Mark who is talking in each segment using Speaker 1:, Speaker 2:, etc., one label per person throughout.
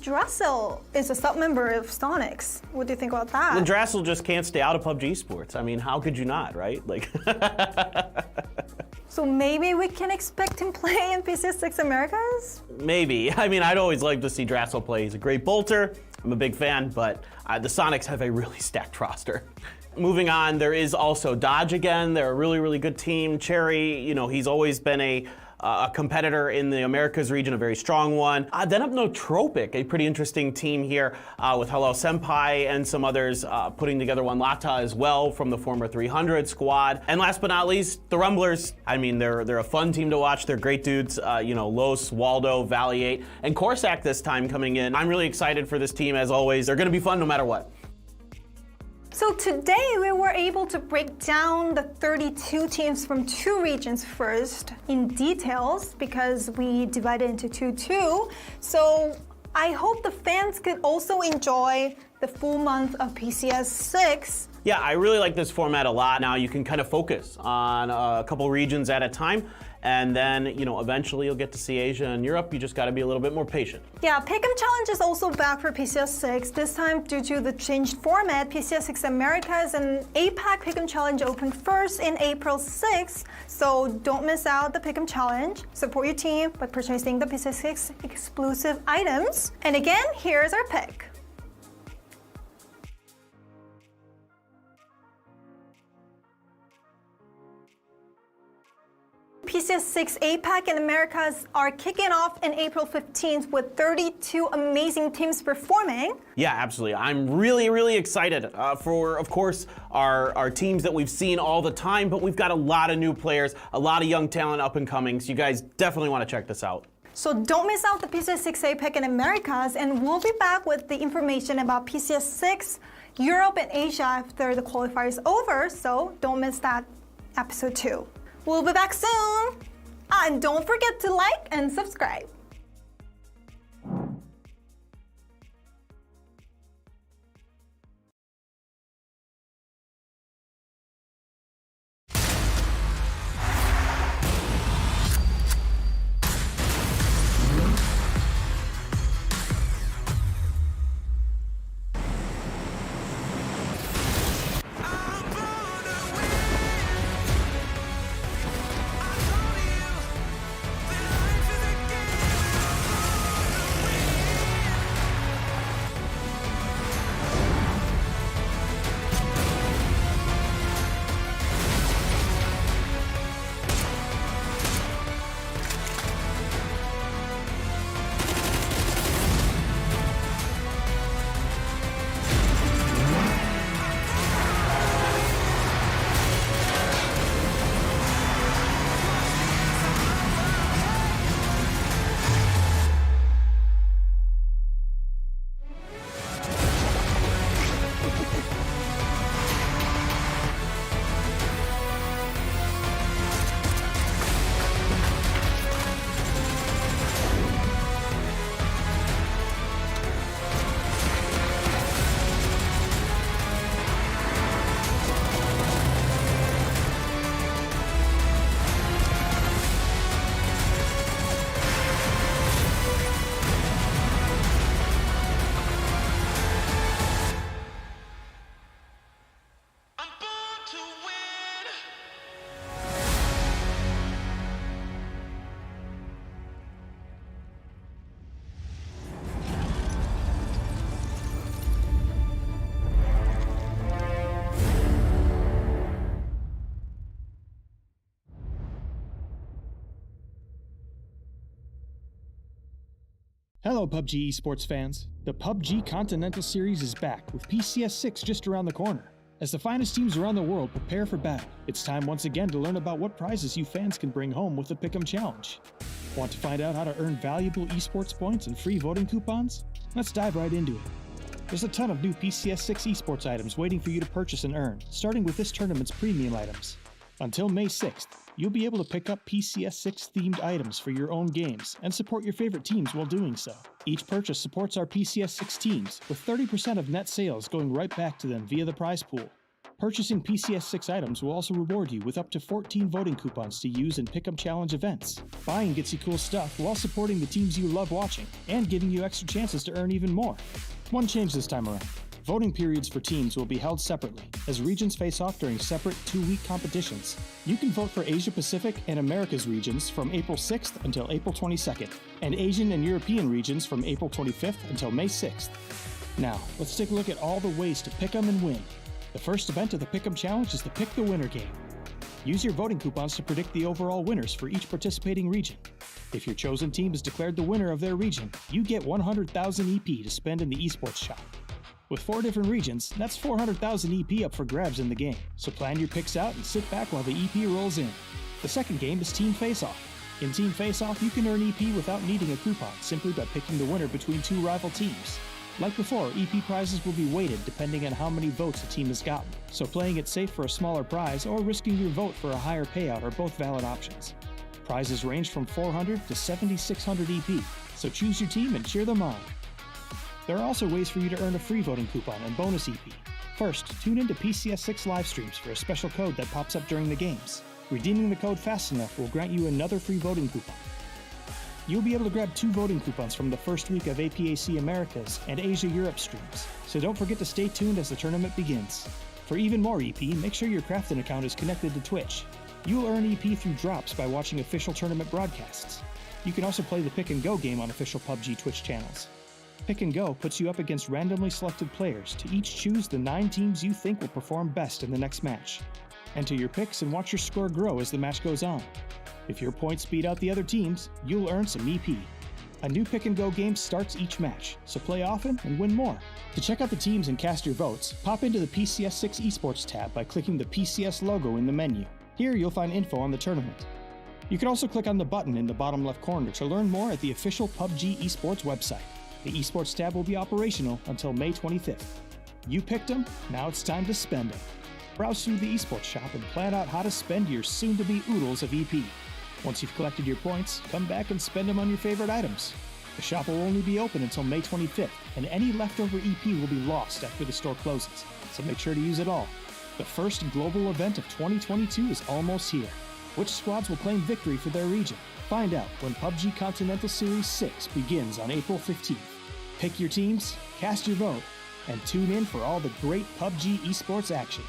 Speaker 1: Drassel is a sub-member of Sonics. What do you think about that?
Speaker 2: Well, Drassel just can't stay out of PUBG Esports. I mean, how could you not, right? Like.
Speaker 1: So maybe we can expect him play in PCS6 Americas?
Speaker 2: Maybe. I mean, I'd always like to see Drassel play. He's a great bolter. I'm a big fan, but the Sonics have a really stacked roster. Moving on, there is also Dodge again. They're a really, really good team. Cherry, you know, he's always been a competitor in the Americas region, a very strong one. Then up Nootropic, a pretty interesting team here with Hello Senpai and some others putting together one Lata as well from the former 300 squad. And last but not least, the Rumblers. I mean, they're a fun team to watch. They're great dudes. You know, Los, Waldo, Valiate, and Corsac this time coming in. I'm really excited for this team as always. They're gonna be fun no matter what.
Speaker 1: So today we were able to break down the 32 teams from 2 regions first in details because we divided into 2-2. So I hope the fans could also enjoy the full month of PCS6.
Speaker 2: Yeah, I really like this format a lot. Now you can kind of focus on a couple regions at a time, and then, you know, eventually you'll get to see Asia and Europe. You just got to be a little bit more patient.
Speaker 1: Yeah, Pick'em Challenge is also back for PCS6. This time, due to the changed format, PCS6 Americas and APAC Pick'em Challenge opened first in April 6th. So don't miss out the Pick'em Challenge. Support your team by purchasing the PCS6 exclusive items. And again, here's our pick. PCS6 APAC and Americas are kicking off in April 15th with 32 amazing teams performing.
Speaker 2: Yeah, absolutely. I'm really, really excited for, of course, our teams that we've seen all the time, but we've got a lot of new players, a lot of young talent up and coming, so you guys definitely want to check this out.
Speaker 1: So don't miss out the PCS6 APAC and Americas, and we'll be back with the information about PCS6, Europe, and Asia after the qualifier is over, so don't miss that episode 2. We'll be back soon! And don't forget to like and subscribe.
Speaker 3: Hello PUBG Esports fans. The PUBG Continental Series is back with PCS6 just around the corner. As the finest teams around the world prepare for battle, it's time once again to learn about what prizes you fans can bring home with the Pick'em Challenge. Want to find out how to earn valuable esports points and free voting coupons? Let's dive right into it. There's a ton of new PCS6 esports items waiting for you to purchase and earn, starting with this tournament's premium items. Until May 6th, you'll be able to pick up PCS6 themed items for your own games and support your favorite teams while doing so. Each purchase supports our PCS6 teams, with 30% of net sales going right back to them via the prize pool. Purchasing PCS6 items will also reward you with up to 14 voting coupons to use in Pick'em Challenge events. Buying gets you cool stuff while supporting the teams you love watching and giving you extra chances to earn even more. One change this time around. Voting periods for teams will be held separately, as regions face off during separate 2-week competitions. You can vote for Asia Pacific and Americas regions from April 6th until April 22nd, and Asian and European regions from April 25th until May 6th. Now, let's take a look at all the ways to pick 'em and win. The first event of the Pick'em Challenge is the Pick the Winner game. Use your voting coupons to predict the overall winners for each participating region. If your chosen team is declared the winner of their region, you get 100,000 EP to spend in the Esports shop. With 4 different regions, that's 400,000 EP up for grabs in the game, so plan your picks out and sit back while the EP rolls in. The second game is Team Face-Off. In Team Face-Off, you can earn EP without needing a coupon, simply by picking the winner between 2 rival teams. Like before, EP prizes will be weighted depending on how many votes a team has gotten, so playing it safe for a smaller prize or risking your vote for a higher payout are both valid options. Prizes range from 400 to 7,600 EP, so choose your team and cheer them on. There are also ways for you to earn a free voting coupon and bonus EP. First, tune into PCS6 live streams for a special code that pops up during the games. Redeeming the code fast enough will grant you another free voting coupon. You'll be able to grab 2 voting coupons from the first week of APAC Americas and Asia Europe streams, so don't forget to stay tuned as the tournament begins. For even more EP, make sure your Crafton account is connected to Twitch. You'll earn EP through drops by watching official tournament broadcasts. You can also play the Pick and Go game on official PUBG Twitch channels. Pick and Go puts you up against randomly selected players to each choose the 9 teams you think will perform best in the next match. Enter your picks and watch your score grow as the match goes on. If your points beat out the other teams, you'll earn some EP. A new Pick and Go game starts each match, so play often and win more. To check out the teams and cast your votes, pop into the PCS6 Esports tab by clicking the PCS logo in the menu. Here you'll find info on the tournament. You can also click on the button in the bottom left corner to learn more at the official PUBG Esports website. The Esports tab will be operational until May 25th. You picked them, now it's time to spend them. Browse through the Esports shop and plan out how to spend your soon-to-be oodles of EP. Once you've collected your points, come back and spend them on your favorite items. The shop will only be open until May 25th, and any leftover EP will be lost after the store closes, so make sure to use it all. The first global event of 2022 is almost here. Which squads will claim victory for their region? Find out when PUBG Continental Series 6 begins on April 15th. Pick your teams, cast your vote, and tune in for all the great PUBG esports action.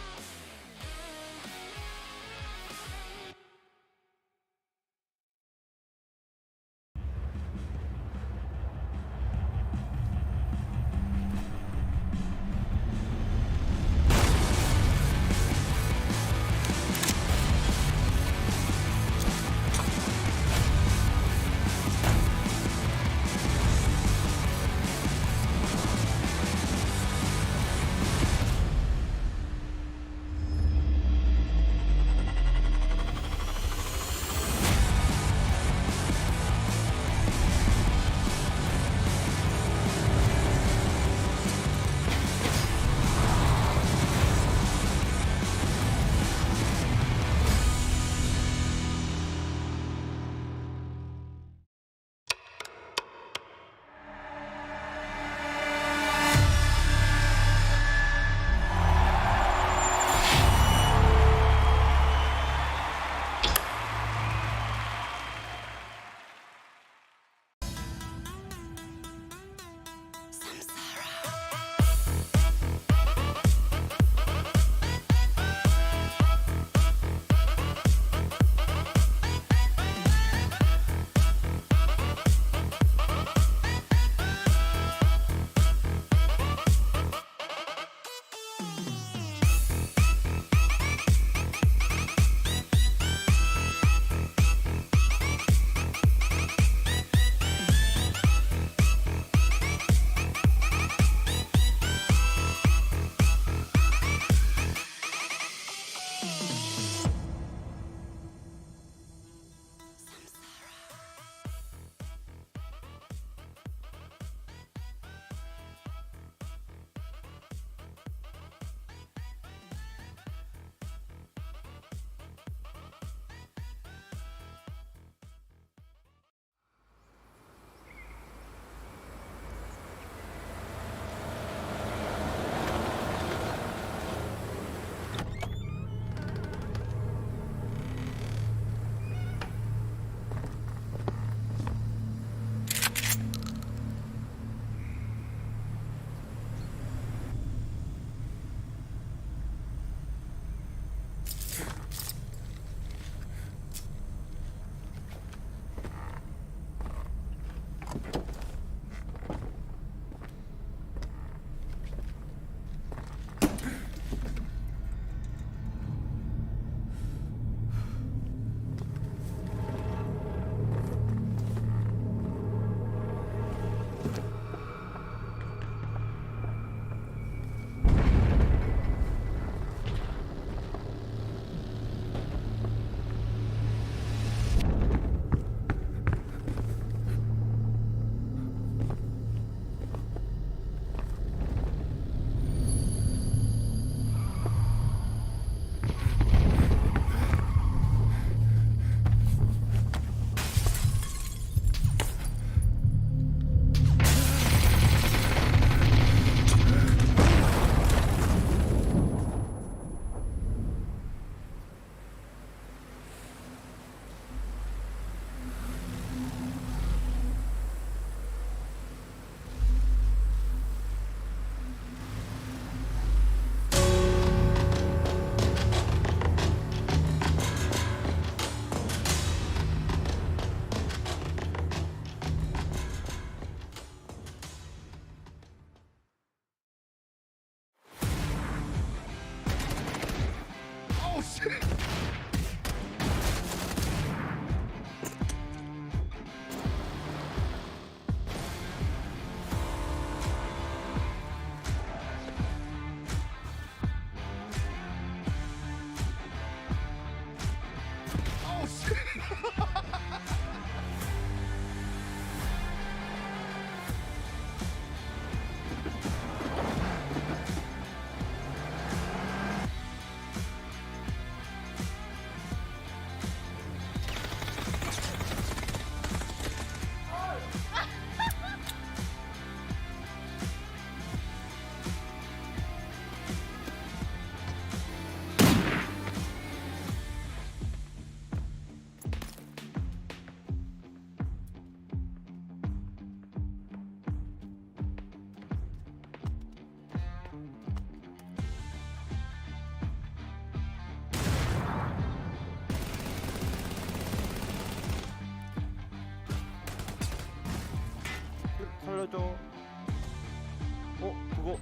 Speaker 4: 아이고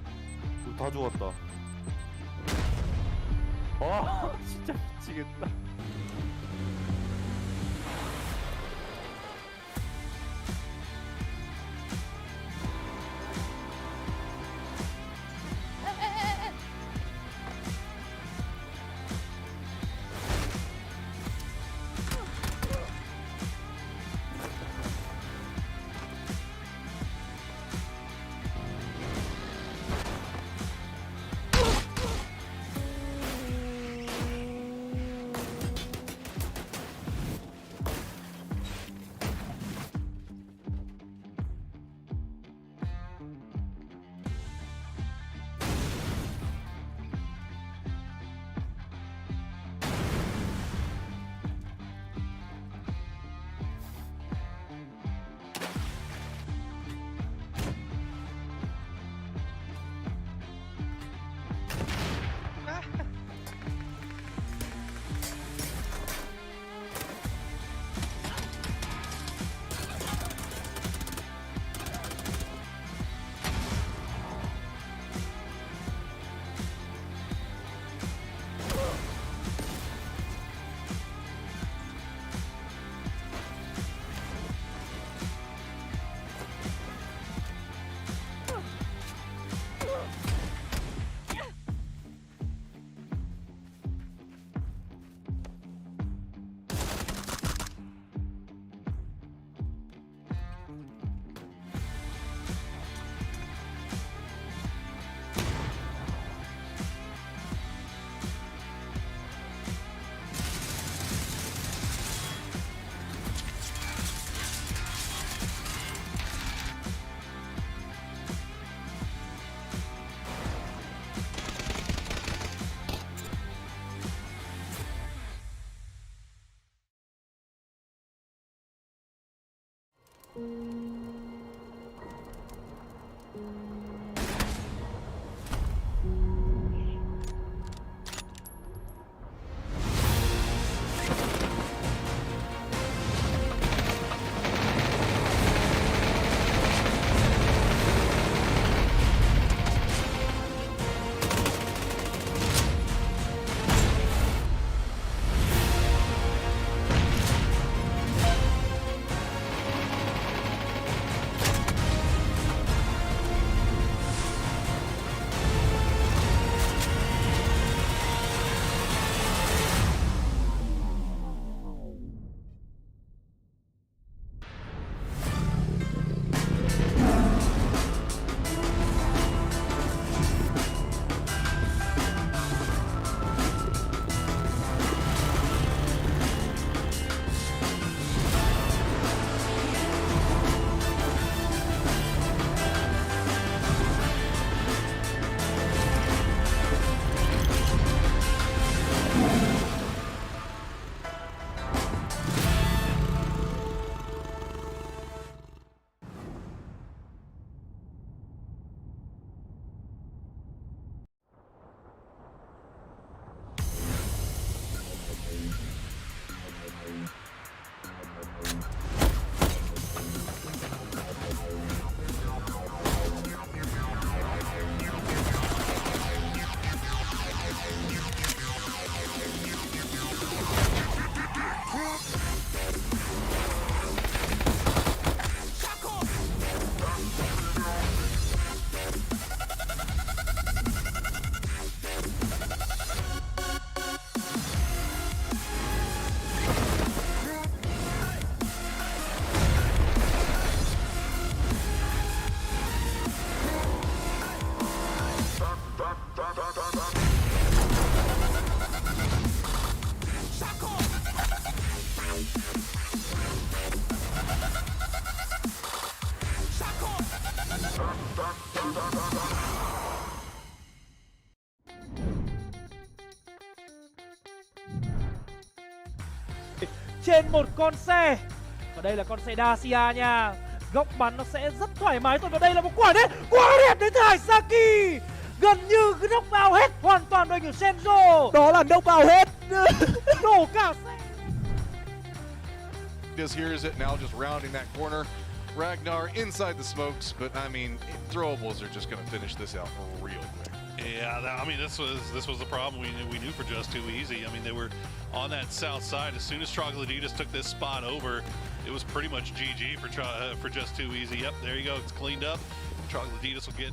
Speaker 4: 다 죽었다. 아 진짜 미치겠다.
Speaker 5: trên một con xe. Và đây là con xe Dacia nha. Góc bắn nó sẽ rất thoải mái thôi. Và đây là một quả đẹp đến từ Hải Saki. Gần như knock out hết hoàn toàn đội của Senzo.
Speaker 6: Đó là knock out hết.
Speaker 5: Đổ cả xe.
Speaker 7: Here's it now, just rounding that corner.
Speaker 6: Ragnar inside the smokes, but I mean, throwables are just going to finish this out real quick.
Speaker 7: Yeah, I mean, this was the problem we knew for Just Too Easy. I mean, they were on that south side. As soon as Troglodytes took this spot over, it was pretty much GG for Just Too Easy. Yep, there you go. It's cleaned up. Troglodytes will get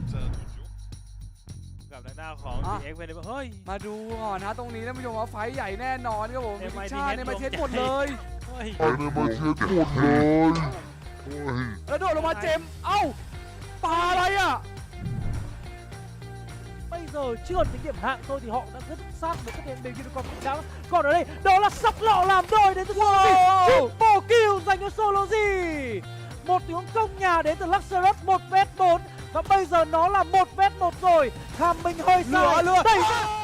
Speaker 5: กับทางด้านของ DX ไปเลยว่าเฮ้ย
Speaker 8: มาดูก่อนฮะตรงนี้ท่านผู้ชมว่าไฟท์ใหญ่แน่นอนครับผม
Speaker 5: MIT
Speaker 8: ชาติในมาเช็ดหมดเลย
Speaker 5: เฮ้ย
Speaker 8: แล้วโดดลงมาเจมเอ้าปาอะไรอ่ะ
Speaker 5: bây giờ chưa còn tính điểm hạng thôi thì họ đã rất sát với các điểm đều còn đáng. Còn ở đây đó là sóc lọ làm đôi đến từ triple kill dành cho Sology. Một tiếng công nhà đến từ Luxurious 1v4 và bây giờ nó là 1v1 rồi. Tham Minh hơi sai đẩy ra.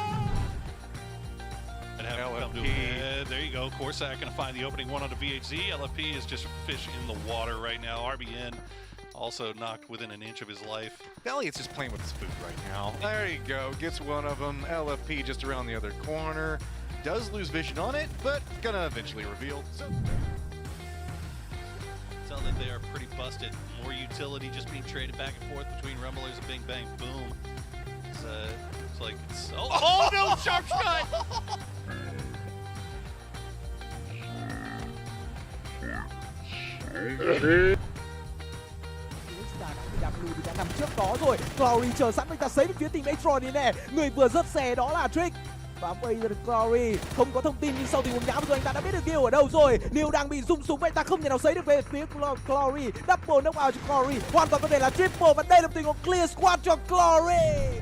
Speaker 7: And have it come to there you go. Corsac gonna find the opening one on the VHZ. LFP is just fish in the water right now. RBN also knocked within an inch of his life.
Speaker 6: Elliot's just playing with his food right now. There you go, gets one of them. LFP just around the other corner. Does lose vision on it, but gonna eventually reveal.
Speaker 7: Tell that they are pretty busted. More utility just being traded back and forth between Rumblers and Bing Bang Boom. It's like it's oh no, sharp shot!
Speaker 8: Đã nằm trước đó rồi. Glory chờ sẵn mình ta sấy về phía team Extron này nè. Người vừa rớt xe đó là Trick. Và bây giờ Glory không có thông tin nhưng sau tình huống nhám rồi anh ta đã biết được Neil ở đâu rồi. Neil đang bị rung súng vậy ta không thể nào sấy được về phía Glory. Double knockout cho Glory. Hoàn toàn có thể là triple và đây là một tình huống clear squad cho Glory.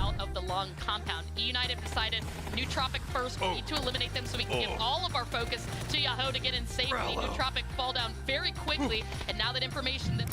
Speaker 9: Out of the long compound. United decided Nootropic first. We need to eliminate them so we can give all of our focus to Yahoo to get in safely. Nootropic fall down very quickly, and now that information that's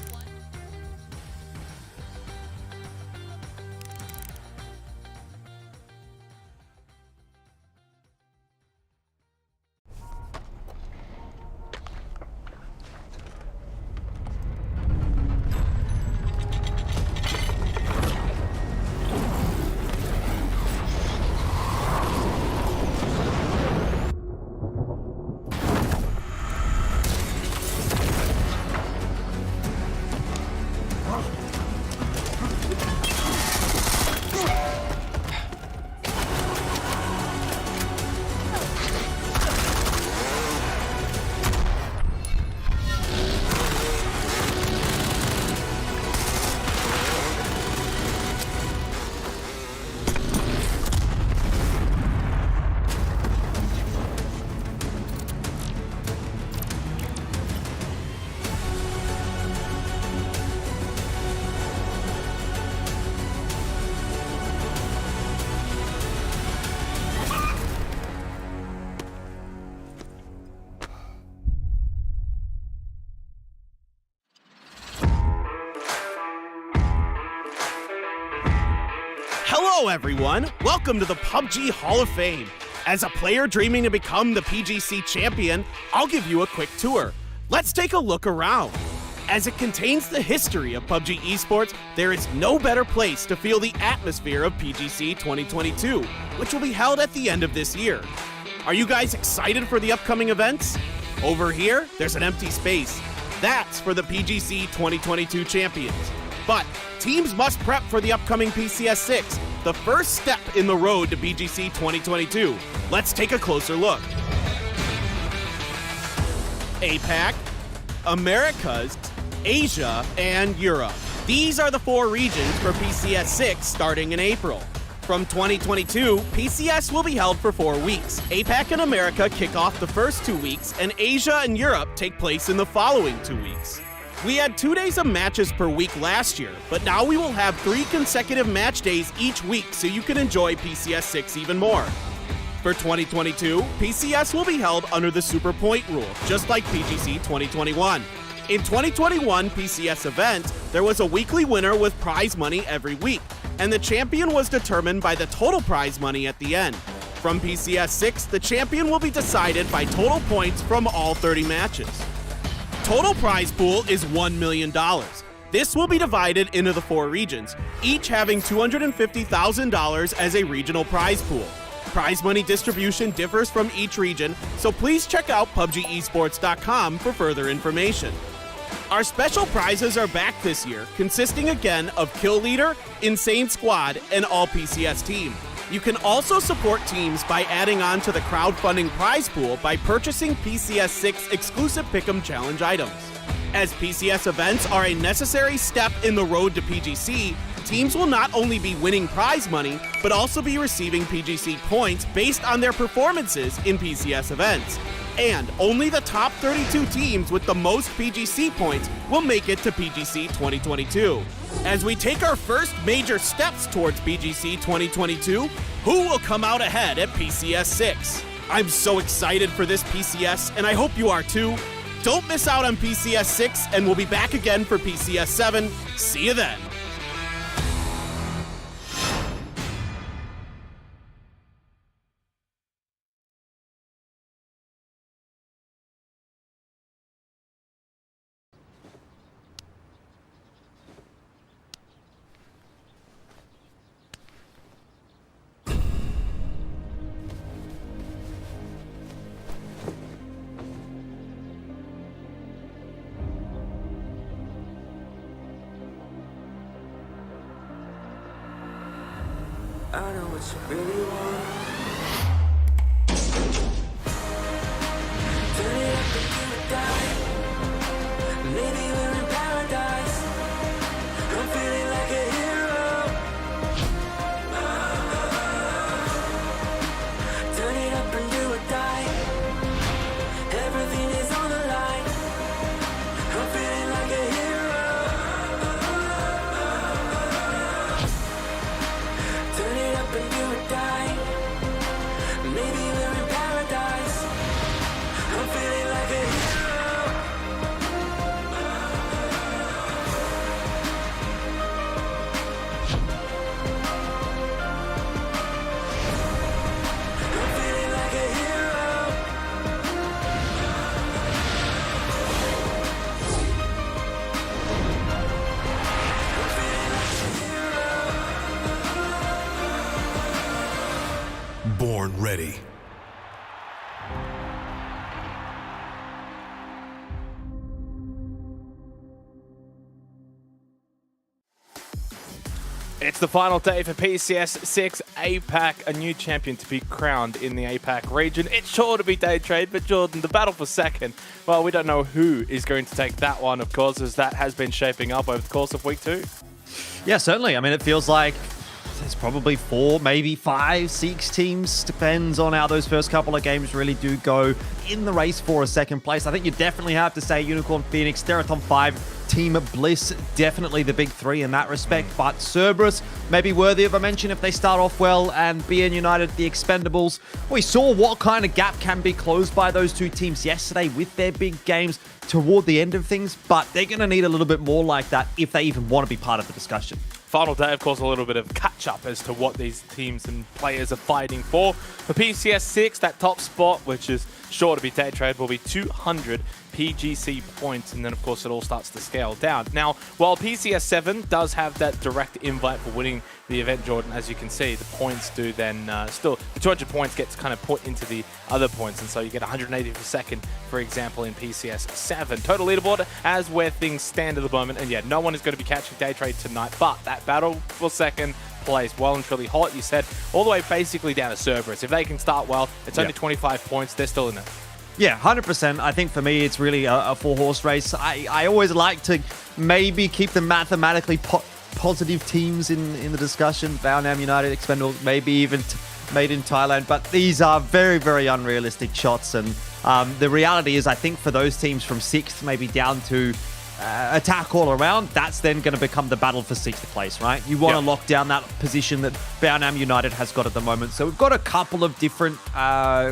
Speaker 2: Hello everyone, welcome to the PUBG Hall of Fame. As a player dreaming to become the PGC champion, I'll give you a quick tour. Let's take a look around. As it contains the history of PUBG Esports, there is no better place to feel the atmosphere of PGC 2022, which will be held at the end of this year. Are you guys excited for the upcoming events? Over here, there's an empty space. That's for the PGC 2022 champions. But teams must prep for the upcoming PCS6, the first step in the road to PGC 2022. Let's take a closer look. APAC, Americas, Asia, and Europe. These are the 4 regions for PCS6 starting in April. From 2022, PCS will be held for 4 weeks. APAC and America kick off the first 2 weeks, and Asia and Europe take place in the following 2 weeks. We had 2 days of matches per week last year, but now we will have 3 consecutive match days each week so you can enjoy PCS6 even more. For 2022, PCS will be held under the Super Point rule, just like PGC 2021. In 2021 PCS event, there was a weekly winner with prize money every week, and the champion was determined by the total prize money at the end. From PCS6, the champion will be decided by total points from all 30 matches. Total prize pool is $1 million. This will be divided into the 4 regions, each having $250,000 as a regional prize pool. Prize money distribution differs from each region, so please check out PUBGesports.com for further information. Our special prizes are back this year, consisting again of Kill Leader, Insane Squad, and All PCS Team. You can also support teams by adding on to the crowdfunding prize pool by purchasing PCS6 exclusive Pick'em Challenge items. As PCS events are a necessary step in the road to PGC, teams will not only be winning prize money, but also be receiving PGC points based on their performances in PCS events. And only the top 32 teams with the most PGC points will make it to PGC 2022. As we take our first major steps towards PGC 2022, who will come out ahead at PCS6? I'm so excited for this PCS, and I hope you are too. Don't miss out on PCS6, and we'll be back again for PCS7. See you then.
Speaker 10: I know what you really want. Turn it up and give it down. Maybe we're in paradise. I'm feeling like a hero. Turn it up and do or die. Everything is on the line. I'm feeling like a hero. Turn it up and do or die. Maybe we're in paradise. I'm feeling like a hero. I'm feeling like a hero. I'm feeling like a hero.
Speaker 11: Born ready.
Speaker 5: It's the final day for PCS6 APAC, a new champion to be crowned in the APAC region. It's sure to be day trade, but Jordan, the battle for second, well, we don't know who is going to take that one, of course, as that has been shaping up over the course of week 2.
Speaker 12: Yeah, certainly. I mean, it feels like there's probably 4, maybe 5, 6 teams. Depends on how those first couple of games really do go in the race for a second place. I think you definitely have to say Unicorn Phoenix, Teraton 5, Team Bliss, definitely the big 3 in that respect. But Cerberus may be worthy of a mention if they start off well, and BN United, the Expendables. We saw what kind of gap can be closed by those two teams yesterday with their big games toward the end of things, but they're going to need a little bit more like that if they even want to be part of the discussion.
Speaker 5: Final day, of course, a little bit of catch-up as to what these teams and players are fighting for. For PCS6, that top spot, which is sure to be day trade, will be 200 PGC points, and then, of course, it all starts to scale down. Now, while PCS7 does have that direct invite for winning the event, Jordan, as you can see, the points do then still, the 200 points gets kind of put into the other points, and so you get 180 per second, for example, in PCS7. Total leaderboard as where things stand at the moment, and yeah, no one is going to be catching day trade tonight, but that battle for second place well and truly hot, you said, all the way basically down to Cerberus. If they can start well, it's only 25 points, they're still in it.
Speaker 12: Yeah, 100%. I think for me, it's really a 4-horse race. I always like to maybe keep the mathematically positive teams in the discussion. Baonam United, Expendables, maybe even made in Thailand. But these are very, very unrealistic shots. And the reality is, I think for those teams from 6th, maybe down to attack all around, that's then going to become the battle for 6th place, right? You want to lock down that position that Baonam United has got at the moment. So we've got a couple of different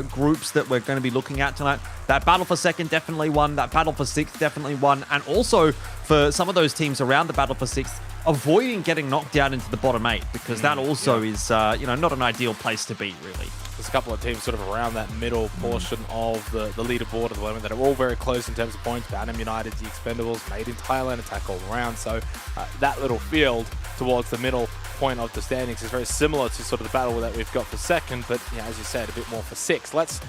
Speaker 12: groups that we're going to be looking at tonight. That battle for second, definitely one. That battle for 6th, definitely one. And also for some of those teams around the battle for 6th, avoiding getting knocked down into the bottom 8, because that also is, not an ideal place to be, really.
Speaker 5: There's a couple of teams sort of around that middle portion of the leaderboard at the moment that are all very close in terms of points. Baonam United, the Expendables, made in Thailand, attack all around. So that little field towards the middle point of the standings is very similar to sort of the battle that we've got for second, but yeah, as you said, a bit more for sixth. Let's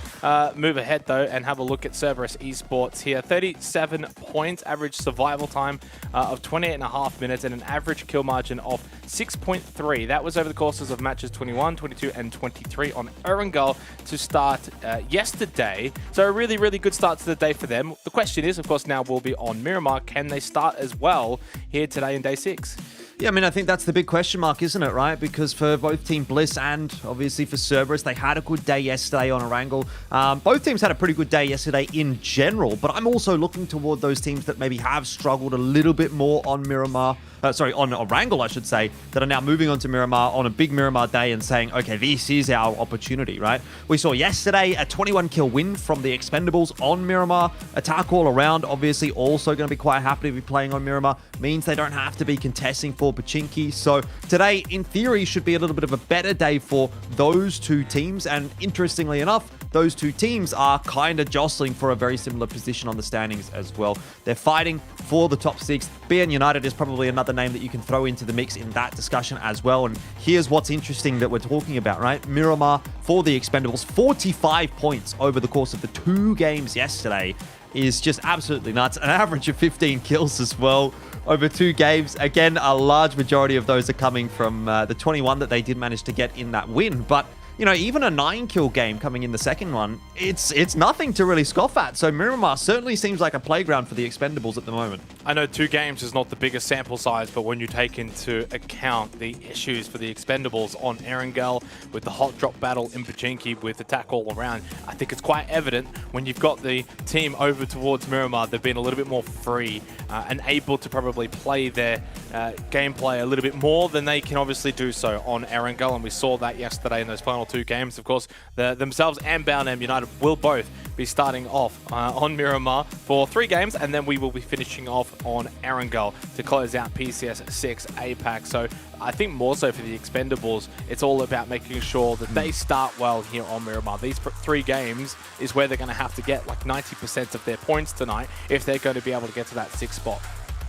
Speaker 5: move ahead though and have a look at Cerberus Esports here. 37 points, average survival time of 28.5 minutes, and an average kill margin of 6.3. That was over the courses of matches 21, 22, and 23 on Erangel to start yesterday. So a really, really good start to the day for them. The question is, of course, now will be on Miramar. Can they start as well here today in day 6?
Speaker 12: Yeah, I mean, I think that's the big question mark, isn't it, right? Because for both Team Bliss and obviously for Cerberus, they had a good day yesterday on Erangel. Both teams had a pretty good day yesterday in general, but I'm also looking toward those teams that maybe have struggled a little bit more on Miramar. On Erangel, I should say, that are now moving on to Miramar on a big Miramar day and saying, okay, this is our opportunity, right? We saw yesterday a 21 kill win from the Expendables on Miramar. Attack all around, obviously, also going to be quite happy to be playing on Miramar. Means they don't have to be contesting for Pachinki. So today, in theory, should be a little bit of a better day for those two teams. And interestingly enough, those two teams are kind of jostling for a very similar position on the standings as well. They're fighting for the top 6. BN United is probably another name that you can throw into the mix in that discussion as well. And here's what's interesting that we're talking about, right? Miramar for the Expendables, 45 points over the course of the 2 games yesterday is just absolutely nuts. An average of 15 kills as well over 2 games. Again, a large majority of those are coming from the 21 that they did manage to get in that win. But you know, even a 9-kill game coming in the second one, it's nothing to really scoff at. So Miramar certainly seems like a playground for the Expendables at the moment.
Speaker 5: I know 2 games is not the biggest sample size, but when you take into account the issues for the Expendables on Erangel, with the hot drop battle in Pachinki, with attack all around, I think it's quite evident when you've got the team over towards Miramar, they've been a little bit more free and able to probably play their gameplay a little bit more than they can obviously do so on Erangel, and we saw that yesterday in those final 2 games. Of course, themselves and Balnam United will both be starting off on Miramar for 3 games, and then we will be finishing off on Erangel to close out PCS6 APAC. So I think more so for the Expendables, it's all about making sure that they start well here on Miramar. These 3 games is where they're going to have to get like 90% of their points tonight if they're going to be able to get to that 6th spot.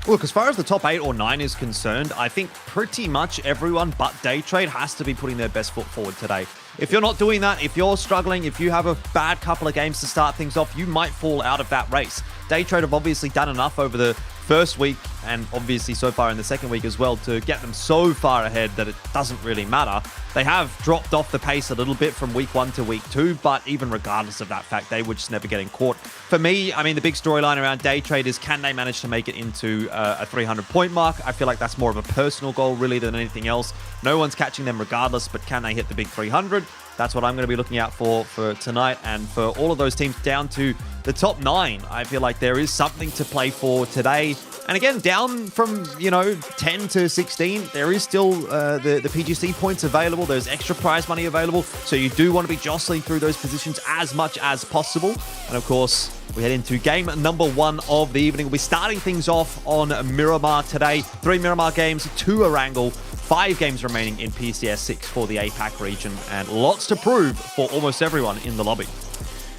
Speaker 12: Look, as far as the top 8 or 9 is concerned, I think pretty much everyone but Daytrade has to be putting their best foot forward today. If you're not doing that, if you're struggling, if you have a bad couple of games to start things off, you might fall out of that race. Daytrade have obviously done enough over the first week and obviously so far in the second week as well to get them so far ahead that it doesn't really matter. They have dropped off the pace a little bit from week 1 to week 2, but even regardless of that fact, they were just never getting caught. For me, I mean, the big storyline around Daytrade is, can they manage to make it into a 300-point mark? I feel like that's more of a personal goal really than anything else. No one's catching them regardless, but can they hit the big 300? That's what I'm going to be looking out for tonight, and for all of those teams down to the top 9. I feel like there is something to play for today. And again, down from, 10 to 16, there is still the PGC points available. There's extra prize money available. So you do want to be jostling through those positions as much as possible. And of course, we head into game number 1 of the evening. We'll be starting things off on Miramar today. 3 Miramar games, 2 Erangel. 5 games remaining in PCS6 for the APAC region, and lots to prove for almost everyone in the lobby.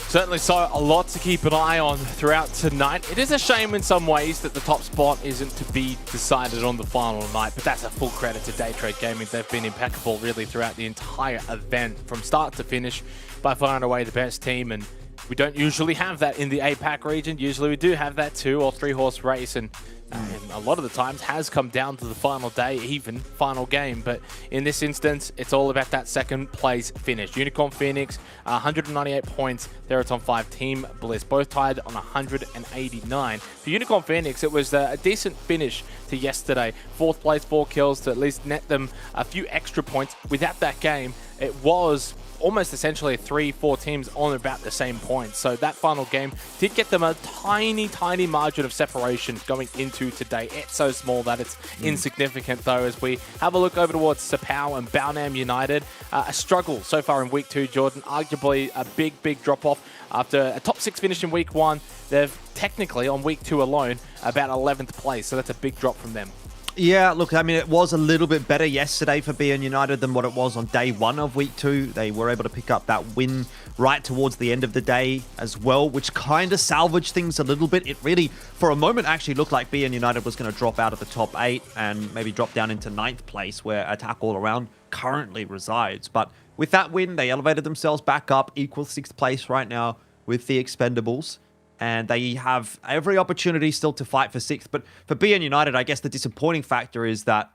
Speaker 5: Certainly so, a lot to keep an eye on throughout tonight. It is a shame in some ways that the top spot isn't to be decided on the final night, but that's a full credit to Daytrade Gaming. They've been impeccable really throughout the entire event, from start to finish, by far and away the best team. And we don't usually have that in the APAC region. Usually we do have that 2 or 3 horse race, and a lot of the times has come down to the final day, even final game. But in this instance, it's all about that second place finish. Unicorn Phoenix, 198 points. They're at on 5. Team Bliss, both tied on 189. For Unicorn Phoenix, it was a decent finish to yesterday. 4th place, 4 kills to at least net them a few extra points. Without that game, it was almost essentially 3-4 teams on about the same points. So that final game did get them a tiny margin of separation going into today. It's so small that it's insignificant though, as we have a look over towards Sapau and Balnam United. A struggle so far in week 2, Jordan. Arguably a big drop off after a top 6 finish in week 1. They've technically on week 2 alone about 11th place, so that's a big drop from them.
Speaker 12: Yeah, look, I mean, it was a little bit better yesterday for BN United than what it was on day 1 of week 2. They were able to pick up that win right towards the end of the day as well, which kind of salvaged things a little bit. It really, for a moment, actually looked like BN United was going to drop out of the top 8 and maybe drop down into 9th place, where Attack All Around currently resides. But with that win, they elevated themselves back up, equal 6th place right now with the Expendables. And they have every opportunity still to fight for 6th. But for BN United, I guess the disappointing factor is that,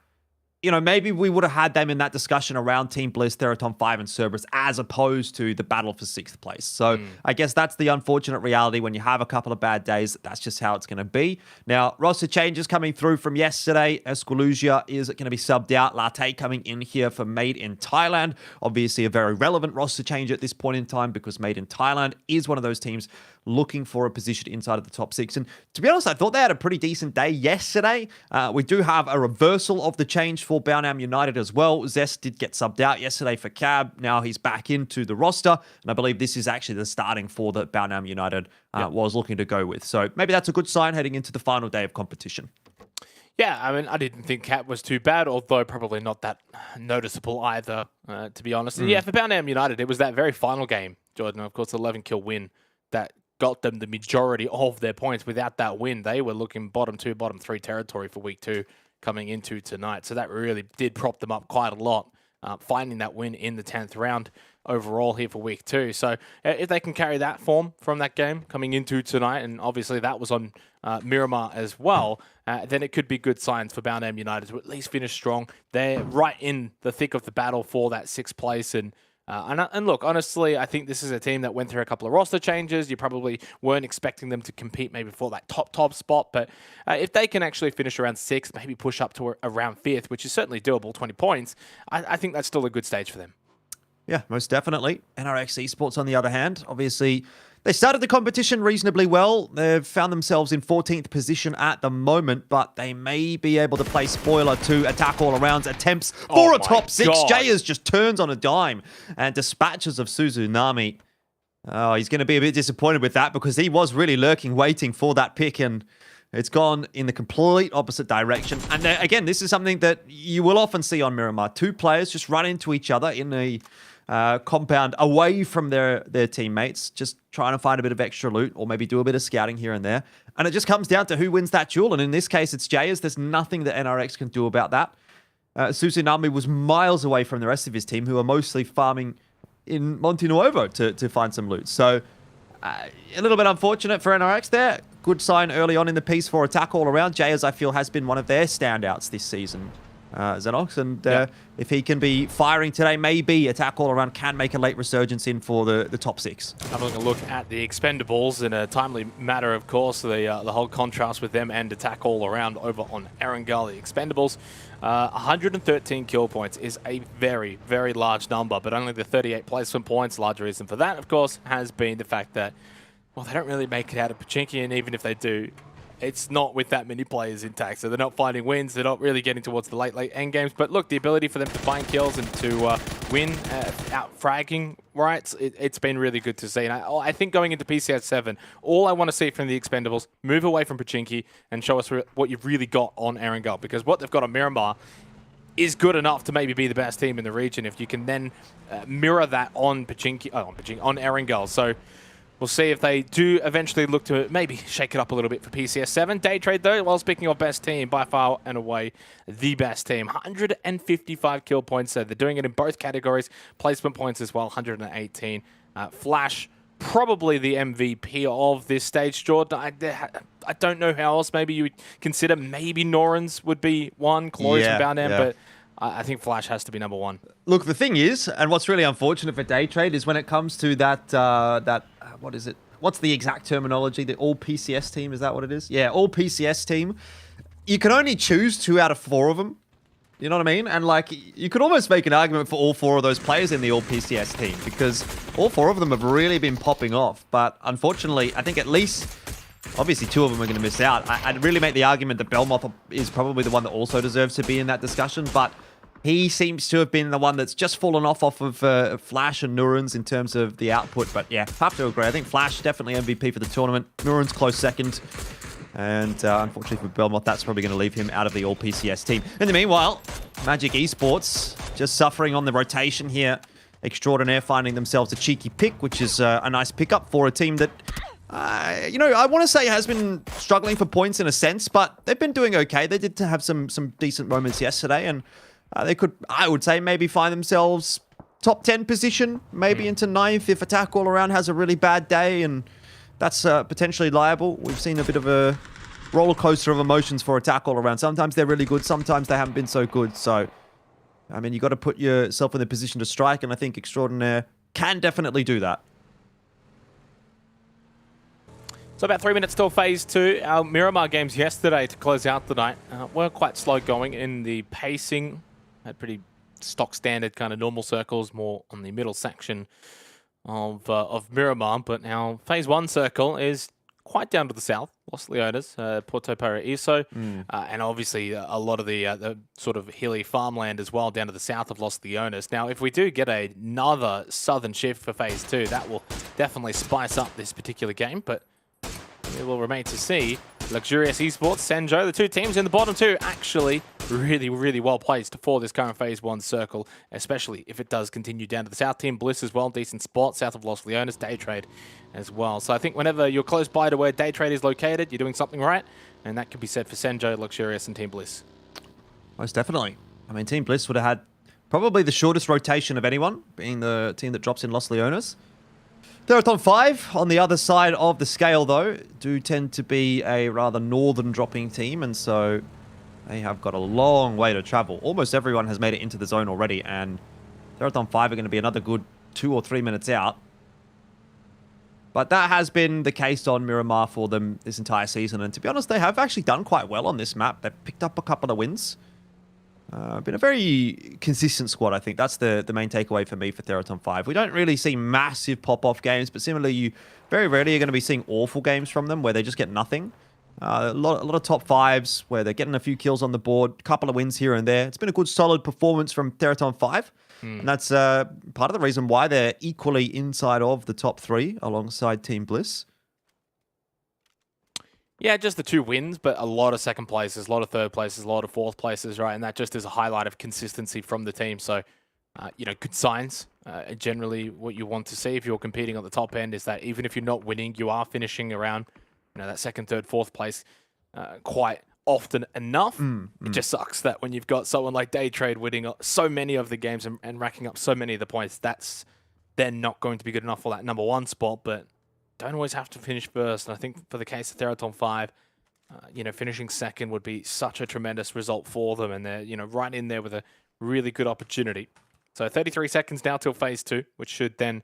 Speaker 12: you know, maybe we would have had them in that discussion around Team Bliss, Theraton 5, and Cerberus, as opposed to the battle for 6th place. So I guess that's the unfortunate reality when you have a couple of bad days. That's just how it's going to be. Now, roster changes coming through from yesterday. Esquiluzia is going to be subbed out. Latte coming in here for Made in Thailand. Obviously, a very relevant roster change at this point in time, because Made in Thailand is one of those teams looking for a position inside of the top 6. And to be honest, I thought they had a pretty decent day yesterday. We do have a reversal of the change for Baonam United as well. Zest did get subbed out yesterday for Cab. Now he's back into the roster. And I believe this is actually the starting four that Baonam United was looking to go with. So maybe that's a good sign heading into the final day of competition.
Speaker 11: Yeah, I mean, I didn't think Cat was too bad, although probably not that noticeable either, to be honest. And yeah, for Baonam United, it was that very final game, Jordan, of course, 11-kill win that got them the majority of their points. Without that win, they were looking bottom 2, bottom 3 territory for week 2 coming into tonight. So that really did prop them up quite a lot, finding that win in the 10th round overall here for week 2. So if they can carry that form from that game coming into tonight, and obviously that was on Miramar as well, then it could be good signs for Baonam United to at least finish strong. They're right in the thick of the battle for that 6th place, and look, honestly, I think this is a team that went through a couple of roster changes. You probably weren't expecting them to compete maybe for that top spot, but if they can actually finish around 6th, maybe push up to around 5th, which is certainly doable, 20 points, I think that's still a good stage for them.
Speaker 12: Yeah, most definitely. NRX Esports, on the other hand, obviously, they started the competition reasonably well. They've found themselves in 14th position at the moment, but they may be able to play spoiler to Attack All Around's attempts for a top 6. Jayas just turns on a dime and dispatches of Suzunami. Oh, he's going to be a bit disappointed with that, because he was really lurking, waiting for that pick, and it's gone in the complete opposite direction. And again, this is something that you will often see on Miramar. 2 players just run into each other in a compound away from their teammates, just trying to find a bit of extra loot or maybe do a bit of scouting here and there. And it just comes down to who wins that duel. And in this case, it's Jayas. There's nothing that NRX can do about that. Suzunami was miles away from the rest of his team, who are mostly farming in Monte Nuovo to find some loot. So a little bit unfortunate for NRX there. Good sign early on in the piece for Attack All Around. Jayas, I feel, has been one of their standouts this season. Xenox, and if he can be firing today, maybe Attack All Around can make a late resurgence in for the top 6.
Speaker 11: Having a look at the Expendables in a timely matter, of course, the whole contrast with them and Attack All Around over on Erangel. The Expendables, 113 kill points is a very, very large number, but only the 38 placement points. Large reason for that, of course, has been the fact that, well, they don't really make it out of Pachinki, and even if they do, it's not with that many players intact, so they're not finding wins. They're not really getting towards the late end games. But look, the ability for them to find kills and to win out fragging, right? It's been really good to see. And I think going into PCS7, all I want to see from the Expendables, move away from Pachinki and show us what you've really got on Erangel, because what they've got on Miramar is good enough to maybe be the best team in the region if you can then mirror that on on Erangel. So we'll see if they do eventually look to maybe shake it up a little bit for PCS7. Day trade, though, well, speaking of best team, by far and away the best team. 155 kill points. So they're doing it in both categories. Placement points as well, 118. Flash, probably the MVP of this stage, Jordan. I don't know how else. Maybe you would consider maybe Norans would be one, Glorious and Baonam, but I think Flash has to be number 1.
Speaker 12: Look, the thing is, and what's really unfortunate for Day Trade is when it comes to that what is it? What's the exact terminology? The all PCS team, is that what it is? Yeah, all PCS team. You can only choose 2 out of 4 of them. You know what I mean? And like, you could almost make an argument for all 4 of those players in the all PCS team, because all 4 of them have really been popping off. But unfortunately, I think at least, obviously 2 of them are going to miss out. I'd really make the argument that Belmoth is probably the one that also deserves to be in that discussion, but he seems to have been the one that's just fallen off of Flash and Nurans in terms of the output. But yeah, have to agree. I think Flash definitely MVP for the tournament. Nurans close second. And unfortunately for Belmont, that's probably going to leave him out of the all PCS team. In the meanwhile, Magic Esports just suffering on the rotation here. Extraordinaire finding themselves a cheeky pick, which is a nice pickup for a team that, you know, I want to say has been struggling for points in a sense, but they've been doing okay. They did have some decent moments yesterday, and they could, I would say, maybe find themselves top 10 position, maybe into 9th if Attack All Around has a really bad day, and that's potentially liable. We've seen a bit of a roller coaster of emotions for Attack All Around. Sometimes they're really good, sometimes they haven't been so good. So, I mean, you got to put yourself in the position to strike, and I think Extraordinaire can definitely do that.
Speaker 11: So about 3 minutes till phase 2. Our Miramar games yesterday to close out the night were quite slow going in the pacing. Had pretty stock standard kind of normal circles, more on the middle section of Miramar, but now phase 1 circle is quite down to the south. Los Leones, Puerto Paraíso, and obviously a lot of the sort of hilly farmland as well down to the south of Los Leones. Now, if we do get another southern shift for phase 2, that will definitely spice up this particular game, but it will remain to see. Luxurious Esports, Senjo, the two teams in the bottom two, actually really, really well placed for this current phase 1 circle, especially if it does continue down to the south. Team Bliss as well, decent spot, south of Los Leones, Day Trade as well. So I think whenever you're close by to where Day Trade is located, you're doing something right, and that can be said for Senjo, Luxurious, and Team Bliss.
Speaker 12: Most definitely. I mean, Team Bliss would have had probably the shortest rotation of anyone, being the team that drops in Los Leones. Theraton 5, on the other side of the scale, though, do tend to be a rather northern dropping team, and so they have got a long way to travel. Almost everyone has made it into the zone already, and Theraton 5 are going to be another good 2 or 3 minutes out. But that has been the case on Miramar for them this entire season, and to be honest, they have actually done quite well on this map. They've picked up a couple of wins. Been a very consistent squad, I think. That's the main takeaway for me for Theraton 5. We don't really see massive pop-off games, but similarly, you very rarely are going to be seeing awful games from them where they just get nothing. A lot of top 5s where they're getting a few kills on the board, couple of wins here and there. It's been a good, solid performance from Theraton 5. And that's part of the reason why they're equally inside of the top 3 alongside Team Bliss.
Speaker 11: Yeah, just the 2 wins, but a lot of second places, a lot of third places, a lot of fourth places, right? And that just is a highlight of consistency from the team. So, you know, good signs. Generally, what you want to see if you're competing at the top end is that even if you're not winning, you are finishing around, you know, that second, third, fourth place quite often enough. It just sucks that when you've got someone like Day Trade winning so many of the games and racking up so many of the points, that's then not going to be good enough for that number 1 spot, but don't always have to finish first. And I think for the case of Theraton 5, you know, finishing second would be such a tremendous result for them. And they're, you know, right in there with a really good opportunity. So 33 seconds now till phase 2, which should then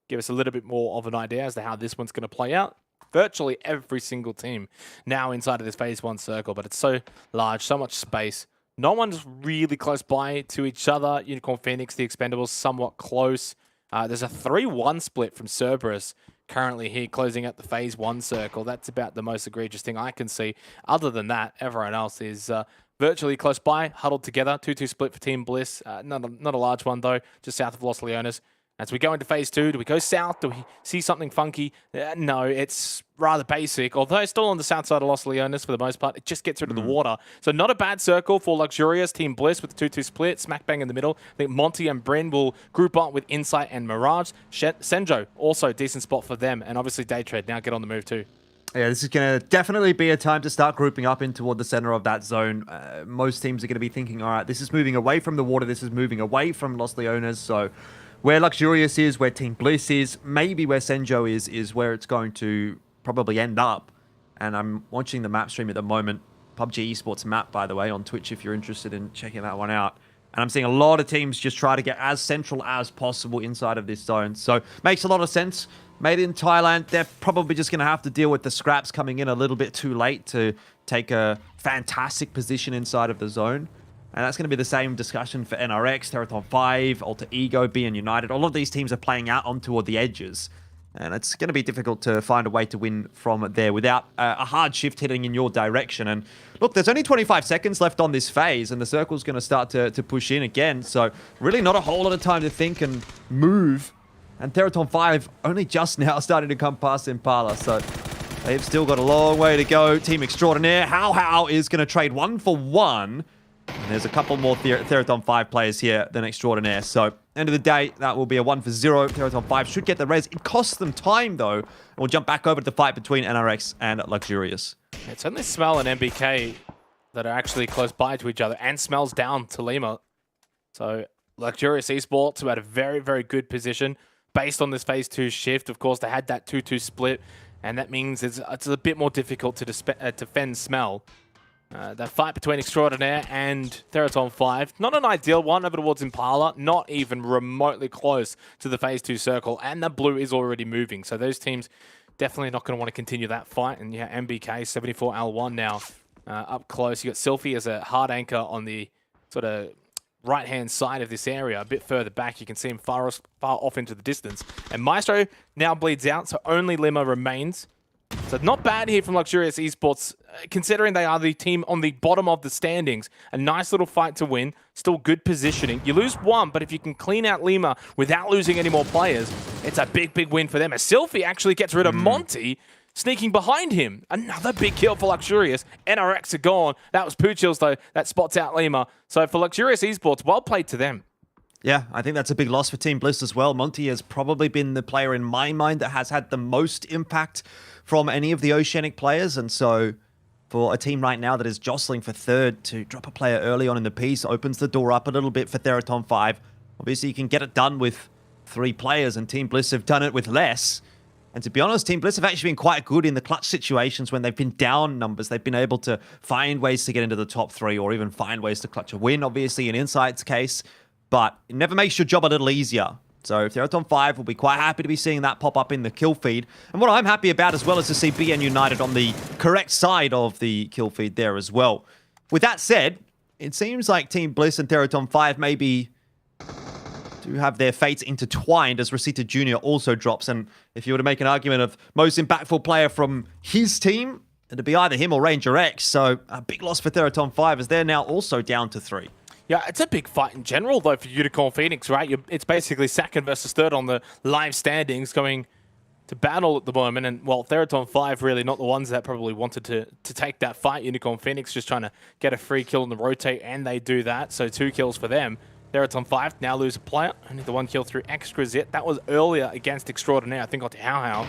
Speaker 11: give us a little bit more of an idea as to how this one's going to play out. Virtually every single team now inside of this phase 1 circle, but it's so large, so much space. No one's really close by to each other. Unicorn Phoenix, the Expendables, somewhat close. There's a 3-1 split from Cerberus currently here closing out the phase 1 circle. That's about the most egregious thing I can see. Other than that, everyone else is virtually close by, huddled together. 2-2 split for Team Bliss. Not a large one, though, just south of Los Leones. As we go into phase 2, do we go south? Do we see something funky? No, it's rather basic. Although still on the south side of Los Leones for the most part, it just gets rid of the water. So not a bad circle for Luxurious. Team Bliss with the 2-2 split, smack bang in the middle. I think Monty and Bryn will group up with Insight and Mirage. Senjo, also decent spot for them. And obviously Day Trade now get on the move too.
Speaker 12: Yeah, this is going to definitely be a time to start grouping up in toward the center of that zone. Most teams are going to be thinking, all right, this is moving away from the water. This is moving away from Los Leones. So where Luxurious is, where Team Bliss is, maybe where Senjo is where it's going to probably end up. And I'm watching the map stream at the moment. PUBG Esports map, by the way, on Twitch if you're interested in checking that one out. And I'm seeing a lot of teams just try to get as central as possible inside of this zone. So makes a lot of sense. Made in Thailand, they're probably just going to have to deal with the scraps coming in a little bit too late to take a fantastic position inside of the zone. And that's going to be the same discussion for NRX, Theraton 5, Alter Ego, BN United. All of these teams are playing out on toward the edges. And it's going to be difficult to find a way to win from there without a hard shift hitting in your direction. And look, there's only 25 seconds left on this phase, and the circle's going to start to push in again. So really not a whole lot of time to think and move. And Theraton 5 only just now starting to come past Impala. So They've still got a long way to go. Team Extraordinaire. How is going to trade 1 for 1. And there's a couple more Theraton 5 players here than Extraordinaire. So, end of the day, that will be a 1 for 0. Theraton 5 should get the res. It costs them time, though. And we'll jump back over to the fight between NRX and Luxurious.
Speaker 11: It's only Smell and MBK that are actually close by to each other. And Smell's down to Lima. So, Luxurious Esports, who had a very, very good position based on this Phase 2 shift. Of course, they had that 2-2 split. And that means it's a bit more difficult to defend Smell. That fight between Extraordinaire and Theraton 5, not an ideal one over towards Impala, not even remotely close to the Phase 2 circle, and the blue is already moving, so those teams definitely not going to want to continue that fight. And yeah, MBK, 74L1 now up close. You got Sylphie as a hard anchor on the sort of right-hand side of this area, a bit further back. You can see him far off into the distance. And Maestro now bleeds out, so only Lima remains. So not bad here from Luxurious Esports, considering they are the team on the bottom of the standings. A nice little fight to win, still good positioning. You lose one, but if you can clean out Lima without losing any more players, it's a big, big win for them. As Sylphie actually gets rid of Monty, sneaking behind him. Another big kill for Luxurious. NRX are gone. That was Poochills, though. That spots out Lima. So for Luxurious Esports, well played to them.
Speaker 12: Yeah, I think that's a big loss for Team Bliss as well. Monty has probably been the player in my mind that has had the most impact from any of the Oceanic players. And so for a team right now that is jostling for third, to drop a player early on in the piece opens the door up a little bit for Theraton 5. Obviously, you can get it done with 3 players, and Team Bliss have done it with less. And to be honest, Team Bliss have actually been quite good in the clutch situations when they've been down numbers. They've been able to find ways to get into the top 3 or even find ways to clutch a win, obviously, in Insight's case. But it never makes your job a little easier. So Theraton 5 will be quite happy to be seeing that pop up in the kill feed. And what I'm happy about as well is to see BN United on the correct side of the kill feed there as well. With that said, it seems like Team Bliss and Theraton 5 maybe do have their fates intertwined as Rosita Jr. also drops. And if you were to make an argument of most impactful player from his team, it'd be either him or Ranger X. So a big loss for Theraton 5 as they're now also down to 3.
Speaker 11: Yeah, it's a big fight in general, though, for Unicorn Phoenix, right? It's basically second versus third on the live standings going to battle at the moment. And, well, Theraton 5 really not the ones that probably wanted to take that fight. Unicorn Phoenix just trying to get a free kill in the rotate, and they do that. So 2 kills for them. Theraton 5 now lose a player. Only the 1 kill through Extra Zit. That was earlier against Extraordinaire. I think got to How.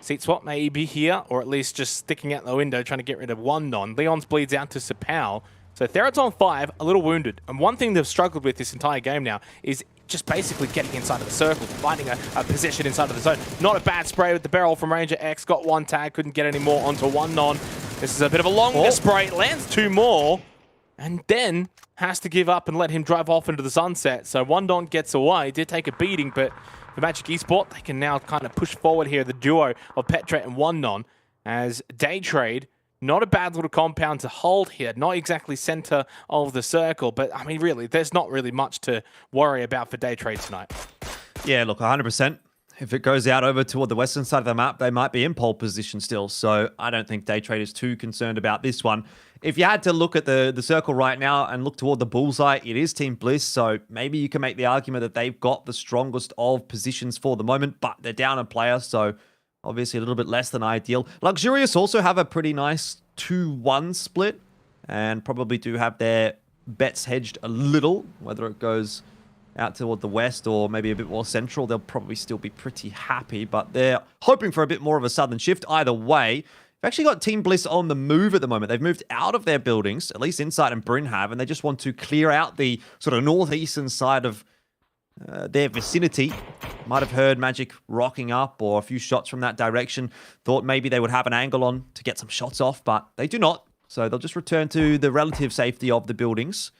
Speaker 11: Seat swap may be here, or at least just sticking out the window, trying to get rid of 1 non. Leon's bleeds out to Sapao. So Theraton 5, a little wounded. And one thing they've struggled with this entire game now is just basically getting inside of the circle, finding a position inside of the zone. Not a bad spray with the barrel from Ranger X. Got 1 tag, couldn't get any more onto 1 non. This is a bit of a longer spray. Lands 2 more, and then has to give up and let him drive off into the sunset. So 1 non gets away. Did take a beating, but for Magic Esport, they can now kind of push forward here, the duo of Petret and 1 non, as Day Trade. Not a bad little compound to hold here. Not exactly center of the circle, but I mean, really, there's not really much to worry about for Day Trade tonight.
Speaker 12: Yeah, look, 100%. If it goes out over toward the western side of the map, they might be in pole position still. So I don't think Day Trade is too concerned about this one. If you had to look at the circle right now and look toward the bullseye, it is Team Bliss. So maybe you can make the argument that they've got the strongest of positions for the moment, but they're down a player, so obviously a little bit less than ideal. Luxurious also have a pretty nice 2-1 split and probably do have their bets hedged a little, whether it goes out toward the west or maybe a bit more central. They'll probably still be pretty happy, but they're hoping for a bit more of a southern shift. Either way, they've actually got Team Bliss on the move at the moment. They've moved out of their buildings, at least Insight and Bryn have, and they just want to clear out the sort of northeastern side of their vicinity. Might have heard Magic rocking up or a few shots from that direction. Thought maybe they would have an angle on to get some shots off, but they do not. So they'll just return to the relative safety of the buildings.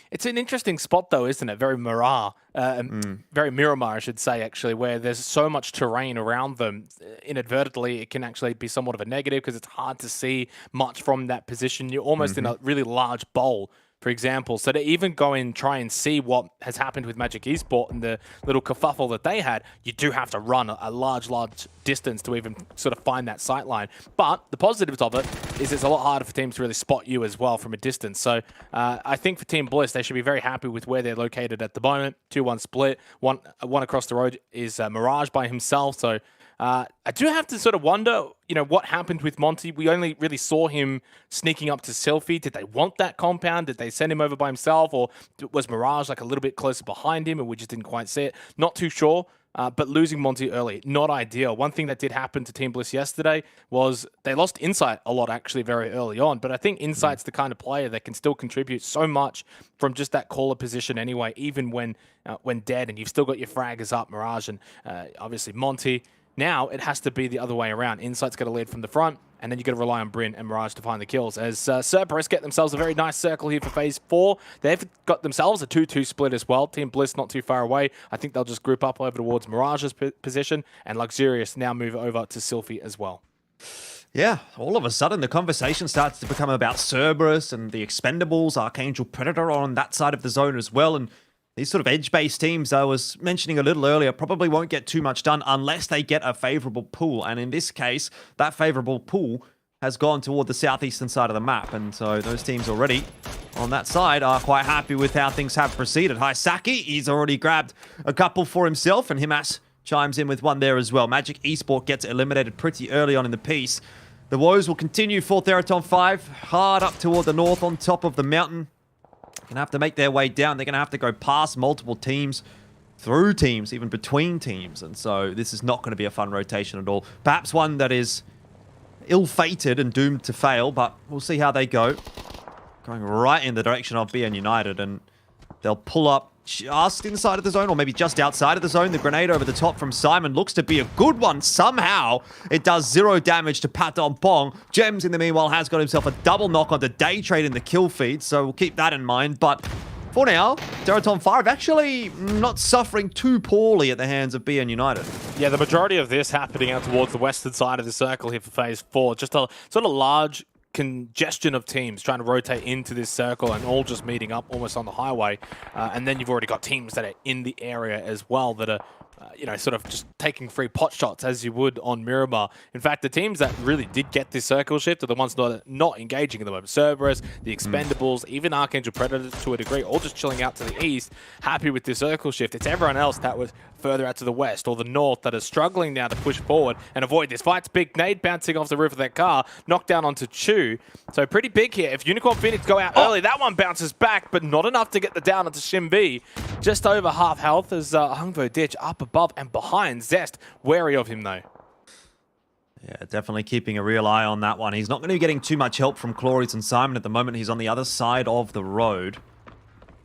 Speaker 11: It's an interesting spot, though, isn't it? Very very Miramar, I should say, actually, where there's so much terrain around them. Inadvertently, it can actually be somewhat of a negative because it's hard to see much from that position. You're almost in a really large bowl, for example. So to even go and try and see what has happened with Magic Esport and the little kerfuffle that they had, you do have to run a large distance to even sort of find that sight line. But the positives of it is it's a lot harder for teams to really spot you as well from a distance. So I think for Team Bliss, they should be very happy with where they're located at the moment. 2-1 split. One across the road is Mirage by himself. So I do have to sort of wonder, what happened with Monty. We only really saw him sneaking up to Selfie. Did they want that compound? Did they send him over by himself? Or was Mirage like a little bit closer behind him and we just didn't quite see it? Not too sure. But losing Monty early, not ideal. One thing that did happen to Team Bliss yesterday was they lost Insight a lot actually very early on. But I think Insight's the kind of player that can still contribute so much from just that caller position anyway, even when dead and you've still got your fraggers up, Mirage and obviously Monty. Now it has to be the other way around. Insight's got to lead from the front, and then you got to rely on Bryn and Mirage to find the kills. As Cerberus get themselves a very nice circle here for Phase 4. They've got themselves a 2-2 split as well. Team Bliss not too far away. I think they'll just group up over towards Mirage's position, and Luxurious now move over to Sylphie as well.
Speaker 12: Yeah, all of a sudden the conversation starts to become about Cerberus and the Expendables, Archangel Predator on that side of the zone as well, and these sort of edge-based teams I was mentioning a little earlier probably won't get too much done unless they get a favorable pool. And in this case, that favorable pool has gone toward the southeastern side of the map. And so those teams already on that side are quite happy with how things have proceeded. Hisaki, he's already grabbed a couple for himself, and Himas chimes in with one there as well. Magic Esports gets eliminated pretty early on in the piece. The woes will continue for Theraton 5, hard up toward the north on top of the mountain. Going to have to make their way down. They're going to have to go past multiple teams, through teams, even between teams. And so this is not going to be a fun rotation at all. Perhaps one that is ill-fated and doomed to fail, but we'll see how they go. Going right in the direction of BN United, and they'll pull up just inside of the zone, or maybe just outside of the zone. The grenade over the top from Simon looks to be a good one. Somehow, it does 0 damage to Patton Pong. Gems, in the meanwhile, has got himself a double knock onto Day Trade in the kill feed, so we'll keep that in mind. But for now, Teraton 5 actually not suffering too poorly at the hands of BN United.
Speaker 11: Yeah, the majority of this happening out towards the western side of the circle here for Phase 4. Just a sort of large congestion of teams trying to rotate into this circle and all just meeting up almost on the highway. And then you've already got teams that are in the area as well that are sort of just taking free pot shots as you would on Miramar. In fact, the teams that really did get this circle shift are the ones not engaging at the moment. Cerberus, the Expendables, even Archangel Predator to a degree, all just chilling out to the east, happy with this circle shift. It's everyone else that was further out to the west or the north that are struggling now to push forward and avoid this fight. Big nade bouncing off the roof of that car, knocked down onto Chu. So pretty big here. If Unicorn Phoenix go out early, that one bounces back, but not enough to get the down onto Shimbi. Just over half health as Hungvo Ditch up above and behind Zest. Wary of him though.
Speaker 12: Yeah, definitely keeping a real eye on that one. He's not going to be getting too much help from Cloris and Simon at the moment. He's on the other side of the road.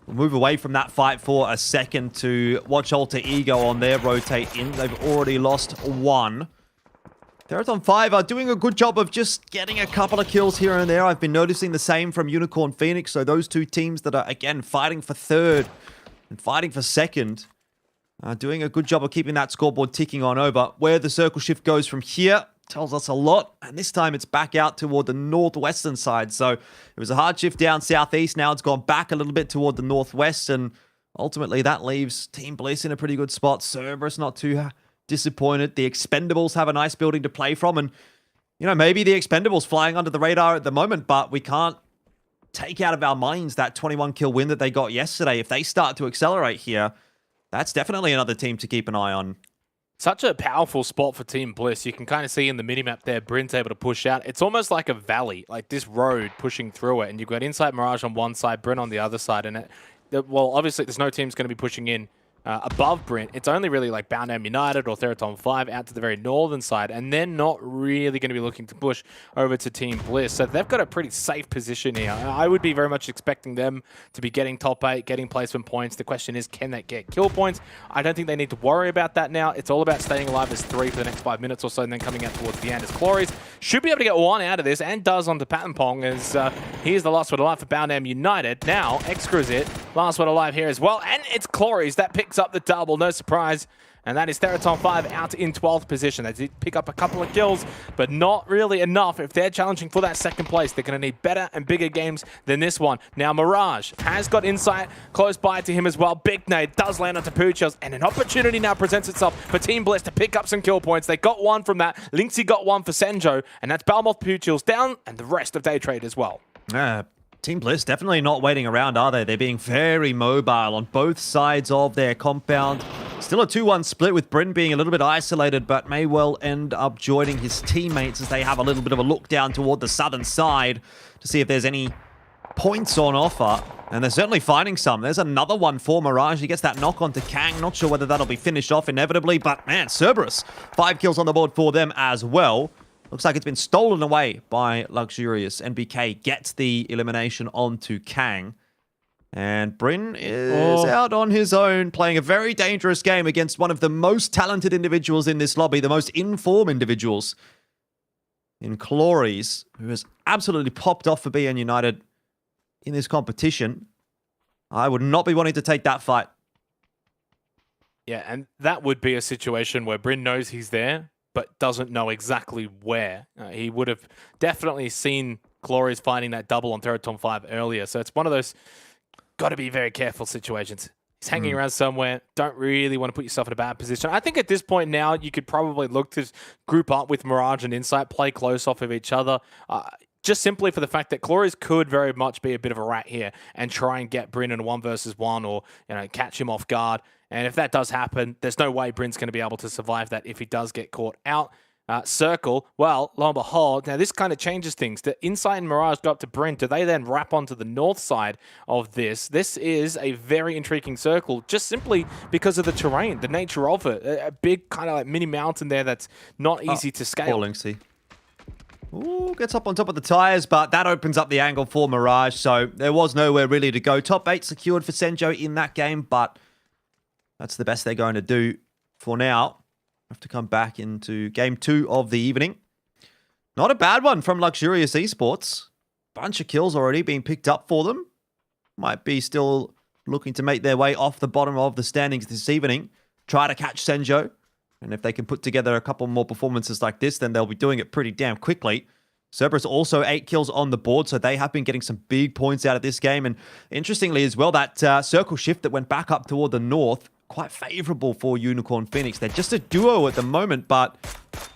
Speaker 12: We'll move away from that fight for a second to watch Alter Ego on their rotate in. They've already lost one. Theraton 5 are doing a good job of just getting a couple of kills here and there. I've been noticing the same from Unicorn Phoenix. So those two teams that are, again, fighting for third and fighting for second are doing a good job of keeping that scoreboard ticking on over. Where the circle shift goes from here tells us a lot. And this time it's back out toward the northwestern side. So it was a hard shift down southeast. Now it's gone back a little bit toward the northwest. And ultimately that leaves Team Bliss in a pretty good spot. Cerberus not too disappointed. The Expendables have a nice building to play from. And, maybe the Expendables flying under the radar at the moment, but we can't take out of our minds that 21 kill win that they got yesterday. If they start to accelerate here, that's definitely another team to keep an eye on.
Speaker 11: Such a powerful spot for Team Bliss. You can kind of see in the minimap there, Bryn's able to push out. It's almost like a valley, like this road pushing through it. And you've got Inside Mirage on one side, Bryn on the other side. And obviously there's no team's going to be pushing in above Bryn. It's only really like Boundham United or Theraton 5 out to the very northern side, and they're not really going to be looking to push over to Team Bliss. So they've got a pretty safe position here. I would be very much expecting them to be getting top 8, getting placement points. The question is, can they get kill points? I don't think they need to worry about that now. It's all about staying alive as 3 for the next 5 minutes or so, and then coming out towards the end as Cloris should be able to get one out of this, and does onto Patton Pong as here's the last one alive for Boundham United. Now, Exquisite, last one alive here as well, and it's Cloris that picks up the double, no surprise. And that is Theraton 5 out in 12th position. They did pick up a couple of kills, but not really enough. If they're challenging for that second place, they're going to need better and bigger games than this one. Now, Mirage has got insight close by to him as well. Big nade does land onto Puchos, and an opportunity now presents itself for Team Bliss to pick up some kill points. They got one from that. Lynxie got one for Senjo, and that's Balmoth Puchos down, and the rest of Day Trade as well.
Speaker 12: Team Bliss definitely not waiting around, are they? They're being very mobile on both sides of their compound. Still a 2-1 split with Bryn being a little bit isolated, but may well end up joining his teammates as they have a little bit of a look down toward the southern side to see if there's any points on offer. And they're certainly finding some. There's another one for Mirage. He gets that knock onto Kang. Not sure whether that'll be finished off inevitably, but man, Cerberus, 5 kills on the board for them as well. Looks like it's been stolen away by Luxurious. NBK gets the elimination onto Kang. And Bryn is out on his own, playing a very dangerous game against one of the most talented individuals in this lobby, the most in-form individuals in Clories, who has absolutely popped off for BN United in this competition. I would not be wanting to take that fight.
Speaker 11: Yeah, and that would be a situation where Bryn knows he's there, but doesn't know exactly where. He would have definitely seen Clories finding that double on Teraton 5 earlier, so it's one of those got to be very careful situations. He's hanging around somewhere. Don't really want to put yourself in a bad position. I think at this point now, you could probably look to group up with Mirage and Insight, play close off of each other, just simply for the fact that Clories could very much be a bit of a rat here and try and get Bryn in a 1 versus 1 or catch him off guard. And if that does happen, there's no way Bryn's going to be able to survive that if he does get caught out. Circle, well, lo and behold, now this kind of changes things. The Insight and Mirage go up to Bryn. Do they then wrap onto the north side of this? This is a very intriguing circle, just simply because of the terrain, the nature of it. A big kind of like mini mountain there that's not easy to scale.
Speaker 12: Ooh, gets up on top of the tires, but that opens up the angle for Mirage, so there was nowhere really to go. Top 8 secured for Senjo in that game, but that's the best they're going to do for now. Have to come back into game 2 of the evening. Not a bad one from Luxurious Esports. Bunch of kills already being picked up for them. Might be still looking to make their way off the bottom of the standings this evening. Try to catch Senjo. And if they can put together a couple more performances like this, then they'll be doing it pretty damn quickly. Cerberus also 8 kills on the board, so they have been getting some big points out of this game. And interestingly as well, that circle shift that went back up toward the north, quite favorable for Unicorn Phoenix. They're just a duo at the moment, but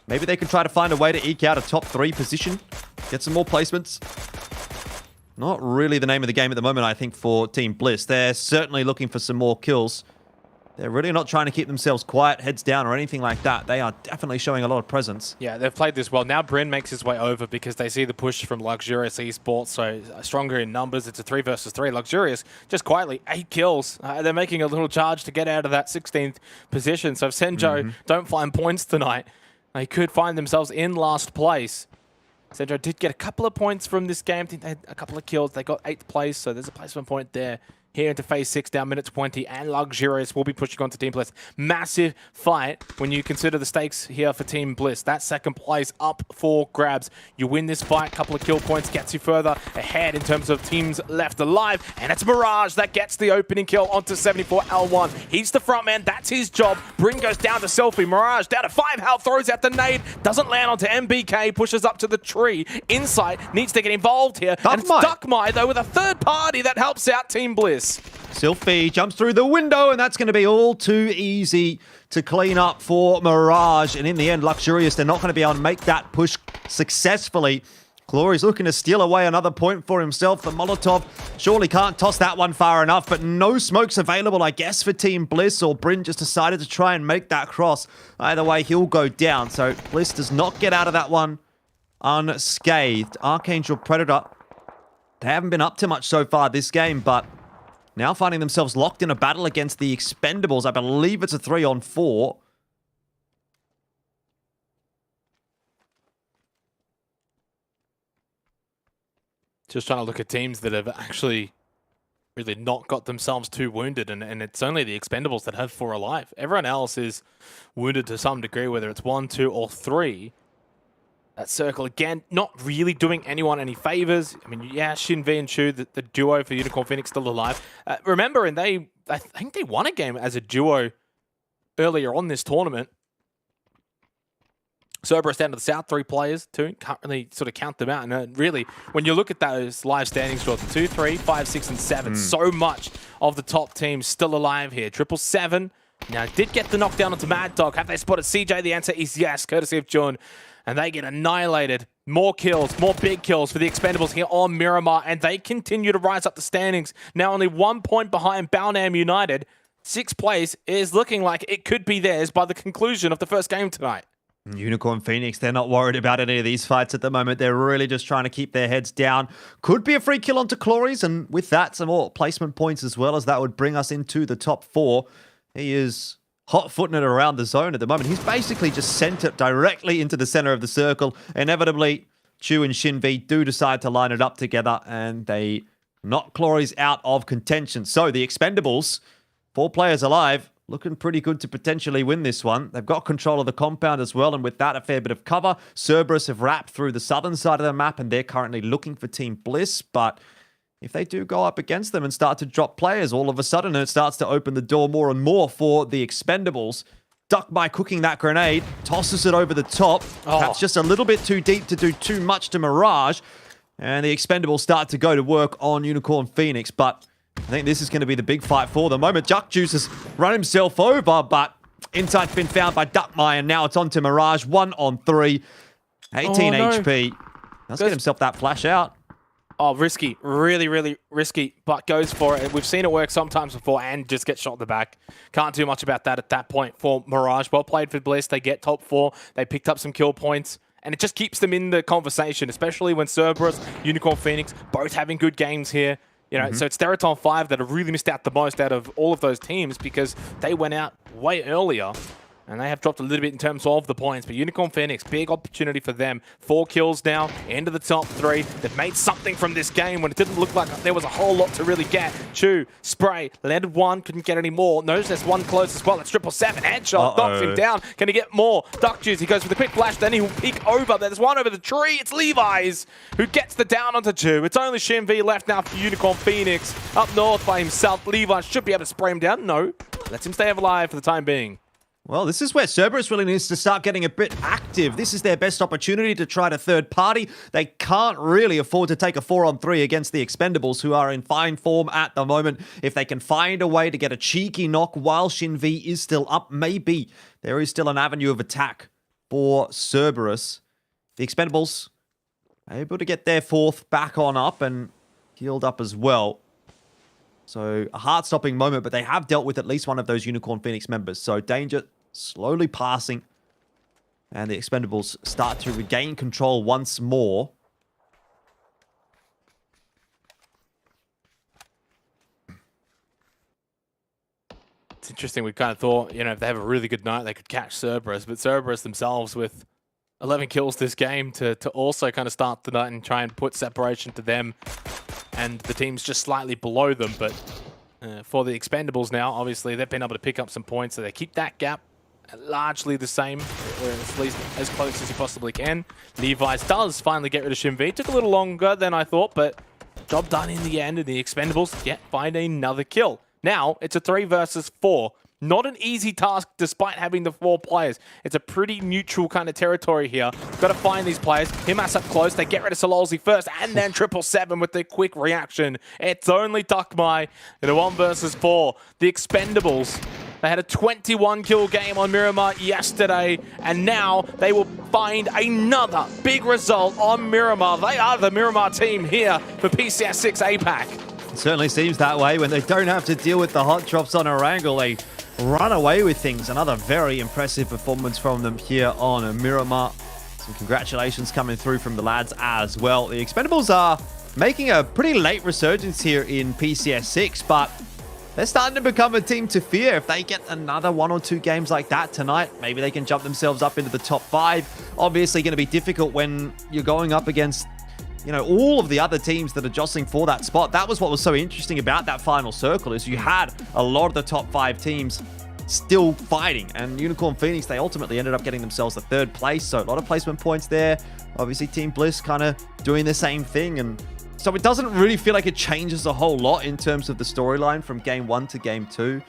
Speaker 12: maybe they can try to find a way to eke out a top 3 position, get some more placements. Not really the name of the game at the moment, I think, for Team Bliss. They're certainly looking for some more kills. They're really not trying to keep themselves quiet, heads down, or anything like that. They are definitely showing a lot of presence.
Speaker 11: Yeah, they've played this well. Now Bryn makes his way over because they see the push from Luxurious Esports, so stronger in numbers. It's a 3 versus 3. Luxurious, just quietly, 8 kills. They're making a little charge to get out of that 16th position. So if Senjo don't find points tonight, they could find themselves in last place. Senjo did get a couple of points from this game. I think they had a couple of kills. They got 8th place, so there's a placement point there. Here into phase 6, down minute 20, and Luxurious will be pushing on to Team Bliss. Massive fight when you consider the stakes here for Team Bliss. That 2nd place up for grabs. You win this fight, couple of kill points, gets you further ahead in terms of teams left alive, and it's Mirage that gets the opening kill onto 74L1. He's the front man, that's his job. Bryn goes down to Selfie. Mirage down to 5 health, throws out the nade, doesn't land onto MBK, pushes up to the tree. Insight needs to get involved here, and it's Duckmai though with a 3rd party that helps out Team Bliss.
Speaker 12: Sylphie jumps through the window, and that's going to be all too easy to clean up for Mirage. And in the end, Luxurious, they're not going to be able to make that push successfully. Clory's looking to steal away another point for himself. The Molotov surely can't toss that one far enough, but no smokes available, I guess, for Team Bliss, or Bryn just decided to try and make that cross. Either way, he'll go down. So Bliss does not get out of that one unscathed. Archangel Predator, they haven't been up to much so far this game, but now finding themselves locked in a battle against the Expendables. I believe it's a 3-on-4.
Speaker 11: Just trying to look at teams that have actually really not got themselves too wounded, and it's only the Expendables that have 4 alive. Everyone else is wounded to some degree, whether it's 1, 2, or 3. That circle, again, not really doing anyone any favors. I mean, yeah, Shin V and Chu, the duo for Unicorn Phoenix, still alive. Remember, and I think they won a game as a duo earlier on this tournament. Cerberus down to the south, 3 players, 2. Can't really sort of count them out. And really, when you look at those live standings, Jordan, 2, 3, 5, 6, and 7, so much of the top teams still alive here. 777 now did get the knockdown onto Mad Dog. Have they spotted CJ? The answer is yes, courtesy of Jun. And they get annihilated. More kills, more big kills for the Expendables here on Miramar, and they continue to rise up the standings. Now only 1 point behind Balnam United. sixth place is looking like it could be theirs by the conclusion of the first game tonight.
Speaker 12: Unicorn Phoenix, they're not worried about any of these fights at the moment. They're really just trying to keep their heads down. Could be a free kill onto Clories, and with that, some more placement points as well, as that would bring us into the top 4. He is hot-footing it around the zone at the moment. He's basically just sent it directly into the center of the circle. Inevitably, Chu and Shinvi do decide to line it up together, and they knock Clories out of contention. So the Expendables, 4 players alive, looking pretty good to potentially win this one. They've got control of the compound as well, and with that, a fair bit of cover. Cerberus have wrapped through the southern side of the map, and they're currently looking for Team Bliss, but if they do go up against them and start to drop players, all of a sudden it starts to open the door more and more for the Expendables. Duck by cooking that grenade, tosses it over the top. Perhaps just a little bit too deep to do too much to Mirage, and the Expendables start to go to work on Unicorn Phoenix, but I think this is going to be the big fight for the moment. Duck Juice has run himself over, but Insight's been found by Duckmire, and now it's on to Mirage. 1 on 3. 18 HP. Let's get himself that flash out.
Speaker 11: Oh, risky. Really, really risky, but goes for it. We've seen it work sometimes before and just get shot in the back. Can't do much about that at that point for Mirage. Well played for Bliss. They get top 4. They picked up some kill points, and it just keeps them in the conversation, especially when Cerberus, Unicorn Phoenix, both having good games here. You know, so it's Theraton 5 that have really missed out the most out of all of those teams because they went out way earlier. And they have dropped a little bit in terms of the points. But Unicorn Phoenix, big opportunity for them. 4 kills now, into the top 3. They've made something from this game when it didn't look like there was a whole lot to really get. Chu, spray, landed 1, couldn't get any more. Knows there's 1 close as well. It's 777, headshot, knocks him down. Can he get more? Duck Juice, he goes for the quick flash, then he'll peek over. There's 1 over the tree. It's Levi's who gets the down onto Chu. It's only Shinvi left now for Unicorn Phoenix. Up north by himself. Levi's should be able to spray him down. No, lets him stay alive for the time being.
Speaker 12: Well, this is where Cerberus really needs to start getting a bit active. This is their best opportunity to try to third party. They can't really afford to take a 4-on-3 against the Expendables, who are in fine form at the moment. If they can find a way to get a cheeky knock while Shinvi is still up, maybe there is still an avenue of attack for Cerberus. The Expendables able to get their 4th back on up and healed up as well. So a heart-stopping moment, but they have dealt with at least one of those Unicorn Phoenix members. So danger slowly passing, and the Expendables start to regain control once more.
Speaker 11: It's interesting. We kind of thought, you know, if they have a really good night, they could catch Cerberus, but Cerberus themselves with 11 kills this game to also kind of start the night and try and put separation to them. And the team's just slightly below them, but for the Expendables now, obviously, they've been able to pick up some points, so they keep that gap largely the same, or at least as close as you possibly can. Levi's does finally get rid of Shinvi. Took a little longer than I thought, but job done in the end, and the Expendables find another kill. Now, it's a 3 versus 4. Not an easy task despite having the 4 players. It's a pretty neutral kind of territory here. Got to find these players. Himas up close. They get rid of Sololzi first, and then 777 with the quick reaction. It's only Duckmire in a 1 versus 4. The Expendables, they had a 21 kill game on Miramar yesterday, and now they will find another big result on Miramar. They are the Miramar team here for PCS6 APAC.
Speaker 12: It certainly seems that way when they don't have to deal with the hot drops on Erangel. They run away with things. Another very impressive performance from them here on Miramar. Some congratulations coming through from the lads as well. The Expendables are making a pretty late resurgence here in PCS6, but they're starting to become a team to fear. If they get another 1 or 2 games like that tonight, maybe they can jump themselves up into the top 5. Obviously going to be difficult when you're going up against, you know, all of the other teams that are jostling for that spot. That was what was so interesting about that final circle, is you had a lot of the top 5 teams still fighting, and Unicorn Phoenix, they ultimately ended up getting themselves the 3rd place, so a lot of placement points there. Obviously Team Bliss kind of doing the same thing, and so it doesn't really feel like it changes a whole lot in terms of the storyline from game 1 to game 2.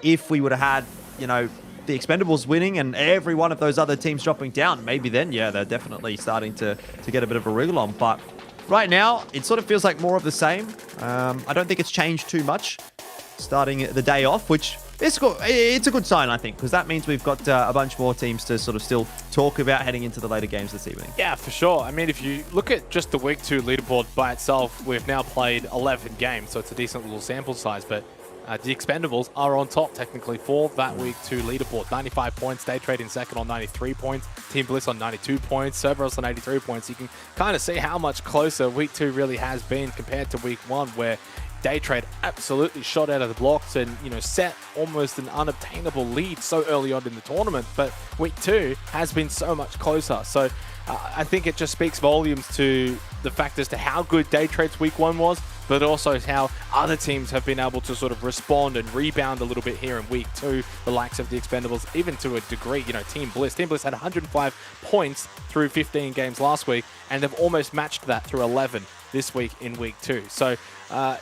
Speaker 12: If we would have had, you know, the Expendables winning and every one of those other teams dropping down, maybe then, yeah, they're definitely starting to get a bit of a wriggle on. But right now, it sort of feels like more of the same. I don't think it's changed too much starting the day off, which is good. It's a good sign, I think, because that means we've got a bunch more teams to sort of still talk about heading into the later games this evening.
Speaker 11: Yeah, for sure. I mean, if you look at just the week 2 leaderboard by itself, we've now played 11 games, so it's a decent little sample size, but the Expendables are on top technically for that week 2 leaderboard. 95 points, Day Trade in second on 93 points, Team Bliss on 92 points, Cerberus on 83 points. You can kind of see how much closer week 2 really has been compared to week 1, where Day Trade absolutely shot out of the blocks and, you know, set almost an unobtainable lead so early on in the tournament. But week 2 has been so much closer. So I think it just speaks volumes to the fact as to how good Day Trade's week 1 was, but also how other teams have been able to sort of respond and rebound a little bit here in week 2, the likes of the Expendables, even to a degree, you know, Team Bliss. Team Bliss had 105 points through 15 games last week, and they've almost matched that through 11 this week in week 2. So,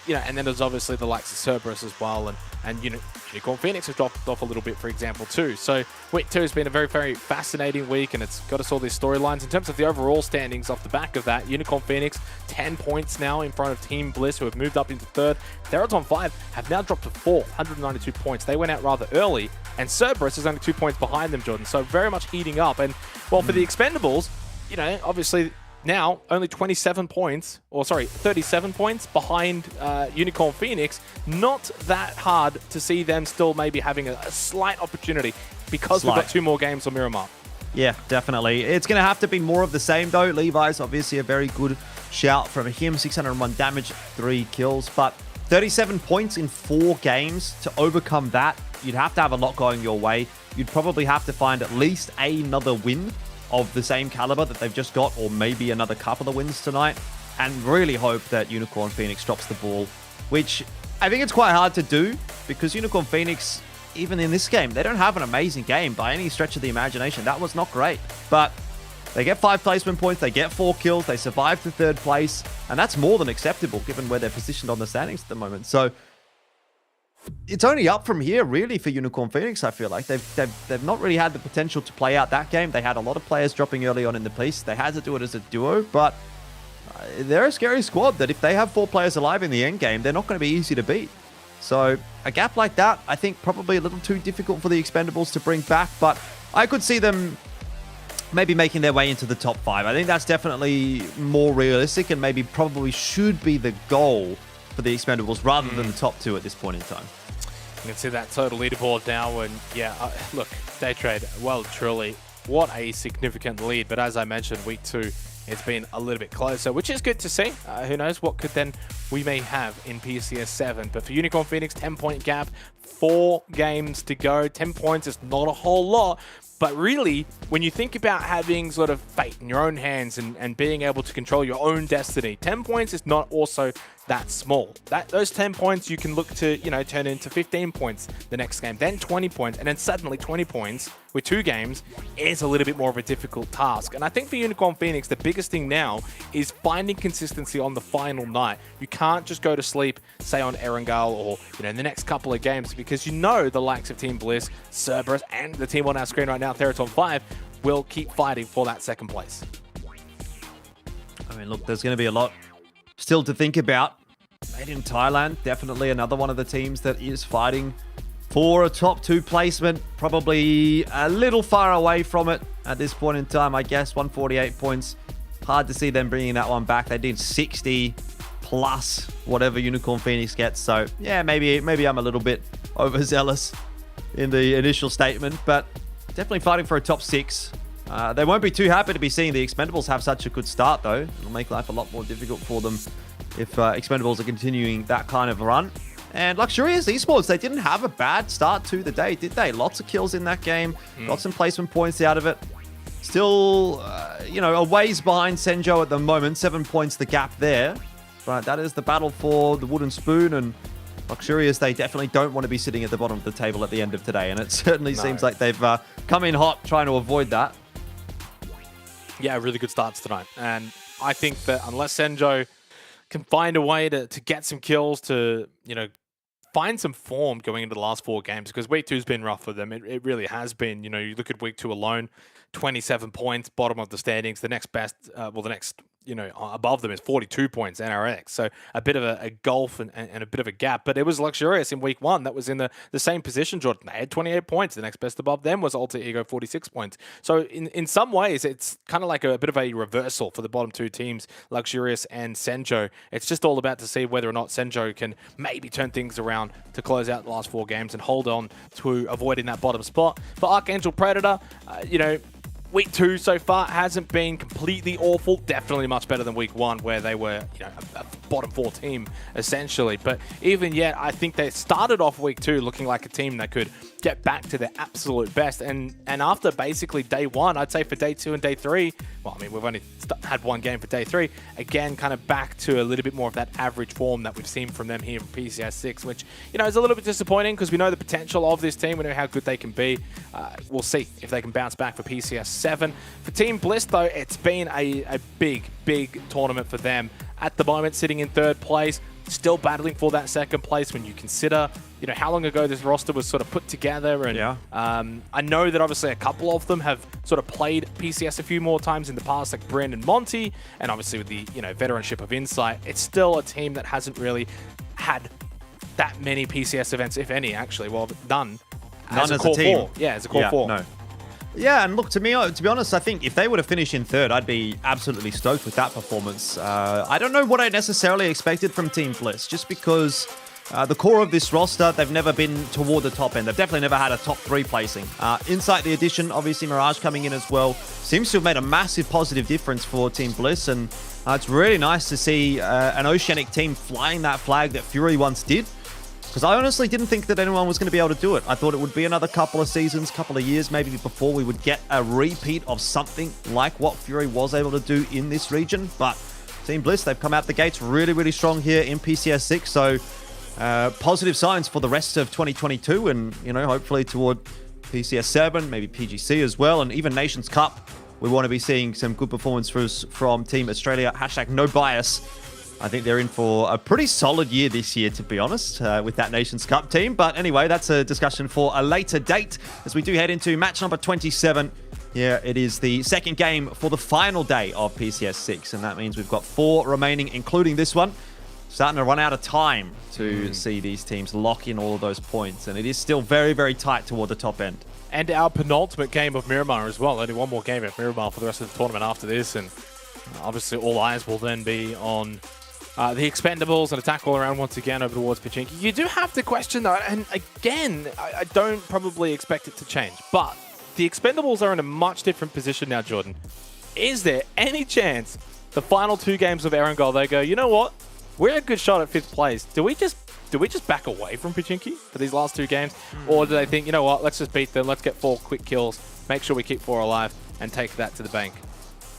Speaker 11: you know, and then there's obviously the likes of Cerberus as well, and you know, Unicorn Phoenix has dropped off a little bit, for example, too. So week 2 has been a very, very fascinating week, and it's got us all these storylines. In terms of the overall standings off the back of that, Unicorn Phoenix, 10 points now in front of Team Bliss, who have moved up into 3rd. Theraton 5 have now dropped to 4th, 192 points. They went out rather early, and Cerberus is only 2 points behind them, Jordan. So very much heating up. And, well, for the Expendables, you know, obviously now only 27 points, or sorry, 37 points behind Unicorn Phoenix. Not that hard to see them still maybe having a slight opportunity because we've got 2 more games on Miramar.
Speaker 12: Yeah, definitely. It's going to have to be more of the same, though. Levi's obviously a very good shout from him. 601 damage, 3 kills, but 37 points in 4 games. To overcome that, you'd have to have a lot going your way. You'd probably have to find at least another win of the same caliber that they've just got, or maybe another couple of wins tonight, and really hope that Unicorn Phoenix drops the ball, which I think it's quite hard to do, because Unicorn Phoenix, even in this game, they don't have an amazing game by any stretch of the imagination. That was not great, but they get 5 placement points, they get 4 kills, they survive to 3rd place, and that's more than acceptable given where they're positioned on the standings at the moment. So it's only up from here, really, for Unicorn Phoenix. I feel like they've not really had the potential to play out that game. They had a lot of players dropping early on in the piece. They had to do it as a duo, but they're a scary squad that if they have 4 players alive in the end game, they're not going to be easy to beat. So a gap like that, I think probably a little too difficult for the Expendables to bring back, but I could see them maybe making their way into the top 5. I think that's definitely more realistic and maybe probably should be the goal for the Expendables rather than the top 2 at this point in time.
Speaker 11: You can see that total leaderboard now, and yeah, look, Day Trade, well, truly, what a significant lead. But as I mentioned, week 2, it's been a little bit closer, which is good to see. Who knows what could then we may have in PCS7. But for Unicorn Phoenix, 10-point gap, 4 games to go. 10 points is not a whole lot. But really, when you think about having sort of fate in your own hands and being able to control your own destiny, 10 points is not also that small. Those 10 points you can look to, you know, turn into 15 points the next game, then 20 points, and then suddenly 20 points with 2 games is a little bit more of a difficult task. And I think for Unicorn Phoenix, the biggest thing now is finding consistency on the final night. You can't just go to sleep, say on Erangel or, you know, in the next couple of games, because you know the likes of Team Bliss, Cerberus, and the team on our screen right now, Theraton 5, will keep fighting for that 2nd place.
Speaker 12: I mean, look, there's going to be a lot still to think about. Made in Thailand, definitely another one of the teams that is fighting for a top 2 placement. Probably a little far away from it at this point in time, I guess. 148 points. Hard to see them bringing that one back. They did 60 plus whatever Unicorn Phoenix gets. So, yeah, maybe I'm a little bit overzealous in the initial statement, but definitely fighting for a top 6. They won't be too happy to be seeing the Expendables have such a good start, though. It'll make life a lot more difficult for them if Expendables are continuing that kind of run. And Luxurious Esports, they didn't have a bad start to the day, did they? Lots of kills in that game. Got some placement points out of it. Still, you know, a ways behind Senjo at the moment. 7 points the gap there. But that is the battle for the wooden spoon. And Luxurious, they definitely don't want to be sitting at the bottom of the table at the end of today. And it certainly seems like they've come in hot trying to avoid that.
Speaker 11: Yeah, really good starts tonight. And I think that unless Senjo can find a way to get some kills, to, you know, find some form going into the last 4 games, because week 2's been rough for them. It really has been. You know, you look at week 2 alone, 27 points, bottom of the standings. The next best, well, the next above them is 42 points, NRX. So a bit of a gulf and a bit of a gap. But it was Luxurious in week 1 that was in the same position, Jordan. They had 28 points. The next best above them was Alter Ego, 46 points. So in some ways, it's kind of like a bit of a reversal for the bottom 2 teams, Luxurious and Senjo. It's just all about to see whether or not Senjo can maybe turn things around to close out the last 4 games and hold on to avoiding that bottom spot. For Archangel Predator, week 2 so far hasn't been completely awful. Definitely much better than week 1, where they were, a bottom 4 team essentially. But even yet, I think they started off week 2 looking like a team that could get back to their absolute best. And after basically day 1, I'd say for day 2 and day 3, well, I mean, we've only had 1 game for day 3. Again, kind of back to a little bit more of that average form that we've seen from them here in PCS6, which, is a little bit disappointing because we know the potential of this team. We know how good they can be. We'll see if they can bounce back for PCS7. For Team Bliss, though, it's been a big tournament for them. At the moment, sitting in 3rd place, still battling for that 2nd place when you consider, how long ago this roster was sort of put together. And I know that obviously a couple of them have sort of played PCS a few more times in the past, like Bryn and Monty, and obviously with the, veteranship of Insight, it's still a team that hasn't really had that many PCS events, if any, actually. Well, none as a core
Speaker 12: team.
Speaker 11: 4. Yeah, as a core 4.
Speaker 12: No. Yeah, and look, to be honest, I think if they were to finish in 3rd, I'd be absolutely stoked with that performance. I don't know what I necessarily expected from Team Bliss, just because the core of this roster, they've never been toward the top end. They've definitely never had a top 3 placing. Inside the addition, obviously Mirage coming in as well, seems to have made a massive positive difference for Team Bliss, and it's really nice to see an Oceanic team flying that flag that Fury once did. Because I honestly didn't think that anyone was going to be able to do it. I thought it would be another couple of seasons, couple of years, maybe before we would get a repeat of something like what Fury was able to do in this region. But Team Bliss, they've come out the gates really strong here in PCS6. So positive signs for the rest of 2022 and, hopefully toward PCS7, maybe PGC as well, and even Nations Cup. We want to be seeing some good performances from Team Australia. #NoBias. I think they're in for a pretty solid year this year, to be honest, with that Nations Cup team. But anyway, that's a discussion for a later date as we do head into match number 27. Yeah, it is the 2nd game for the final day of PCS6, and that means we've got 4 remaining, including this one. Starting to run out of time to see these teams lock in all of those points, and it is still very tight toward the top end.
Speaker 11: And our penultimate game of Miramar as well. Only 1 more game of Miramar for the rest of the tournament after this, and obviously all eyes will then be on the Expendables and attack all around once again over towards Pachinki. You do have to question though, and again, I don't probably expect it to change, but the Expendables are in a much different position now, Jordan. Is there any chance the final 2 games of Erangel, they go, you know what? We're a good shot at 5th place. Do we just back away from Pachinki for these last 2 games? Or do they think, you know what, let's just beat them, let's get 4 quick kills, make sure we keep 4 alive, and take that to the bank?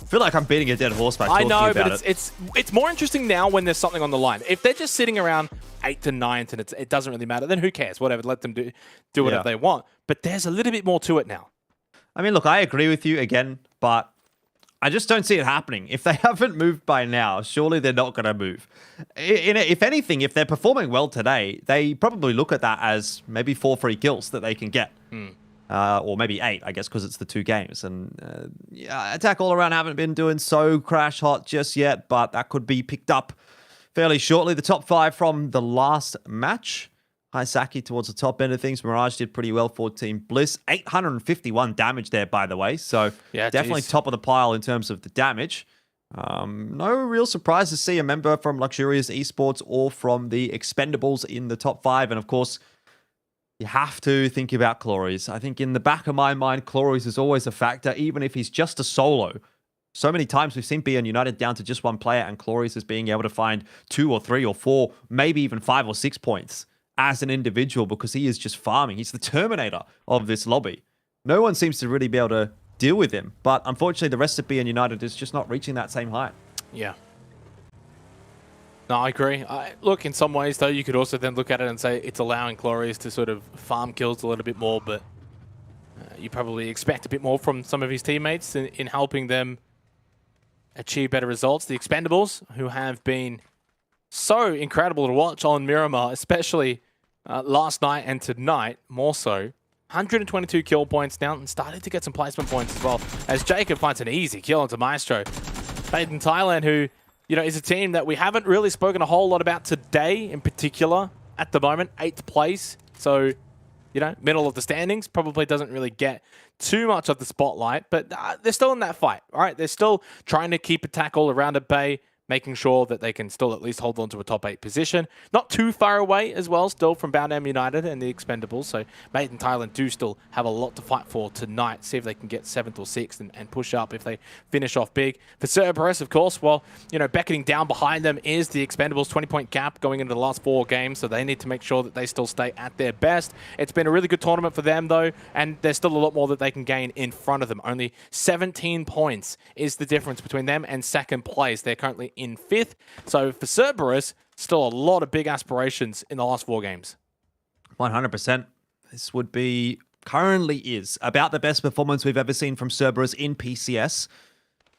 Speaker 12: I feel like I'm beating a dead horse by talking about it.
Speaker 11: I know, but it's more interesting now when there's something on the line. If they're just sitting around 8th and 9th and it doesn't really matter, then who cares? Whatever, let them do whatever they want. But there's a little bit more to it now.
Speaker 12: I mean, look, I agree with you again, but I just don't see it happening. If they haven't moved by now, surely they're not going to move. If anything, if they're performing well today, they probably look at that as maybe 4 free kills that they can get. Or maybe 8, I guess, because it's the 2 games. And yeah, attack all around haven't been doing so crash hot just yet, but that could be picked up fairly shortly. The top 5 from the last match. Haisaki towards the top end of things. Mirage did pretty well for Team Bliss. 851 damage there, by the way. So yeah, definitely top of the pile in terms of the damage. No real surprise to see a member from Luxurious Esports or from the Expendables in the top 5. And of course, you have to think about Clories. I think in the back of my mind, Clories is always a factor, even if he's just a solo. So many times we've seen BN United down to just 1 player and Clories is being able to find 2 or 3 or 4, maybe even 5 or 6 points as an individual because he is just farming. He's the Terminator of this lobby. No one seems to really be able to deal with him, but unfortunately the rest of BN United is just not reaching that same height.
Speaker 11: Yeah. No, I agree. Look, in some ways, though, you could also then look at it and say it's allowing Clories to sort of farm kills a little bit more, but you probably expect a bit more from some of his teammates in helping them achieve better results. The Expendables, who have been so incredible to watch on Miramar, especially last night and tonight, more so. 122 kill points now and starting to get some placement points as well, as Jacob finds an easy kill into Maestro. Made in Thailand, who, is a team that we haven't really spoken a whole lot about today in particular at the moment. 8th place. So, middle of the standings. Probably doesn't really get too much of the spotlight, but they're still in that fight, all right? They're still trying to keep attack all around at bay, making sure that they can still at least hold on to a top 8 position. Not too far away as well, still from Baodam United and the Expendables. So Made in Thailand do still have a lot to fight for tonight. See if they can get 7th or 6th and push up if they finish off big. For Cerberus, of course, well, beckoning down behind them is the Expendables 20-point gap going into the last 4 games. So they need to make sure that they still stay at their best. It's been a really good tournament for them, though, and there's still a lot more that they can gain in front of them. Only 17 points is the difference between them and 2nd place. They're currently in 5th. So for Cerberus, still a lot of big aspirations in the last 4 games.
Speaker 12: 100%. This would be, currently is, about the best performance we've ever seen from Cerberus in PCS.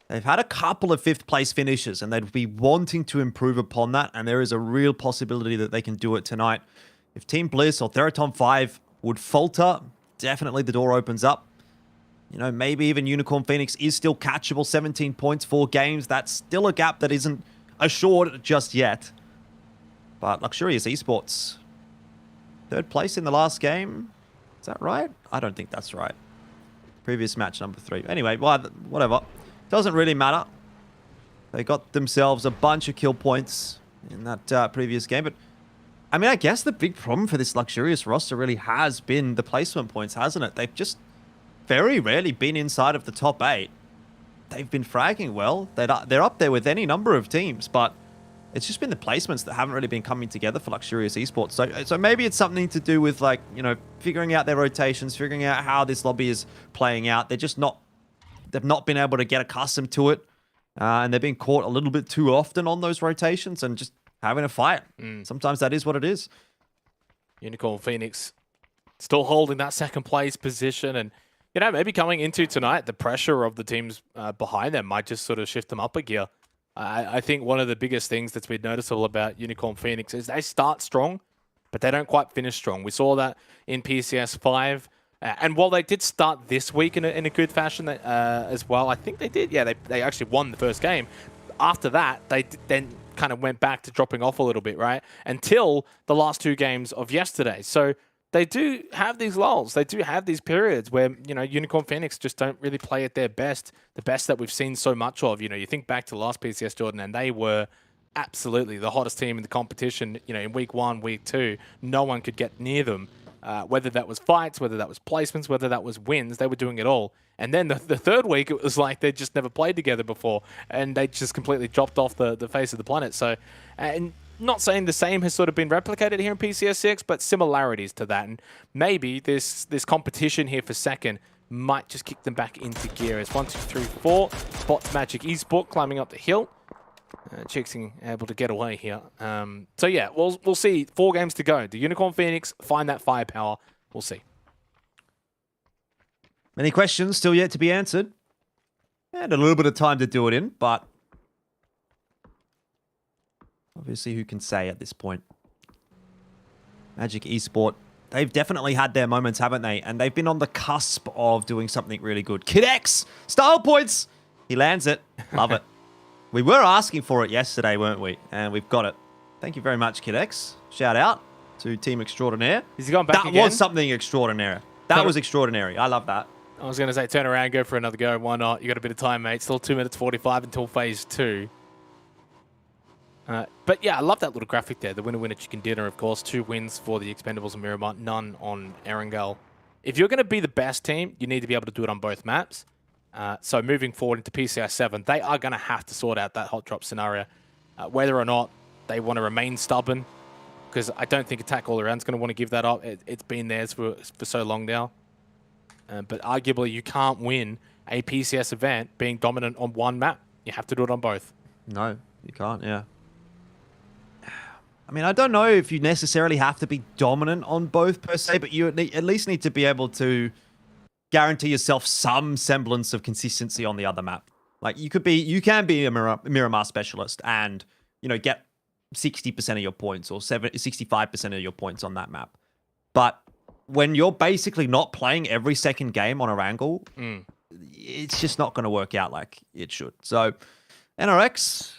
Speaker 12: They've had a couple of 5th place finishes, and they'd be wanting to improve upon that, and there is a real possibility that they can do it tonight. If Team Bliss or Theraton 5 would falter, definitely the door opens up. Maybe even Unicorn Phoenix is still catchable. 17 points, 4 games. That's still a gap that isn't assured just yet. But Luxurious Esports, 3rd place in the last game. Is that right? I don't think that's right. Previous match number 3. Anyway, well, whatever. Doesn't really matter. They got themselves a bunch of kill points in that previous game. But, I guess the big problem for this Luxurious roster really has been the placement points, hasn't it? They've just very rarely been inside of the top 8. They've been fragging well. They're up there with any number of teams, but it's just been the placements that haven't really been coming together for Luxurious Esports. So maybe it's something to do with, figuring out their rotations, figuring out how this lobby is playing out. They've not been able to get accustomed to it, and they're being caught a little bit too often on those rotations and just having a fight. Sometimes that is what it is.
Speaker 11: Unicorn Phoenix still holding that 2nd place position, and maybe coming into tonight, the pressure of the teams behind them might just sort of shift them up a gear. I think one of the biggest things that's been noticeable about Unicorn Phoenix is they start strong, but they don't quite finish strong. We saw that in PCS 5. And while they did start this week in a good fashion as well, I think they did. Yeah, they actually won the first game. After that, they then kind of went back to dropping off a little bit, right? Until the last 2 games of yesterday. So they do have these lulls. They do have these periods where, Unicorn Phoenix just don't really play at their best, the best that we've seen so much of. You think back to last PCS, Jordan, and they were absolutely the hottest team in the competition, in week 1, week 2. No one could get near them. Whether that was fights, whether that was placements, whether that was wins, they were doing it all. And then the 3rd week, it was like they'd just never played together before, and they just completely dropped off the face of the planet. So, and not saying the same has sort of been replicated here in PCS6, but similarities to that. And maybe this competition here for 2nd might just kick them back into gear. It's 1, 2, 3, 4. Spots Magic Esports climbing up the hill. Chixing able to get away here. So yeah, we'll see. 4 games to go. Do Unicorn Phoenix find that firepower? We'll see.
Speaker 12: Many questions still yet to be answered. And a little bit of time to do it in, but obviously who can say at this point? Magic Esports, they've definitely had their moments, haven't they? And they've been on the cusp of doing something really good. Kid X, style points. He lands it. Love it. We were asking for it yesterday, weren't we? And we've got it. Thank you very much, Kid X. Shout out to Team Extraordinaire.
Speaker 11: Is he going back again?
Speaker 12: That was something extraordinary. That was extraordinary. I love that.
Speaker 11: I was going to say, turn around, go for another go. Why not? You got a bit of time, mate. Still 2 minutes 45 until phase 2. But yeah, I love that little graphic there. The winner chicken dinner, of course. 2 wins for the Expendables and Miramar, none on Erangel. If you're going to be the best team, you need to be able to do it on both maps. So moving forward into PCS7, they are going to have to sort out that hot drop scenario. Whether or not they want to remain stubborn, because I don't think Attack All Around is going to want to give that up. It's been theirs for so long now. But arguably, you can't win a PCS event being dominant on one map. You have to do it on both.
Speaker 12: No, you can't, yeah. I mean, I don't know if you necessarily have to be dominant on both per se, but you at least need to be able to guarantee yourself some semblance of consistency on the other map. Like you can be a Miramar specialist and, get 60% of your points or 65% of your points on that map. But when you're basically not playing every second game on Erangel, it's just not going to work out like it should. So NRX,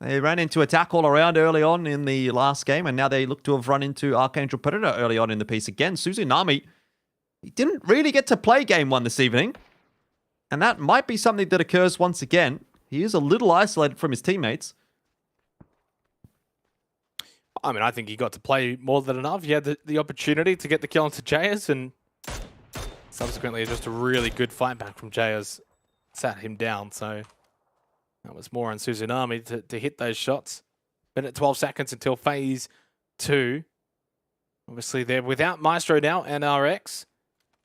Speaker 12: they ran into attack all around early on in the last game, and now they look to have run into Archangel Predator early on in the piece again. Suzunami, he didn't really get to play game 1 this evening, and that might be something that occurs once again. He is a little isolated from his teammates.
Speaker 11: I mean, I think he got to play more than enough. He had the opportunity to get the kill onto Jayas, and subsequently just a really good fight back from Jayas sat him down. So that was more on Suzunami to hit those shots. Minute 12 seconds until phase 2. Obviously, they're without Maestro now and RX.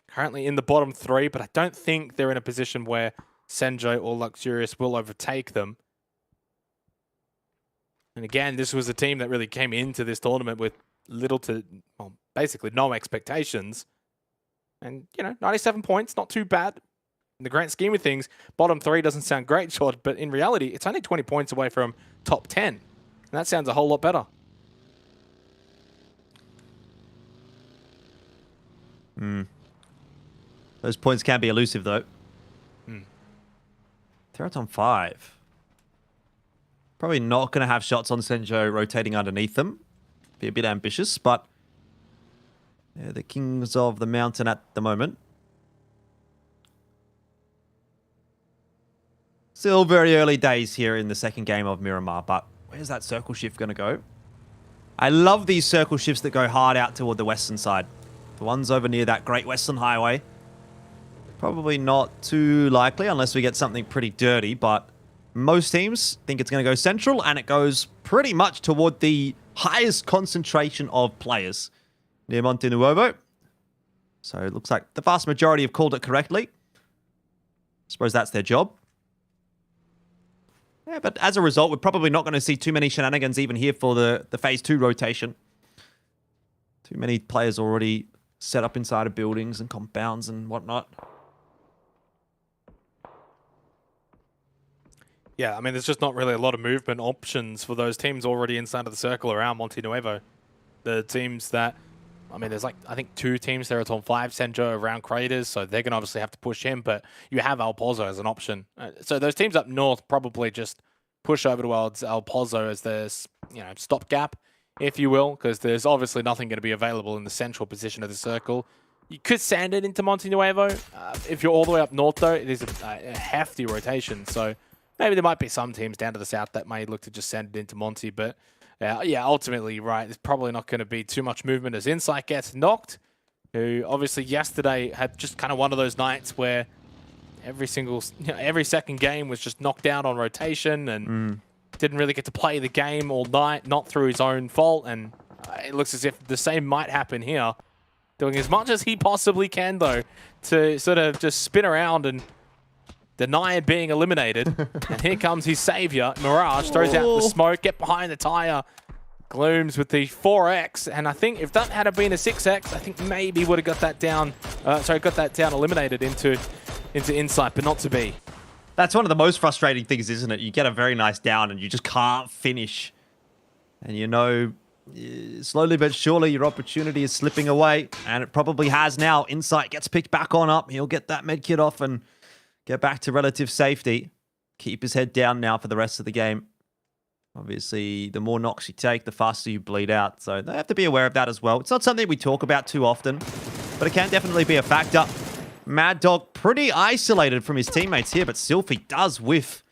Speaker 11: Currently in the bottom 3, but I don't think they're in a position where Senjo or Luxurious will overtake them. And again, this was a team that really came into this tournament with little to, well, basically no expectations. And, you know, 97 points, not too bad. In the grand scheme of things, bottom 3 doesn't sound great, short, but in reality, it's only 20 points away from top 10. And that sounds a whole lot better.
Speaker 12: Those points can be elusive, though. Teraton 5. Probably not going to have shots on Senjo rotating underneath them. Be a bit ambitious, but they're the kings of the mountain at the moment. Still very early days here in the second game of Miramar, but where's that circle shift going to go? I love these circle shifts that go hard out toward the western side. The ones over near that Great Western Highway. Probably not too likely unless we get something pretty dirty, but most teams think it's going to go central, and it goes pretty much toward the highest concentration of players near Monte Nuovo. So it looks like the vast majority have called it correctly. Suppose that's their job. Yeah, but as a result, we're probably not going to see too many shenanigans even here for the phase 2 rotation. Too many players already set up inside of buildings and compounds and whatnot.
Speaker 11: Yeah, I mean, there's just not really a lot of movement options for those teams already inside of the circle around Monte Nuevo. The teams that, I mean, there's like, I think 2 teams there at on 5, Senjo around Craters, so they're going to obviously have to push him, but you have El Pozo as an option. So those teams up north probably just push over towards El Pozo as their, you know, stopgap, if you will, because there's obviously nothing going to be available in the central position of the circle. You could sand it into Monte Nuevo. If you're all the way up north, though, it is a hefty rotation, so maybe there might be some teams down to the south that may look to just send it into Monty, but yeah, ultimately, right, there's probably not going to be too much movement as Insight gets knocked, who obviously yesterday had just kind of one of those nights where every second game was just knocked out on rotation and didn't really get to play the game all night, not through his own fault, and it looks as if the same might happen here. Doing as much as he possibly can, though, to sort of just spin around and deny being eliminated. And here comes his savior. Mirage throws out the smoke, get behind the tire. Glooms with the 4x, and I think if that had been a 6x, I think maybe would have got that down. Got that down eliminated into Insight, but not to be.
Speaker 12: That's one of the most frustrating things, isn't it? You get a very nice down and you just can't finish. And you know, slowly but surely your opportunity is slipping away, and it probably has now. Insight gets picked back on up. He'll get that med kit off and get back to relative safety. Keep his head down now for the rest of the game. Obviously, the more knocks you take, the faster you bleed out. So they have to be aware of that as well. It's not something we talk about too often, but it can definitely be a factor. Mad Dog pretty isolated from his teammates here, but Sylphie does whiff.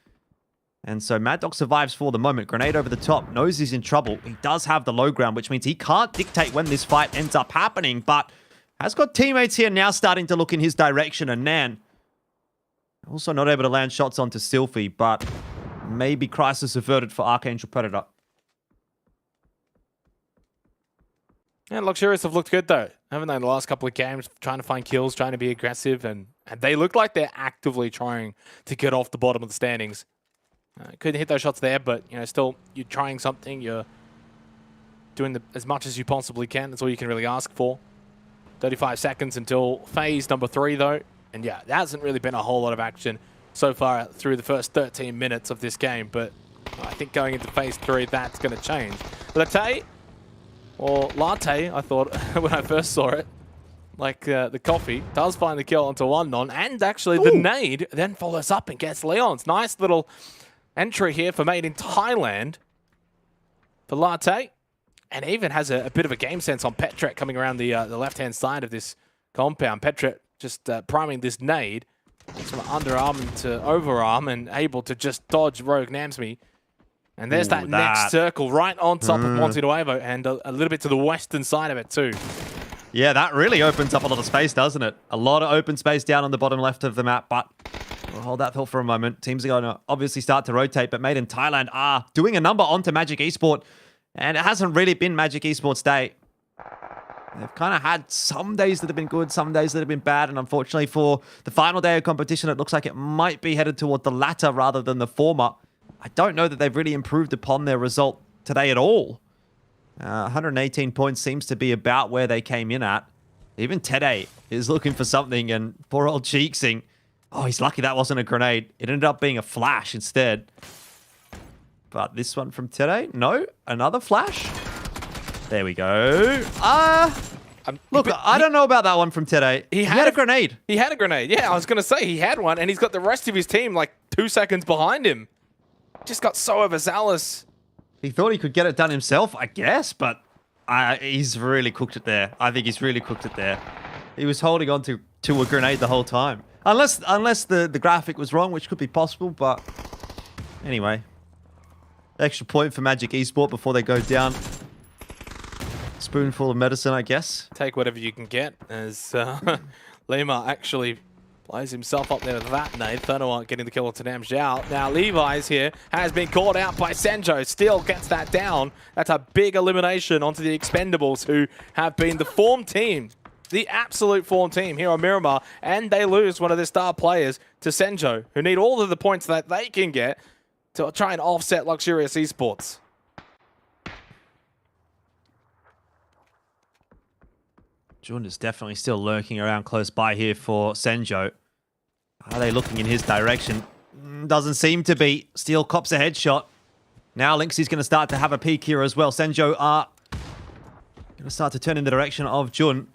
Speaker 12: And so Mad Dog survives for the moment. Grenade over the top, knows he's in trouble. He does have the low ground, which means he can't dictate when this fight ends up happening, but has got teammates here now starting to look in his direction. And Nan also not able to land shots onto Sylphie, but maybe crisis averted for Archangel Predator.
Speaker 11: Yeah, Luxurious have looked good, though, haven't they, in the last couple of games, trying to find kills, trying to be aggressive, and they look like they're actively trying to get off the bottom of the standings. Couldn't hit those shots there, but, you know, still, you're trying something, you're doing as much as you possibly can. That's all you can really ask for. 35 seconds until phase number 3, though. And yeah, there hasn't really been a whole lot of action so far through the first 13 minutes of this game, but I think going into phase 3, that's going to change. Latte, or latte, I thought when I first saw it, like the coffee, does find the kill onto one non, and actually the nade then follows up and gets Leon's. Nice little entry here for Made in Thailand for Latte. And even has a bit of a game sense on Petrek coming around the left-hand side of this compound. Petrek just priming this nade from underarm into overarm and able to just dodge Rogue Namsmi. And there's that next circle right on top of Monte Nuevo and a little bit to the western side of it too.
Speaker 12: Yeah, that really opens up a lot of space, doesn't it? A lot of open space down on the bottom left of the map, but we'll hold that thought for a moment. Teams are going to obviously start to rotate, but Made in Thailand are doing a number onto Magic Esports, and it hasn't really been Magic Esports' day. They've kind of had some days that have been good, some days that have been bad, and unfortunately for the final day of competition, it looks like it might be headed toward the latter rather than the former. I don't know that they've really improved upon their result today at all. 118 points seems to be about where they came in at. Even Tede is looking for something, and poor old Cheeksing. Oh, he's lucky that wasn't a grenade. It ended up being a flash instead. But this one from Tede? No, another flash? There we go. Look, I don't know about that one from Tede. He had a grenade.
Speaker 11: He had a grenade. Yeah, I was going to say he had one, and he's got the rest of his team like 2 seconds behind him. Just got so overzealous.
Speaker 12: He thought he could get it done himself, I guess, but he's really cooked it there. I think he's really cooked it there. He was holding on to a grenade the whole time. Unless the graphic was wrong, which could be possible, but anyway. Extra point for Magic Esports before they go down. Spoonful of medicine, I guess.
Speaker 11: Take whatever you can get, as Lima actually plays himself up there with that nade. Thunderwalt getting the kill on Tanam Zhao. Now Levi's here has been caught out by Senjo. Still gets that down. That's a big elimination onto the Expendables, who have been the form team. The absolute form team here on Miramar. And they lose one of their star players to Senjo, who need all of the points that they can get to try and offset Luxurious Esports.
Speaker 12: Jun is definitely still lurking around close by here for Senjo. Are they looking in his direction? Doesn't seem to be. Steel cops a headshot. Now Lynx is going to start to have a peek here as well. Senjo are going to start to turn in the direction of Jun.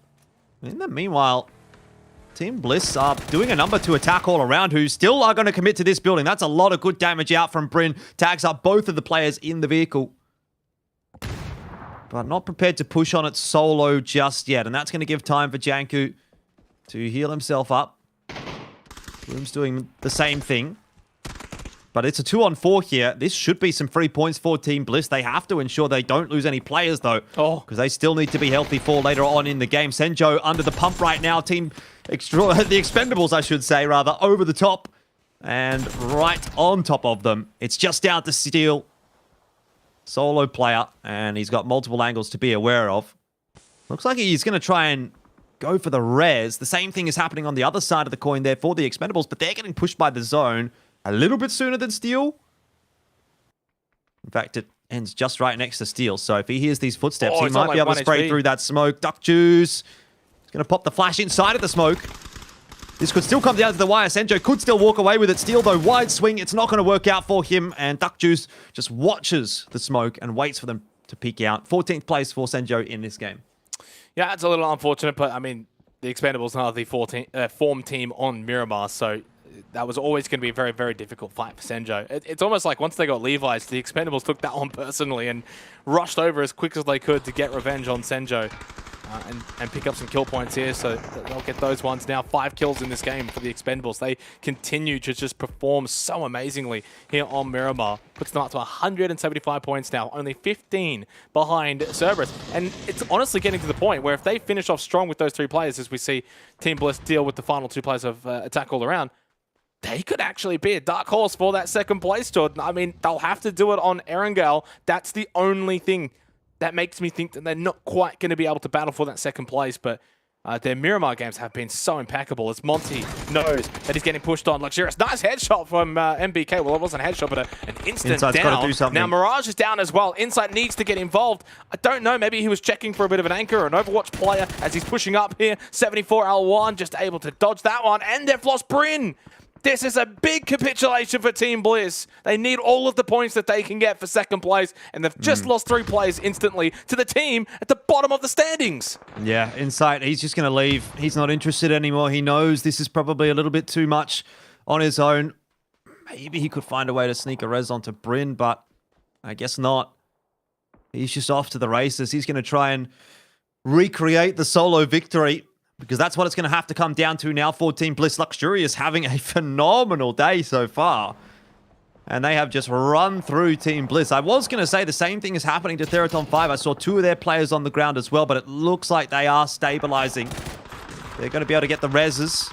Speaker 12: In the meanwhile, Team Bliss are doing a number to attack all around, who still are going to commit to this building. That's a lot of good damage out from Bryn. Tags up both of the players in the vehicle. But not prepared to push on it solo just yet. And that's going to give time for Janku to heal himself up. Bloom's doing the same thing. But it's a 2-on-4 here. This should be some free points for Team Bliss. They have to ensure they don't lose any players, though. Because they still need to be healthy for later on in the game. Senjo under the pump right now. The Expendables, I should say, rather, over the top. And right on top of them. It's just down to Steel. Solo player, and he's got multiple angles to be aware of. Looks like he's going to try and go for the res. The same thing is happening on the other side of the coin there for the Expendables, but they're getting pushed by the zone a little bit sooner than Steel. In fact, it ends just right next to Steel, so if he hears these footsteps, he might be able to spray through that smoke. Duck Juice. He's going to pop the flash inside of the smoke. This could still come down to the wire. Senjo could still walk away with it. Steel, though, wide swing. It's not going to work out for him. And Duck Juice just watches the smoke and waits for them to peek out. 14th place for Senjo in this game.
Speaker 11: Yeah, it's a little unfortunate, but I mean, the Expendables are the form team on Miramar, so that was always going to be a very, very difficult fight for Senjo. It's almost like once they got Levi's, the Expendables took that one personally and rushed over as quick as they could to get revenge on Senjo. And pick up some kill points here, so they'll get those ones. Now 5 kills in this game for the Expendables. They continue to just perform so amazingly here on Miramar. Puts them up to 175 points now, only 15 behind Cerberus. And it's honestly getting to the point where if they finish off strong with those 3 players, as we see Team Bliss deal with the final 2 players of attack all around, they could actually be a dark horse for that second place, Jordan. I mean, they'll have to do it on Erangel. That's the only thing that makes me think that they're not quite going to be able to battle for that second place, but their Miramar games have been so impeccable as Monty knows that he's getting pushed on. Luxurious, nice headshot from MBK. Well, it wasn't a headshot, but an instant
Speaker 12: Inside's
Speaker 11: down.
Speaker 12: Gotta do something.
Speaker 11: Now Mirage is down as well. Insight needs to get involved. I don't know, maybe he was checking for a bit of an anchor or an Overwatch player as he's pushing up here. 74 L1, just able to dodge that one, and they've lost Bryn. This is a big capitulation for Team Bliss. They need all of the points that they can get for second place, and they've just lost 3 players instantly to the team at the bottom of the standings.
Speaker 12: Yeah, Insight, he's just going to leave. He's not interested anymore. He knows this is probably a little bit too much on his own. maybe he could find a way to sneak a res onto Bryn, but I guess not. He's just off to the races. He's going to try and recreate the solo victory, because that's what it's going to have to come down to now for Team Bliss. Luxurious having a phenomenal day so far. And they have just run through Team Bliss. I was going to say the same thing is happening to Theraton 5. I saw 2 of their players on the ground as well, but it looks like they are stabilizing. They're going to be able to get the reses.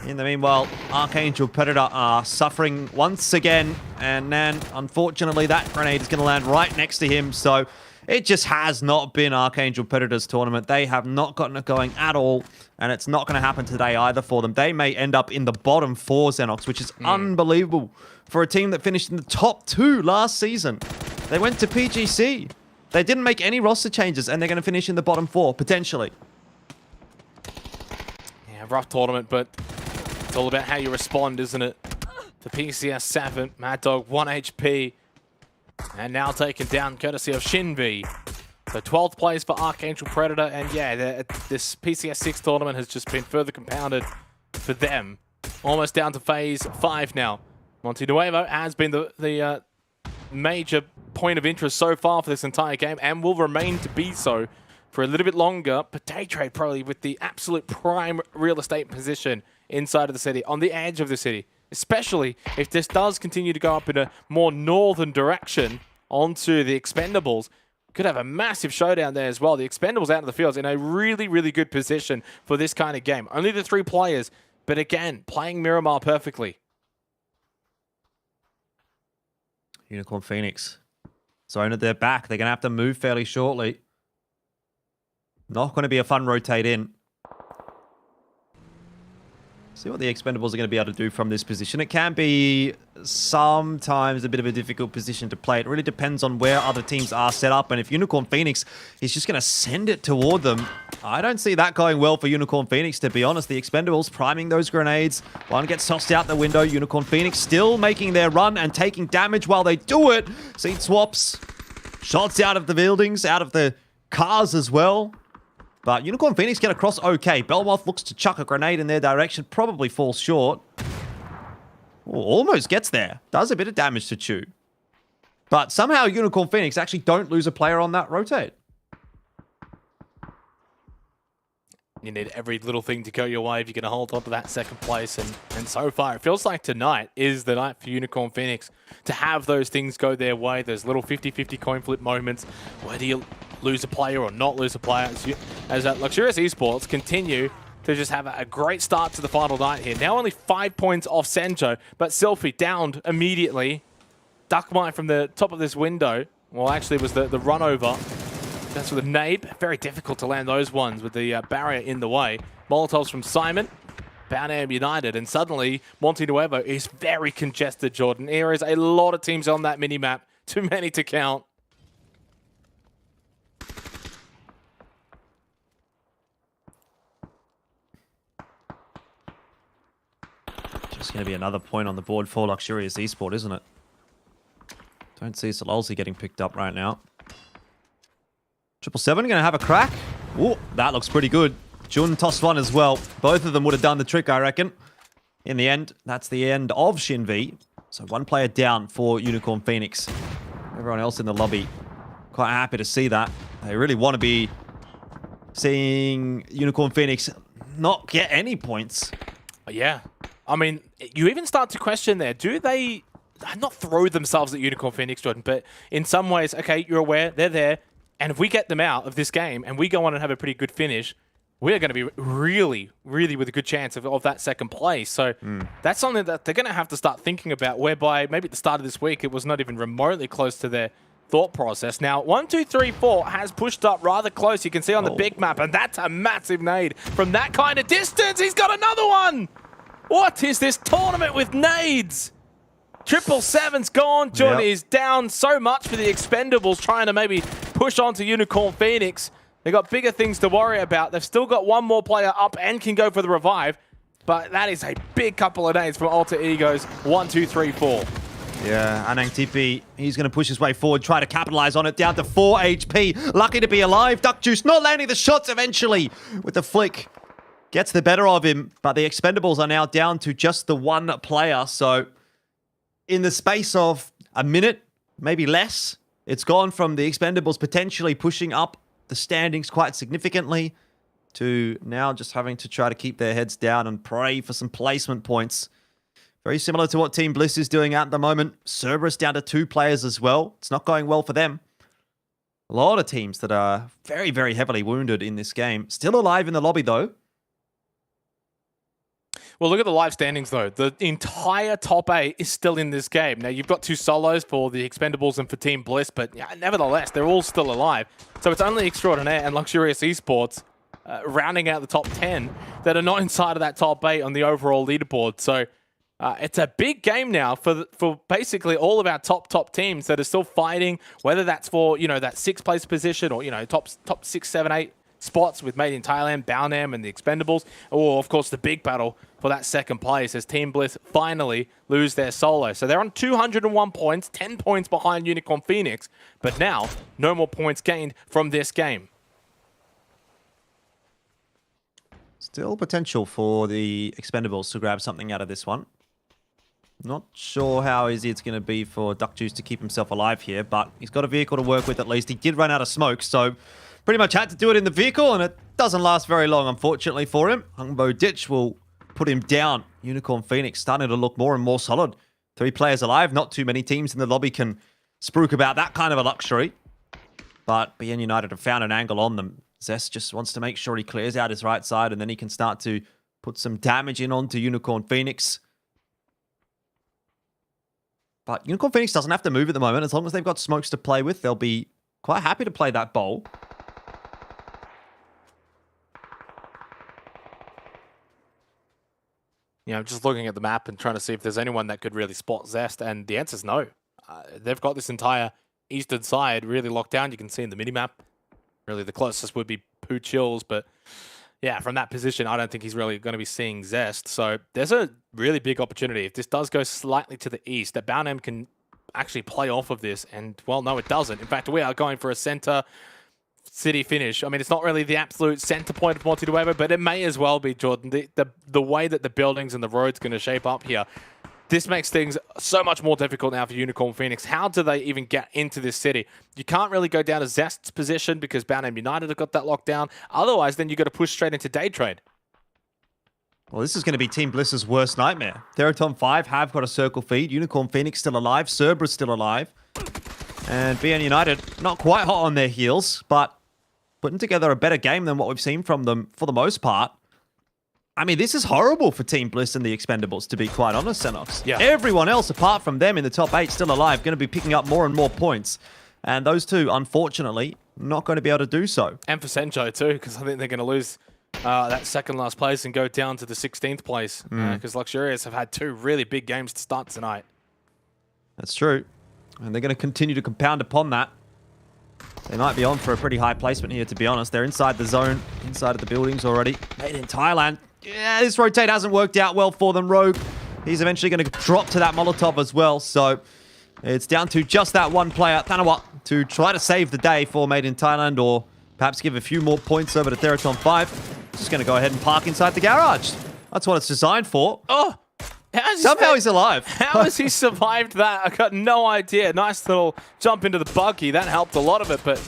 Speaker 12: In the meanwhile, Archangel Predator are suffering once again. And then, unfortunately, that grenade is going to land right next to him. So it just has not been Archangel Predator's tournament. They have not gotten it going at all. And it's not going to happen today either for them. They may end up in the bottom 4, Xenox, which is unbelievable for a team that finished in the top 2 last season. They went to PGC. They didn't make any roster changes, and they're going to finish in the bottom 4, potentially.
Speaker 11: Yeah, rough tournament, but it's all about how you respond, isn't it? The PCS7, Mad Dog 1 HP, and now taken down courtesy of Shinvi. So 12th place for Archangel Predator, and yeah, this PCS6 tournament has just been further compounded for them. Almost down to phase 5 now. Monte Nuevo has been the major point of interest so far for this entire game, and will remain to be so for a little bit longer. But Daytrade probably with the absolute prime real estate position inside of the city, on the edge of the city. Especially if this does continue to go up in a more northern direction onto the Expendables. Could have a massive showdown there as well. The Expendables out of the field in a really, really good position for this kind of game. Only the 3 players, but again, playing Miramar perfectly.
Speaker 12: Unicorn Phoenix. Zone at their back. They're going to have to move fairly shortly. Not going to be a fun rotate in. See what the Expendables are going to be able to do from this position. It can be sometimes a bit of a difficult position to play. It really depends on where other teams are set up. And if Unicorn Phoenix is just going to send it toward them, I don't see that going well for Unicorn Phoenix, to be honest. The Expendables priming those grenades. One gets tossed out the window. Unicorn Phoenix still making their run and taking damage while they do it. Seat swaps. Shots out of the buildings, out of the cars as well. But Unicorn Phoenix get across okay. Belmoth looks to chuck a grenade in their direction. Probably falls short. Ooh, almost gets there. Does a bit of damage to Chew. But somehow Unicorn Phoenix actually don't lose a player on that rotate.
Speaker 11: You need every little thing to go your way if you're going to hold on to that second place. And so far, it feels like tonight is the night for Unicorn Phoenix to have those things go their way. Those little 50-50 coin flip moments. Whether you lose a player or not lose a player. As Luxurious Esports continue to just have a great start to the final night here. Now only 5 points off Senjo, but Selfie downed immediately. Duckmite from the top of this window. Well, actually, it was the run over. That's with a nade. Very difficult to land those ones with the barrier in the way. Molotovs from Simon. Bound United. And suddenly, Monte Nuevo is very congested, Jordan. There is a lot of teams on that minimap. Too many to count.
Speaker 12: Just going to be another point on the board for Luxurious Esport, isn't it? Don't see Sololzi getting picked up right now. 777 going to have a crack. Ooh, that looks pretty good. Jun tossed one as well. Both of them would have done the trick, I reckon. In the end, that's the end of Shinvi. So 1 player down for Unicorn Phoenix. Everyone else in the lobby quite happy to see that. They really want to be seeing Unicorn Phoenix not get any points.
Speaker 11: Yeah. I mean, you even start to question there. Do they not throw themselves at Unicorn Phoenix, Jordan, but in some ways, okay, you're aware, they're there. And if we get them out of this game and we go on and have a pretty good finish, we're going to be really, really with a good chance of that second place. So that's something that they're going to have to start thinking about, whereby maybe at the start of this week, it was not even remotely close to their thought process. Now, 1, 2, 3, 4 has pushed up rather close. You can see on the big map, and that's a massive nade from that kind of distance. He's got another one. What is this tournament with nades? 777's gone. John is down so much for the Expendables, trying to maybe push on to Unicorn Phoenix. They've got bigger things to worry about. They've still got 1 more player up and can go for the revive. But that is a big couple of nades from Alter Egos. 1, 2, 3, 4.
Speaker 12: Yeah, Anang Tipi, he's going to push his way forward, try to capitalize on it, down to 4 HP. Lucky to be alive. Duck Juice not landing the shots eventually with the flick. gets the better of him, but the Expendables are now down to just the one player. So in the space of a minute, maybe less, it's gone from the Expendables potentially pushing up the standings quite significantly to now just having to try to keep their heads down and pray for some placement points. Very similar to what Team Bliss is doing at the moment. Cerberus down to 2 players as well. It's not going well for them. A lot of teams that are very, very heavily wounded in this game. Still alive in the lobby, though.
Speaker 11: Well, look at the live standings, though. The entire top 8 is still in this game. Now, you've got 2 solos for the Expendables and for Team Bliss, but yeah, nevertheless, they're all still alive. So it's only Extraordinaire and Luxurious Esports rounding out the top 10 that are not inside of that top 8 on the overall leaderboard. So it's a big game now for basically all of our top teams that are still fighting, whether that's for, you know, that 6th place position or, you know, top 6, 7, 8 spots with Made in Thailand, Baonam, and the Expendables, or of course the big battle for that 2nd place as Team Bliss finally lose their solo. So they're on 201 points, 10 points behind Unicorn Phoenix, but now no more points gained from this game.
Speaker 12: Still potential for the Expendables to grab something out of this one. Not sure how easy it's going to be for Duck Juice to keep himself alive here, but he's got a vehicle to work with at least. He did run out of smoke, so pretty much had to do it in the vehicle, and it doesn't last very long, unfortunately, for him. Hungbo Ditch will put him down. Unicorn Phoenix starting to look more and more solid. 3 players alive. Not too many teams in the lobby can spruik about that kind of a luxury. But BN United have found an angle on them. Zest just wants to make sure he clears out his right side, and then he can start to put some damage in onto Unicorn Phoenix. But Unicorn Phoenix doesn't have to move at the moment. As long as they've got smokes to play with, they'll be quite happy to play that bowl.
Speaker 11: You know, just looking at the map and trying to see if there's anyone that could really spot Zest, and the answer's no. They've got this entire eastern side really locked down. You can see in the minimap. Really, the closest would be Poo Chills, but yeah, from that position, I don't think he's really going to be seeing Zest. So there's a really big opportunity. If this does go slightly to the east, that Baonam can actually play off of this. And, well, no, it doesn't. In fact, we are going for a center city finish. I mean, it's not really the absolute center point of Monty Weber, but it may as well be, Jordan. The way that the buildings and the road's going to shape up here, this makes things so much more difficult now for Unicorn Phoenix. How do they even get into this city? You can't really go down to Zest's position because Baonam United have got that locked down. Otherwise, then you've got to push straight into Day Trade.
Speaker 12: Well, this is going to be Team Bliss's worst nightmare. Theraton 5 have got a circle feed. Unicorn Phoenix still alive. Cerberus still alive. And BN United not quite hot on their heels, but putting together a better game than what we've seen from them for the most part. I mean, this is horrible for Team Bliss and the Expendables, to be quite honest, Xenox.
Speaker 11: Yeah.
Speaker 12: Everyone else, apart from them in the top 8, still alive, going to be picking up more and more points. And those two, unfortunately, not going to be able to do so.
Speaker 11: And for Senjo, too, because I think they're going to lose that 2nd last place and go down to the 16th place. Because Luxurious have had 2 really big games to start tonight.
Speaker 12: That's true. And they're going to continue to compound upon that. They might be on for a pretty high placement here, to be honest. They're inside the zone, inside of the buildings already. Made in Thailand. Yeah, this rotate hasn't worked out well for them. Rogue, he's eventually going to drop to that Molotov as well. So it's down to just that one player, Thanawat, to try to save the day for Made in Thailand, or perhaps give a few more points over to Theraton 5. Just going to go ahead and park inside the garage. That's what it's designed for.
Speaker 11: Oh!
Speaker 12: Somehow he's alive.
Speaker 11: How has he survived that? I got no idea. Nice little jump into the buggy. That helped a lot of it, but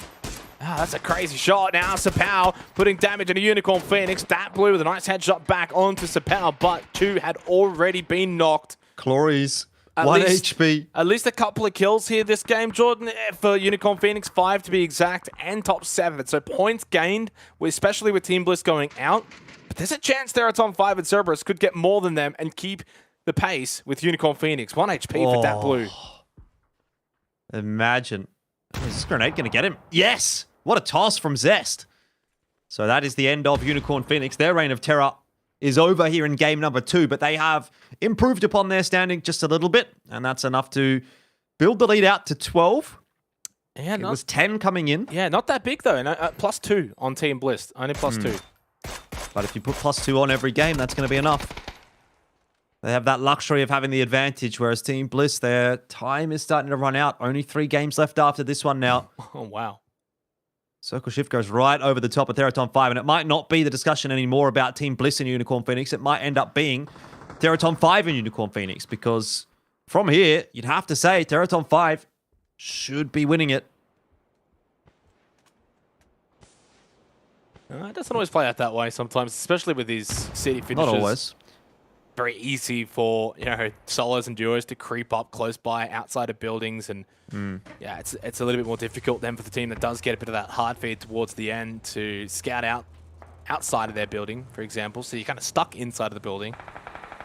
Speaker 11: that's a crazy shot. Now Sapao putting damage into Unicorn Phoenix. That Blue with a nice headshot back onto Sapao, but 2 had already been knocked.
Speaker 12: Glories. 1 HP.
Speaker 11: At least a couple of kills here this game, Jordan, for Unicorn Phoenix. 5 to be exact, and top 7. So points gained, especially with Team Bliss going out. But there's a chance Theraton 5 and Cerberus could get more than them and keep the pace with Unicorn Phoenix. 1 HP for Dat Blue.
Speaker 12: Imagine. Is this grenade going to get him? Yes! What a toss from Zest. So that is the end of Unicorn Phoenix. Their reign of terror is over here in game number 2, but they have improved upon their standing just a little bit, and that's enough to build the lead out to 12.
Speaker 11: Yeah,
Speaker 12: it was 10 coming in.
Speaker 11: Yeah, not that big though. +2 on Team Bliss. Only +2.
Speaker 12: But if you put +2 on every game, that's going to be enough. They have that luxury of having the advantage, whereas Team Bliss, their time is starting to run out. Only 3 games left after this one now.
Speaker 11: Oh, wow.
Speaker 12: Circle Shift goes right over the top of Teraton 5, and it might not be the discussion anymore about Team Bliss and Unicorn Phoenix. It might end up being Teraton 5 and Unicorn Phoenix, because from here, you'd have to say Teraton 5 should be winning it.
Speaker 11: It doesn't always play out that way sometimes, especially with these city finishes.
Speaker 12: Not always.
Speaker 11: Very easy for, solos and duos to creep up close by outside of buildings, and yeah, it's a little bit more difficult then for the team that does get a bit of that hard feed towards the end to scout out outside of their building, for example. So you're kind of stuck inside of the building.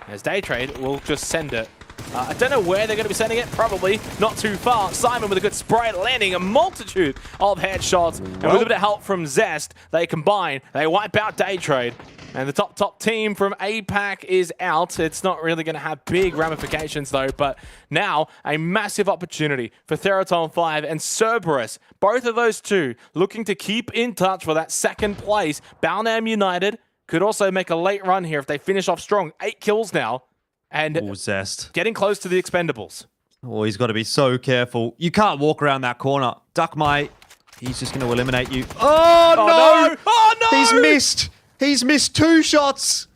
Speaker 11: As Day Trade will just send it. I don't know where they're going to be sending it. Probably not too far. Simon with a good spray, landing a multitude of headshots. And with a bit of help from Zest, they combine. They wipe out Day Trade. And the top team from APAC is out. It's not really going to have big ramifications, though. But now, a massive opportunity for Teraton 5 and Cerberus. Both of those two looking to keep in touch for that second place. Balnam United could also make a late run here if they finish off strong. 8 kills now. And
Speaker 12: Zest
Speaker 11: getting close to the Expendables.
Speaker 12: Oh, he's got to be so careful. You can't walk around that corner. Duckmite, he's just going to eliminate you. Oh, no!
Speaker 11: Oh, no!
Speaker 12: He's missed. He's missed 2 shots.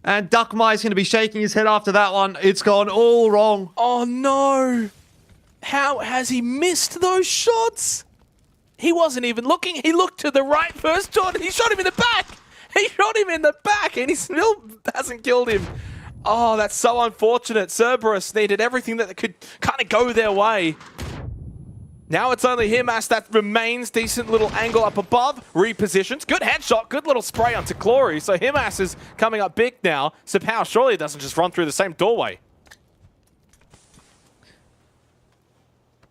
Speaker 12: And Duckmite's going to be shaking his head after that one. It's gone all wrong.
Speaker 11: Oh, no. How has he missed those shots? He wasn't even looking. He looked to the right first shot. He shot him in the back. He shot him in the back, and he still hasn't killed him. Oh, that's so unfortunate. Cerberus needed everything that could kind of go their way. Now it's only Himas that remains. Decent little angle up above. Repositions. Good headshot. Good little spray onto Glory. So Himas is coming up big now. Sapao surely doesn't just run through the same doorway.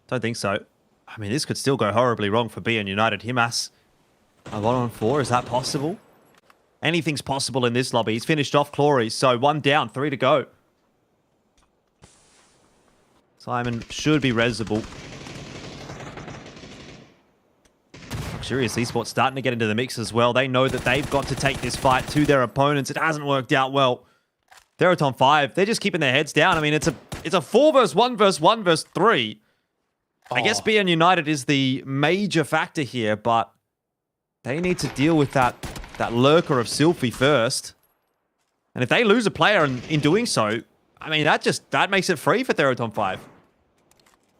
Speaker 12: Don't think so. I mean, this could still go horribly wrong for BN United. Himas, a 1-on-4. Is that possible? Anything's possible in this lobby. He's finished off Glory, so 1 down, 3 to go. Simon should be resable. Luxurious Esports starting to get into the mix as well. They know that they've got to take this fight to their opponents. It hasn't worked out well. Teraton 5, they're just keeping their heads down. I mean, it's a 4 versus 1 versus 1 versus 3. I guess BN United is the major factor here, but they need to deal with that lurker of Sylphie first. And if they lose a player in doing so, I mean, that makes it free for Teraton 5.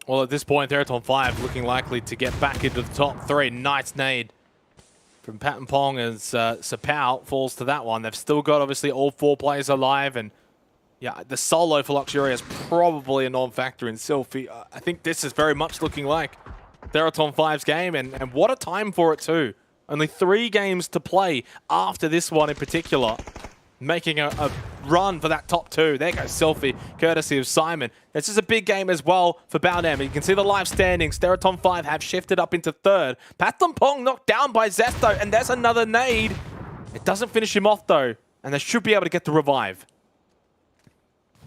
Speaker 11: Well, at this point, Teraton 5 looking likely to get back into the top 3. Nice nade from Pat and Pong as Sapao falls to that one. They've still got, obviously, all 4 players alive. And, yeah, the solo for Luxuria is probably a non-factor in Sylphie. I think this is very much looking like Teraton 5's game. And what a time for it, too. Only 3 games to play after this one in particular. Making a run for that top 2. There goes Sylphie, courtesy of Simon. This is a big game as well for Balnam. You can see the live standings. Teraton 5 have shifted up into 3rd. Patton Pong knocked down by Zesto, and there's another nade. It doesn't finish him off, though, and they should be able to get the revive.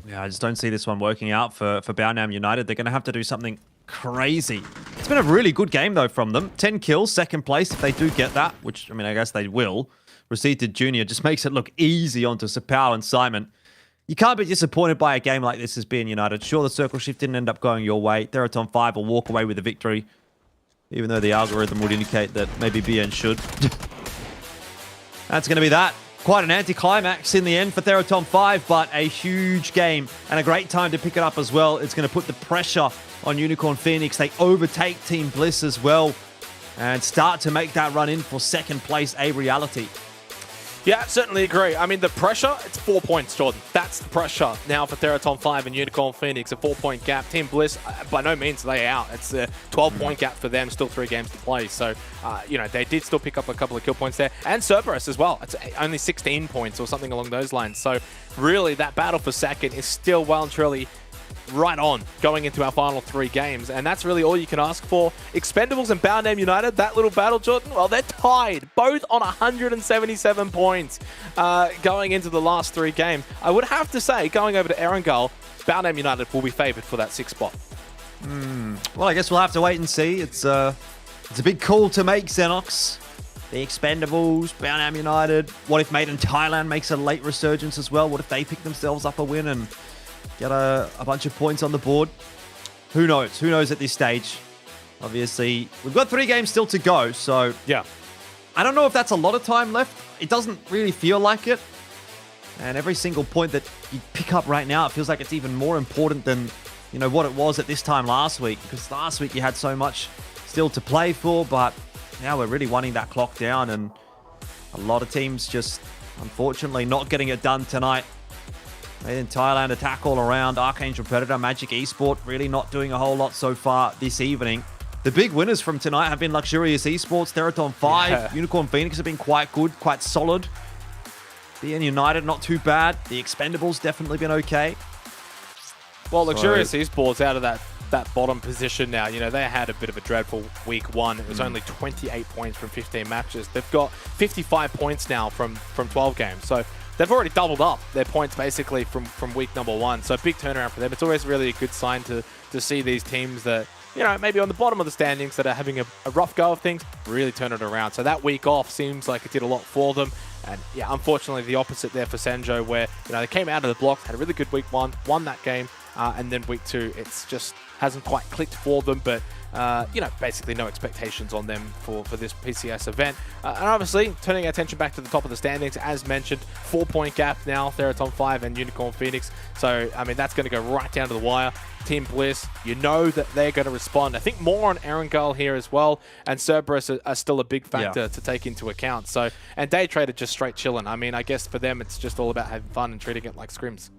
Speaker 12: Yeah, I just don't see this one working out for Balnam United. They're going to have to do something crazy. It's been a really good game, though, from them. 10 kills, 2nd place if they do get that, which, I mean, I guess they will. Receipted Junior just makes it look easy onto Sapao and Simon. You can't be disappointed by a game like this as being United. Sure, the circle shift didn't end up going your way. Teraton 5 will walk away with the victory, even though the algorithm would indicate that maybe BN should. That's going to be that. Quite an anticlimax in the end for Teraton 5, but a huge game and a great time to pick it up as well. It's going to put the pressure on Unicorn Phoenix. They overtake Team Bliss as well and start to make that run in for 2nd place a reality.
Speaker 11: Yeah, certainly agree. I mean, the pressure, it's 4 points, Jordan. That's the pressure now for Teraton 5 and Unicorn Phoenix, a 4-point gap. Team Bliss, by no means are they out. It's a 12-point gap for them, still 3 games to play. So, they did still pick up a couple of kill points there. And Cerberus as well. It's only 16 points or something along those lines. So, really, that battle for 2nd is still well and truly right on going into our final 3 games, and that's really all you can ask for. Expendables and Balnam United, that little battle, Jordan, well, they're tied, both on 177 points going into the last 3 games. I would have to say, going over to Erangel, Balnam United will be favoured for that 6th spot.
Speaker 12: Well, I guess we'll have to wait and see. It's a big call to make, Xenox. The Expendables, Balnam United. What if Made in Thailand makes a late resurgence as well? What if they pick themselves up a win and get a bunch of points on the board? Who knows? Who knows at this stage? Obviously, we've got 3 games still to go, so
Speaker 11: Yeah.
Speaker 12: I don't know if that's a lot of time left. It doesn't really feel like it. And every single point that you pick up right now, it feels like it's even more important than, you know, what it was at this time last week. Because last week you had so much still to play for, but now we're really winding that clock down. And a lot of teams just, unfortunately, not getting it done tonight. Made in Thailand, attack all around. Archangel Predator, Magic Esports, really not doing a whole lot so far this evening. The big winners from tonight have been Luxurious Esports, Theraton 5,
Speaker 11: Yeah.
Speaker 12: Unicorn Phoenix have been quite good, quite solid. BN United, not too bad. The Expendables definitely been okay.
Speaker 11: Well, Luxurious Esports out of that bottom position now. You know, they had a bit of a dreadful week 1. It was only 28 points from 15 matches. They've got 55 points now from 12 games. So they've already doubled up their points basically from week number 1. So big turnaround for them. It's always really a good sign to see these teams that, you know, maybe on the bottom of the standings that are having a rough go of things, really turn it around. So that week off seems like it did a lot for them. And yeah, unfortunately, the opposite there for Senjo, where, you know, they came out of the blocks, had a really good week 1, won that game, and then week 2, it's just hasn't quite clicked for them. But you know, basically no expectations on them for this PCS event. And obviously, turning our attention back to the top of the standings, as mentioned, 4-point gap now, Theraton 5 and Unicorn Phoenix. So, I mean, that's going to go right down to the wire. Team Bliss, you know that they're going to respond. I think more on Erangel here as well, and Cerberus are still a big factor to take into account. So, and Day Trader just straight chilling. I mean, I guess for them, it's just all about having fun and treating it like scrims.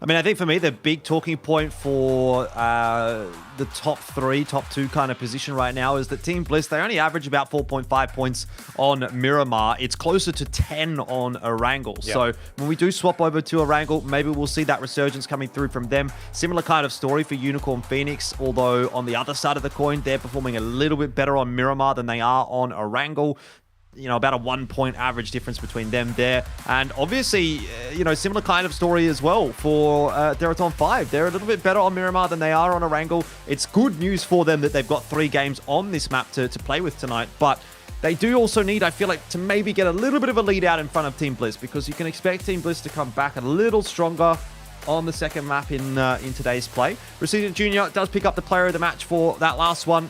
Speaker 12: I mean, I think for me, the big talking point for the top 3, top 2 kind of position right now is that Team Bliss, they only average about 4.5 points on Miramar. It's closer to 10 on Erangel.
Speaker 11: Yep.
Speaker 12: So when we do swap over to Erangel, maybe we'll see that resurgence coming through from them. Similar kind of story for Unicorn Phoenix, although on the other side of the coin, they're performing a little bit better on Miramar than they are on Erangel. You know, about a 1-point average difference between them there. And obviously, you know, similar kind of story as well for Theraton 5. They're a little bit better on Miramar than they are on Erangel. It's good news for them that they've got 3 games on this map to play with tonight. But they do also need, I feel like, to maybe get a little bit of a lead out in front of Team Bliss, because you can expect Team Bliss to come back a little stronger on the second map in today's play. Reseda Jr. does pick up the player of the match for that last one.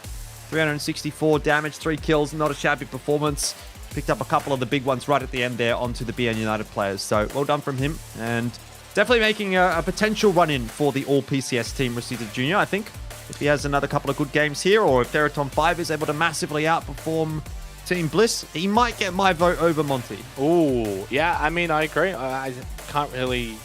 Speaker 12: 364 damage, 3 kills, not a shabby performance. Picked up a couple of the big ones right at the end there onto the BN United players. So well done from him. And definitely making a potential run-in for the all-PCS team, Reseda Jr., I think. If he has another couple of good games here, or if Theraton 5 is able to massively outperform Team Bliss, he might get my vote over Monty.
Speaker 11: Ooh, yeah, I mean, I agree. I can't really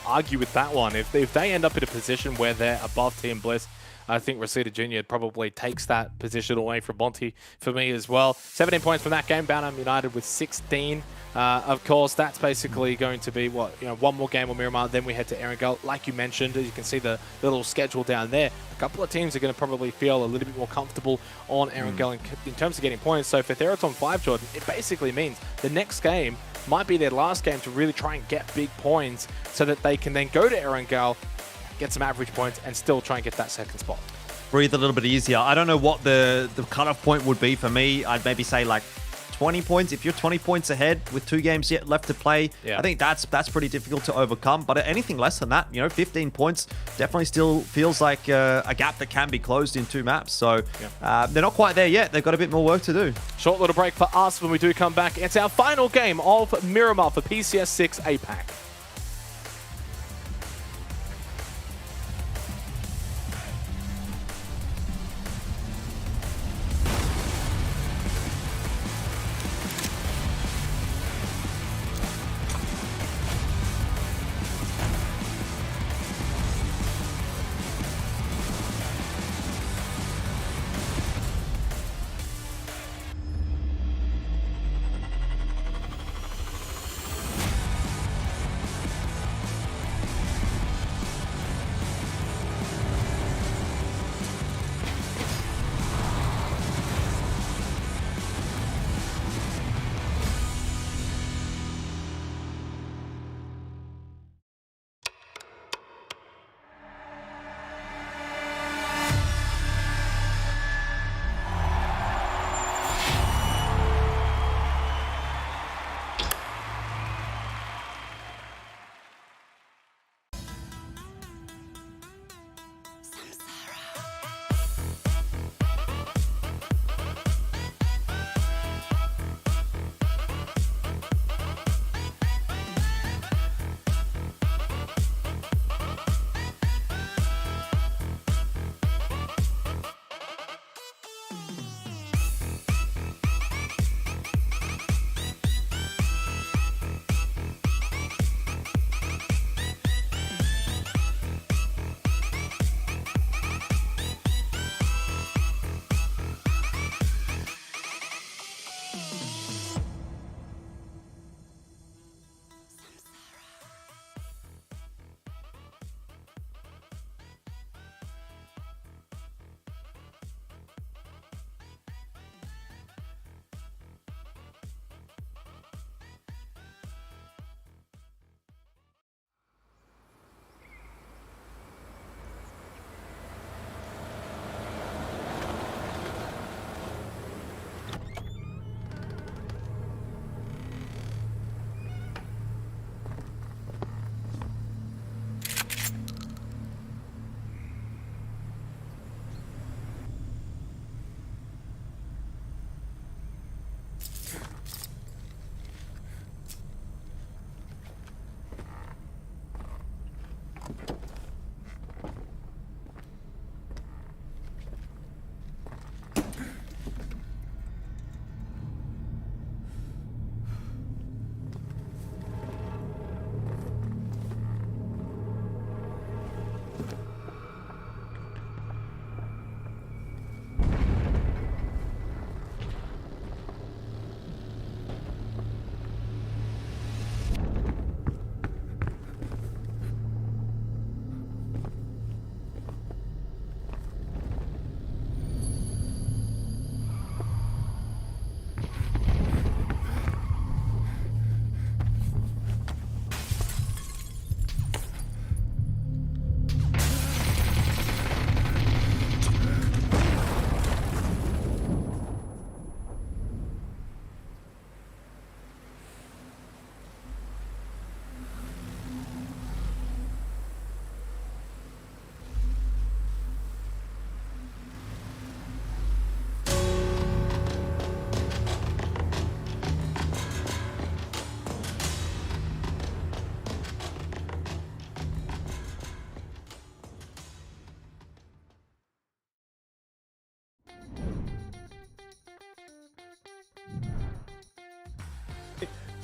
Speaker 11: argue with that one. If they end up in a position where they're above Team Bliss, I think Reseda Jr. probably takes that position away from Monty for me as well. 17 points from that game. Bounham United with 16. Of course, that's basically going to be, what, you know, 1 more game on Miramar, then we head to Erangel. Like you mentioned, you can see the little schedule down there. A couple of teams are going to probably feel a little bit more comfortable on Erangel in terms of getting points. So for Theraton 5, Jordan, it basically means the next game might be their last game to really try and get big points so that they can then go to Erangel, get some average points, and still try and get that second spot.
Speaker 12: Breathe a little bit easier. I don't know what the cutoff point would be for me. I'd maybe say like 20 points. If you're 20 points ahead with 2 games yet left to play, I think that's pretty difficult to overcome. But anything less than that, you know, 15 points definitely still feels like a gap that can be closed in 2 maps. So they're not quite there yet. They've got a bit more work to do.
Speaker 11: Short little break for us. When we do come back, it's our final game of Miramar for PCS6 APAC.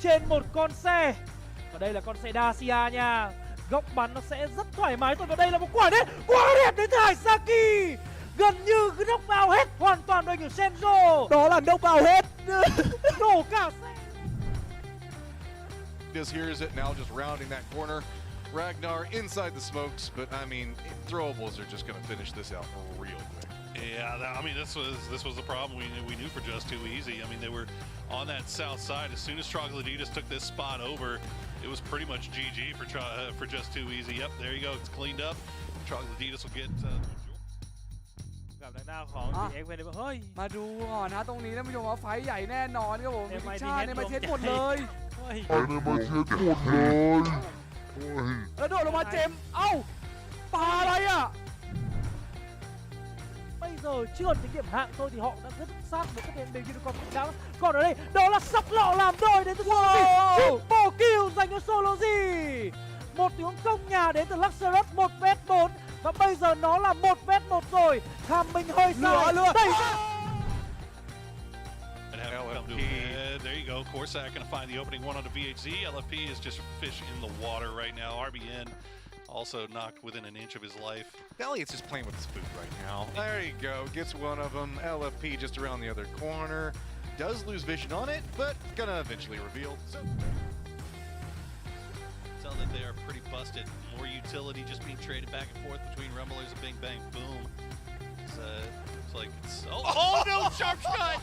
Speaker 5: trên một con xe. Và đây là con xe Dacia nha. Góc bắn nó sẽ rất thoải mái thôi. Và đây là một quả đấy, quá đẹp đến từ Hải Saki. Gần như cứ knock out hết hoàn toàn đội của Senzo.
Speaker 8: Đó là knock out hết.
Speaker 5: Đổ cả xe.
Speaker 6: Just hears it now, just rounding that corner. Ragnar inside the smokes, but I mean, throwables are just going to finish this out real quick.
Speaker 7: Yeah, I mean, this was the problem we knew for Just Too Easy. I mean, they were on that south side. As soon as Troglodytes took this spot over, it was pretty much GG for Just Too Easy. Yep, there you go. It's cleaned up. Troglodytes will get.
Speaker 5: กับทางด้านของ DX ไปเลยว่าเฮ้ย
Speaker 8: มาดูก่อนนะตรงนี้ท่านผู้ชมว่าไฟท์ใหญ่แน่นอนครับผมทีมชาติในมาเช็ดหมดเลย
Speaker 5: เฮ้ย
Speaker 8: แล้วโดดลงมาเจมส์เอ้าปาอะไรอ่ะ
Speaker 5: Bây giờ chưa còn tính điểm hạng thôi thì họ đã rất sát với các điểm unicorn cũng đáng. Còn ở đây đó là sóc lọ làm đôi đến từ triple kill dành cho Solo G. Một tiếng công nhà đến từ Luxurious 1v4 và bây giờ nó là 1v1 rồi. Tham Minh hơi dài đẩy ra.
Speaker 7: There you go. Corsac going to find the opening one on the VHZ. LFP is just fish in the water right now. RBN also knocked within an inch of his life.
Speaker 6: Elliot's just playing with his food right now. There you go, gets one of them. LFP just around the other corner. Does lose vision on it, but gonna eventually reveal. So
Speaker 7: Tell that they are pretty busted. More utility just being traded back and forth between Rumblers and Bing Bang Boom. It's like it's oh no, sharp shot!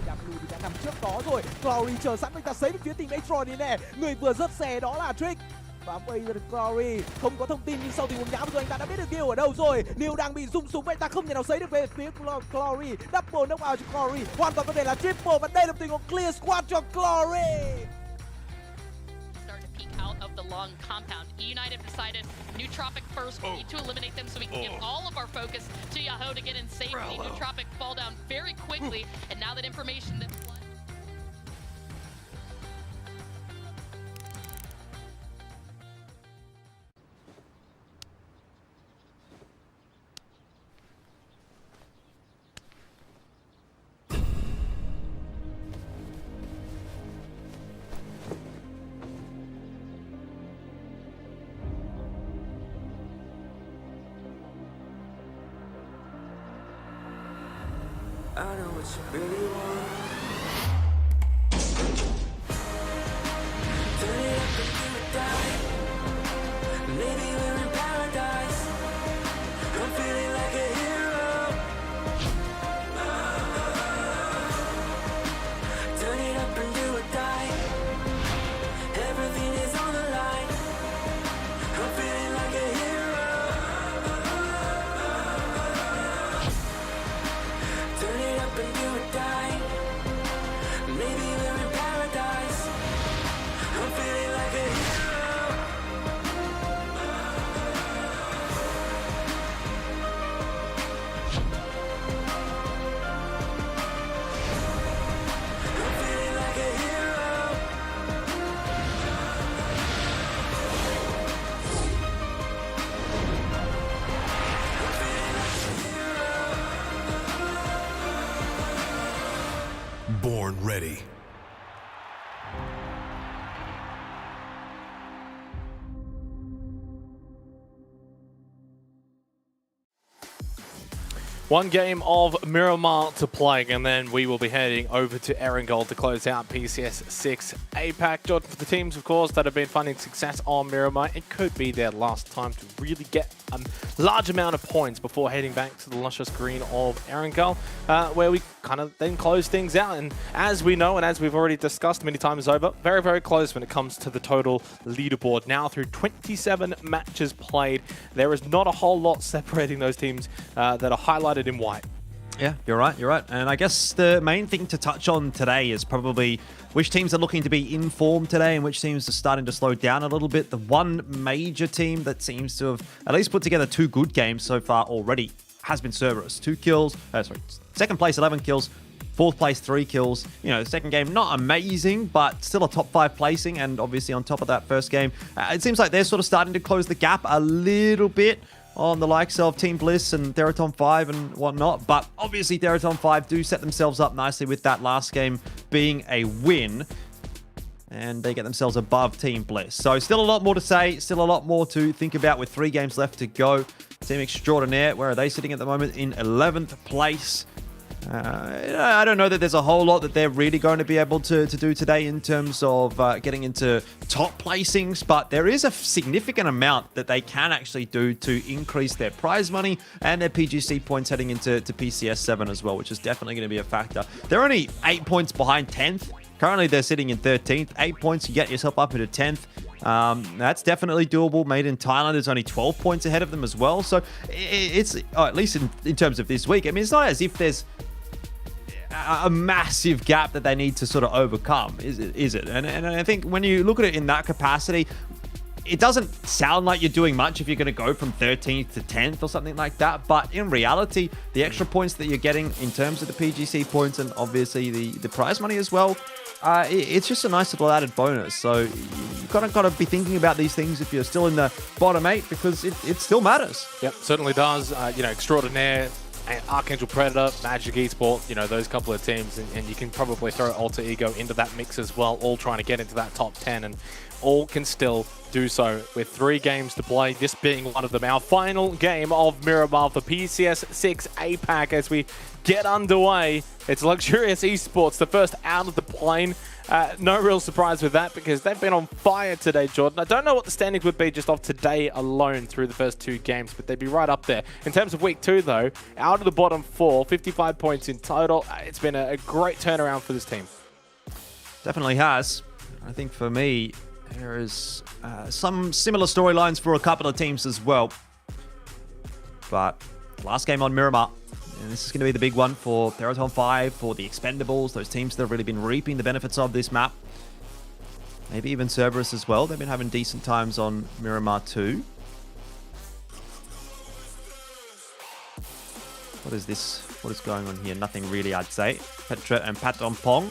Speaker 8: Đã lùi thì đã nằm trước đó rồi. Glory chờ sẵn mình ta sấy về phía team Extron này nè. Người vừa rớt xe đó là Trick. Và bây giờ Glory không có thông tin nhưng sau tình huống nhám rồi anh ta đã biết được Neil ở đâu rồi. Neil đang bị rung súng, anh ta không thể nào sấy được về phía Glory. Double knock out cho Glory. Hoàn toàn có thể là triple và đây là một tình huống clear squad cho Glory.
Speaker 9: Start to peek out of the long compound. United decided Nootropic first. We need to eliminate them so we can give all of our focus to Yahoo to get in safely. Nootropic fall down very quickly, and now that information that.
Speaker 10: I know what you really want. Turn it up and do it die. Maybe we're in paradise. I'm feeling like a hero. Turn it up and do it die. Everything is on the line. I'm feeling like a hero. Turn it up and do it die. Maybe we're in paradise. I'm feeling like a hero. I'm feeling like a hero. I'm feeling like a hero.
Speaker 13: Born ready.
Speaker 11: One game of Miramar to play, and then we will be heading over to Erangel to close out PCS6 APAC. For the teams, of course, that have been finding success on Miramar, it could be their last time to really get a large amount of points before heading back to the luscious green of Erangel, where we kind of then close things out. And as we know, and as we've already discussed many times over, very, very close when it comes to the total leaderboard. Now through 27 matches played, there is not a whole lot separating those teams that are highlighted in white.
Speaker 12: Yeah, you're right, you're right. And I guess the main thing to touch on today is probably which teams are looking to be in form today and which teams are starting to slow down a little bit. The one major team that seems to have at least put together 2 good games so far already has been Cerberus. 2 kills, second place 11 kills, 4th place 3 kills. You know, the second game not amazing, but still a top 5 placing, and obviously on top of that first game, it seems like they're sort of starting to close the gap a little bit on the likes of Team Bliss and Theraton 5 and whatnot. But obviously Theraton 5 do set themselves up nicely with that last game being a win. And they get themselves above Team Bliss. So still a lot more to say, still a lot more to think about with 3 games left to go. Team Extraordinaire, where are they sitting at the moment? In 11th place. I don't know that there's a whole lot that they're really going to be able to do today in terms of getting into top placings, but there is a significant amount that they can actually do to increase their prize money and their PGC points heading into PCS7 as well, which is definitely going to be a factor. They're only 8 points behind 10th. Currently, they're sitting in 13th. 8 points, you get yourself up into 10th. That's definitely doable. Made in Thailand is only 12 points ahead of them as well. So it's, at least in terms of this week, I mean, it's not as if there's a massive gap that they need to sort of overcome, is it? And I think when you look at it in that capacity, it doesn't sound like you're doing much if you're going to go from 13th to 10th or something like that. But in reality, the extra points that you're getting in terms of the PGC points and obviously the prize money as well, it's just a nice little added bonus. So you've got to be thinking about these things if you're still in the bottom 8, because it still matters.
Speaker 11: Yep, certainly does. Extraordinaire, Archangel Predator, Magic Esports, those couple of teams, and you can probably throw Alter Ego into that mix as well, all trying to get into that top 10, and all can still do so with 3 games to play, this being one of them. Our final game of Miramar for PCS6 APAC as we get underway. It's Luxurious Esports, the first out of the plane. No real surprise with that because they've been on fire today, Jordan. I don't know what the standings would be just off today alone through the first 2 games, but they'd be right up there. In terms of week 2, though, out of the bottom 4, 55 points in total. It's been a great turnaround for this team.
Speaker 12: Definitely has. I think for me, there is some similar storylines for a couple of teams as well. But last game on Miramar, and this is going to be the big one for Theraton 5, for the Expendables, those teams that have really been reaping the benefits of this map. Maybe even Cerberus as well. They've been having decent times on Miramar too. What is this? What is going on here? Nothing really, I'd say. Petra and Patron Pong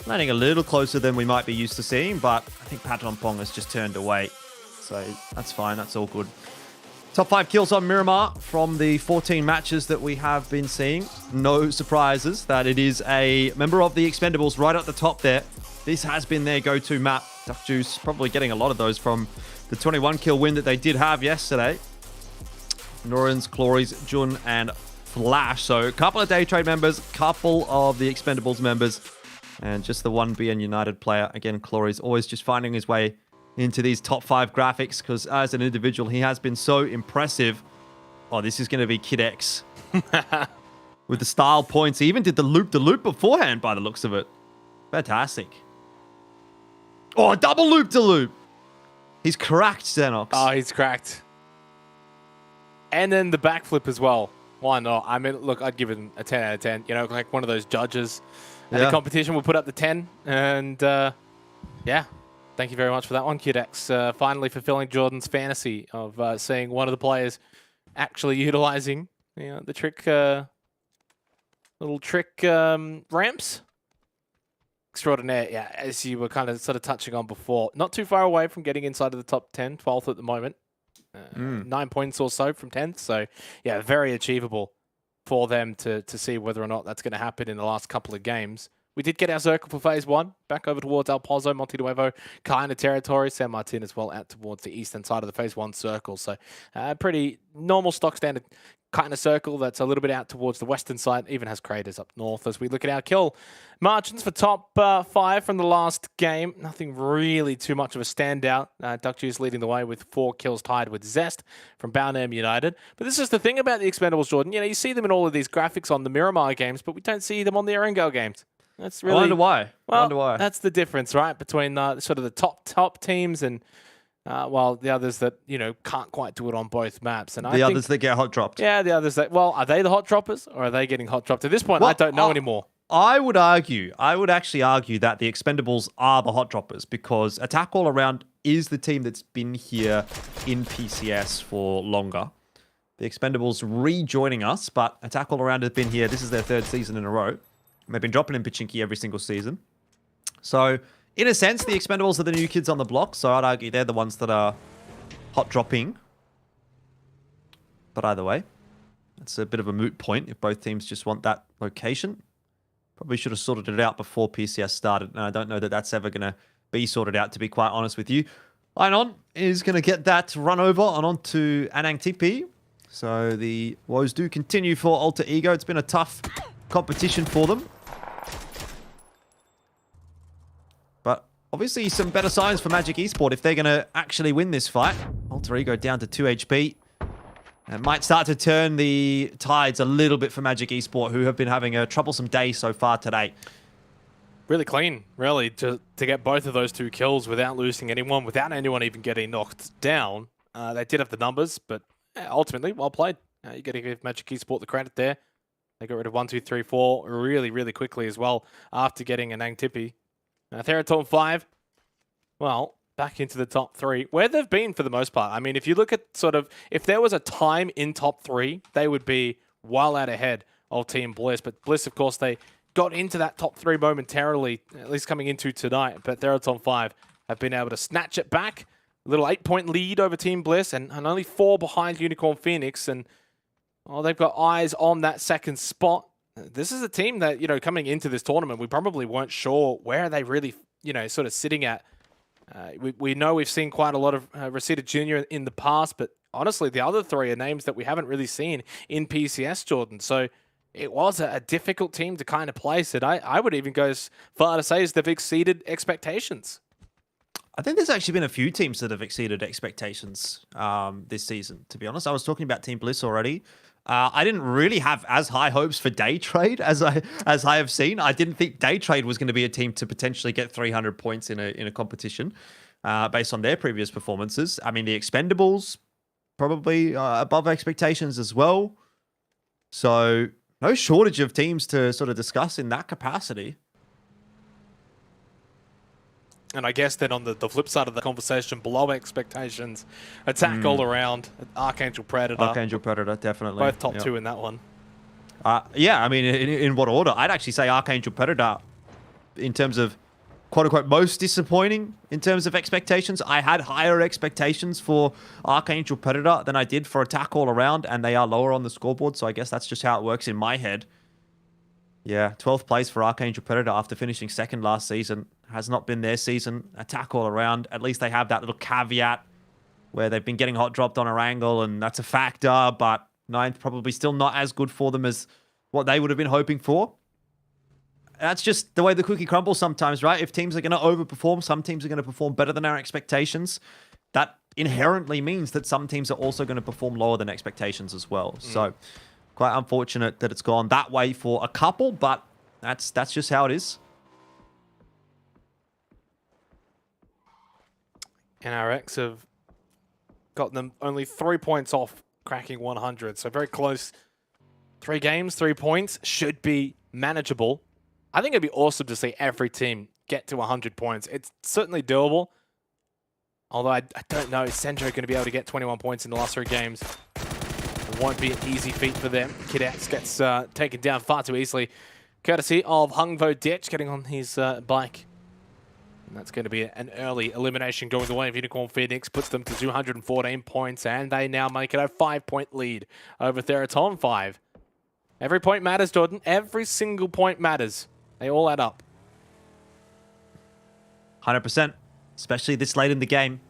Speaker 12: landing a little closer than we might be used to seeing, but I think Patron Pong has just turned away. So that's fine. That's all good. Top 5 kills on Miramar from the 14 matches that we have been seeing. No surprises that it is a member of the Expendables right at the top there. This has been their go-to map. Duck Juice probably getting a lot of those from the 21 kill win that they did have yesterday. Norans, Clories, Jun, and Flash. So a couple of day trade members, couple of the Expendables members, and just the one BN United player. Again, Clories always just finding his way into these top 5 graphics because as an individual, he has been so impressive. Oh, this is going to be Kid X. With the style points. He even did the loop beforehand by the looks of it. Fantastic. Oh, double loop-de-loop. He's cracked, Xenox.
Speaker 11: Oh, he's cracked. And then the backflip as well. Why not? I mean, look, I'd give it a 10 out of 10. Like one of those judges at the competition will put up the 10. And, yeah. Thank you very much for that one, Kid X. Finally fulfilling Jordan's fantasy of seeing one of the players actually utilizing the trick, little trick ramps. Extraordinaire, yeah, as you were kind of sort of touching on before. Not too far away from getting inside of the top 10, 12th at the moment. 9 points or so from 10th. So, yeah, very achievable for them to see whether or not that's going to happen in the last couple of games. We did get our circle for phase 1, back over towards El Pozo, Monte Nuevo kind of territory. San Martin as well out towards the eastern side of the phase 1 circle. So pretty normal stock standard kind of circle that's a little bit out towards the western side. Even has craters up north as we look at our kill margins for top 5 from the last game. Nothing really too much of a standout. Duck Juice leading the way with 4 kills tied with Zest from Balnam United. But this is the thing about the Expendables, Jordan. You see them in all of these graphics on the Miramar games, but we don't see them on the Erangel games. That's really,
Speaker 12: I wonder why.
Speaker 11: Well, that's the difference, right? Between sort of the top teams and, well, the others that, can't quite do it on both maps. And
Speaker 12: the others that get hot dropped.
Speaker 11: Yeah, the others that, well, are they the hot droppers or are they getting hot dropped? At this point, I don't know anymore.
Speaker 12: I would actually argue that the Expendables are the hot droppers because Attack All Around is the team that's been here in PCS for longer. The Expendables rejoining us, but Attack All Around has been here. This is their 3rd season in a row. They've been dropping in Pachinki every single season. So, in a sense, the Expendables are the new kids on the block. So, I'd argue they're the ones that are hot dropping. But either way, it's a bit of a moot point if both teams just want that location. Probably should have sorted it out before PCS started, and I don't know that that's ever going to be sorted out, to be quite honest with you. Einon is going to get that run over and on to Anang TP. So the woes do continue for Alter Ego. It's been a tough competition for them. But obviously some better signs for Magic Esports if they're going to actually win this fight. Alter Ego down to 2 HP. It might start to turn the tides a little bit for Magic Esports, who have been having a troublesome day so far today.
Speaker 11: Really clean, really, to get both of those 2 kills without losing anyone, without anyone even getting knocked down. They did have the numbers, but ultimately, well played. You got to give Magic Esports the credit there. They got rid of 1, 2, 3, 4 really, really quickly as well after getting a Nang Tippy. Theraton 5, well, back into the top 3, where they've been for the most part. I mean, if you look at sort of, if there was a time in top 3, they would be well out ahead of Team Bliss. But Bliss, of course, they got into that top 3 momentarily, at least coming into tonight. But Theraton 5 have been able to snatch it back. A little 8-point lead over Team Bliss and only 4 behind Unicorn Phoenix. And well, they've got eyes on that second spot. This is a team that, you know, coming into this tournament, we probably weren't sure where they really, you know, sort of sitting at. We know we've seen quite a lot of Reseda Jr. in the past, but honestly, the other 3 are names that we haven't really seen in PCS, Jordan. So it was a difficult team to kind of place it. I would even go as far to say as they've exceeded expectations.
Speaker 12: I think there's actually been a few teams that have exceeded expectations this season, to be honest. I was talking about Team Bliss already. I didn't really have as high hopes for Day Trade as I have seen. I didn't think Day Trade was going to be a team to potentially get 300 points in a competition based on their previous performances. I mean, the Expendables probably above expectations as well. So no shortage of teams to sort of discuss in that capacity.
Speaker 11: And I guess then on the flip side of the conversation, below expectations, Attack all around, Archangel Predator.
Speaker 12: Archangel Predator, definitely.
Speaker 11: Both top 2 in that one.
Speaker 12: Yeah, I mean, in what order? I'd actually say Archangel Predator in terms of quote-unquote most disappointing in terms of expectations. I had higher expectations for Archangel Predator than I did for Attack all around, and they are lower on the scoreboard, so I guess that's just how it works in my head. Yeah, 12th place for Archangel Predator after finishing 2nd last season. Has not been their season. Attack all around. At least they have that little caveat where they've been getting hot dropped on a angle, and that's a factor, but 9th probably still not as good for them as what they would have been hoping for. That's just the way the cookie crumbles sometimes, right? If teams are going to overperform, some teams are going to perform better than our expectations. That inherently means that some teams are also going to perform lower than expectations as well. So quite unfortunate that it's gone that way for a couple, but that's just how it is.
Speaker 11: NRX have got them only 3 points off cracking 100, so very close. 3 games, 3 points, should be manageable. I think it'd be awesome to see every team get to 100 points. It's certainly doable. Although I don't know, is Senjo going to be able to get 21 points in the last 3 games? It won't be an easy feat for them. Kidex gets taken down far too easily, courtesy of Hungvo Ditch getting on his bike. And that's going to be an early elimination going the way of Unicorn Phoenix, puts them to 214 points, and they now make it a 5-point lead over Theraton 5. Every point matters, Jordan. Every single point matters. They all add up.
Speaker 12: 100%, especially this late in the game,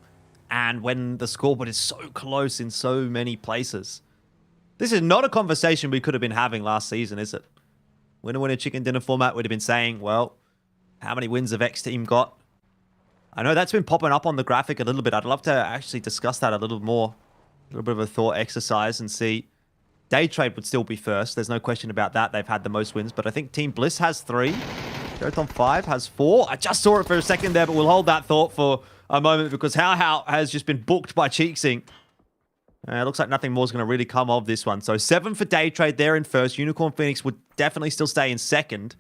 Speaker 12: and when the scoreboard is so close in so many places. This is not a conversation we could have been having last season, is it? Winner chicken dinner format would have been saying, well, how many wins have X team got? I know that's been popping up on the graphic a little bit. I'd love to actually discuss that a little more. A little bit of a thought exercise and see. Day Trade would still be first. There's no question about that. They've had the most wins, but I think Team Bliss has 3. Marathon 5 has 4. I just saw it for a second there, but we'll hold that thought for a moment because How has just been booked by Cheeksing. It looks like nothing more is going to really come of this one. So 7 for Day Trade there in first. Unicorn Phoenix would definitely still stay in second.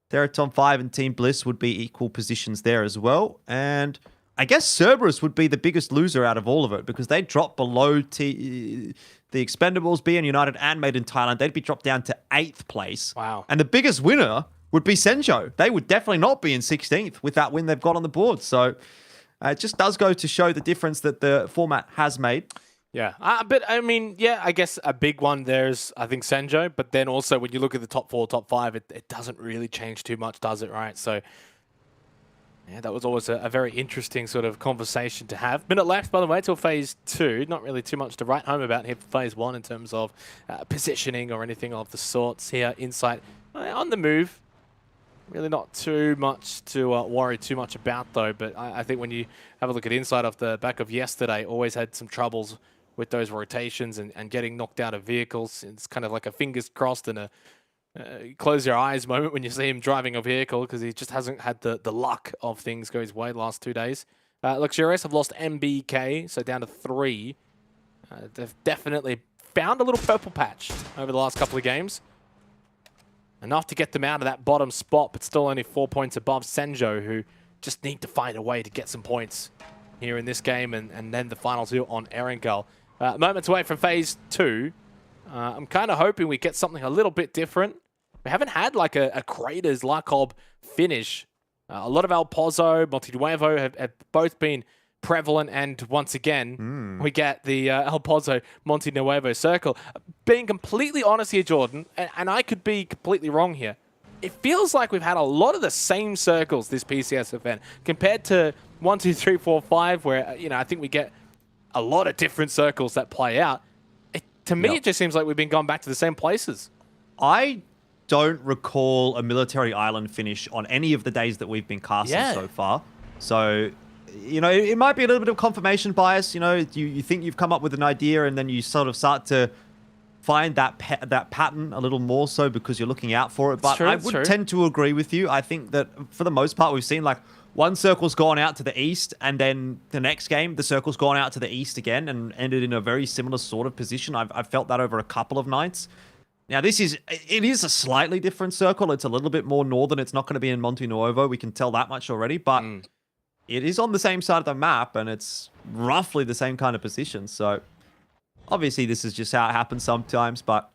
Speaker 12: Theraton 5 and Team Bliss would be equal positions there as well. And I guess Cerberus would be the biggest loser out of all of it because they dropped below the Expendables, BN United, and Made in Thailand. They'd be dropped down to 8th place.
Speaker 11: Wow.
Speaker 12: And the biggest winner would be Senjo. They would definitely not be in 16th with that win they've got on the board. So it just does go to show the difference that the format has made.
Speaker 11: Yeah, but I mean, yeah, I guess a big one there's, I think, Senjo, but then also when you look at the top 4, top 5, it doesn't really change too much, does it, right? So, yeah, that was always a very interesting sort of conversation to have. Minute left, by the way, till Phase 2. Not really too much to write home about here for Phase 1 in terms of positioning or anything of the sorts here. Insight on the move. Really not too much to worry too much about, though. But I think when you have a look at Insight off the back of yesterday, always had some troubles with those rotations and getting knocked out of vehicles. It's kind of like a fingers crossed and a close your eyes moment when you see him driving a vehicle, because he just hasn't had the luck of things go his way the last 2 days. Luxurious have lost MBK, so down to 3. They've definitely found a little purple patch over the last couple of games. Enough to get them out of that bottom spot, but still only 4 points above Senjo, who just need to find a way to get some points here in this game, and then the final 2 on Erangel. Moments away from Phase 2. I'm kind of hoping we get something a little bit different. We haven't had like a Craters Lacob finish. A lot of El Pozo, Montinuevo have both been prevalent, and once again, we get the El Pozo Montinuevo circle. Being completely honest here, Jordan, and I could be completely wrong here, it feels like we've had a lot of the same circles this PCS event compared to 1, 2, 3, 4, 5, where I think we get a lot of different circles that play out. To me, it just seems like we've been going back to the same places.
Speaker 12: I don't recall a military island finish on any of the days that we've been casting so far. So, it might be a little bit of confirmation bias. You think you've come up with an idea, and then you sort of start to find that pattern a little more so because you're looking out for it. But I would tend to agree with you. I think that for the most part, we've seen like one circle's gone out to the east, and then the next game, the circle's gone out to the east again and ended in a very similar sort of position. I've felt that over a couple of nights. Now, it is a slightly different circle. It's a little bit more northern. It's not going to be in Montinuevo. We can tell that much already, but it is on the same side of the map, and it's roughly the same kind of position. So, obviously, this is just how it happens sometimes, but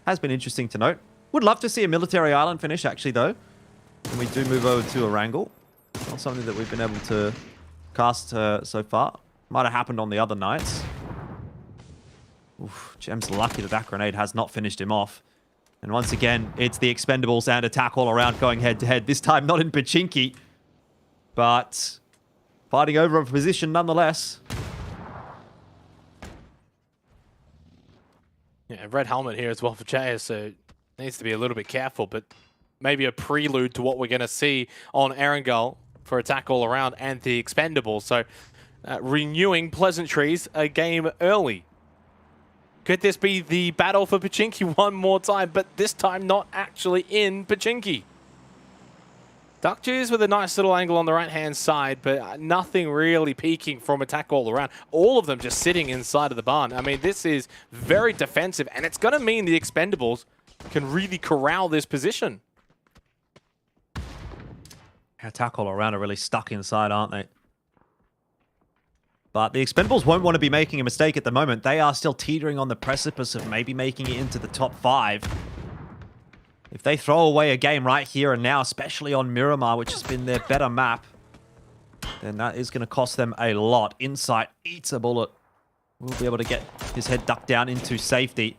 Speaker 12: has been interesting to note. Would love to see a military island finish, actually, though. And we do move over to Erangel. Not something that we've been able to cast so far. Might have happened on the other nights. Oof, Gem's lucky that grenade has not finished him off. And once again, it's the Expendables and attack all around going head-to-head. This time not in Pachinki, but fighting over a position nonetheless.
Speaker 11: Yeah, red helmet here as well for Chaya, so needs to be a little bit careful, but maybe a prelude to what we're going to see on Erangel for attack all around and the Expendables. So renewing pleasantries a game early. Could this be the battle for Pachinki one more time, but this time not actually in Pachinki? Duck Jews with a nice little angle on the right-hand side, but nothing really peeking from attack all around. All of them just sitting inside of the barn. I mean, this is very defensive, and it's going to mean the Expendables can really corral this position.
Speaker 12: Attack all around are really stuck inside, aren't they? But the Expendables won't want to be making a mistake at the moment. They are still teetering on the precipice of maybe making it into the top 5. If they throw away a game right here and now, especially on Miramar, which has been their better map, then that is going to cost them a lot. Insight eats a bullet. We'll be able to get his head ducked down into safety.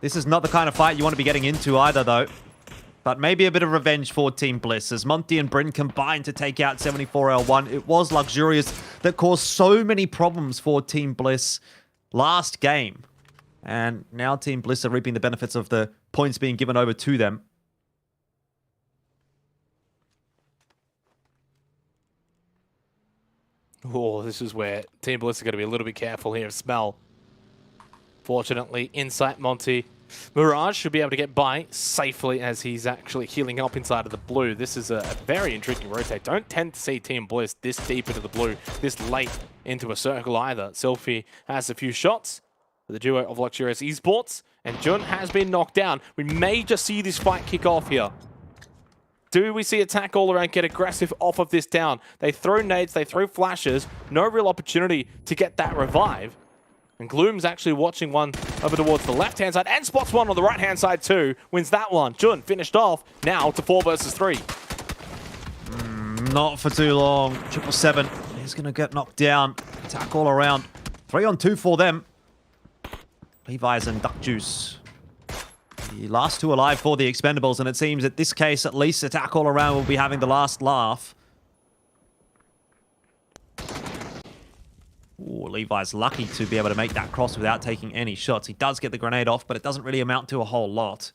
Speaker 12: This is not the kind of fight you want to be getting into either, though. But maybe a bit of revenge for Team Bliss as Monty and Bryn combined to take out 74L1. It was Luxurious that caused so many problems for Team Bliss last game. And now Team Bliss are reaping the benefits of the points being given over to them.
Speaker 11: Oh, this is where Team Bliss are going to be a little bit careful here of smell. Fortunately, Insight Monty Mirage should be able to get by safely as he's actually healing up inside of the blue. This is a very intriguing rotate. Don't tend to see Team Bliss this deep into the blue, this late into a circle either. Sylphie has a few shots for the duo of Luxurious Esports, and Jun has been knocked down. We may just see this fight kick off here. Do we see attack all around get aggressive off of this down? They throw nades, they throw flashes, no real opportunity to get that revive. And Gloom's actually watching one over towards the left-hand side and spots one on the right-hand side too. Wins that one. Jun finished off. Now to 4 versus 3.
Speaker 12: Not for too long. 777. He's going to get knocked down. Attack all around. 3 on 2 for them. Levi's and Duck Juice. The last two alive for the Expendables, and it seems in this case, at least, Attack All Around will be having the last laugh. Ooh, Levi's lucky to be able to make that cross without taking any shots. He does get the grenade off, but it doesn't really amount to a whole lot.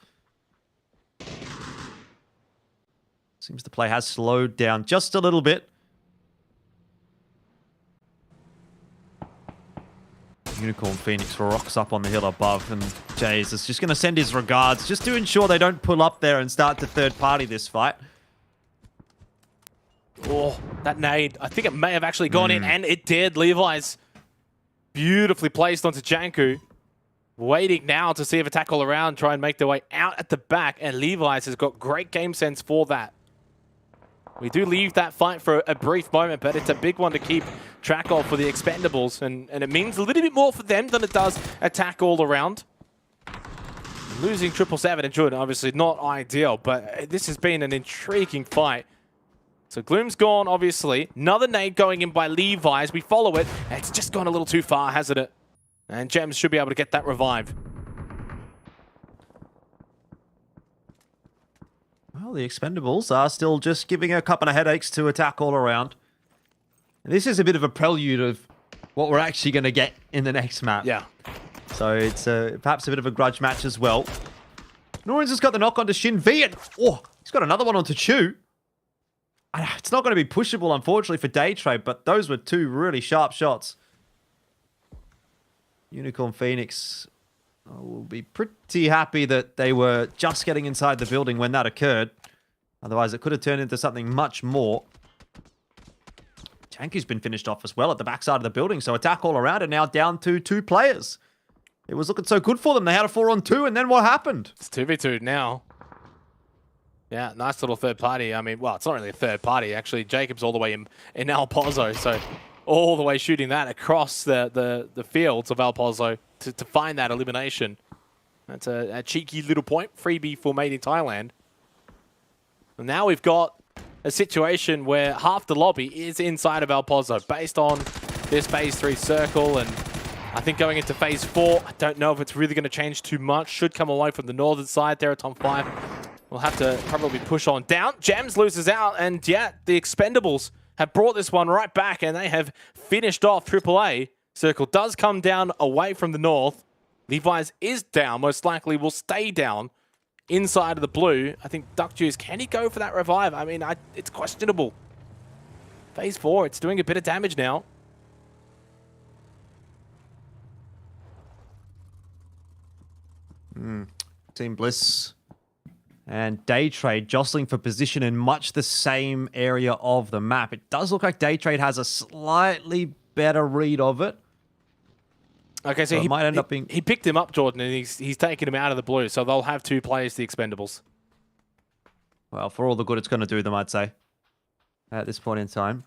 Speaker 12: Seems the play has slowed down just a little bit. Unicorn Phoenix rocks up on the hill above, and Jays is just going to send his regards just to ensure they don't pull up there and start to third party this fight.
Speaker 11: Oh, that nade. I think it may have actually gone in, and it did. Levi's beautifully placed onto Janku. Waiting now to see if Attack All Around try and make their way out at the back, and Levi's has got great game sense for that. We do leave that fight for a brief moment, but it's a big one to keep track of for the Expendables, and it means a little bit more for them than it does Attack All Around. Losing 777 and Jordan, obviously not ideal, but this has been an intriguing fight. So Gloom's gone, obviously. Another nade going in by Levi's. We follow it. It's just gone a little too far, hasn't it? And Gems should be able to get that revive.
Speaker 12: Well, the Expendables are still just giving a couple of headaches to Attack All Around. This is a bit of a prelude of what we're actually going to get in the next map.
Speaker 11: Yeah.
Speaker 12: So it's perhaps a bit of a grudge match as well. Norins has got the knock onto Shin V, and he's got another one onto Chu. It's not going to be pushable, unfortunately, for Day Trade, but those were two really sharp shots. Unicorn Phoenix will be pretty happy that they were just getting inside the building when that occurred. Otherwise, it could have turned into something much more. Janku's been finished off as well at the backside of the building, so Attack All Around are now down to 2 players. It was looking so good for them. They had a 4-on-2, and then what happened?
Speaker 11: It's 2v2 now. Yeah, nice little third party. I mean, well, it's not really a third party. Actually, Jacob's all the way in Al Pozo, so all the way shooting that across the fields of Al Pozo to find that elimination. That's a cheeky little point. Freebie for Made in Thailand. And now we've got a situation where half the lobby is inside of Al Pozo based on this phase 3 circle, and I think going into phase 4, I don't know if it's really going to change too much. Should come away from the northern side there at Tom 5. We'll have to probably push on down. Gems loses out, and yeah, the Expendables have brought this one right back, and they have finished off AAA. Circle does come down away from the north. Levi's is down, most likely will stay down inside of the blue. I think Duck Juice, can he go for that revive? I mean, it's questionable. Phase 4, it's doing a bit of damage now.
Speaker 12: Team Bliss and Day Trade jostling for position in much the same area of the map. It does look like Day Trade has a slightly better read of it.
Speaker 11: Okay, so
Speaker 12: it might end up being...
Speaker 11: He picked him up, Jordan, and he's taken him out of the blue, so they'll have 2 players, the Expendables.
Speaker 12: Well, for all the good it's going to do them, I'd say, at this point in time.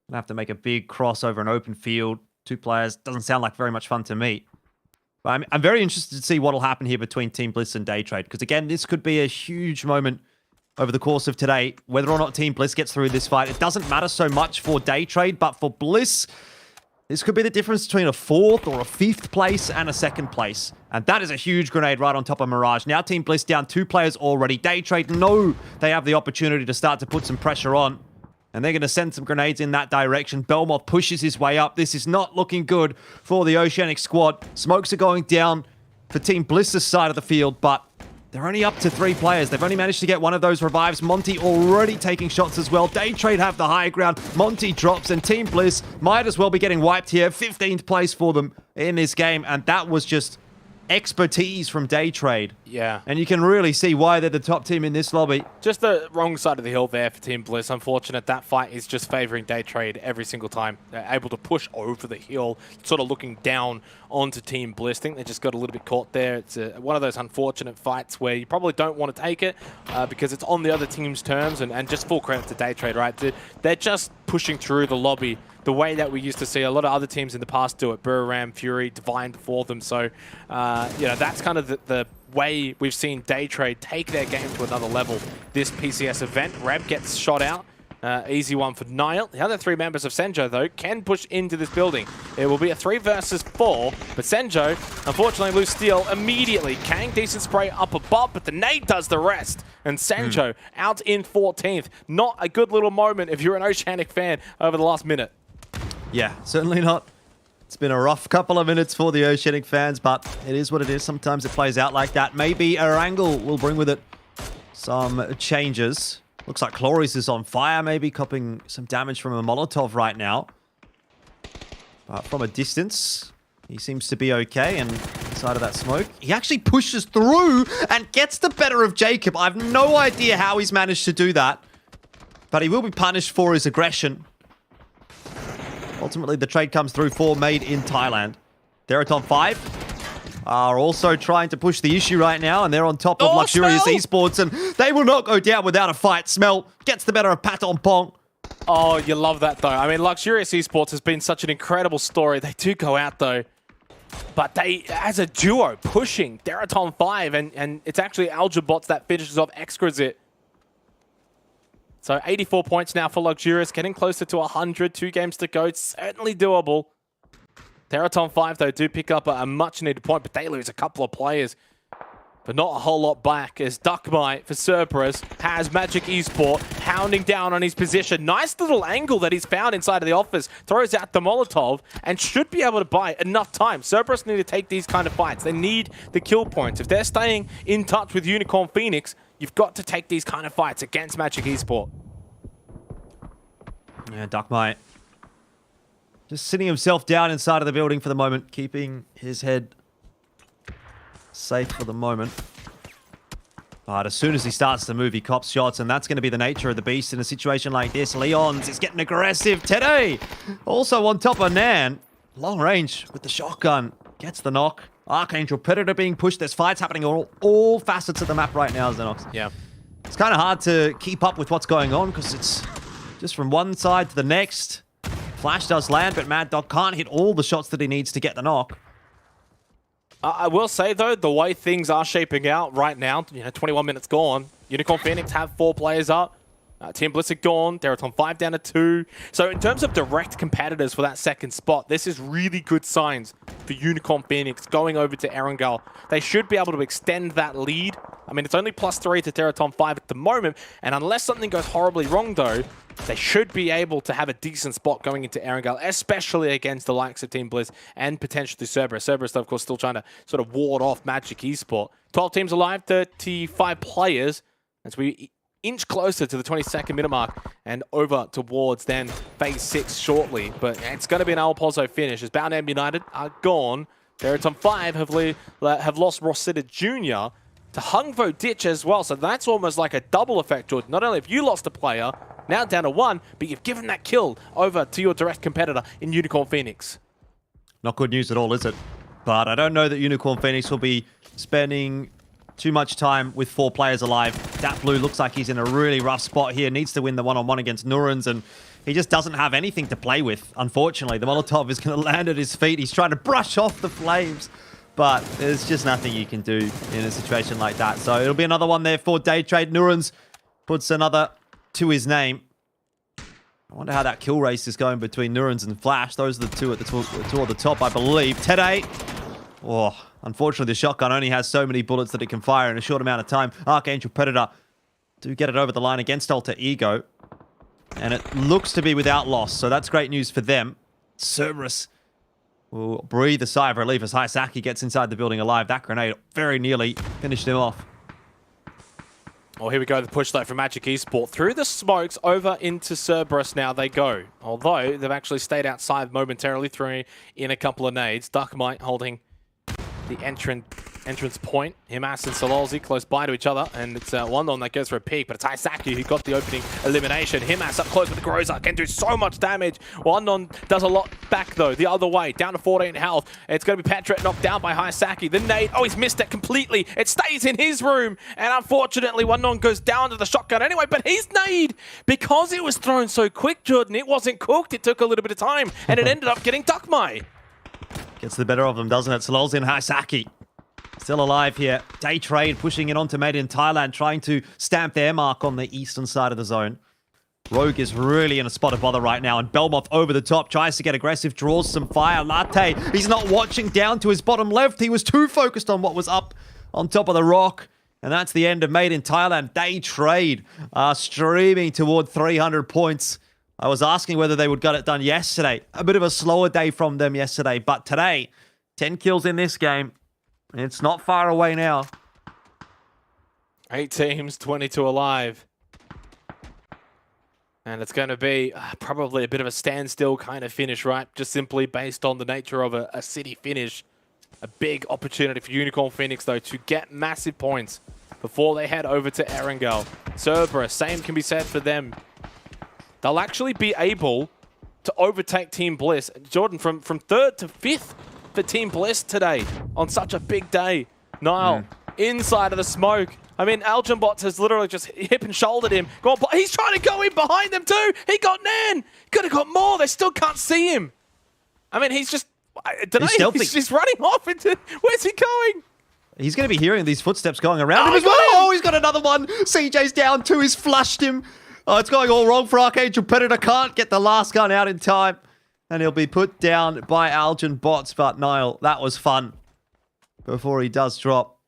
Speaker 12: Gonna have to make a big cross over an open field. 2 players, doesn't sound like very much fun to me. But I'm very interested to see what will happen here between Team Bliss and Day Trade, because again, this could be a huge moment over the course of today. Whether or not Team Bliss gets through this fight, it doesn't matter so much for Day Trade, but for Bliss, this could be the difference between a 4th or a 5th place and a 2nd place. And that is a huge grenade right on top of Mirage. Now Team Bliss down 2 players already. Day Trade know they have the opportunity to start to put some pressure on. And they're going to send some grenades in that direction. Belmoth pushes his way up. This is not looking good for the Oceanic squad. Smokes are going down for Team Bliss's side of the field, but they're only up to 3 players. They've only managed to get one of those revives. Monty already taking shots as well. Day Trade have the high ground. Monty drops, and Team Bliss might as well be getting wiped here. 15th place for them in this game, and that was just expertise from Day Trade.
Speaker 11: Yeah.
Speaker 12: And you can really see why they're the top team in this lobby.
Speaker 11: Just the wrong side of the hill there for Team Bliss. Unfortunate, that fight is just favoring Day Trade every single time. They're able to push over the hill, sort of looking down onto Team Bliss. I think they just got a little bit caught there. It's one of those unfortunate fights where you probably don't want to take it because it's on the other team's terms, and just full credit to Day Trade, right? They're just pushing through the lobby the way that we used to see a lot of other teams in the past do it. Buriram, Fury, Divine before them. So, you know, that's kind of the way we've seen Day Trade take their game to another level this PCS event. Reb gets shot out, Easy one for Niall. The other 3 members of Senjo, though, can push into this building. It will be a 3 versus 4, but Senjo, unfortunately, lose steal immediately. Kang, decent spray up above, but the nade does the rest. And Senjo out in 14th. Not a good little moment if you're an Oceanic fan over the last minute.
Speaker 12: Yeah, certainly not. It's been a rough couple of minutes for the Oceanic fans, but it is what it is. Sometimes it plays out like that. Maybe Erangel will bring with it some changes. Looks like Cloris is on fire, maybe copying some damage from a Molotov right now. But from a distance, he seems to be okay, and inside of that smoke, he actually pushes through and gets the better of Jacob. I have no idea how he's managed to do that, but he will be punished for his aggression. Ultimately, the trade comes through for Made in Thailand. Theraton 5 are also trying to push the issue right now, and they're on top of Luxurious Esports, and they will not go down without a fight. Smell gets the better of Patton Pong.
Speaker 11: Oh, you love that, though. I mean, Luxurious Esports has been such an incredible story. They do go out, though. But they, as a duo, pushing Theraton 5, and it's actually Algabots that finishes off Exquisite. So 84 points now for Luxurious, getting closer to 100. 2 games to go. It's certainly doable. Theraton 5, though, do pick up a much-needed point, but they lose a couple of players. But not a whole lot back, as Duckmite for Cerberus has Magic Esport hounding down on his position. Nice little angle that he's found inside of the office. Throws out the Molotov and should be able to buy enough time. Cerberus need to take these kind of fights. They need the kill points. If they're staying in touch with Unicorn Phoenix, you've got to take these kind of fights against Magic Esport.
Speaker 12: Yeah, Duckmite just sitting himself down inside of the building for the moment, keeping his head safe for the moment. But as soon as he starts to move, he cops shots, and that's going to be the nature of the beast in a situation like this. Leons is getting aggressive today. Also on top of Nan. Long range with the shotgun. Gets the knock. Archangel Predator being pushed. There's fights happening on all facets of the map right now, Xenox.
Speaker 11: Yeah.
Speaker 12: It's kind of hard to keep up with what's going on because it's just from one side to the next. Flash does land, but Mad Dog can't hit all the shots that he needs to get the knock.
Speaker 11: I will say, though, the way things are shaping out right now, 21 minutes gone, Unicorn Phoenix have 4 players up. Team Blizzard gone, Theraton 5 down to 2. So in terms of direct competitors for that second spot, this is really good signs for Unicorn Phoenix going over to Erangel. They should be able to extend that lead. I mean, it's only +3 to Theraton 5 at the moment, and unless something goes horribly wrong, though, they should be able to have a decent spot going into Erangel, especially against the likes of Team Blizz and potentially Cerberus. Cerberus, of course, still trying to sort of ward off Magic Esport. 12 teams alive, 35 players, as we inch closer to the 22nd minute mark and over towards then phase 6 shortly. But it's going to be an Al Pozzo finish as Boundham United are gone. Theraton 5 have lost Rosetta Jr. to Hungvo Ditch as well. So that's almost like a double effect, Jordan. Not only have you lost a player, now down to 1, but you've given that kill over to your direct competitor in Unicorn Phoenix.
Speaker 12: Not good news at all, is it? But I don't know that Unicorn Phoenix will be spending too much time with 4 players alive. Dat Blue looks like he's in a really rough spot here. Needs to win the one-on-one against Nurans, and he just doesn't have anything to play with, unfortunately. The Molotov is going to land at his feet. He's trying to brush off the flames, but there's just nothing you can do in a situation like that. So it'll be another one there for Day Trade. Nurans puts another to his name. I wonder how that kill race is going between Nurans and Flash. Those are the two at the top, I believe. Tede. Oh, unfortunately, the shotgun only has so many bullets that it can fire in a short amount of time. Archangel Predator do get it over the line against Alter Ego. And it looks to be without loss, so that's great news for them. Cerberus will breathe a sigh of relief as Haisaki gets inside the building alive. That grenade very nearly finished him off.
Speaker 11: Oh, here we go, the push though from Magic Esport. Through the smokes, over into Cerberus now they go. Although, they've actually stayed outside momentarily, throwing in a couple of nades. Duckmite holding the entrance point. Himas and Sololzi close by to each other, and it's Wandon that goes for a peek, but it's Haisaki who got the opening elimination. Himas up close with the Groza, can do so much damage. Wandon does a lot back though, the other way, down to 14 health. It's going to be Petret knocked down by Haisaki. The nade, oh, he's missed it completely. It stays in his room, and unfortunately Wandon goes down to the shotgun anyway, but his nade, because it was thrown so quick, Jordan, it wasn't cooked. It took a little bit of time, and it ended up getting Duckmite.
Speaker 12: Gets the better of them, doesn't it? Sololzi and Haisaki still alive here. Day Trade pushing it onto Made in Thailand, trying to stamp their mark on the eastern side of the zone. Rogue is really in a spot of bother right now, and Belmoth over the top, tries to get aggressive, draws some fire. Latte, he's not watching down to his bottom left. He was too focused on what was up on top of the rock. And that's the end of Made in Thailand. Day Trade streaming toward 300 points. I was asking whether they would get it done yesterday. A bit of a slower day from them yesterday, but today, 10 kills in this game. It's not far away now.
Speaker 11: 8 teams, 22 alive. And it's going to be probably a bit of a standstill kind of finish, right? Just simply based on the nature of a city finish. A big opportunity for Unicorn Phoenix, though, to get massive points before they head over to Erangel. Cerberus, same can be said for them. They'll actually be able to overtake Team Bliss. Jordan, from 3rd to 5th for Team Bliss today on such a big day. Niall, inside of the smoke. I mean, Algenbots has literally just hip and shouldered him. He's trying to go in behind them too. He got Nan. Could have got more. They still can't see him. I mean, he's just, I don't know, he's running off into, where's he going?
Speaker 12: He's going to be hearing these footsteps going around him as well. Oh, he's got another one. CJ's down 2. He's flushed him. Oh, it's going all wrong for Archangel Predator. Can't get the last gun out in time. And he'll be put down by Algenbots. But Niall, that was fun before he does drop.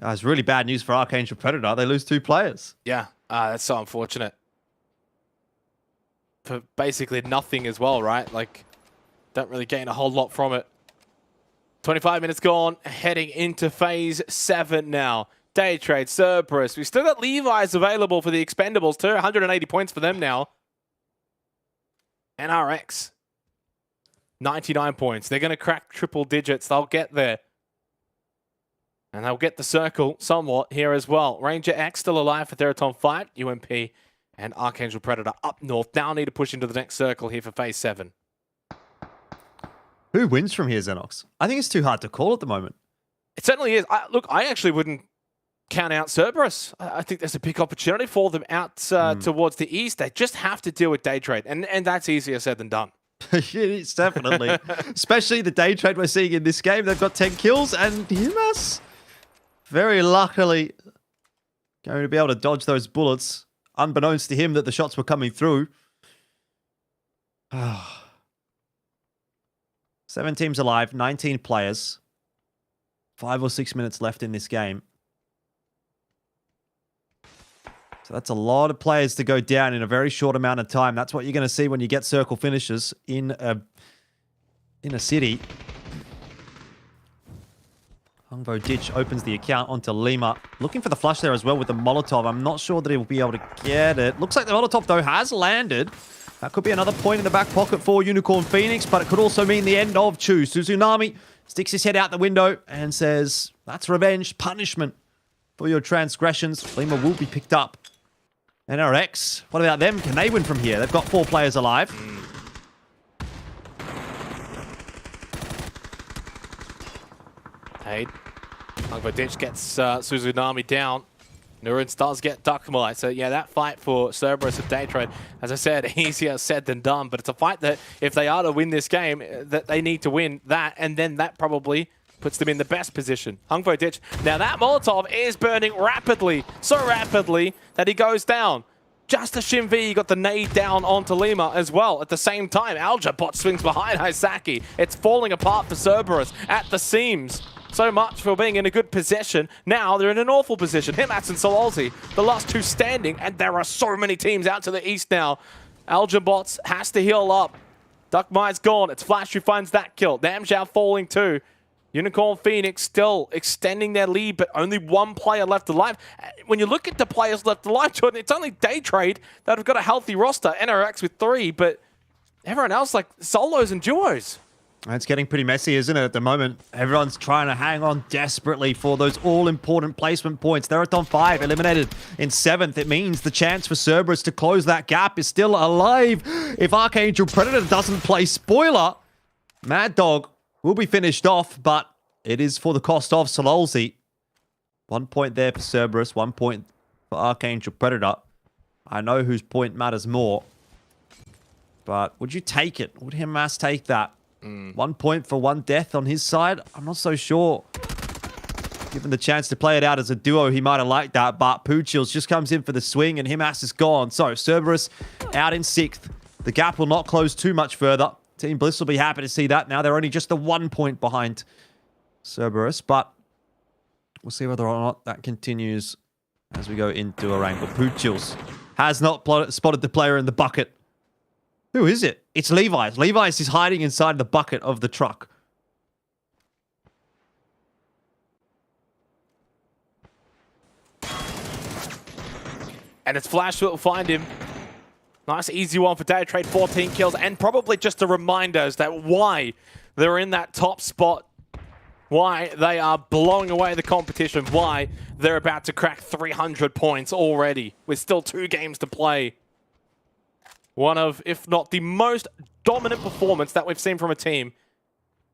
Speaker 12: It's really bad news for Archangel Predator. They lose 2 players.
Speaker 11: Yeah, that's so unfortunate. For basically nothing as well, right? Like, don't really gain a whole lot from it. 25 minutes gone, heading into phase 7 now. Day Trade, Cerberus. We've still got Levi's available for the Expendables too. 180 points for them now. NRX, 99 points. They're going to crack triple digits. They'll get there. And they'll get the circle somewhat here as well. Ranger X still alive for Theraton Fight. UMP and Archangel Predator up north. Now need to push into the next circle here for phase 7.
Speaker 12: Who wins from here, Xenox? I think it's too hard to call at the moment.
Speaker 11: It certainly is. Look, I actually wouldn't count out Cerberus. I think there's a big opportunity for them out towards the east. They just have to deal with Day Trade. And that's easier said than done.
Speaker 12: It's definitely. Especially the Day Trade we're seeing in this game. They've got 10 kills, and Humas, very luckily, going to be able to dodge those bullets, unbeknownst to him that the shots were coming through. 7 teams alive, 19 players. 5 or 6 minutes left in this game. So that's a lot of players to go down in a very short amount of time. That's what you're going to see when you get circle finishes in a city. Hungbo Ditch opens the account onto Lima. Looking for the flush there as well with the Molotov. I'm not sure that he will be able to get it. Looks like the Molotov, though, has landed. That could be another point in the back pocket for Unicorn Phoenix, but it could also mean the end of Chu. Suzunami sticks his head out the window and says, that's revenge, punishment for your transgressions. Lima will be picked up. NRX, what about them? Can they win from here? They've got 4 players alive.
Speaker 11: Hey, Hungbo Ditch gets Suzunami down. Nurins does get Duckmolite. So yeah, that fight for Cerberus and Day Trade, as I said, easier said than done. But it's a fight that if they are to win this game, that they need to win that. And then that probably puts them in the best position. Hungbo Ditch. Now that Molotov is burning rapidly. So rapidly that he goes down. Just as Shinvi got the nade down onto Lima as well. At the same time, Algebot swings behind Hisaki. It's falling apart for Cerberus at the seams. So much for being in a good position. Now they're in an awful position. Himats and Sololzi, the last 2 standing, and there are so many teams out to the east now. Algenbots has to heal up. Duckmai's gone. It's Flash who finds that kill. Namzhao falling too. Unicorn Phoenix still extending their lead, but only 1 player left alive. When you look at the players left alive, Jordan, it's only Day Trade that have got a healthy roster. NRX with 3, but everyone else like solos and duos.
Speaker 12: It's getting pretty messy, isn't it, at the moment? Everyone's trying to hang on desperately for those all-important placement points. They're at on 5, eliminated in 7th. It means the chance for Cerberus to close that gap is still alive. If Archangel Predator doesn't play spoiler, Mad Dog will be finished off, but it is for the cost of Sololzi. 1 point there for Cerberus, 1 point for Archangel Predator. I know whose point matters more, but would you take it? Would Himas take that? 1 point for 1 death on his side? I'm not so sure. Given the chance to play it out as a duo, he might have liked that, but Poochills just comes in for the swing, and Himas is gone. So Cerberus out in 6th. The gap will not close too much further. Team Bliss will be happy to see that. Now they're only just the 1 point behind Cerberus, but we'll see whether or not that continues as we go into a wrangle. Poochills has not spotted the player in the bucket. Who is it? It's Levi's. Levi's is hiding inside the bucket of the truck.
Speaker 11: And it's Flash that will find him. Nice, easy one for Day Trade, 14 kills, and probably just a reminder as that why they're in that top spot, why they are blowing away the competition, why they're about to crack 300 points already with still 2 games to play. One of, if not the most dominant performance that we've seen from a team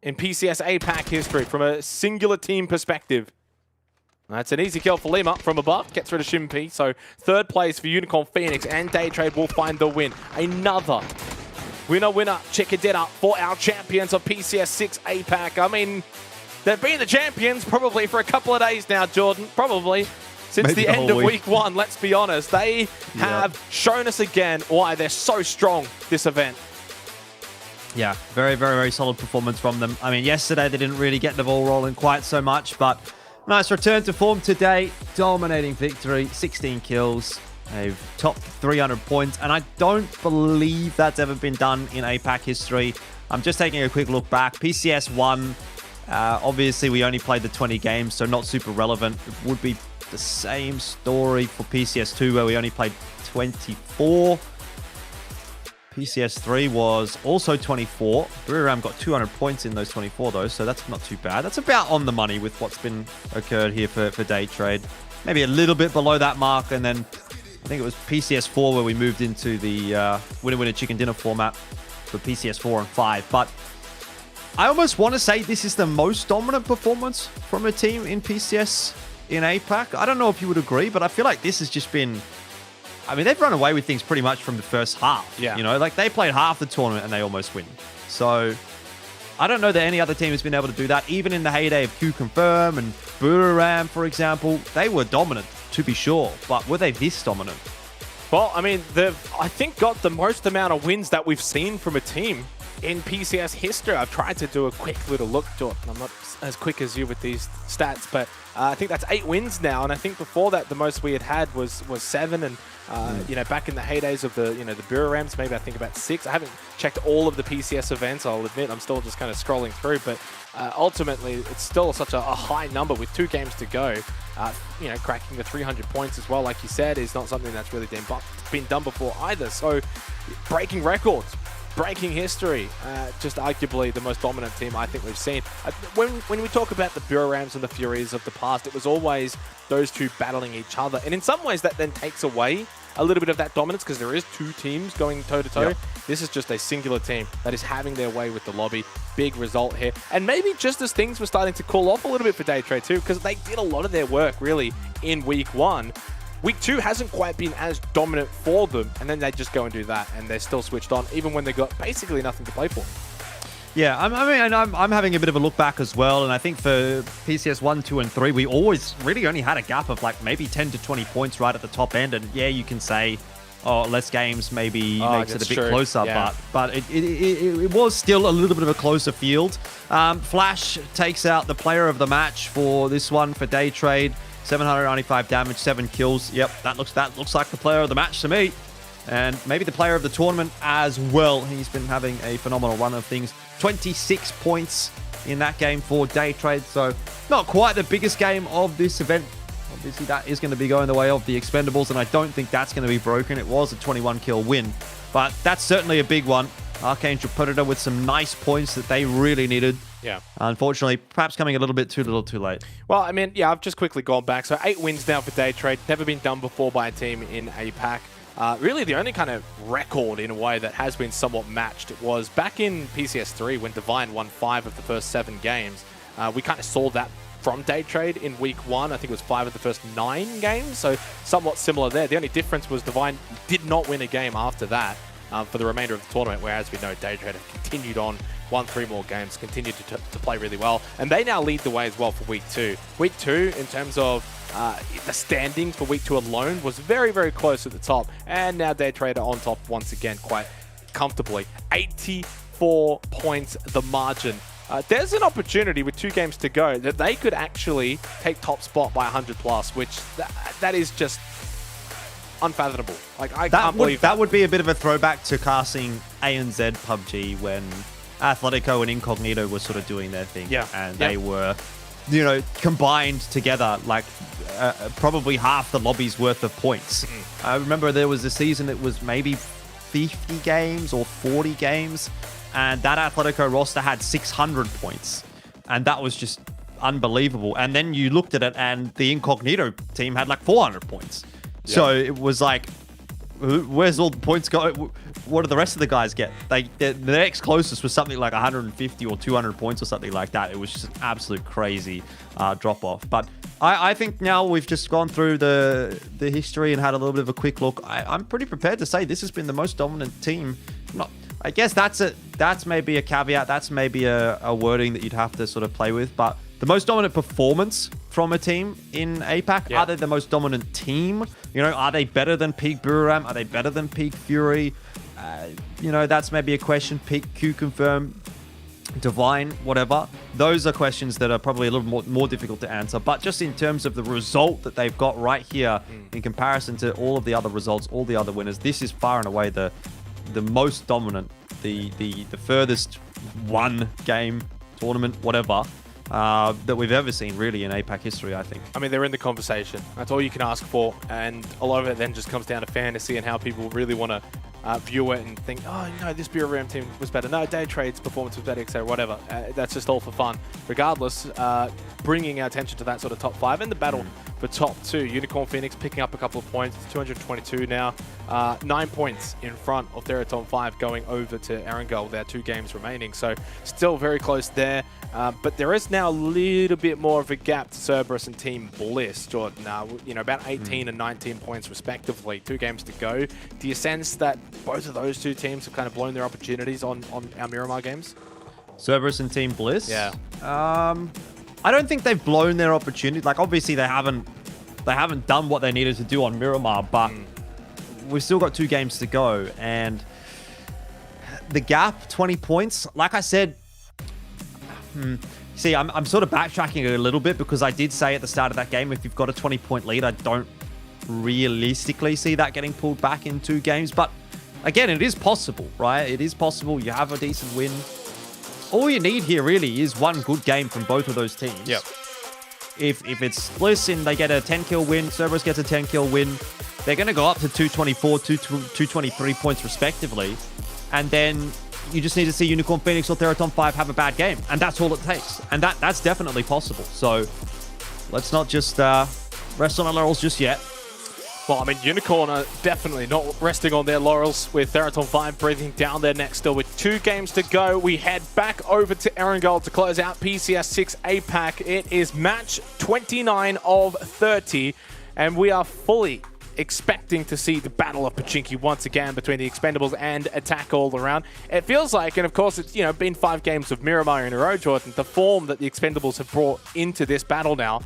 Speaker 11: in PCS APAC history, from a singular team perspective. That's an easy kill for Lima from above. Gets rid of Shimpy. So 3rd place for Unicorn Phoenix, and Day Trade will find the win. Another winner chicken dinner for our champions of PCS6 APAC. I mean, they've been the champions probably for a couple of days now, Jordan. Probably since
Speaker 12: Maybe
Speaker 11: the end of week 1, let's be honest. They have shown us again why they're so strong this event.
Speaker 12: Yeah, very, very, very solid performance from them. I mean, yesterday they didn't really get the ball rolling quite so much, but nice return to form today. Dominating victory, 16 kills. They've topped 300 points, and I don't believe that's ever been done in APAC history. I'm just taking a quick look back. PCS1, obviously we only played the 20 games, so not super relevant. It would be the same story for PCS2, where we only played 24. PCS3 was also 24. Buriram got 200 points in those 24, though, so that's not too bad. That's about on the money with what's been occurred here for Day Trade. Maybe a little bit below that mark, and then I think it was PCS4 where we moved into the winner-winner chicken dinner format for PCS4 and 5. But I almost want to say this is the most dominant performance from a team in PCS in APAC. I don't know if you would agree, but I feel like this has just been... I mean, they've run away with things pretty much from the first half.
Speaker 11: Yeah.
Speaker 12: You know, like they played half the tournament and they almost win. So I don't know that any other team has been able to do that. Even in the heyday of Q Confirm and Buriram, for example, they were dominant, to be sure. But were they this dominant?
Speaker 11: Well, I mean, they've, I think, got the most amount of wins that we've seen from a team in PCS history. I've tried to do a quick little look to it. I'm not as quick as you with these stats, but I think that's 8 wins now. And I think before that, the most we had was 7. And you know, back in the heydays of the the Burirams, maybe I think about 6. I haven't checked all of the PCS events. I'll admit I'm still just kind of scrolling through, but ultimately it's still such a high number with 2 games to go. You know, cracking the 300 points as well, like you said, is not something that's really been done before either. So breaking records, breaking history, just arguably the most dominant team I think we've seen. When we talk about the Burirams and the Furies of the past, it was always those 2 battling each other. And in some ways that then takes away a little bit of that dominance because there is 2 teams going toe-to-toe. Yep. This is just a singular team that is having their way with the lobby. Big result here. And maybe just as things were starting to cool off a little bit for Day Trade too, because they did a lot of their work really in week 1. Week 2 hasn't quite been as dominant for them, and then they just go and do that, and they're still switched on, even when they got basically nothing to play for.
Speaker 12: Yeah, I'm having a bit of a look back as well, and I think for PCS 1, 2, and 3, we always really only had a gap of like maybe 10 to 20 points right at the top end, and yeah, you can say, oh, less games maybe makes it a bit closer, yeah. but it was still a little bit of a closer field. Flash takes out the player of the match for this one for Day Trade. 795 damage, 7 kills. Yep, that looks like the player of the match to me. And maybe the player of the tournament as well. He's been having a phenomenal run of things. 26 points in that game for Day Trade. So not quite the biggest game of this event. Obviously, that is going to be going the way of the Expendables, and I don't think that's going to be broken. It was a 21-kill win, but that's certainly a big one. Archangel Predator with some nice points that they really needed.
Speaker 11: Yeah.
Speaker 12: Unfortunately, perhaps coming a little bit too little too late.
Speaker 11: Well, I mean, yeah, I've just quickly gone back. So 8 wins now for Day Trade. Never been done before by a team in APAC. Really, the only kind of record in a way that has been somewhat matched was back in PCS3 when Divine won 5 of the first 7 games. We kind of saw that from Day Trade in week 1. I think it was 5 of the first 9 games, so somewhat similar there. The only difference was Divine did not win a game after that for the remainder of the tournament, whereas we know Day Trade have continued on won 3 more games, continued to play really well. And they now lead the way as well for Week 2. Week 2, in terms of the standings for Week 2 alone, was very, very close at the top. And now Day Trader on top once again quite comfortably. 84 points the margin. There's an opportunity with 2 games to go that they could actually take top spot by 100 plus, which that is just unfathomable. Like, I can't believe
Speaker 12: that would be a bit of a throwback to casting ANZ PUBG when Athletico and Incognito were sort of doing their thing.
Speaker 11: Yeah.
Speaker 12: And they were, you know, combined together like probably half the lobby's worth of points. I remember there was a season that was maybe 50 games or 40 games, and that Atletico roster had 600 points. And that was just unbelievable. And then you looked at it, and the Incognito team had like 400 points. Yeah. So it was like, where's all the points go? What do the rest of the guys get? The next closest was something like 150 or 200 points or something like that. It was just an absolute crazy drop-off. But I think now we've just gone through the history and had a little bit of a quick look. I'm pretty prepared to say this has been the most dominant team. I guess that's maybe a caveat. That's maybe a wording that you'd have to sort of play with. But the most dominant performance from a team in APAC. Yeah. Are they the most dominant team? You know, are they better than Peak Buriram? Are they better than Peak Fury? You know, that's maybe a question. Peak Q Confirm, Divine, whatever. Those are questions that are probably a little more difficult to answer. But just in terms of the result that they've got right here in comparison to all of the other results, all the other winners, this is far and away the most dominant, the furthest one game tournament, whatever, that we've ever seen really in APAC history, I think.
Speaker 11: I mean, they're in the conversation. That's all you can ask for. And a lot of it then just comes down to fantasy and how people really want to view it and think, oh, no, this Buriram team was better. No, Day Trade's performance was better, etc. Whatever. That's just all for fun. Regardless, bringing our attention to that sort of top 5 and the battle for top 2. Unicorn Phoenix picking up a couple of points. 222 now. 9 points in front of Theraton 5 going over to Erangel. There are 2 games remaining. So still very close there. But there is now a little bit more of a gap to Cerberus and Team Bliss, Jordan. You know, about 18 and 19 points respectively. 2 games to go. Do you sense that both of those 2 teams have kind of blown their opportunities on our Miramar games?
Speaker 12: Cerberus and Team Bliss?
Speaker 11: Yeah.
Speaker 12: I don't think they've blown their opportunity. Like, obviously they haven't done what they needed to do on Miramar, but we've still got 2 games to go. And the gap, 20 points, like I said, see, I'm sort of backtracking a little bit because I did say at the start of that game, if you've got a 20-point lead, I don't realistically see that getting pulled back in 2 games. But again, it is possible, right? It is possible. You have a decent win. All you need here really is one good game from both of those teams.
Speaker 11: Yep.
Speaker 12: If it's Bliss and they get a 10-kill win, Cerberus gets a 10-kill win, they're going to go up to 224, 223 points respectively. And then you just need to see Unicorn Phoenix or Theraton 5 have a bad game. And that's all it takes. And that's definitely possible. So let's not just rest on our laurels just yet.
Speaker 11: Well, I mean, Unicorn are definitely not resting on their laurels with Theraton 5 breathing down their neck still. With 2 games to go, we head back over to Erangel to close out PCS6 APAC. It is match 29 of 30, and we are fully expecting to see the battle of Pachinki once again between the Expendables and Attack all around. It feels like, and of course it's, you know, been 5 games of Miramar in a row, Jordan, the form that the Expendables have brought into this battle now.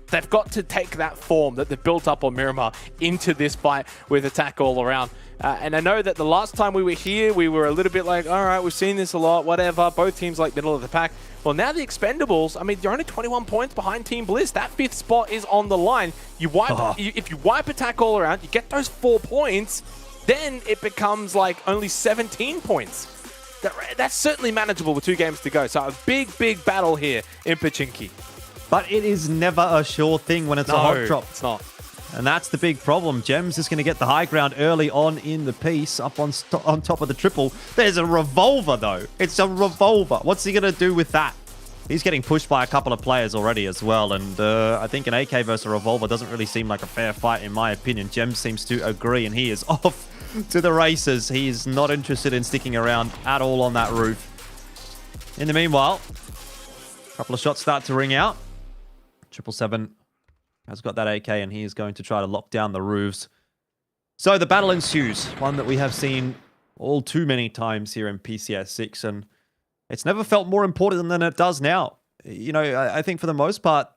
Speaker 11: They've got to take that form that they've built up on Miramar into this fight with Attack all around. And I know that the last time we were here, we were a little bit like, all right, we've seen this a lot, whatever. Both teams like middle of the pack. Well, now the Expendables, I mean, they're only 21 points behind Team Bliss. That 5th spot is on the line. You wipe, if you wipe Attack all around, you get those 4 points, then it becomes like only 17 points. That's certainly manageable with 2 games to go. So a big, big battle here in Pachinki.
Speaker 12: But it is never a sure thing when it's a hot drop.
Speaker 11: It's not.
Speaker 12: And that's the big problem. Gems is going to get the high ground early on in the piece, up on top of the triple. There's a revolver, though. It's a revolver. What's he going to do with that? He's getting pushed by a couple of players already as well. And I think an AK versus a revolver doesn't really seem like a fair fight, in my opinion. Gems seems to agree, and he is off to the races. He is not interested in sticking around at all on that roof. In the meanwhile, a couple of shots start to ring out. 777 has got that AK, and he is going to try to lock down the roofs. So the battle ensues, one that we have seen all too many times here in PCS6, and It's never felt more important than it does now. You know, I think for the most part,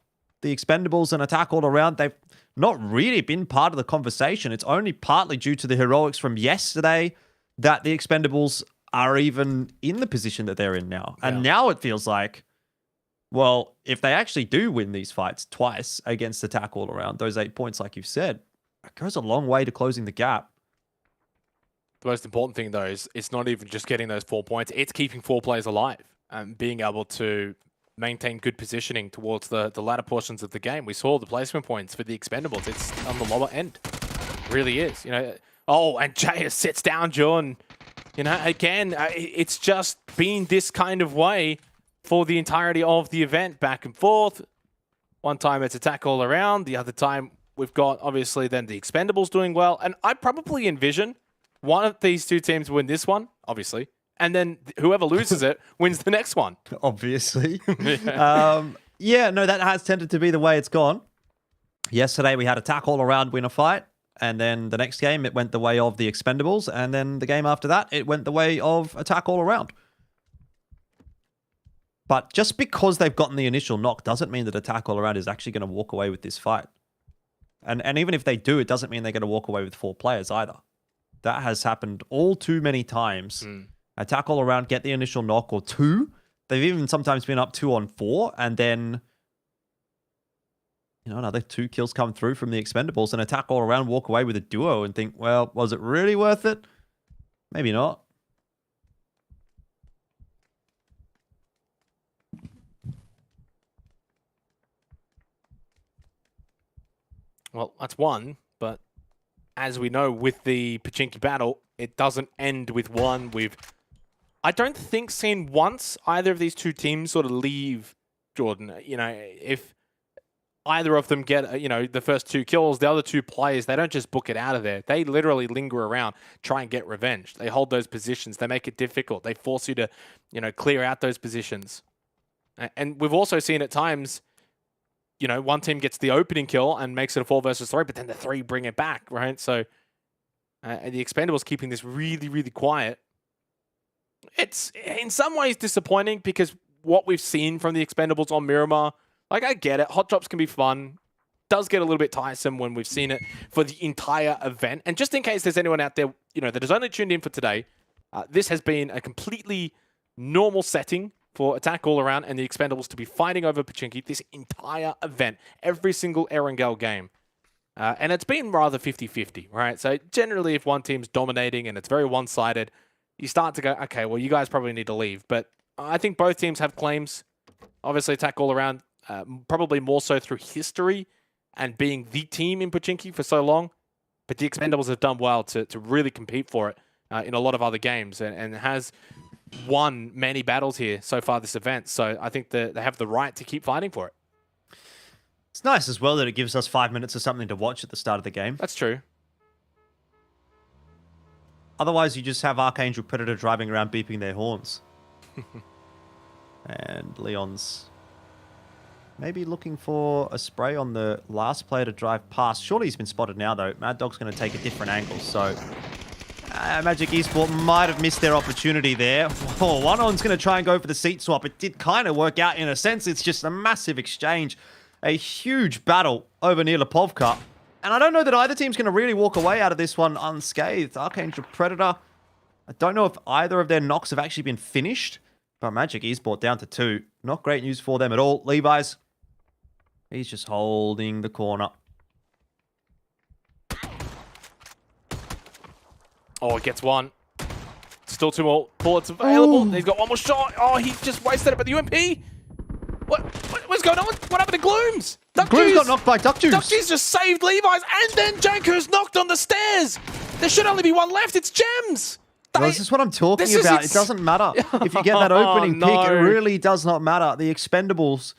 Speaker 12: the Expendables and Attack All Around, they've not really been part of the conversation. It's only partly due to the heroics from yesterday that the Expendables are even in the position that they're in now. And now it feels like, well, if they actually do win these fights twice against Attack All Around, those 8 points, like you've said, it goes a long way to closing the gap.
Speaker 11: The most important thing, though, is it's not even just getting those 4 points. It's keeping 4 players alive and being able to maintain good positioning towards the latter portions of the game. We saw the placement points for the Expendables. It's on the lower end. It really is. You know, oh, and Jaya sits down, John. You know, again, it's just been this kind of way for the entirety of the event, back and forth. One time it's Attack All Around. The other time we've got, obviously, then the Expendables doing well. And I probably envision one of these two teams win this one, obviously, and then whoever loses it wins the next one.
Speaker 12: Obviously. Yeah, no, that has tended to be the way it's gone. Yesterday we had Attack All Around win a fight, and then the next game it went the way of the Expendables, and then the game after that it went the way of Attack All Around. But just because they've gotten the initial knock doesn't mean that Attack All Around is actually going to walk away with this fight. And even if they do, it doesn't mean they're going to walk away with 4 players either. That has happened all too many times. Attack All Around, get the initial knock or 2. They've even sometimes been up 2 on 4, and then, you know, another 2 kills come through from the Expendables, and Attack All Around walk away with a duo and think, well, was it really worth it? Maybe not.
Speaker 11: Well, that's one, but as we know with the Pachinki battle, it doesn't end with one. I don't think, seen once either of these two teams sort of leave Jordan. You know, if either of them get, you know, the first 2 kills, the other 2 players, they don't just book it out of there. They literally linger around, try and get revenge. They hold those positions. They make it difficult. They force you to, you know, clear out those positions. And we've also seen at times, you know, one team gets the opening kill and makes it a 4 versus 3, but then the 3 bring it back, right? So and the Expendables keeping this really, really quiet. It's in some ways disappointing because what we've seen from the Expendables on Miramar, like, I get it. Hot drops can be fun. Does get a little bit tiresome when we've seen it for the entire event. And just in case there's anyone out there, you know, that has only tuned in for today, this has been a completely normal setting for Attack All Around and the Expendables to be fighting over Pachinki this entire event, every single Erangel game. And it's been rather 50-50, right? So generally, if one team's dominating and it's very one-sided, you start to go, okay, well, you guys probably need to leave. But I think both teams have claims. Obviously, Attack All Around, probably more so through history and being the team in Pachinki for so long. But the Expendables have done well to really compete for it in a lot of other games and has won many battles here so far this event. So I think that they have the right to keep fighting for it.
Speaker 12: It's nice as well that it gives us 5 minutes of something to watch at the start of the game.
Speaker 11: That's true.
Speaker 12: Otherwise, you just have Archangel Predator driving around beeping their horns. And Leon's maybe looking for a spray on the last player to drive past. Surely he's been spotted now, though. Mad Dog's going to take a different angle, so Magic Esports might have missed their opportunity there. Oh, One-On's going to try and go for the seat swap. It did kind of work out in a sense. It's just a massive exchange. A huge battle over near Lipovka. And I don't know that either team's going to really walk away out of this one unscathed. Archangel Predator, I don't know if either of their knocks have actually been finished. But Magic Esports down to 2. Not great news for them at all. Levi's, he's just holding the corner.
Speaker 11: Oh, it gets one. Still 2 more bullets available. He's got 1 more shot. Oh, he just wasted it. But the UMP? What's going on? What happened to Glooms?
Speaker 12: Glooms got knocked by Duck Juice.
Speaker 11: Duck Juice just saved Levi's. And then Janko's knocked on the stairs. There should only be 1 left. It's Gems.
Speaker 12: Well, this is what I'm talking about. It doesn't matter. If you get that opening pick, it really does not matter. The Expendables,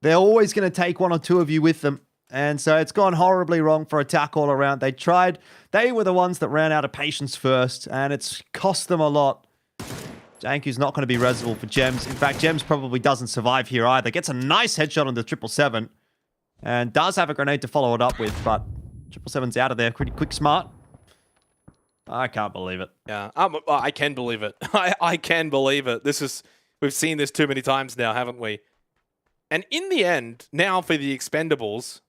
Speaker 12: they're always going to take 1 or 2 of you with them. And so it's gone horribly wrong for Attack All Around. They tried. They were the ones that ran out of patience first, and it's cost them a lot. Janku's not going to be resable for Gems. In fact, Gems probably doesn't survive here either. Gets a nice headshot on the 777, and does have a grenade to follow it up with, but 777's out of there pretty quick smart. I can't believe it.
Speaker 11: Yeah, I can believe it. I can believe it. This is We've seen this too many times now, haven't we? And in the end, now for the Expendables,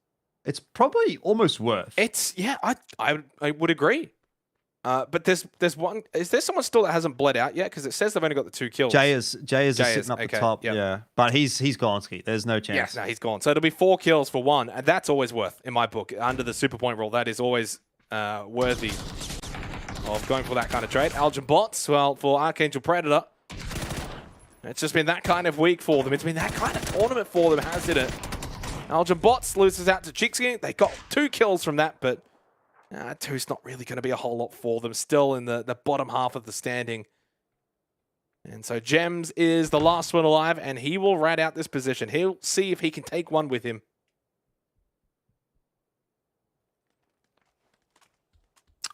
Speaker 12: It's probably almost worth.
Speaker 11: it's I would agree. But there's one. Is there someone still that hasn't bled out yet? Because it says they've only got the 2 kills.
Speaker 12: Jay is sitting up
Speaker 11: okay,
Speaker 12: the top.
Speaker 11: yep.
Speaker 12: Yeah, but he's gone. Ski. There's no chance.
Speaker 11: Yeah, no, he's gone. So it'll be 4 kills for 1, and that's always worth in my book. Under the super point rule, that is always worthy of going for that kind of trade. Elgin Bots, well, for Archangel Predator, it's just been that kind of week for them. It's been that kind of tournament for them, hasn't it? Elgin Bots loses out to Chixking. They got 2 kills from that, but 2's not really going to be a whole lot for them. Still in the bottom half of the standing. And so Gems is the last one alive, and he will rat out this position. He'll see if he can take one with him.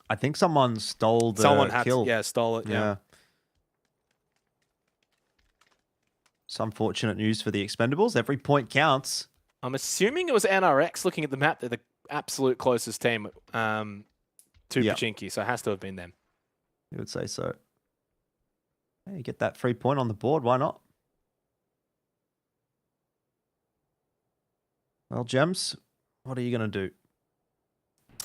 Speaker 12: I think someone stole the kill.
Speaker 11: Stole it. Yeah.
Speaker 12: It's unfortunate news for the Expendables. Every point counts.
Speaker 11: I'm assuming it was NRX. Looking at the map, they're the absolute closest team to Pachinki, so it has to have been them.
Speaker 12: You would say so. Hey, you get that free point on the board. Why not? Well, Gems, what are you going to do?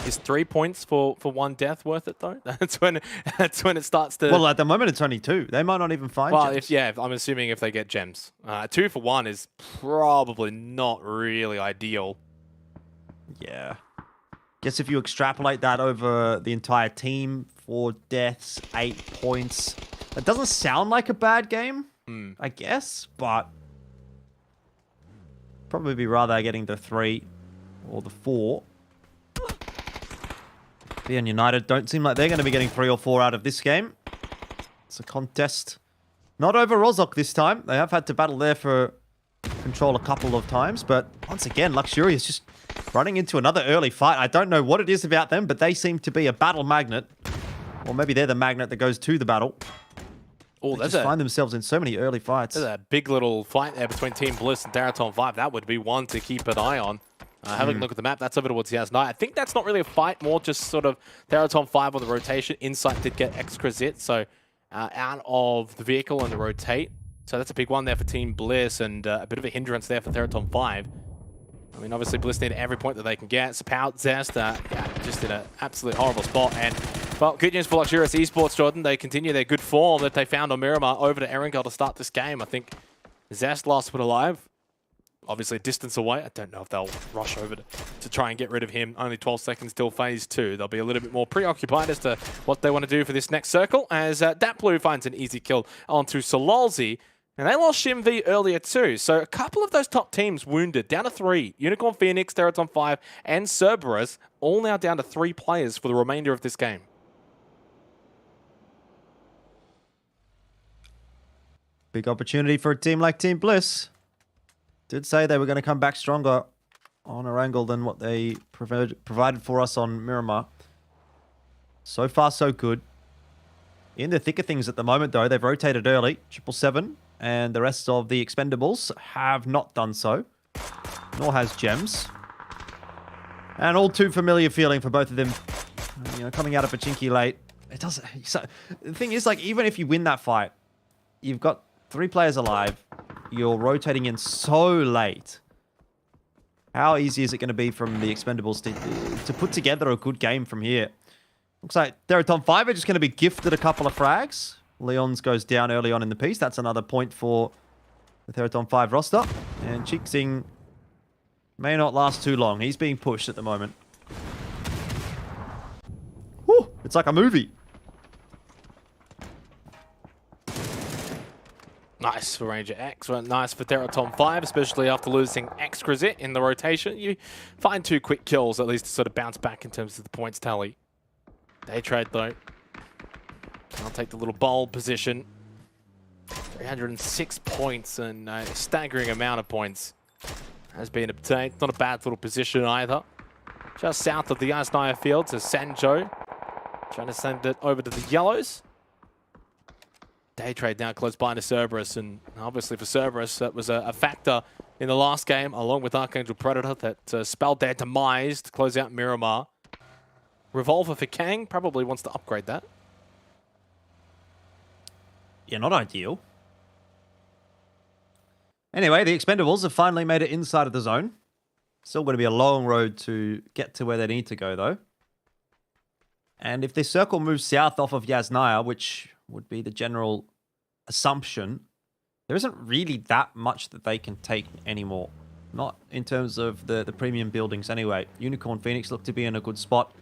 Speaker 11: Is 3 points for 1 death worth it though? That's when it starts to.
Speaker 12: Well, at the moment it's only 2. They might not even find.
Speaker 11: Well,
Speaker 12: Gems.
Speaker 11: I'm assuming if they get Gems, 2 for 1 is probably not really ideal.
Speaker 12: Yeah. Guess if you extrapolate that over the entire team, 4 deaths, 8 points. That doesn't sound like a bad game, I guess, but probably be rather getting the 3 or the 4. BN United don't seem like they're going to be getting 3 or 4 out of this game. It's a contest. Not over Rozok this time. They have had to battle there for control a couple of times, but once again, Luxurious just running into another early fight. I don't know what it is about them, but they seem to be a battle magnet. Or maybe they're the magnet that goes to the battle.
Speaker 11: Oh,
Speaker 12: they just find themselves in so many early fights.
Speaker 11: There's a big little fight there between Team Bliss and Daraton 5. That would be one to keep an eye on. Having a look at the map, that's over towards Yasnai. I think that's not really a fight, more just sort of Theraton 5 on the rotation. Insight did get exquisite, so out of the vehicle and the rotate. So that's a big one there for Team Bliss, and a bit of a hindrance there for Theraton 5. I mean, obviously, Bliss need every point that they can get. Spout, Zest, just in an absolute horrible spot. And, well, good news for Luxurious Esports, Jordan. They continue their good form that they found on Miramar over to Erangel to start this game. I think Zest last one alive. Obviously, distance away. I don't know if they'll rush over to try and get rid of him. Only 12 seconds till phase 2. They'll be a little bit more preoccupied as to what they want to do for this next circle, as Dat Blue finds an easy kill onto Solalzi. And they lost Shimv earlier too. So a couple of those top teams wounded, down to 3. Unicorn Phoenix, Theraton 5, and Cerberus, all now down to 3 players for the remainder of this game.
Speaker 12: Big opportunity for a team like Team Bliss. Did say they were going to come back stronger on Erangel than what they provided for us on Miramar. So far, so good. In the thick of things at the moment, though, they've rotated early. 777 and the rest of the Expendables have not done so. Nor has Gems. And all too familiar feeling for both of them. You know, coming out of Pachinki late. It doesn't. So, the thing is, like, even if you win that fight, you've got 3 players alive. You're rotating in so late. How easy is it going to be from the Expendables to put together a good game from here? Looks like Theraton 5 are just going to be gifted a couple of frags. Leons goes down early on in the piece. That's another point for the Theraton 5 roster. And Chixing may not last too long. He's being pushed at the moment. Whew, it's like a movie.
Speaker 11: Nice for Ranger X. Well, nice for Theraton 5, especially after losing Exquisite in the rotation. You find 2 quick kills, at least to sort of bounce back in terms of the points tally. Day trade, though. I'll take the little bold position. 306 points and a staggering amount of points has been obtained. Not a bad little position either. Just south of the Yasnaya field to Sanjo. Trying to send it over to the Yellows. Day trade now close by to Cerberus, and obviously for Cerberus, that was a factor in the last game, along with Archangel Predator, that spelled their demise to close out Miramar. Revolver for Kang, probably wants to upgrade that.
Speaker 12: Yeah, not ideal. Anyway, the Expendables have finally made it inside of the zone. Still going to be a long road to get to where they need to go, though. And if this circle moves south off of Yasnaya, which would be the general assumption, there isn't really that much that they can take anymore. Not in terms of the premium buildings anyway. Unicorn Phoenix look to be in a good spot.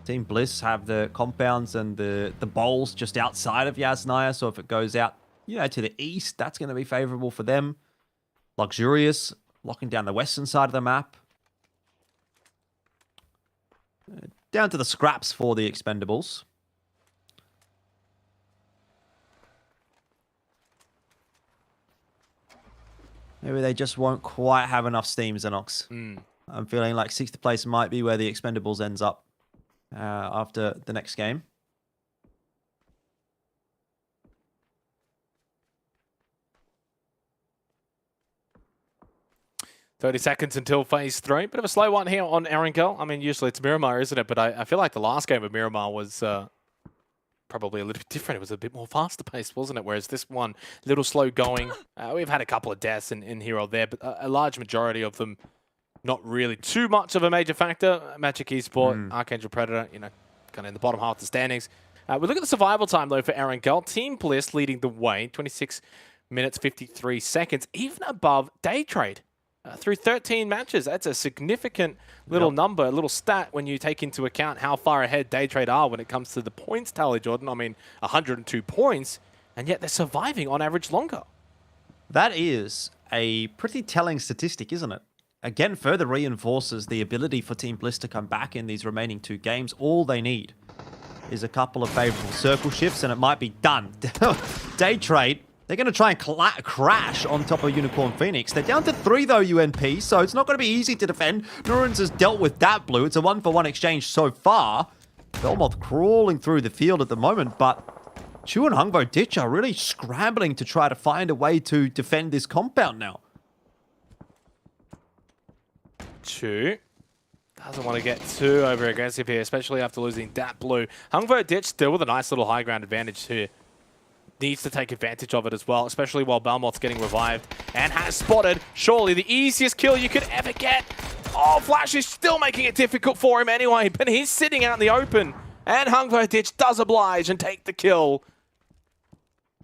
Speaker 12: Team Bliss have the compounds and the bowls just outside of Yasnaya, so if it goes out, to the east, that's going to be favorable for them. Luxurious, locking down the western side of the map. Down to the scraps for the Expendables. Maybe they just won't quite have enough steam, Xenox. I'm feeling like 6th place might be where the Expendables ends up after the next game.
Speaker 11: "30 seconds until phase 3. Bit of a slow one here on Erangel. I mean, usually it's Miramar, isn't it? But I feel like the last game of Miramar was probably a little bit different. It was a bit more faster paced, wasn't it? Whereas this one, a little slow going. We've had a couple of deaths in here or there, but a large majority of them not really too much of a major factor. Magic Esports, Archangel Predator, kind of in the bottom half of the standings. We look at the survival time, though, for Erangel. Team Bliss leading the way, 26 minutes, 53 seconds, even above Day Trade. Through 13 matches. That's a significant little number, a little stat when you take into account how far ahead Day Trade are when it comes to the points tally, Jordan. I mean, 102 points, and yet they're surviving on average longer.
Speaker 12: That is a pretty telling statistic, isn't it? Again, further reinforces the ability for Team Bliss to come back in these remaining 2 games. All they need is a couple of favorable circle shifts, and it might be done. Day Trade, they're going to try and crash on top of Unicorn Phoenix. They're down to 3, though, UNP, so it's not going to be easy to defend. Nurans has dealt with that blue. It's a 1-for-1 exchange so far. Belmoth crawling through the field at the moment, but Chu and Hungbo Ditch are really scrambling to try to find a way to defend this compound now.
Speaker 11: Chu doesn't want to get too over-aggressive here, especially after losing that blue. Hungbo Ditch still with a nice little high ground advantage here. Needs to take advantage of it as well, especially while Belmoth's getting revived and has spotted surely the easiest kill you could ever get. Oh, Flash is still making it difficult for him anyway, but he's sitting out in the open. And Hungbo Ditch does oblige and take the kill.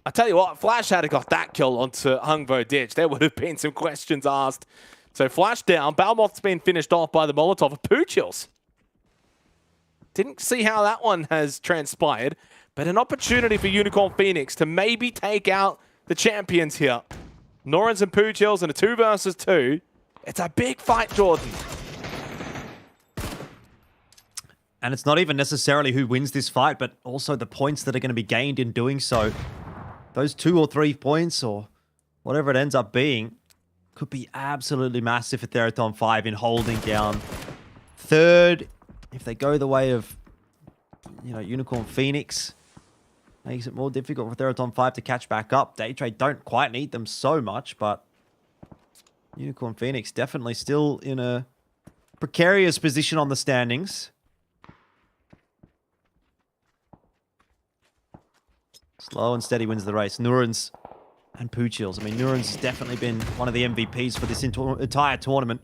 Speaker 11: I tell you what, Flash had got that kill onto Hungbo Ditch, there would have been some questions asked. So Flash down, Belmoth's been finished off by the Molotov of Poochills. Didn't see how that one has transpired. But an opportunity for Unicorn Phoenix to maybe take out the champions here. Norans and Poochills in a 2 versus 2. It's a big fight, Jordan.
Speaker 12: And it's not even necessarily who wins this fight, but also the points that are going to be gained in doing so. Those 2 or 3 points, or whatever it ends up being, could be absolutely massive for Theraton 5 in holding down 3rd. If they go the way of, Unicorn Phoenix, makes it more difficult for Theraton 5 to catch back up. Day Trade don't quite need them so much, but Unicorn Phoenix definitely still in a precarious position on the standings. Slow and steady wins the race. Nurans and Poochills. I mean, Nurans has definitely been one of the MVPs for this entire tournament.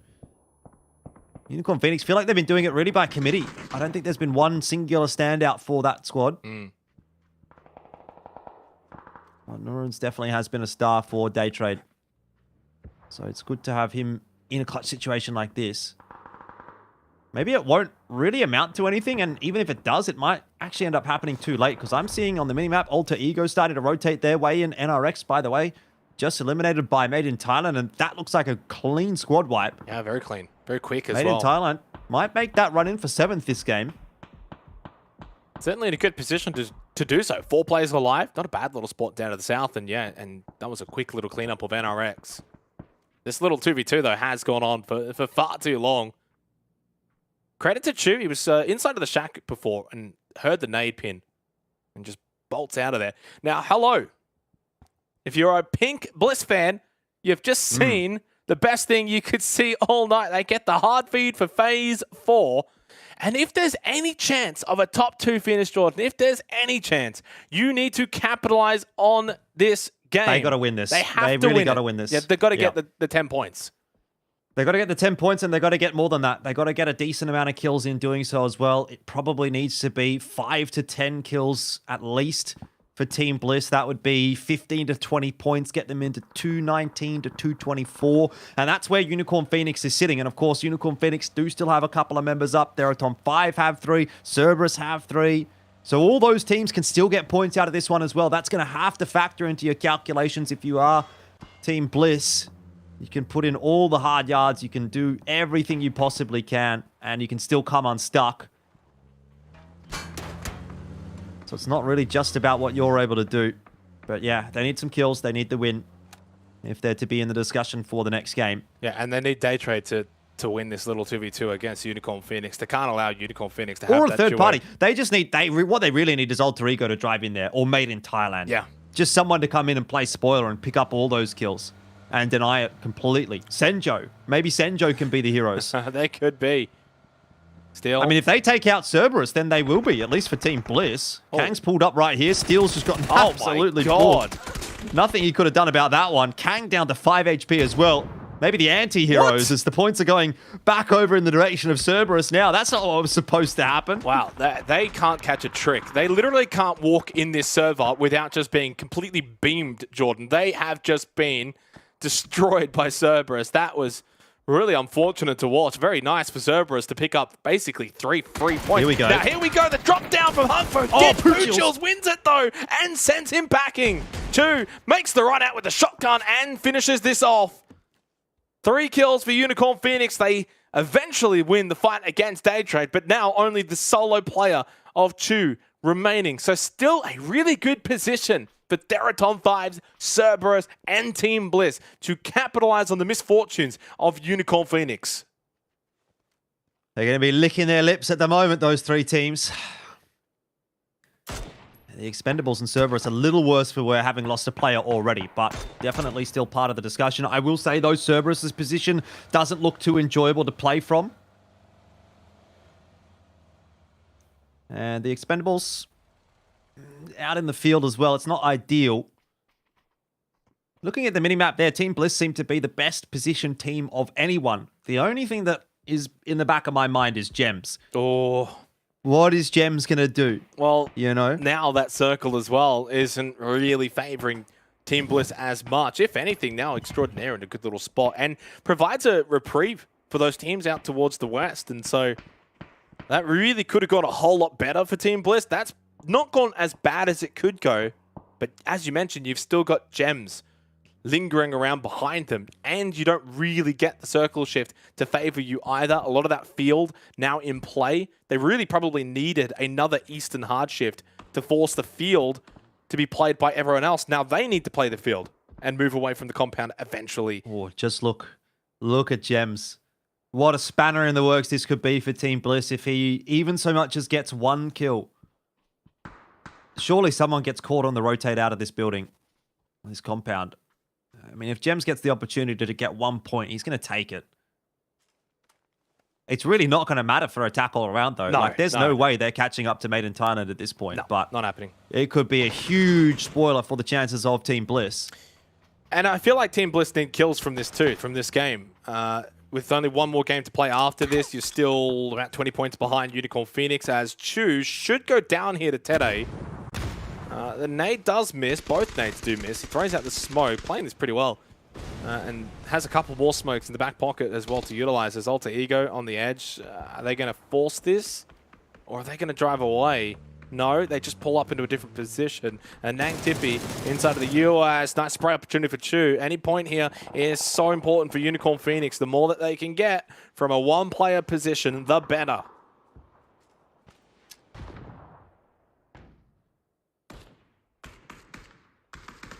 Speaker 12: Unicorn Phoenix feel like they've been doing it really by committee. I don't think there's been one singular standout for that squad. Well, Nurans definitely has been a star for Day Trade. So it's good to have him in a clutch situation like this. Maybe it won't really amount to anything, and even if it does, it might actually end up happening too late, because I'm seeing on the minimap, Alter Ego starting to rotate their way in. NRX, by the way, just eliminated by Made in Thailand, and that looks like a clean squad wipe.
Speaker 11: Yeah, very clean. Very quick as
Speaker 12: Made
Speaker 11: well.
Speaker 12: in Thailand might make that run in for 7th this game.
Speaker 11: Certainly in a good position to do so. 4 players alive. Not a bad little spot down to the south. And yeah, and that was a quick little cleanup of NRX. This little 2v2, though, has gone on for far too long. Credit to Chu. He was inside of the shack before and heard the nade pin and just bolts out of there. Now, hello. If you're a Pink Bliss fan, you've just seen the best thing you could see all night. They get the hard feed for phase 4. And if there's any chance of a top 2 finish, Jordan, if there's any chance, you need to capitalize on this game.
Speaker 12: They got to win this.
Speaker 11: They have
Speaker 12: they
Speaker 11: to
Speaker 12: really
Speaker 11: win
Speaker 12: got to
Speaker 11: it.
Speaker 12: win this.
Speaker 11: Yeah, they've got to get the 10 points.
Speaker 12: They got to get the 10 points, and they got to get more than that. They got to get a decent amount of kills in doing so as well. It probably needs to be 5 to 10 kills at least for Team Bliss. That would be 15 to 20 points, get them into 219 to 224. And that's where Unicorn Phoenix is sitting. And of course, Unicorn Phoenix do still have a couple of members up. Deraton 5 have 3. Cerberus have 3. So all those teams can still get points out of this one as well. That's going to have to factor into your calculations if you are Team Bliss. You can put in all the hard yards. You can do everything you possibly can. And you can still come unstuck. So it's not really just about what you're able to do. But yeah, they need some kills. They need the win if they're to be in the discussion for the next game.
Speaker 11: Yeah, and they need Daytrade to win this little 2v2 against Unicorn Phoenix. They can't allow Unicorn Phoenix to have
Speaker 12: or
Speaker 11: that
Speaker 12: a third
Speaker 11: duo.
Speaker 12: party. They just need, what they really need is Alter Ego to drive in there, or Made in Thailand.
Speaker 11: Yeah.
Speaker 12: Just someone to come in and play spoiler and pick up all those kills and deny it completely. Senjo. Maybe Senjo can be the heroes.
Speaker 11: They could be. Still.
Speaker 12: I mean, if they take out Cerberus, then they will be, at least for Team Bliss.
Speaker 11: Oh.
Speaker 12: Kang's pulled up right here. Steel's just gotten absolutely
Speaker 11: my God.
Speaker 12: floored. Nothing he could have done about that one. Kang down to 5 HP as well. Maybe the anti-heroes as the points are going back over in the direction of Cerberus now. That's not what was supposed to happen.
Speaker 11: Wow, they can't catch a trick. They literally can't walk in this server without just being completely beamed, Jordan. They have just been destroyed by Cerberus. That was really unfortunate to watch. Very nice for Cerberus to pick up basically 3 free points.
Speaker 12: Here we go.
Speaker 11: Now, here we go. The drop down from Hunkfo.
Speaker 12: Oh,
Speaker 11: Poochills wins it, though, and sends him packing. 2 makes the run out with the shotgun and finishes this off. 3 kills for Unicorn Phoenix. They eventually win the fight against Daytrade, but now only the solo player of 2 remaining. So still a really good position for Deraton 5's, Cerberus, and Team Bliss to capitalize on the misfortunes of Unicorn Phoenix.
Speaker 12: They're going to be licking their lips at the moment, those 3 teams. The Expendables and Cerberus a little worse for we're having lost a player already, but definitely still part of the discussion. I will say, though, Cerberus's position doesn't look too enjoyable to play from. And the Expendables out in the field as well. It's not ideal. Looking at the minimap there, Team Bliss seem to be the best positioned team of anyone. The only thing that is in the back of my mind is Gems.
Speaker 11: Oh,
Speaker 12: what is Gems going to do?
Speaker 11: well,
Speaker 12: You know?
Speaker 11: now that circle as well isn't really favoring Team Bliss as much. If anything, now Extraordinaire in a good little spot and provides a reprieve for those teams out towards the west. And so that really could have gone a whole lot better for Team Bliss. That's not gone as bad as it could go. But as you mentioned, you've still got Gems lingering around behind them, and you don't really get the circle shift to favor you either. A lot of that field now in play. They really probably needed another Eastern hard shift to force the field to be played by everyone else. Now they need to play the field and move away from the compound eventually.
Speaker 12: Oh, just look at Gems. What a spanner in the works this could be for Team Bliss if he even so much as gets 1 kill. Surely someone gets caught on the rotate out of this building, this compound. I mean, if Gems gets the opportunity to get 1 point, he's going to take it. It's really not going to matter for attack all around, though.
Speaker 11: No,
Speaker 12: there's no way they're catching up to Made in Thailand at this point.
Speaker 11: No,
Speaker 12: but
Speaker 11: not happening.
Speaker 12: It could be a huge spoiler for the chances of Team Bliss.
Speaker 11: And I feel like Team Bliss need kills from this too, from this game. With only 1 more game to play after this, you're still about 20 points behind Unicorn Phoenix, as Chu should go down here to Tede. The nade does miss. Both nades do miss. He throws out the smoke, playing this pretty well. And has a couple more smokes in the back pocket as well to utilize. As Alter Ego on the edge. Are they going to force this? Or are they going to drive away? No, they just pull up into a different position. And Nang Tippy inside of the US. Nice spray opportunity for Chu. Any point here is so important for Unicorn Phoenix. The more that they can get from a 1-player position, the better.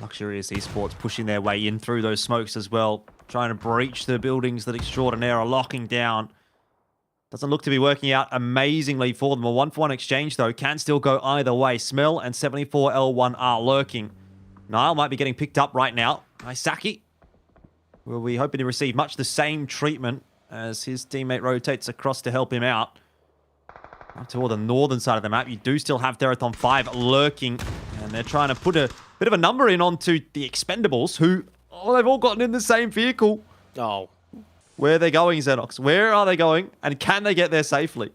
Speaker 12: Luxurious Esports pushing their way in through those smokes as well. Trying to breach the buildings that Extraordinaire are locking down. Doesn't look to be working out amazingly for them. A 1-for-1 exchange, though, can still go either way. Smell and 74L1 are lurking. Nile might be getting picked up right now. Isaki will be hoping to receive much the same treatment as his teammate rotates across to help him out. Up toward the northern side of the map, you do still have Deraton 5 lurking. And they're trying to put a bit of a number in onto the Expendables, who, they've all gotten in the same vehicle.
Speaker 11: Oh.
Speaker 12: Where are they going, Xenox? Where are they going? And can they get there safely?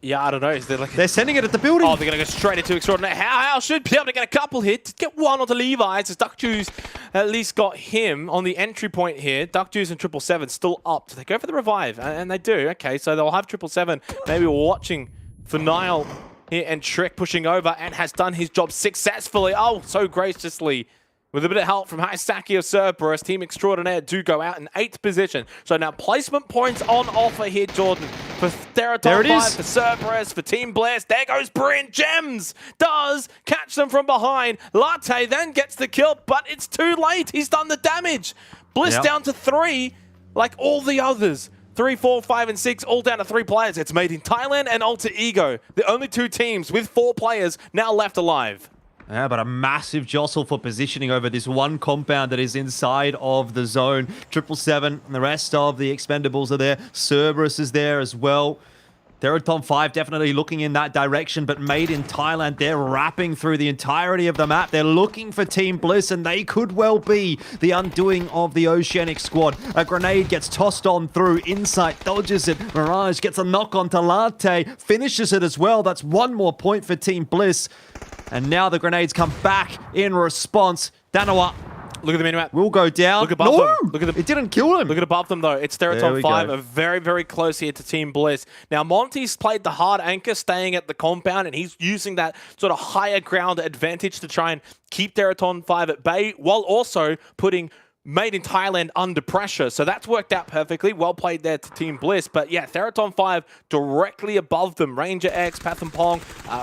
Speaker 11: Yeah, I don't know. Is there like
Speaker 12: They're sending it at the building.
Speaker 11: Oh, they're going to go straight into Extraordinary. How should be able to get a couple hits? Get one onto Levi's, as Duckjuice at least got him on the entry point here. Duckjuice and 777 still up. So they go for the revive, and they do. Okay, so they'll have 777 maybe watching for Niall here, and Trick pushing over and has done his job successfully. Oh, so graciously. With a bit of help from Haisaki of Cerberus, Team Extraordinaire do go out in 8th position. So now placement points on offer here, Jordan. For Theraton 5, for Cerberus, for Team Bliss. There goes Bryn. Gems does catch them from behind. Latte then gets the kill, but it's too late. He's done the damage. Bliss down to 3, like all the others. 3, 4, 5, and 6, all down to 3 players. It's Made in Thailand and Alter Ego. The only 2 teams with 4 players now left alive.
Speaker 12: Yeah, but a massive jostle for positioning over this one compound that is inside of the zone. 777 and the rest of the Expendables are there. Cerberus is there as well. Theraton 5 definitely looking in that direction, but Made in Thailand, they're wrapping through the entirety of the map. They're looking for Team Bliss, and they could well be the undoing of the Oceanic squad. A grenade gets tossed on through. Insight dodges it. Mirage gets a knock onto Latte, finishes it as well. That's 1 more point for Team Bliss. And now the grenades come back in response. Danawa.
Speaker 11: Look at the minimap.
Speaker 12: Will go down.
Speaker 11: Look above them.
Speaker 12: Look at them. It didn't kill him.
Speaker 11: Look at above them, though. It's Theraton 5, a very, very close here to Team Bliss. Now, Monty's played the hard anchor, staying at the compound, and he's using that sort of higher ground advantage to try and keep Theraton 5 at bay, while also putting Made in Thailand under pressure. So that's worked out perfectly. Well played there to Team Bliss. But yeah, Theraton 5 directly above them. Ranger X, Pathampong,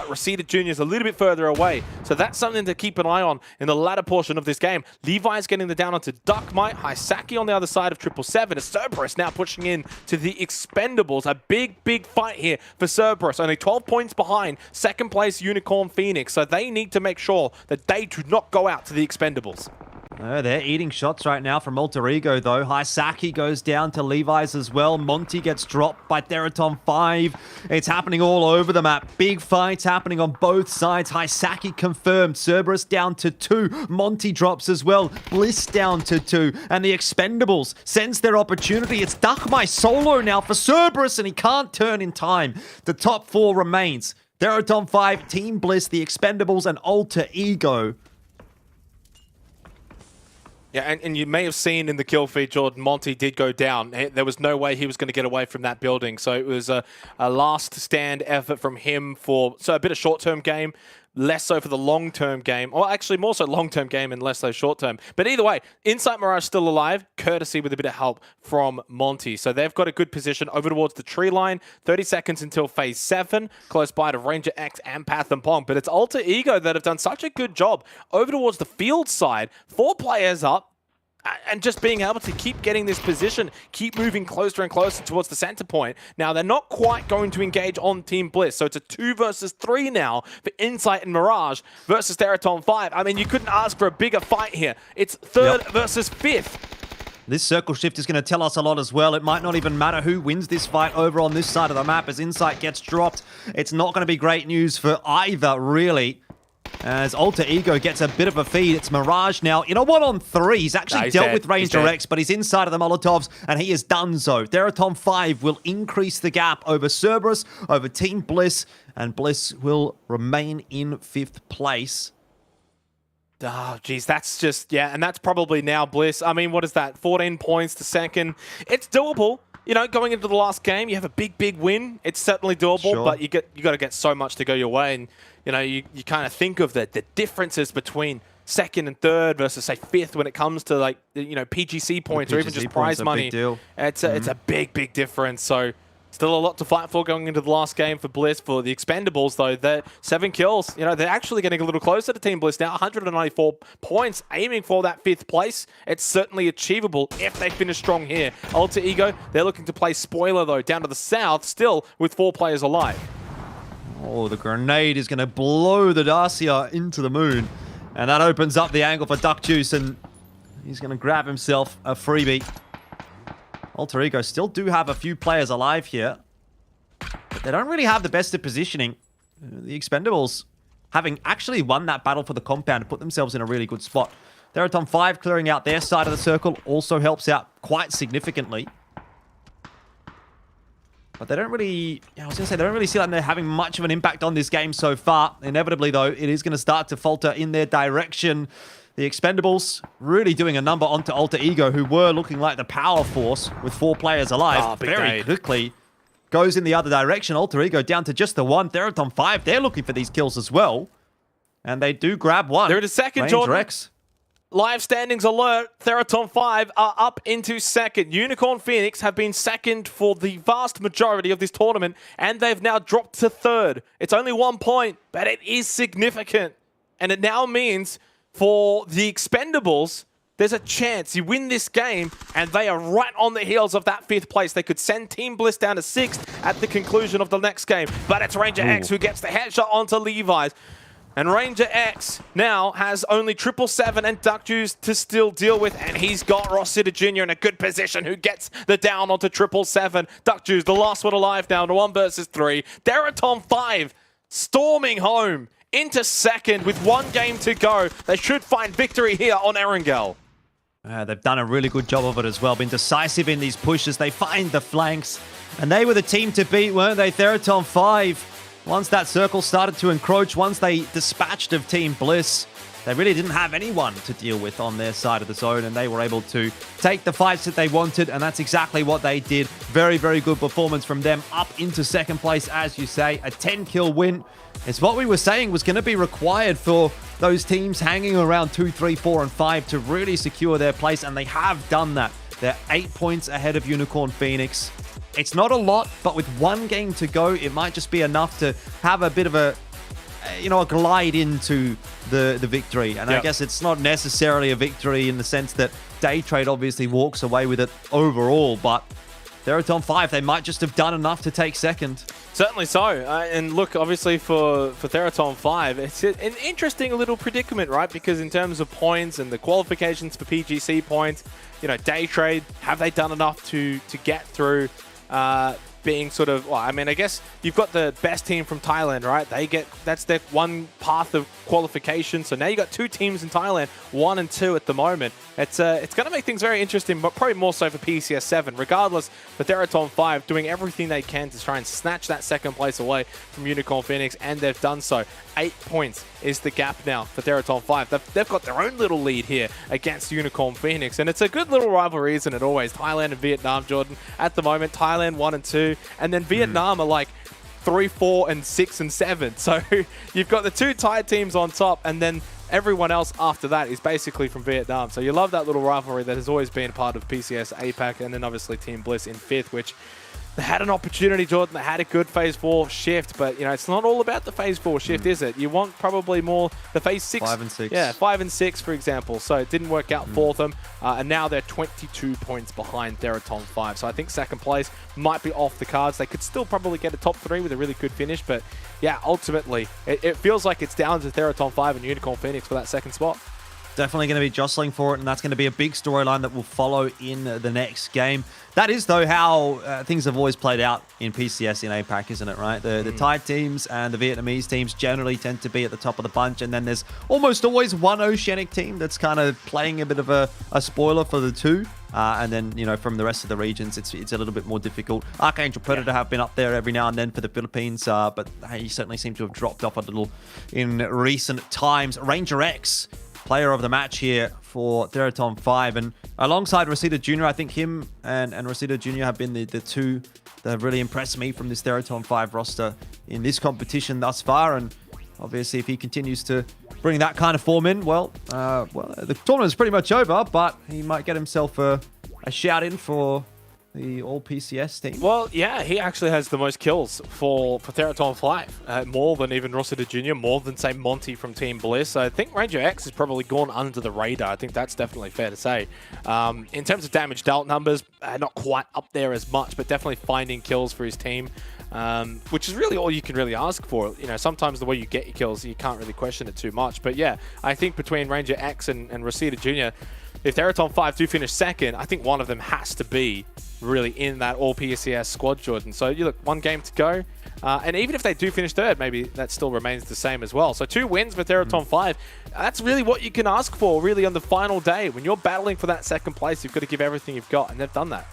Speaker 11: Reseda Jr. is a little bit further away. So that's something to keep an eye on in the latter portion of this game. Levi's getting the down onto Duckmite. Haisaki on the other side of 777. Cerberus now pushing in to the Expendables. A big, big fight here for Cerberus. Only 12 points behind second place Unicorn Phoenix. So they need to make sure that they do not go out to the Expendables.
Speaker 12: They're eating shots right now from Alter Ego, though. Haisaki goes down to Levi's as well. Monty gets dropped by Theraton 5. It's happening all over the map. Big fights happening on both sides. Haisaki confirmed. Cerberus down to 2. Monty drops as well. Bliss down to 2. And the Expendables sense their opportunity. It's Duckmai solo now for Cerberus, and he can't turn in time. The top 4 remains. Theraton 5, Team Bliss, the Expendables, and Alter Ego.
Speaker 11: Yeah, and you may have seen in the kill feed, Jordan, Monty did go down. There was no way he was going to get away from that building. So it was a last stand effort from him for a bit of short-term game, less so for the long-term game. Or actually more so long-term game and less so short-term. But either way, Insight Mirage still alive, courtesy with a bit of help from Monty. So they've got a good position over towards the tree line. 30 seconds until phase 7, close by to Ranger X and Pathampong. But it's Alter Ego that have done such a good job over towards the field side. 4 players up. And just being able to keep getting this position, keep moving closer and closer towards the center point. Now, they're not quite going to engage on Team Bliss, so it's a 2 versus 3 now for Insight and Mirage versus Theraton 5. I mean, you couldn't ask for a bigger fight here. It's 3rd versus 5th.
Speaker 12: This circle shift is going to tell us a lot as well. It might not even matter who wins this fight over on this side of the map as Insight gets dropped. It's not going to be great news for either, really. As Alter Ego gets a bit of a feed. It's Mirage now in a 1-on-3. He's actually dealt with Ranger X, but he's inside of the Molotovs, and he is done so. Theraton 5 will increase the gap over Cerberus, over Team Bliss, and Bliss will remain in 5th place.
Speaker 11: Oh, geez, that's just, yeah, and that's probably now Bliss. I mean, what is that? 14 points to second. It's doable. You know, going into the last game, you have a big, big win. It's certainly doable, but you got to get so much to go your way. And, you know, you kind of think of the differences between 2nd and 3rd versus, say, 5th when it comes to, like, you know, PGC points or even just prize money.
Speaker 12: Big deal.
Speaker 11: It's a big, big difference. So still a lot to fight for going into the last game for Bliss. For the Expendables, though, they're 7 kills. You know, they're actually getting a little closer to Team Bliss now. 194 points, aiming for that 5th place. It's certainly achievable if they finish strong here. Alter Ego, they're looking to play spoiler, though, down to the south, still with 4 players alive.
Speaker 12: Oh, the grenade is going to blow the Dacia into the moon. And that opens up the angle for Duckjuice, and he's going to grab himself a freebie. Alter Ego still do have a few players alive here, but they don't really have the best of positioning. The Expendables having actually won that battle for the compound to put themselves in a really good spot. Theraton 5 clearing out their side of the circle also helps out quite significantly. But they don't really, I was going to say, they don't really see like they're having much of an impact on this game so far. Inevitably, though, it is going to start to falter in their direction. The Expendables really doing a number onto Alter Ego, who were looking like the power force with 4 players alive. Very quickly goes in the other direction. Alter Ego down to just the 1. Theraton 5, they're looking for these kills as well. And they do grab 1.
Speaker 11: They're in a second,
Speaker 12: Ranger
Speaker 11: Jordan.
Speaker 12: X.
Speaker 11: Live standings alert. Theraton 5 are up into second. Unicorn Phoenix have been second for the vast majority of this tournament, and they've now dropped to third. It's only 1 point, but it is significant. And it now means for the Expendables, there's a chance you win this game, and they are right on the heels of that 5th place. They could send Team Bliss down to 6th at the conclusion of the next game. But it's Ranger X who gets the headshot onto Levi's. And Ranger X now has only 777 and Duck Juice to still deal with, and he's got Rosita Jr. in a good position, who gets the down onto 777. Duck Juice, the last one alive, down to 1 versus 3. Theraton 5 storming home into second with 1 game to go. They should find victory here on Erangel.
Speaker 12: They've done a really good job of it as well, been decisive in these pushes. They find the flanks, and they were the team to beat, weren't they? Theraton 5. Once that circle started to encroach, once they dispatched of Team Bliss, they really didn't have anyone to deal with on their side of the zone, and they were able to take the fights that they wanted, and that's exactly what they did. Very, very good performance from them, up into second place, as you say. A 10-kill win. It's what we were saying was going to be required for those teams hanging around 2, 3, 4, and 5 to really secure their place, and they have done that. They're 8 points ahead of Unicorn Phoenix. It's not a lot, but with 1 game to go, it might just be enough to have a bit of a, a glide into the victory. And I guess it's not necessarily a victory in the sense that Day Trade obviously walks away with it overall, but Theraton 5, they might just have done enough to take second.
Speaker 11: Certainly so. And look, obviously for Theraton 5, it's an interesting little predicament, right? Because in terms of points and the qualifications for PGC points, Day Trade, have they done enough to get through being sort of, well, I mean, I guess you've got the best team from Thailand, right? That's their one path of qualification. So now you got 2 teams in Thailand, 1 and 2 at the moment. It's going to make things very interesting, but probably more so for PCS7. Regardless, for Theraton 5 doing everything they can to try and snatch that second place away from Unicorn Phoenix, and they've done so. 8 points is the gap now for Theraton 5. They've got their own little lead here against Unicorn Phoenix, and it's a good little rivalry, isn't it? Always Thailand and Vietnam, Jordan. At the moment, Thailand 1 and 2, and then Vietnam are like 3, 4, and 6 and 7. So you've got the 2 Thai teams on top, and then everyone else after that is basically from Vietnam. So you love that little rivalry that has always been part of PCS APAC, and then obviously Team Bliss in 5th, which they had an opportunity, Jordan. They had a good Phase 4 shift, but, it's not all about the Phase 4 shift, is it? You want probably more the Phase 6.
Speaker 12: 5 and 6.
Speaker 11: Yeah, 5 and 6, for example. So it didn't work out for them, and now they're 22 points behind Theraton 5. So I think second place might be off the cards. They could still probably get a top 3 with a really good finish, but yeah, ultimately, it feels like it's down to Theraton 5 and Unicorn Phoenix for that second spot.
Speaker 12: Definitely going to be jostling for it, and that's going to be a big storyline that will follow in the next game. That is, though, how things have always played out in PCS in APAC, isn't it, right? The Thai teams and the Vietnamese teams generally tend to be at the top of the bunch, and then there's almost always one Oceanic team that's kind of playing a bit of a spoiler for the 2. And then, from the rest of the regions, it's a little bit more difficult. Archangel Predator have been up there every now and then for the Philippines, but he certainly seemed to have dropped off a little in recent times. Ranger X, player of the match here for Theraton 5, and alongside Rosita Jr., I think him and Rosita Jr. have been the 2 that have really impressed me from this Theraton 5 roster in this competition thus far. And obviously, if he continues to bring that kind of form in, well, the tournament's pretty much over, but he might get himself a shout in for the all PCS team.
Speaker 11: Well, yeah, he actually has the most kills for Theraton 5. More than even Rosita Jr., more than, say, Monty from Team Bliss. So I think Ranger X has probably gone under the radar. I think that's definitely fair to say. In terms of damage dealt numbers, not quite up there as much, but definitely finding kills for his team. Which is really all you can really ask for. Sometimes the way you get your kills, you can't really question it too much. But yeah, I think between Ranger X and Rosita Jr., if Theraton 5 do finish second, I think one of them has to be really in that all PCS squad, Jordan. So you look, 1 game to go. And even if they do finish third, maybe that still remains the same as well. So 2 wins for Theraton 5. That's really what you can ask for, really, on the final day. When you're battling for that second place, you've got to give everything you've got, and they've done that.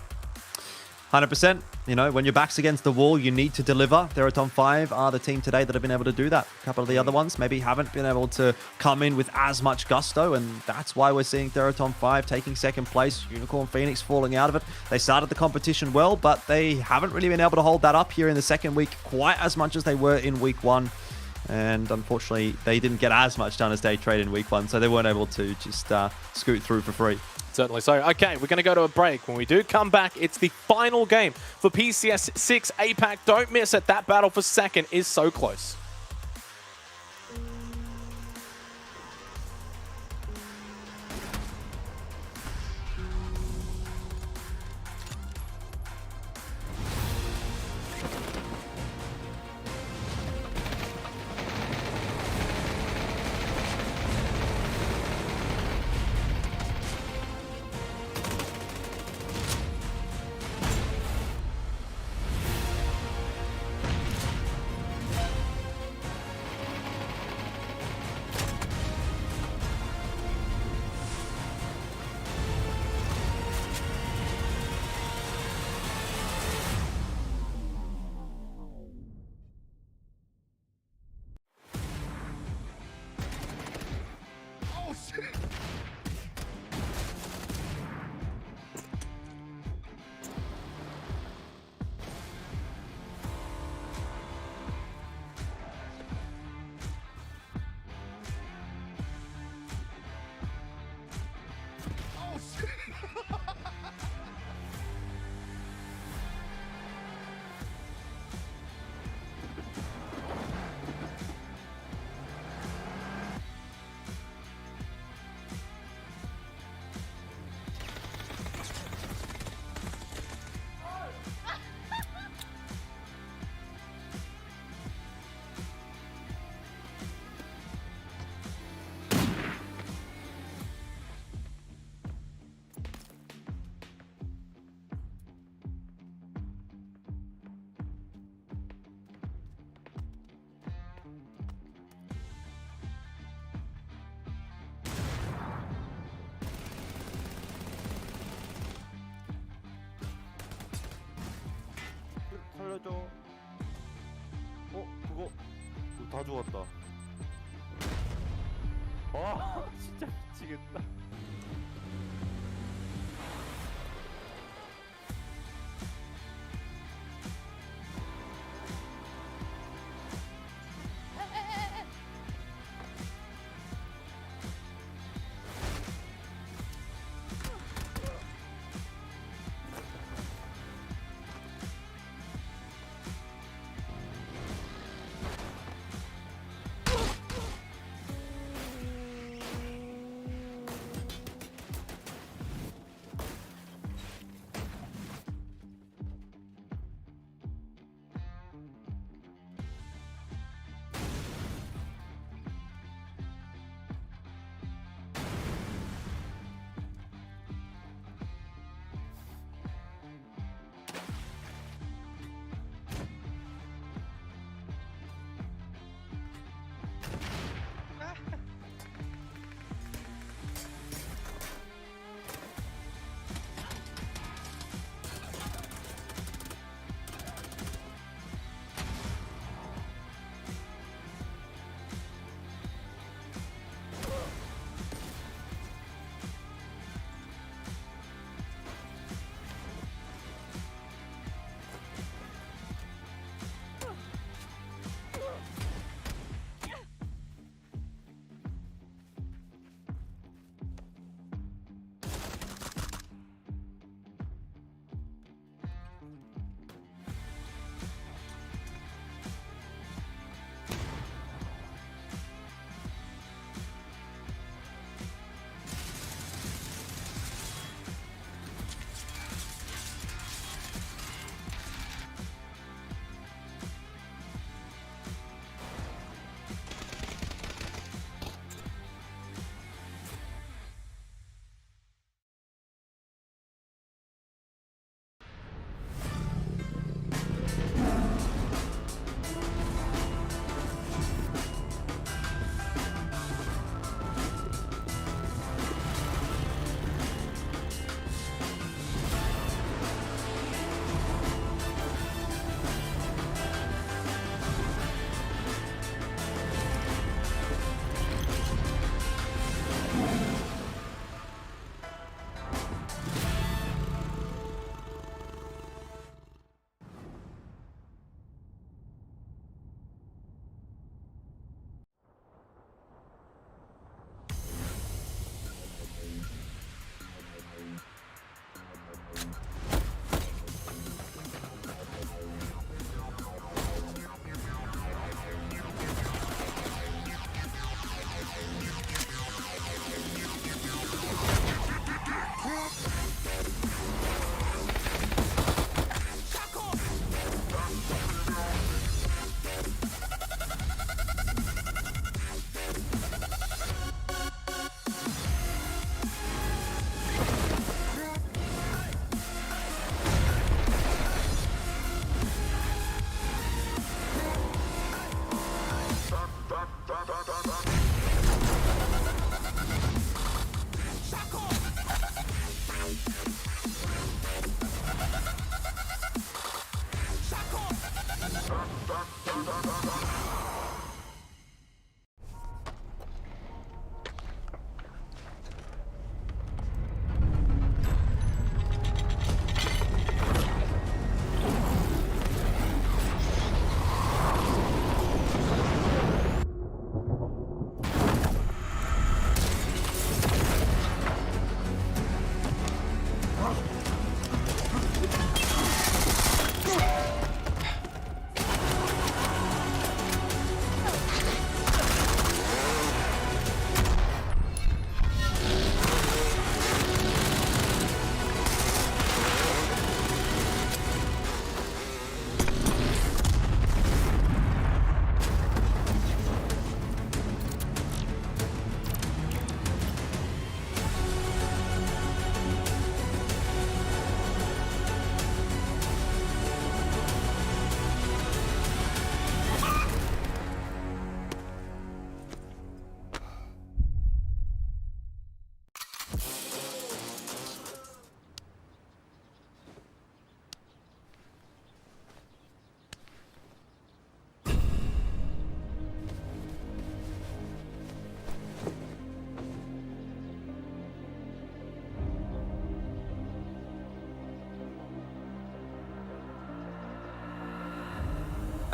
Speaker 12: 100%. You know, when your back's against the wall, you need to deliver. Theraton 5 are the team today that have been able to do that. A couple of the other ones maybe haven't been able to come in with as much gusto, and that's why we're seeing Theraton 5 taking second place, Unicorn Phoenix falling out of it. They started the competition well, but they haven't really been able to hold that up here in the second week quite as much as they were in week 1. And unfortunately, they didn't get as much done as Day Trade in week 1, so they weren't able to just scoot through for free.
Speaker 11: Certainly so. Okay, we're going to go to a break. When we do come back, it's the final game for PCS6 APAC. Don't miss it. That battle for second is so close.
Speaker 4: 살려줘. 그거 다 죽었다. 진짜 미치겠다.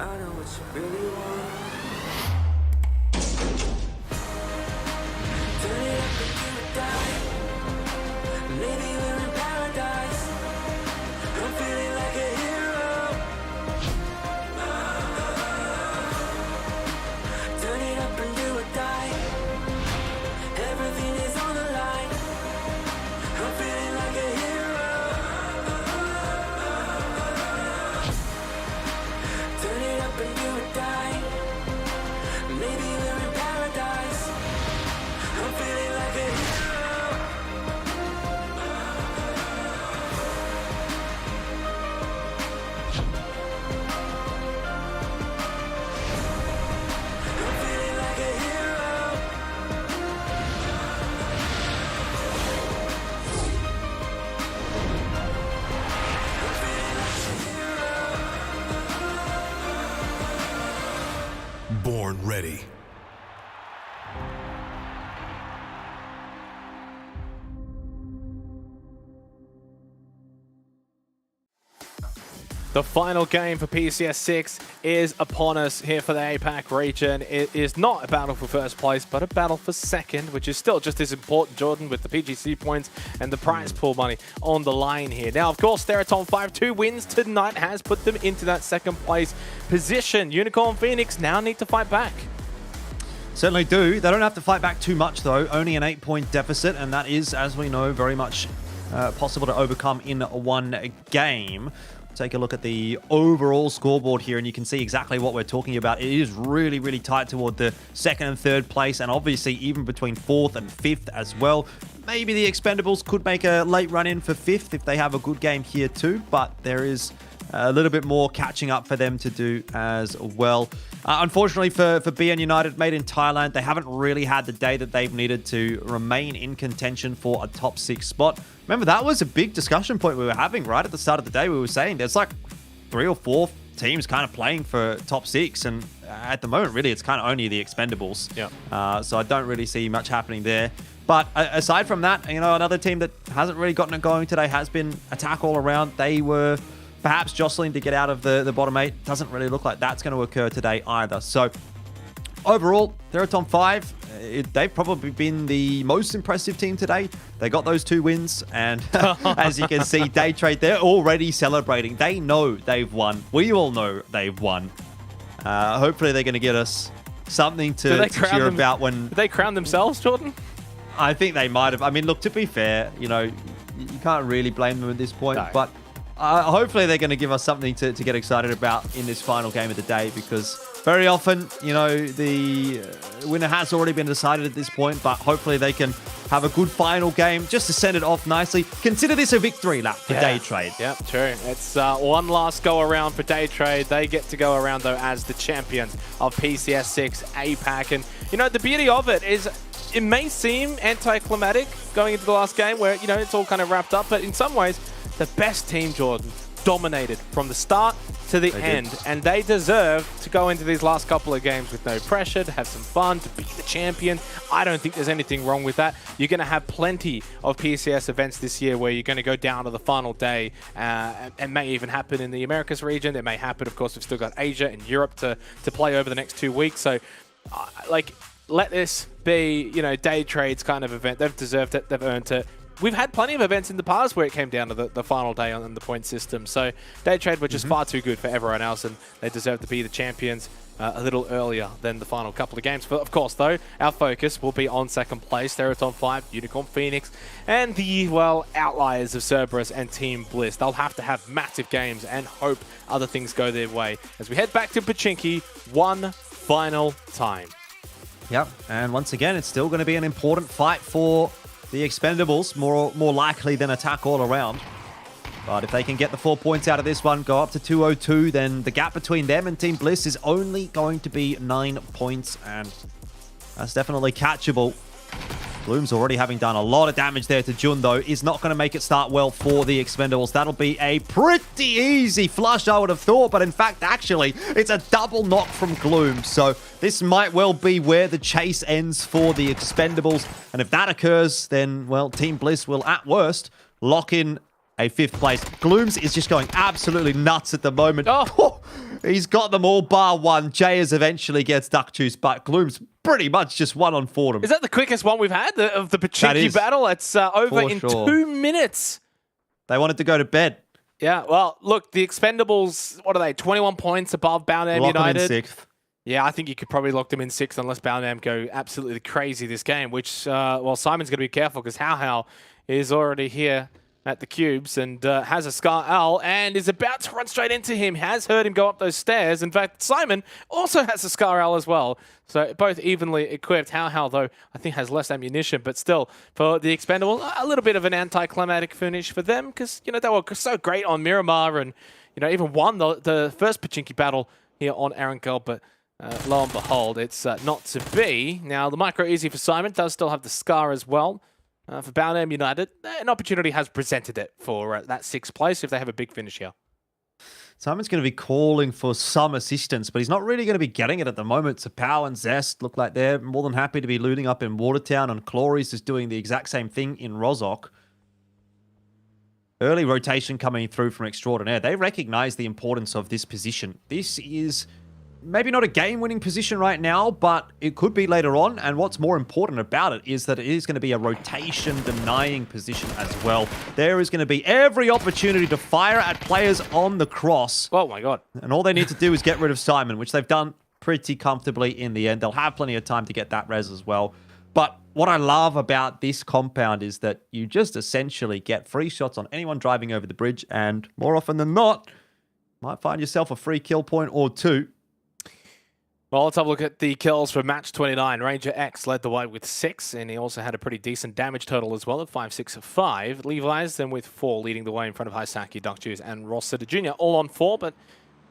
Speaker 10: I know what you really want. Turn it up and do it die. Maybe we're in paradise. I'm feeling like a hero. Turn it up and do it die. Everything is on the line. I'm feeling like a hero. Turn it up and do it die. Maybe we're in paradise. I'm feeling like a hero. I'm feeling like a hero.
Speaker 13: Born ready.
Speaker 11: The final game for PCS6 is upon us here for the APAC region. It is not a battle for first place, but a battle for second, which is still just as important, Jordan, with the PGC points and the prize pool money on the line here. Now, of course, Theraton 5-2 wins tonight has put them into that second place position. Unicorn Phoenix now need to fight back.
Speaker 12: Certainly do. They don't have to fight back too much, though. Only an 8-point deficit, and that is, as we know, very much possible to overcome in one game. Take a look at the overall scoreboard here, and you can see exactly what we're talking about. It is really, really tight toward the second and third place, and obviously even between fourth and fifth as well. Maybe the Expendables could make a late run in for fifth if they have a good game here too, but there is a little bit more catching up for them to do as well. Unfortunately for BN United, made in Thailand, they haven't really had the day that they've needed to remain in contention for a top 6 spot. Remember, that was a big discussion point we were having right at the start of the day. We were saying there's like 3 or 4 teams kind of playing for top 6, and at the moment, really, it's kind of only the Expendables.
Speaker 11: Yeah.
Speaker 12: So I don't really see much happening there. But aside from that, you know, another team that hasn't really gotten it going today has been APAC all around. They were perhaps jostling to get out of the bottom 8. Doesn't really look like that's going to occur today either. So overall, Theraton 5, they've probably been the most impressive team today. They got those 2 wins, and as you can see, Day Trade, they're already celebrating. They know they've won. We all know they've won. Hopefully they're going to get us something to cheer about when...
Speaker 11: Did they crown themselves, Jordan?
Speaker 12: I think they might have. I mean, look, to be fair, you know, you can't really blame them at this point,
Speaker 11: No.
Speaker 12: but hopefully they're going to give us something to get excited about in this final game of the day, because very often, you know, the winner has already been decided at this point, but hopefully they can have a good final game just to send it off nicely. Consider this a victory lap for Day Trade.
Speaker 11: Yep, true. It's one last go around for Day Trade. They get to go around, though, as the champions of PCS6 APAC. And, you know, the beauty of it is it may seem anticlimactic going into the last game where, you know, it's all kind of wrapped up, but in some ways, the best team, Jordan, dominated from the start to the end, and they deserve to go into these last couple of games with no pressure, to have some fun, to be the champion. I don't think there's anything wrong with that. You're going to have plenty of PCS events this year where you're going to go down to the final day, and may even happen in the Americas region. It may happen, of course, we've still got Asia and Europe to play over the next 2 weeks. So, like, let this be, you know, Day Trade's kind of event. They've deserved it. They've earned it. We've had plenty of events in the past where it came down to the final day on the point system. So Day Trade were just far too good for everyone else, and they deserve to be the champions a little earlier than the final couple of games. But of course, though, our focus will be on second place, Theraton 5, Unicorn Phoenix, and the, well, outliers of Cerberus and Team Bliss. They'll have to have massive games and hope other things go their way as we head back to Pachinki one final time.
Speaker 12: Yep, and once again, it's still going to be an important fight for the Expendables, more likely than APAC all around. But if they can get the 4 points out of this one, go up to 202, then the gap between them and Team Bliss is only going to be 9 points, and that's definitely catchable. Bloom's already having done a lot of damage there to Jun, though, is not going to make it start well for the Expendables. That'll be a pretty easy flush, I would have thought, but in fact, actually, it's a double knock from Gloom. So this might well be where the chase ends for the Expendables. And if that occurs, then, well, Team Bliss will, at worst, lock in a 5th place. Glooms is just going absolutely nuts at the moment.
Speaker 11: Oh.
Speaker 12: He's got them all bar one. Jayers eventually gets duck juice, but Gloom's pretty much just one on Fordham.
Speaker 11: Is that the quickest one we've had of the Pachinki battle? It's over in 2 minutes.
Speaker 12: They wanted to go to bed.
Speaker 11: Yeah, well, look, the Expendables, what are they, 21 points above Boundham United?
Speaker 12: Lock them in 6th.
Speaker 11: Yeah, I think you could probably lock them in 6th unless Boundham go absolutely crazy this game, which, well, Simon's going to be careful because How is already here at the cubes and has a Scar Owl and is about to run straight into him. Has heard him go up those stairs. In fact, Simon also has a Scar Owl as well. So both evenly equipped. How though, I think has less ammunition, but still, for the Expendables, a little bit of an anticlimactic finish for them because, you know, they were so great on Miramar and, you know, even won the first Pachinki battle here on Arangel, but lo and behold, it's not to be. Now, the micro easy for Simon does still have the Scar as well. For Boundham United, an opportunity has presented it for that 6th place if they have a big finish here.
Speaker 12: Simon's going to be calling for some assistance, but he's not really going to be getting it at the moment. So Pow and Zest look like they're more than happy to be looting up in Watertown, and Cloris is doing the exact same thing in Rozok. Early rotation coming through from Extraordinaire. They recognize the importance of this position. This is maybe not a game-winning position right now, but it could be later on. And what's more important about it is that it is going to be a rotation-denying position as well. There is going to be every opportunity to fire at players on the cross.
Speaker 11: Oh my god.
Speaker 12: And all they need to do is get rid of Simon, which they've done pretty comfortably in the end. They'll have plenty of time to get that res as well. But what I love about this compound is that you just essentially get free shots on anyone driving over the bridge, and more often than not, might find yourself a free kill point or two.
Speaker 11: Well, let's have a look at the kills for match 29. Ranger X led the way with 6, and he also had a pretty decent damage total as well at 5, 6, 5. Levi's then with 4, leading the way in front of Haisaki, Duck Juice, and Ross Sitter Jr. all on 4, but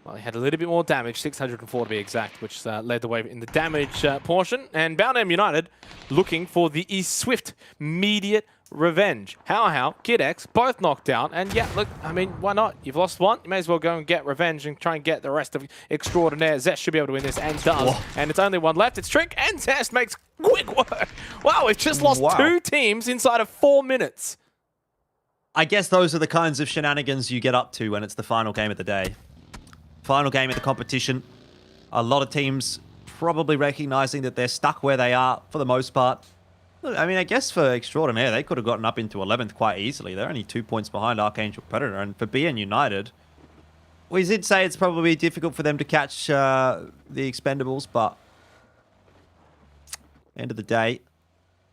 Speaker 11: well, he had a little bit more damage, 604 to be exact, which led the way in the damage portion. And Boundham United looking for the swift, immediate revenge. How, Kid X, both knocked out. And yeah, look, I mean, why not? You've lost one, you may as well go and get revenge and try and get the rest of Extraordinaire. Zest should be able to win this, and does. Whoa. And it's only one left. It's Trick, and Zest makes quick work. Wow, we've just lost 2 teams inside of 4 minutes.
Speaker 12: I guess those are the kinds of shenanigans you get up to when it's the final game of the day. Final game of the competition. A lot of teams probably recognizing that they're stuck where they are for the most part. I mean, I guess for Extraordinaire, they could have gotten up into 11th quite easily. They're only 2 points behind Archangel Predator. And for BN United, we did say it's probably difficult for them to catch the Expendables, but end of the day,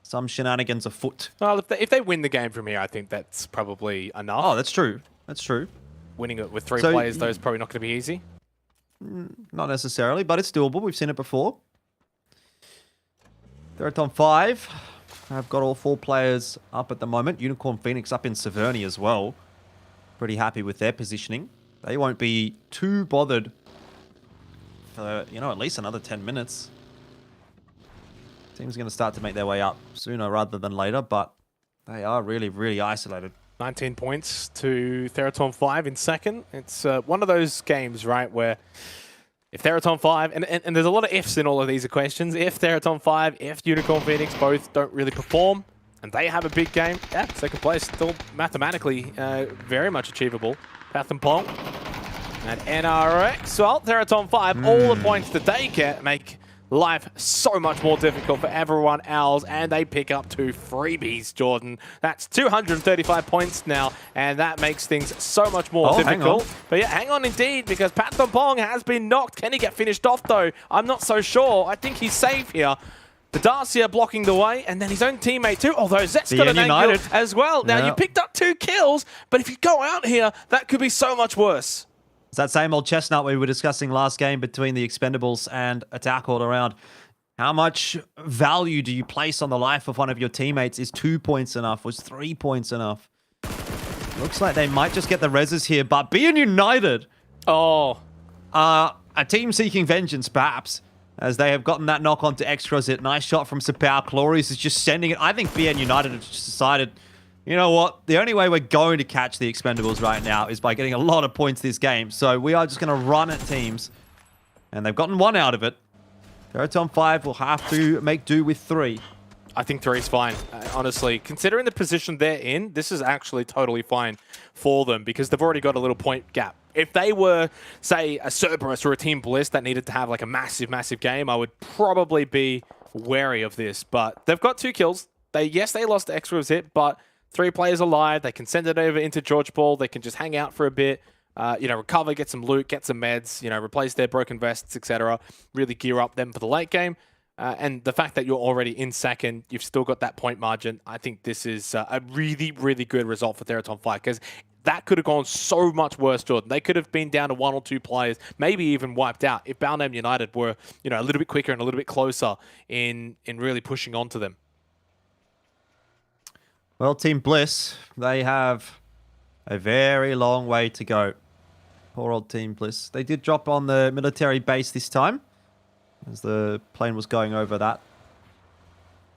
Speaker 12: some shenanigans afoot.
Speaker 11: Well, if they win the game from here, I think that's probably enough.
Speaker 12: Oh, that's true. That's true.
Speaker 11: Winning it with 3 players, though, is probably not going to be easy.
Speaker 12: Not necessarily, but it's doable. We've seen it before. Theraton 5. I've got all 4 players up at the moment. Unicorn Phoenix up in Severny as well. Pretty happy with their positioning. They won't be too bothered for, you know, at least another 10 minutes. Team's going to start to make their way up sooner rather than later, but they are really, really isolated.
Speaker 11: 19 points to Theraton 5 in second. It's one of those games, right, where if Theraton 5, and there's a lot of ifs in all of these equations, if Theraton 5, if Unicorn Phoenix both don't really perform, and they have a big game, yeah, second place still mathematically very much achievable. Path and Pong and NRX, well, Theraton 5, all the points that they get make life so much more difficult for everyone else, and they pick up 2 freebies, Jordan. That's 235 points now, and that makes things so much more difficult. But yeah, hang on indeed, because Pong has been knocked. Can he get finished off, though? I'm not so sure. I think he's safe here. The Darcia blocking the way, and then his own teammate too, although Zet's got an angle as well. Now, you picked up 2 kills, but if you go out here, that could be so much worse.
Speaker 12: It's that same old chestnut we were discussing last game between the Expendables and Attack all around. How much value do you place on the life of one of your teammates? Is 2 points enough? Was 3 points enough? Looks like they might just get the reses here, but BN United a team seeking vengeance, perhaps, as they have gotten that knock onto Extrazit. Nice shot from Sapau. Cloris is just sending it. I think BN United have just decided, you know what? The only way we're going to catch the Expendables right now is by getting a lot of points this game. So we are just going to run at teams. And they've gotten 1 out of it. Theraton 5 will have to make do with 3.
Speaker 11: I think 3 is fine. Honestly, considering the position they're in, this is actually totally fine for them because they've already got a little point gap. If they were, say, a Cerberus or a Team Bliss that needed to have like a massive, massive game, I would probably be wary of this. But they've got 2 kills. Yes, they lost the extra hit, but 3 players alive. They can send it over into George Paul. They can just hang out for a bit. Recover, get some loot, get some meds, replace their broken vests, etc. Really gear up them for the late game. And the fact that you're already in second, you've still got that point margin. I think this is a really, really good result for Theraton Fight because that could have gone so much worse, Jordan. They could have been down to 1 or 2 players, maybe even wiped out if Balnam United were, a little bit quicker and a little bit closer in really pushing onto them.
Speaker 12: Well, Team Bliss, they have a very long way to go. Poor old Team Bliss. They did drop on the military base this time, as the plane was going over that.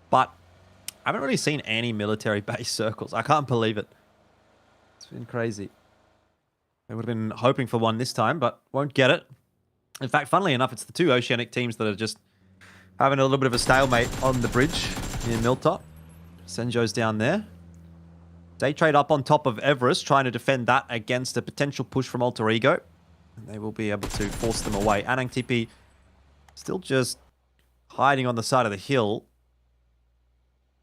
Speaker 12: But I haven't really seen any military base circles. I can't believe it. It's been crazy. They would have been hoping for one this time, but won't get it. In fact, funnily enough, it's the 2 Oceanic teams that are just having a little bit of a stalemate on the bridge near Milltop. Senjo's down there. Day Trade up on top of Everest, trying to defend that against a potential push from Alter Ego. And they will be able to force them away. Anang Tipi still just hiding on the side of the hill.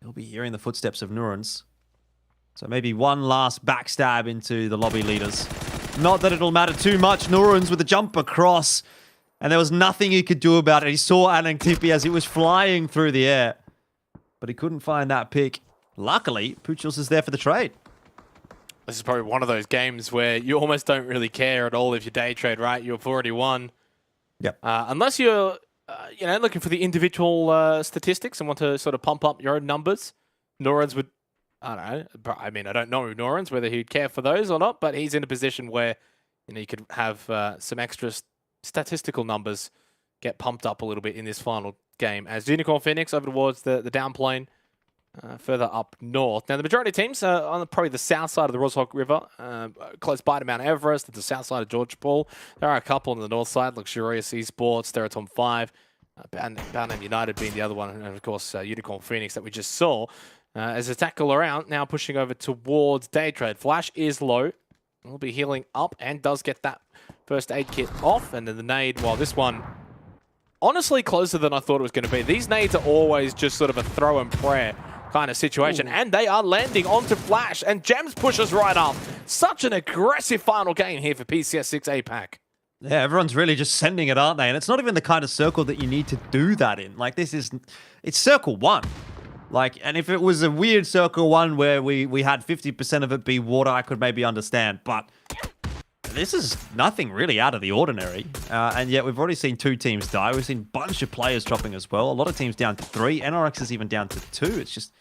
Speaker 12: He'll be hearing the footsteps of Nurans. So maybe one last backstab into the lobby leaders. Not that it'll matter too much. Nurans with a jump across. And there was nothing he could do about it. He saw Anang Tipi as he was flying through the air. But he couldn't find that pick. Luckily, Puchos is there for the trade.
Speaker 11: This is probably one of those games where you almost don't really care at all if you day trade, right? You've already won.
Speaker 12: Yep.
Speaker 11: Unless you're, looking for the individual statistics and want to sort of pump up your own numbers. Norans would, I don't know. I mean, I don't know Norans, whether he'd care for those or not, but he's in a position where, you could have some extra statistical numbers get pumped up a little bit in this final game. As Unicorn Phoenix over towards the down plane. Further up north. Now, the majority of teams are on probably the south side of the Roshok River, close by to Mount Everest, at the south side of George Paul. There are a couple on the north side, Luxurious Esports, Theraton 5, Balnam United being the other one, and of course, Unicorn Phoenix that we just saw. As they tackle around, now pushing over towards Day Trade. Flash is low. Will be healing up and does get that first aid kit off. And then the nade, well, this one honestly closer than I thought it was going to be. These nades are always just sort of a throw and prayer kind of situation. Ooh. And they are landing onto Flash, and Gems pushes right up. Such an aggressive final game here for PCS6 APAC.
Speaker 12: Yeah, everyone's really just sending it, aren't they? And it's not even the kind of circle that you need to do that in. Like, it's circle 1. Like, and if it was a weird circle 1 where we had 50% of it be water, I could maybe understand. But this is nothing really out of the ordinary. And yet we've already seen 2 teams die. We've seen a bunch of players dropping as well. A lot of teams down to 3. NRX is even down to 2. It's just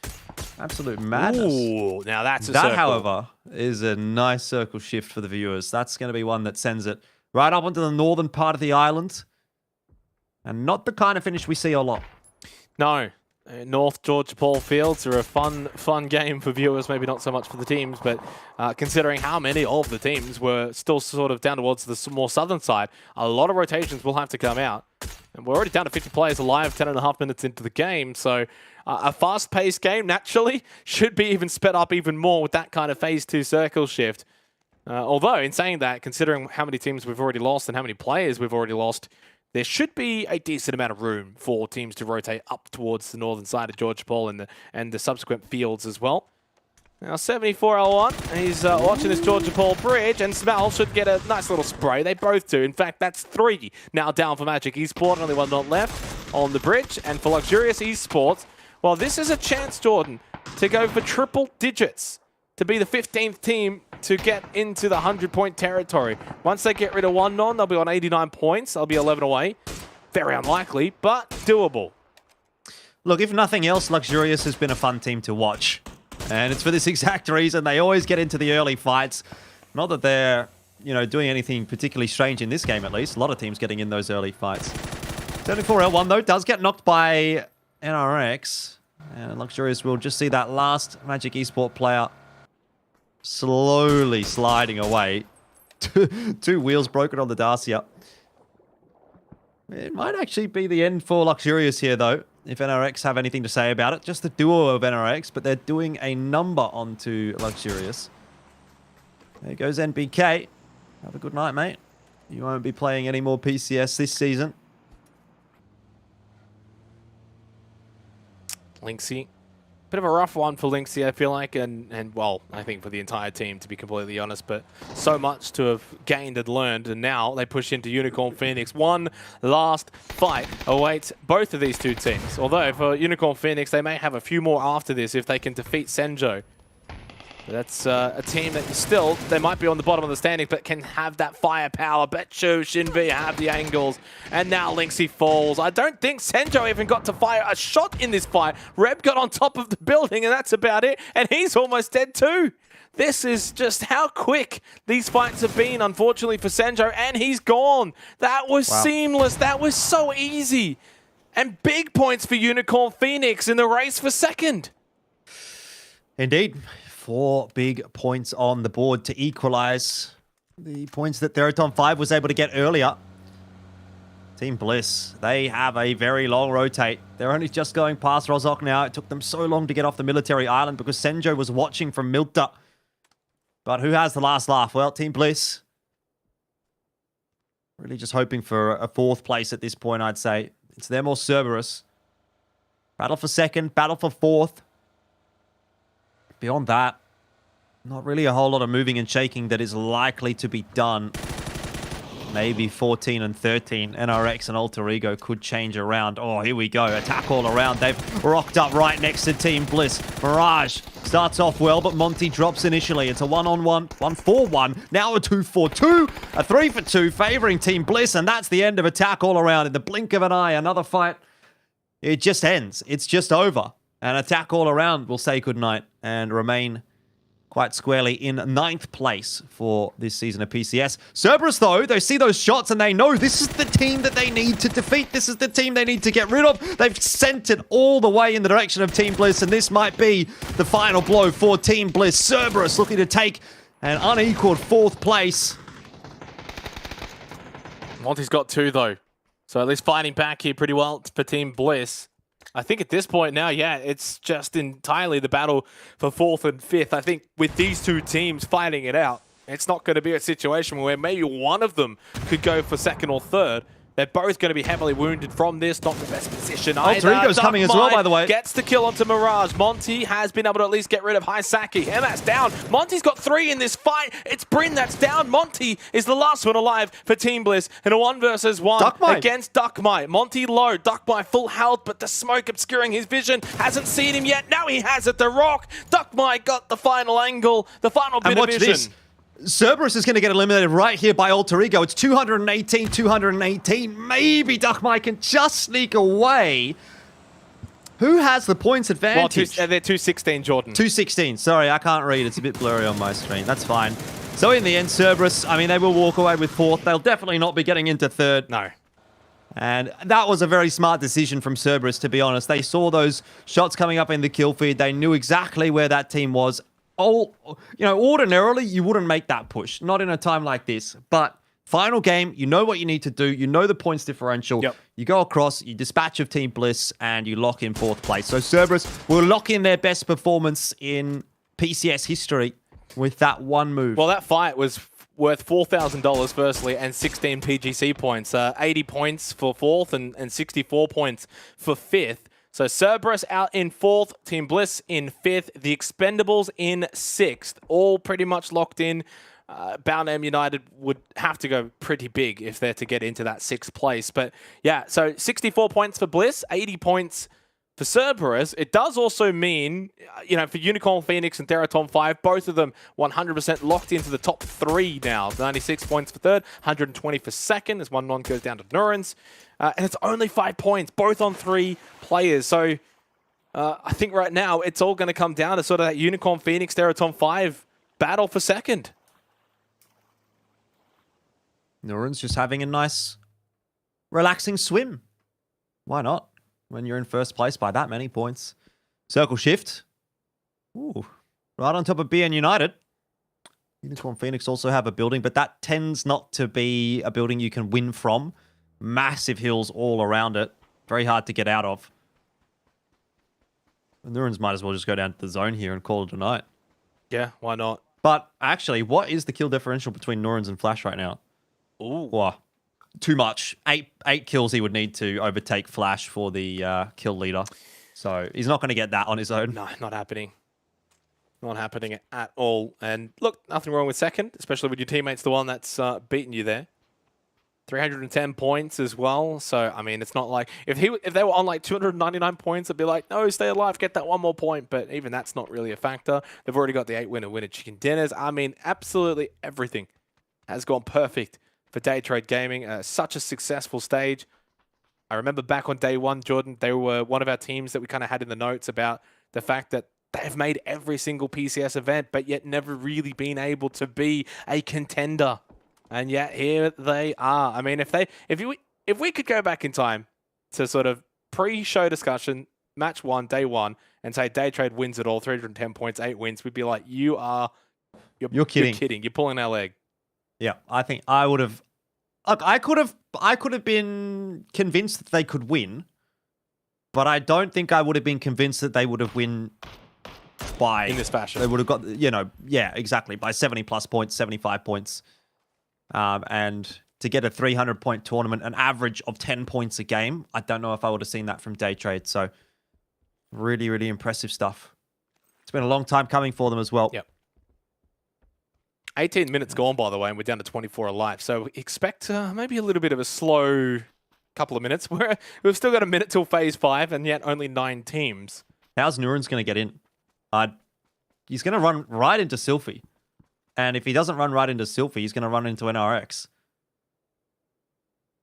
Speaker 12: absolute madness.
Speaker 11: Ooh, now that's a
Speaker 12: that,
Speaker 11: circle.
Speaker 12: However, is a nice circle shift for the viewers. That's going to be one that sends it right up onto the northern part of the island. And not the kind of finish we see a lot.
Speaker 11: No. North George Paul Fields are a fun game for viewers, maybe not so much for the teams, but considering how many of the teams were still sort of down towards the more southern side, a lot of rotations will have to come out. And we're already down to 50 players alive, 10.5 minutes into the game, so a fast-paced game, naturally, should be even sped up even more with that kind of Phase 2 circle shift. Although, in saying that, considering how many teams we've already lost and how many players we've already lost, there should be a decent amount of room for teams to rotate up towards the northern side of George Paul and the subsequent fields as well. Now 74L1, he's watching this George Paul bridge, and Smell should get a nice little spray. They both do. In fact, that's 3 now down for Magic Esports. Only 1 not left on the bridge. And for Luxurious Esports, well, this is a chance, Jordan, to go for triple digits, to be the 15th team to get into the 100-point territory. Once they get rid of 1 non, they'll be on 89 points. They'll be 11 away. Very unlikely, but doable.
Speaker 12: Look, if nothing else, Luxurious has been a fun team to watch. And it's for this exact reason. They always get into the early fights. Not that they're, doing anything particularly strange in this game, at least. A lot of teams getting in those early fights. 74L1, though, does get knocked by NRX. And Luxurious will just see that last Magic Esport player slowly sliding away. 2 wheels broken on the Dacia. It might actually be the end for Luxurious here, though, if NRX have anything to say about it. Just the duo of NRX, but they're doing a number onto Luxurious. There goes NBK. Have a good night, mate. You won't be playing any more PCS this season.
Speaker 11: Lynxy. Bit of a rough one for Lynxy, I feel like, and well, I think for the entire team, to be completely honest, but so much to have gained and learned, and now they push into Unicorn Phoenix. One last fight awaits both of these two teams, although for Unicorn Phoenix, they may have a few more after this if they can defeat Senjo. That's a team that still, they might be on the bottom of the standings, but can have that firepower. Betchu, Shinvi have the angles, and now Lynxy falls. I don't think Senjo even got to fire a shot in this fight. Reb got on top of the building, and that's about it, and he's almost dead too. This is just how quick these fights have been, unfortunately, for Senjo, and he's gone. That was seamless. That was so easy. And big points for Unicorn Phoenix in the race for second.
Speaker 12: Indeed. 4 big points on the board to equalize the points that Theraton 5 was able to get earlier. Team Bliss, they have a very long rotate. They're only just going past Rozok now. It took them so long to get off the military island because Senjo was watching from Milta. But who has the last laugh? Well, Team Bliss. Really just hoping for a 4th place at this point, I'd say. It's them or Cerberus. Battle for 2nd, battle for 4th. Beyond that, not really a whole lot of moving and shaking that is likely to be done. Maybe 14 and 13. NRX and Alter Ego could change around. Oh, here we go. Attack all around. They've rocked up right next to Team Bliss. Mirage starts off well, but Monty drops initially. It's a 1-on-1, 1-4-1. Now a 2-4-2, a 3-for-2 favoring Team Bliss, and that's the end of Attack all around. In the blink of an eye, another fight. It just ends. It's just over. And Attack all around will say goodnight and remain quite squarely in 9th place for this season of PCS. Cerberus, though, they see those shots and they know this is the team that they need to defeat. This is the team they need to get rid of. They've sent it all the way in the direction of Team Bliss, and this might be the final blow for Team Bliss. Cerberus looking to take an unequaled 4th place.
Speaker 11: Monty's got 2, though. So at least fighting back here pretty well for Team Bliss. I think at this point now, yeah, it's just entirely the battle for 4th and 5th. I think with these two teams fighting it out, it's not going to be a situation where maybe one of them could go for 2nd or 3rd. They're both going to be heavily wounded from this. Not the best position either.
Speaker 12: Alter Ego's coming as well, by the way.
Speaker 11: Gets the kill onto Mirage. Monty has been able to at least get rid of Hisaki. And that's down. Monty's got 3 in this fight. It's Bryn that's down. Monty is the last one alive for Team Bliss in a 1 versus 1 against Duckmite. Monty low. Duckmite full health, but the smoke obscuring his vision. Hasn't seen him yet. Now he has it. The Rock. Duckmite got the final angle. The final bit of vision.
Speaker 12: This. Cerberus is going to get eliminated right here by Alter Ego. It's 218, 218. Maybe Duckmite can just sneak away. Who has the points advantage?
Speaker 11: Well, they're 216, Jordan.
Speaker 12: 216. Sorry, I can't read. It's a bit blurry on my screen. That's fine. So in the end, Cerberus, I mean, they will walk away with 4th. They'll definitely not be getting into 3rd.
Speaker 11: No.
Speaker 12: And that was a very smart decision from Cerberus, to be honest. They saw those shots coming up in the kill feed. They knew exactly where that team was. Oh, you know, ordinarily, you wouldn't make that push. Not in a time like this. But final game, you know what you need to do. You know the points differential.
Speaker 11: Yep.
Speaker 12: You go across, you dispatch of Team Bliss, and you lock in 4th place. So Cerberus will lock in their best performance in PCS history with that one move.
Speaker 11: Well, that fight was worth $4,000 firstly and 16 PGC points. 80 points for 4th and 64 points for 5th. So Cerberus out in 4th, Team Bliss in 5th, the Expendables in 6th. All pretty much locked in. Bound United would have to go pretty big if they're to get into that 6th place. But yeah, so 64 points for Bliss, 80 points for Cerberus. It does also mean, you know, for Unicorn Phoenix and Theraton 5, both of them 100% locked into the top 3 now. 96 points for 3rd, 120 for 2nd, as one non goes down to Nurans. And it's only 5 points, both on 3 players. So I think right now it's all going to come down to sort of that Unicorn Phoenix, Theraton 5 battle for 2nd.
Speaker 12: Nurans just having a nice, relaxing swim. Why not? When you're in 1st place by that many points. Circle shift. Ooh, right on top of BN United. Unicorn Phoenix also have a building, but that tends not to be a building you can win from. Massive hills all around it. Very hard to get out of. Nurans might as well just go down to the zone here and call it a night.
Speaker 11: Yeah, why not?
Speaker 12: But actually, what is the kill differential between Nurans and Flash right now?
Speaker 11: Ooh.
Speaker 12: Wow. Too much. Eight kills he would need to overtake Flash for the kill leader. So he's not going to get that on his own.
Speaker 11: No, not happening. Not happening at all. And look, nothing wrong with second, especially with your teammates, the one that's beaten you there. 310 points as well. So, I mean, it's not like... If they were on like 299 points, I'd be like, no, stay alive, get that one more point. But even that's not really a factor. They've already got the 8-winner chicken dinners. I mean, absolutely everything has gone perfect for Day Trade Gaming. Such a successful stage. I remember back on day one, Jordan, they were one of our teams that we kind of had in the notes about the fact that they've made every single PCS event, but yet never really been able to be a contender. And yet here they are. I mean, if we could go back in time to sort of pre-show discussion, match one, day one, and say Day Trade wins it all, 310 points, 8 wins, we'd be like, you're kidding. You're kidding. You're pulling our leg.
Speaker 12: Yeah, I think I would have. Look, I could have been convinced that they could win, but I don't think I would have been convinced that they would have win by
Speaker 11: in this fashion.
Speaker 12: They would have got, yeah, exactly, by 70 plus points, 75 points. And to get a 300-point tournament, an average of 10 points a game, I don't know if I would have seen that from Day Trade. So really, really impressive stuff. It's been a long time coming for them as well.
Speaker 11: Yep. 18 minutes gone, by the way, and we're down to 24 alive. So expect maybe a little bit of a slow couple of minutes. We've still got a minute till phase 5, and yet only 9 teams.
Speaker 12: How's Nuran's going to get in? He's going to run right into Sylphie. And if he doesn't run right into Sylphie, he's going to run into NRX.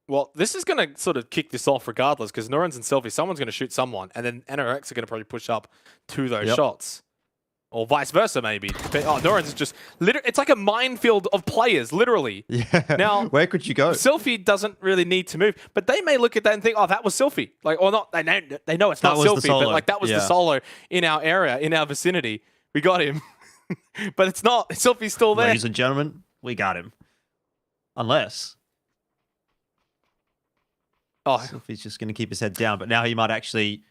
Speaker 11: Well, this is going to sort of kick this off regardless, because Nuran's and Sylphie, someone's going to shoot someone, and then NRX are going to probably push up to those shots. Or vice versa, maybe. Oh, Nuran's is just... It's like a minefield of players, literally.
Speaker 12: Yeah.
Speaker 11: Now,
Speaker 12: where could you go?
Speaker 11: Sylphie doesn't really need to move, but they may look at that and think, oh, that was Sylphie. Like, or not, they know it's not Sylphie, but like that was the solo in our area, in our vicinity. We got him. But it's not. Sylphie's still there.
Speaker 12: Ladies and gentlemen, we got him. Unless...
Speaker 11: Oh,
Speaker 12: Sylphie's just going to keep his head down, but now he might actually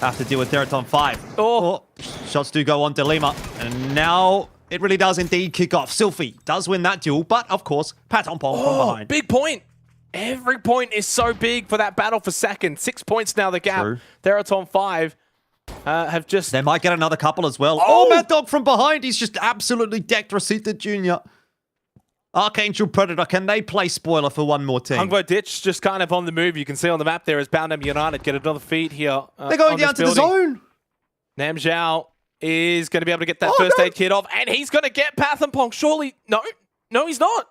Speaker 12: have to deal with Theraton 5.
Speaker 11: Oh.
Speaker 12: Shots do go on to Lima, and now it really does indeed kick off. Sylphie does win that duel, but of course, Patton Pong from behind.
Speaker 11: Big point. Every point is so big for that battle for second. 6 points now, the gap.
Speaker 12: True.
Speaker 11: Theraton 5 have just...
Speaker 12: They might get another couple as well. Oh, Mad Dog from behind. He's just absolutely decked Rosita Jr. Archangel Predator, can they play spoiler for one more team?
Speaker 11: Hungbo Ditch just kind of on the move. You can see on the map there as Boundham United get another feed here.
Speaker 12: They're going down to the zone.
Speaker 11: Nam Zhao is going to be able to get that first aid kit off, and he's going to get Pathenpong. Surely, no, he's not.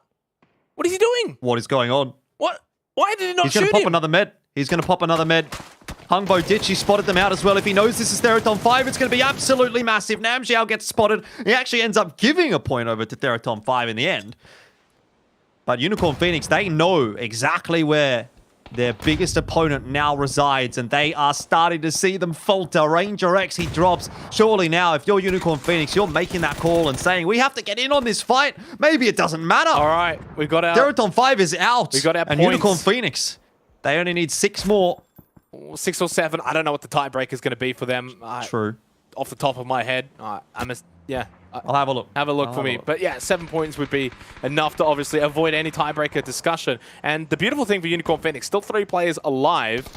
Speaker 11: What is he doing?
Speaker 12: What is going on?
Speaker 11: What? Why did he not shoot him?
Speaker 12: He's going to pop another med. He's going to pop another med. Hungbo Ditch, he spotted them out as well. If he knows this is Theraton 5, it's going to be absolutely massive. Nam Zhao gets spotted. He actually ends up giving a point over to Theraton 5 in the end. But Unicorn Phoenix, they know exactly where their biggest opponent now resides, and they are starting to see them falter. Ranger X, he drops. Surely now, if you're Unicorn Phoenix, you're making that call and saying, we have to get in on this fight. Maybe it doesn't matter.
Speaker 11: All right, we got our...
Speaker 12: Theraton 5 is out.
Speaker 11: We got our
Speaker 12: and
Speaker 11: points.
Speaker 12: Unicorn Phoenix, they only need 6 more.
Speaker 11: 6 or 7. I don't know what the tiebreaker is going to be for them.
Speaker 12: True.
Speaker 11: Off the top of my head, I'll
Speaker 12: have a look.
Speaker 11: Have a look for me. But yeah, 7 points would be enough to obviously avoid any tiebreaker discussion. And the beautiful thing for Unicorn Phoenix, still 3 players alive.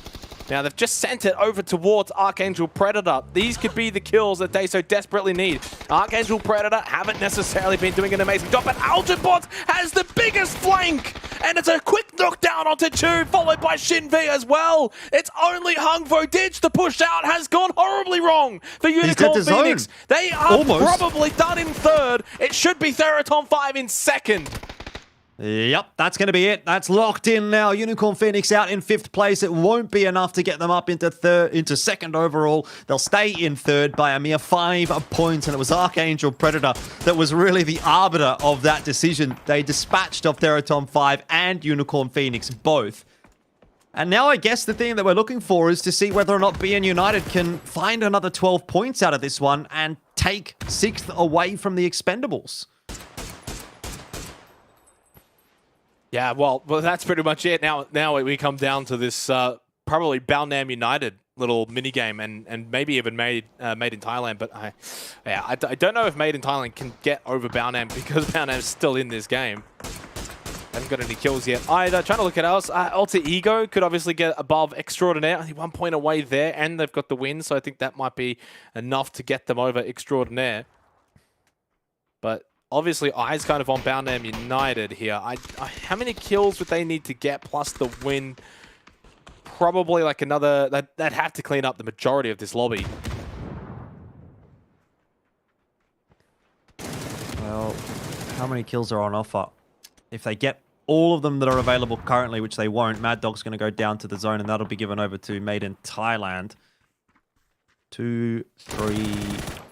Speaker 11: Now, they've just sent it over towards Archangel Predator. These could be the kills that they so desperately need. Archangel Predator haven't necessarily been doing an amazing job, but Algebot has the biggest flank! And it's a quick knockdown onto 2, followed by Shinvi as well. It's only Hungvo Ditch. The push out has gone horribly wrong for Unicorn Phoenix. They are probably done in 3rd. It should be Theraton 5 in 2nd.
Speaker 12: Yep, that's going to be it. That's locked in now. Unicorn Phoenix out in 5th place. It won't be enough to get them up into 2nd overall. They'll stay in 3rd by a mere 5 points, and it was Archangel Predator that was really the arbiter of that decision. They dispatched off Theraton 5 and Unicorn Phoenix both. And now I guess the thing that we're looking for is to see whether or not BN United can find another 12 points out of this one and take 6th away from the Expendables.
Speaker 11: Yeah, well, that's pretty much it. Now we come down to this probably Balnam United little mini game, and maybe even made in Thailand. But I don't know if Made in Thailand can get over Balnam because Balnam's still in this game. Haven't got any kills yet either. Trying to look at us. Alter Ego could obviously get above Extraordinaire. I think 1 point away there, and they've got the win, so I think that might be enough to get them over Extraordinaire. But obviously, eyes kind of on Balnam United here. How many kills would they need to get plus the win? Probably like another... They'd have to clean up the majority of this lobby.
Speaker 12: Well, how many kills are on offer? If they get all of them that are available currently, which they won't, Mad Dog's going to go down to the zone, and that'll be given over to Made in Thailand. 2, 3,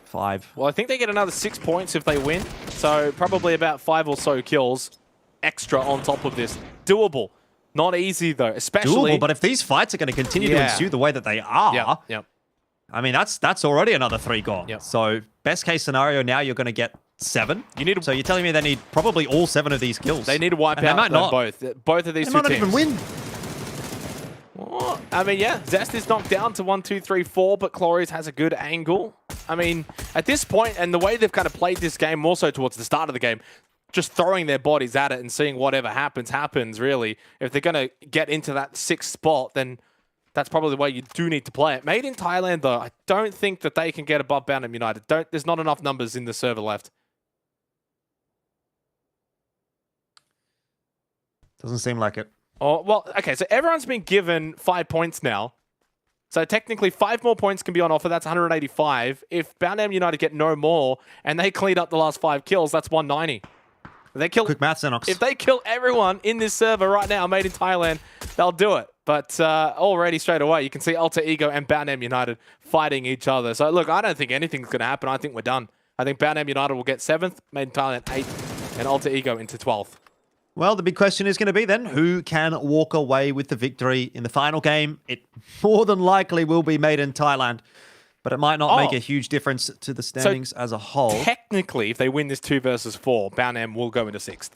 Speaker 12: 5.
Speaker 11: Well, I think they get another 6 points if they win. So probably about 5 or so kills extra on top of this. Doable. Not easy, though, especially...
Speaker 12: Doable, but if these fights are going to continue to ensue the way that they are...
Speaker 11: Yep.
Speaker 12: I mean, that's already another 3 gone.
Speaker 11: Yep.
Speaker 12: So best case scenario now, you're going to get 7. So you're telling me they need probably all 7 of these kills.
Speaker 11: They need to wipe out both of these two teams.
Speaker 12: They might not even win.
Speaker 11: Well, I mean, yeah, Zest is knocked down to 1, 2, 3, 4, but Clories has a good angle. I mean, at this point, and the way they've kind of played this game more so towards the start of the game, just throwing their bodies at it and seeing whatever happens, really. If they're going to get into that 6th spot, then that's probably the way you do need to play it. Made in Thailand, though, I don't think that they can get above Balnam United. There's not enough numbers in the server left.
Speaker 12: Doesn't seem like it.
Speaker 11: Oh, well, okay, so everyone's been given 5 points now. So technically 5 more points can be on offer. That's 185. If Balnam United get no more and they clean up the last 5 kills, that's 190. They kill,
Speaker 12: quick maths, Xenox.
Speaker 11: If they kill everyone in this server right now, Made in Thailand, they'll do it. But already straight away, you can see Alter Ego and Balnam United fighting each other. So look, I don't think anything's going to happen. I think we're done. I think Balnam United will get 7th, Made in Thailand 8th, and Alter Ego into 12th.
Speaker 12: Well, the big question is going to be then, who can walk away with the victory in the final game? It more than likely will be Made in Thailand, but it might not make a huge difference to the standings as a whole.
Speaker 11: Technically, if they win this 2 versus 4, Balnam will go into 6th.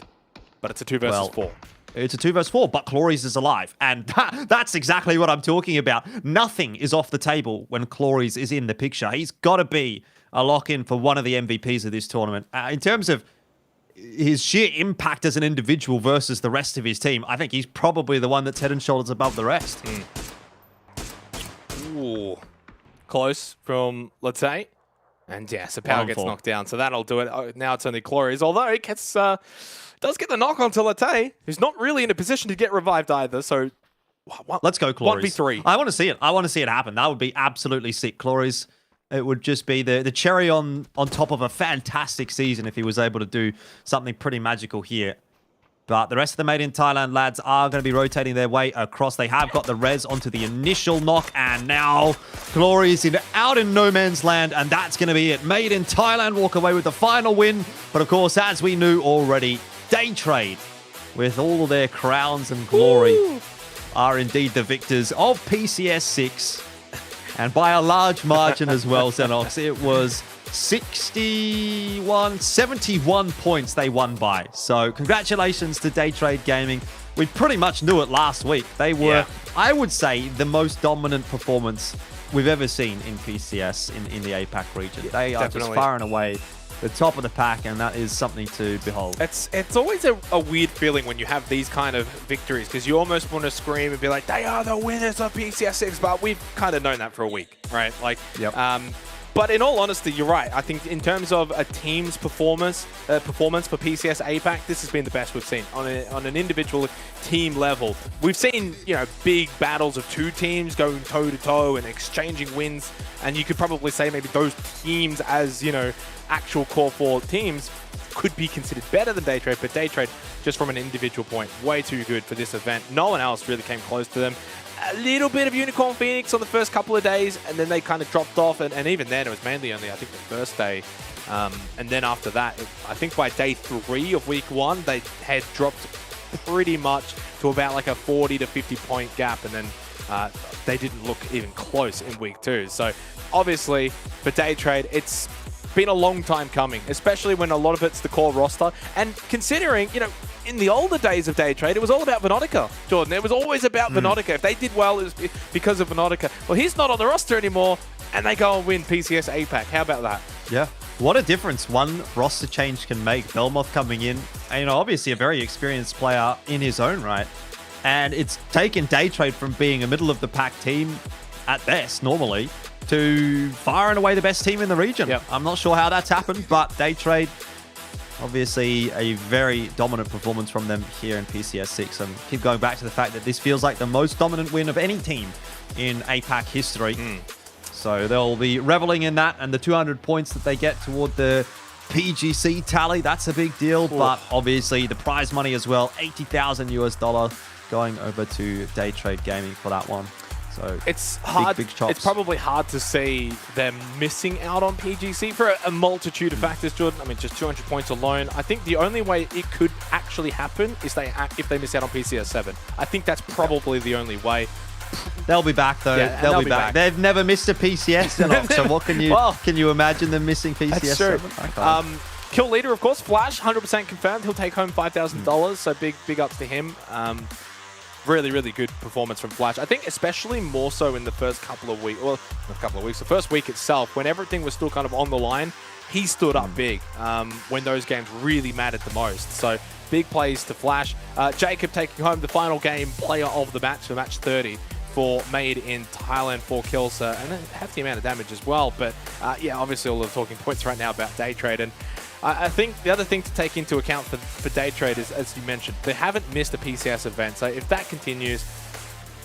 Speaker 11: But it's a 2 versus 4.
Speaker 12: It's a 2 versus 4, but Clories is alive. And that's exactly what I'm talking about. Nothing is off the table when Clories is in the picture. He's got to be a lock-in for one of the MVPs of this tournament. In terms of his sheer impact as an individual versus the rest of his team, I think he's probably the one that's head and shoulders above the rest.
Speaker 11: Ooh. Close from Latte. And yeah, so Power gets knocked down, so that'll do it. Now it's only Clories, although it gets, does get the knock on to Latte, who's not really in a position to get revived either, so...
Speaker 12: Let's go, Clories.
Speaker 11: 1v3.
Speaker 12: I want to see it. I want to see it happen. That would be absolutely sick. Clories, it would just be the cherry on top of a fantastic season if he was able to do something pretty magical here. But the rest of the Made in Thailand lads are going to be rotating their way across. They have got the res onto the initial knock, and now Clories out in no man's land, and that's going to be it. Made in Thailand walk away with the final win. But of course, as we knew already, Day Trade, with all of their crowns and glory, are indeed the victors of PCS6. And by a large margin as well, Xenox. It was 71 points they won by. So congratulations to Day Trade Gaming. We pretty much knew it last week. They were, I would say, the most dominant performance we've ever seen in PCS in the APAC region. They are just far and away the top of the pack, and that is something to behold.
Speaker 11: It's always a weird feeling when you have these kind of victories, because you almost want to scream and be like, they are the winners of PCS6, but we've kind of known that for a week, right? Like, but in all honesty, you're right. I think in terms of a team's performance for PCS APAC, this has been the best we've seen on an individual team level. We've seen, big battles of 2 teams going toe-to-toe and exchanging wins, and you could probably say maybe those teams as, actual core 4 teams could be considered better than Day Trade, but Day Trade, just from an individual point, way too good for this event. No one else really came close to them. A little bit of Unicorn Phoenix on the first couple of days, and then they kind of dropped off, and even then it was mainly only, I think, the first day. And then after that, I think by day 3 of week 1, they had dropped pretty much to about like a 40 to 50 point gap, and then they didn't look even close in week 2. So obviously, for Day Trade, it's been a long time coming, especially when a lot of it's the core roster. And considering, in the older days of Day Trade, it was all about Venotica, Jordan. It was always about Venotica. If they did well, it was because of Venotica. Well, he's not on the roster anymore, and they go and win PCS APAC. How about that?
Speaker 12: Yeah. What a difference one roster change can make. Belmoth coming in, and, you know, obviously a very experienced player in his own right. And it's taken Day Trade from being a middle-of-the-pack team, at best, normally, to far and away the best team in the region.
Speaker 11: Yep.
Speaker 12: I'm not sure how that's happened, but Day Trade, obviously a very dominant performance from them here in PCS6. And keep going back to the fact that this feels like the most dominant win of any team in APAC history. So they'll be reveling in that, and the 200 points that they get toward the PGC tally, that's a big deal. But obviously the prize money as well, $80,000 US going over to Day Trade Gaming for that one. So
Speaker 11: it's hard.
Speaker 12: Big chops.
Speaker 11: It's probably hard to see them missing out on PGC for a multitude of factors, Jordan. I mean, just 200 points alone. I think the only way it could actually happen is if they miss out on PCS7. I think that's probably the only way.
Speaker 12: They'll be back though.
Speaker 11: Yeah,
Speaker 12: they'll be back. They've never missed a PCS, so what can you imagine them missing PCS7?
Speaker 11: That's true. Kill leader, of course, Flash, 100% confirmed. He'll take home $5,000, so big ups to him. Really, really good performance from Flash. I think especially more so in the first couple of weeks, well, not a couple of weeks, the first week itself, when everything was still kind of on the line, he stood up big when those games really mattered the most. So big plays to Flash. Jacob taking home the final game player of the match for match 30 for Made in Thailand, 4 kills, and a hefty amount of damage as well. But yeah, obviously all the talking points right now about Day Trade. And I think the other thing to take into account for Day Trade is, as you mentioned, they haven't missed a PCS event. So if that continues,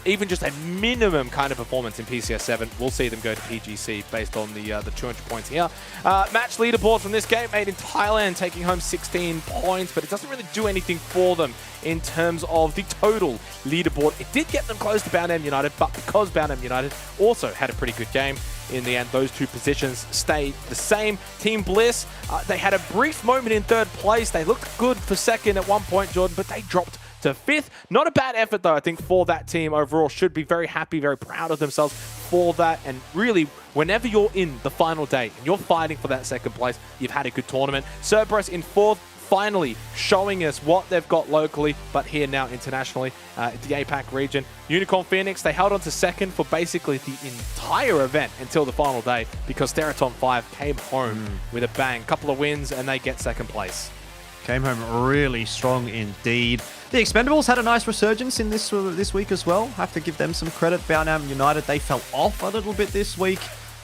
Speaker 11: even just a minimum kind of performance in PCS7, we'll see them go to PGC based on the 200 points here. Match leaderboard from this game, Made in Thailand taking home 16 points, but it doesn't really do anything for them in terms of the total leaderboard. It did get them close to Bound United, but because Bound United also had a pretty good game, in the end, those two positions stayed the same. Team Bliss, they had a brief moment in third place. They looked good for second at one point, Jordan, but they dropped to fifth. Not a bad effort, though, I think, for that team overall. Should be very happy, very proud of themselves for that. And really, whenever you're in the final day and you're fighting for that second place, you've had a good tournament. Cerberus in fourth, finally showing us what they've got locally, but here now internationally, the APAC region. Unicorn Phoenix, they held on to second for basically the entire event until the final day because Theraton 5 came home with a bang. Couple of wins and they get second place.
Speaker 12: Came home really strong indeed. The Expendables had a nice resurgence in this week as well. Have to give them some credit. Bound United, they fell off a little bit this week.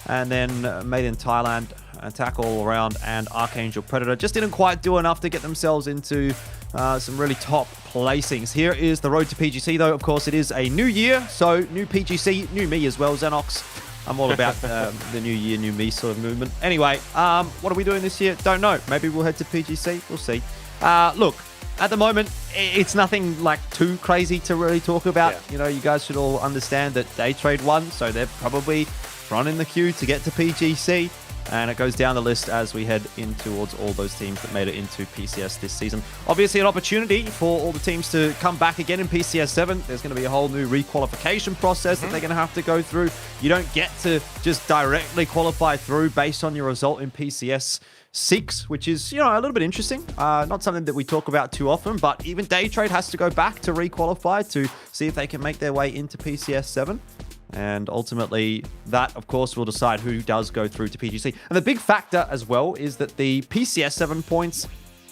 Speaker 12: And then Made in Thailand, Attack All Around, and Archangel Predator just didn't quite do enough to get themselves into some really top placings. Here is the road to PGC, though. Of course, it is a new year, so new PGC, new me as well, Xenox. I'm all about the new year, new me sort of movement. Anyway, what are we doing this year? Don't know. Maybe we'll head to PGC. We'll see. Look, at the moment, it's nothing like too crazy to really talk about.
Speaker 11: Yeah.
Speaker 12: You know, you guys should all understand that Day Trade won, so they're probably running the queue to get to PGC. And it goes down the list as we head in towards all those teams that made it into PCS this season. Obviously, an opportunity for all the teams to come back again in PCS7. There's going to be a whole new requalification process that they're going to have to go through. You don't get to just directly qualify through based on your result in PCS6, which is, you know, a little bit interesting. Not something that we talk about too often, but even Day Trade has to go back to requalify to see if they can make their way into PCS7. And ultimately, that, of course, will decide who does go through to PGC. And the big factor as well is that the PCS7 points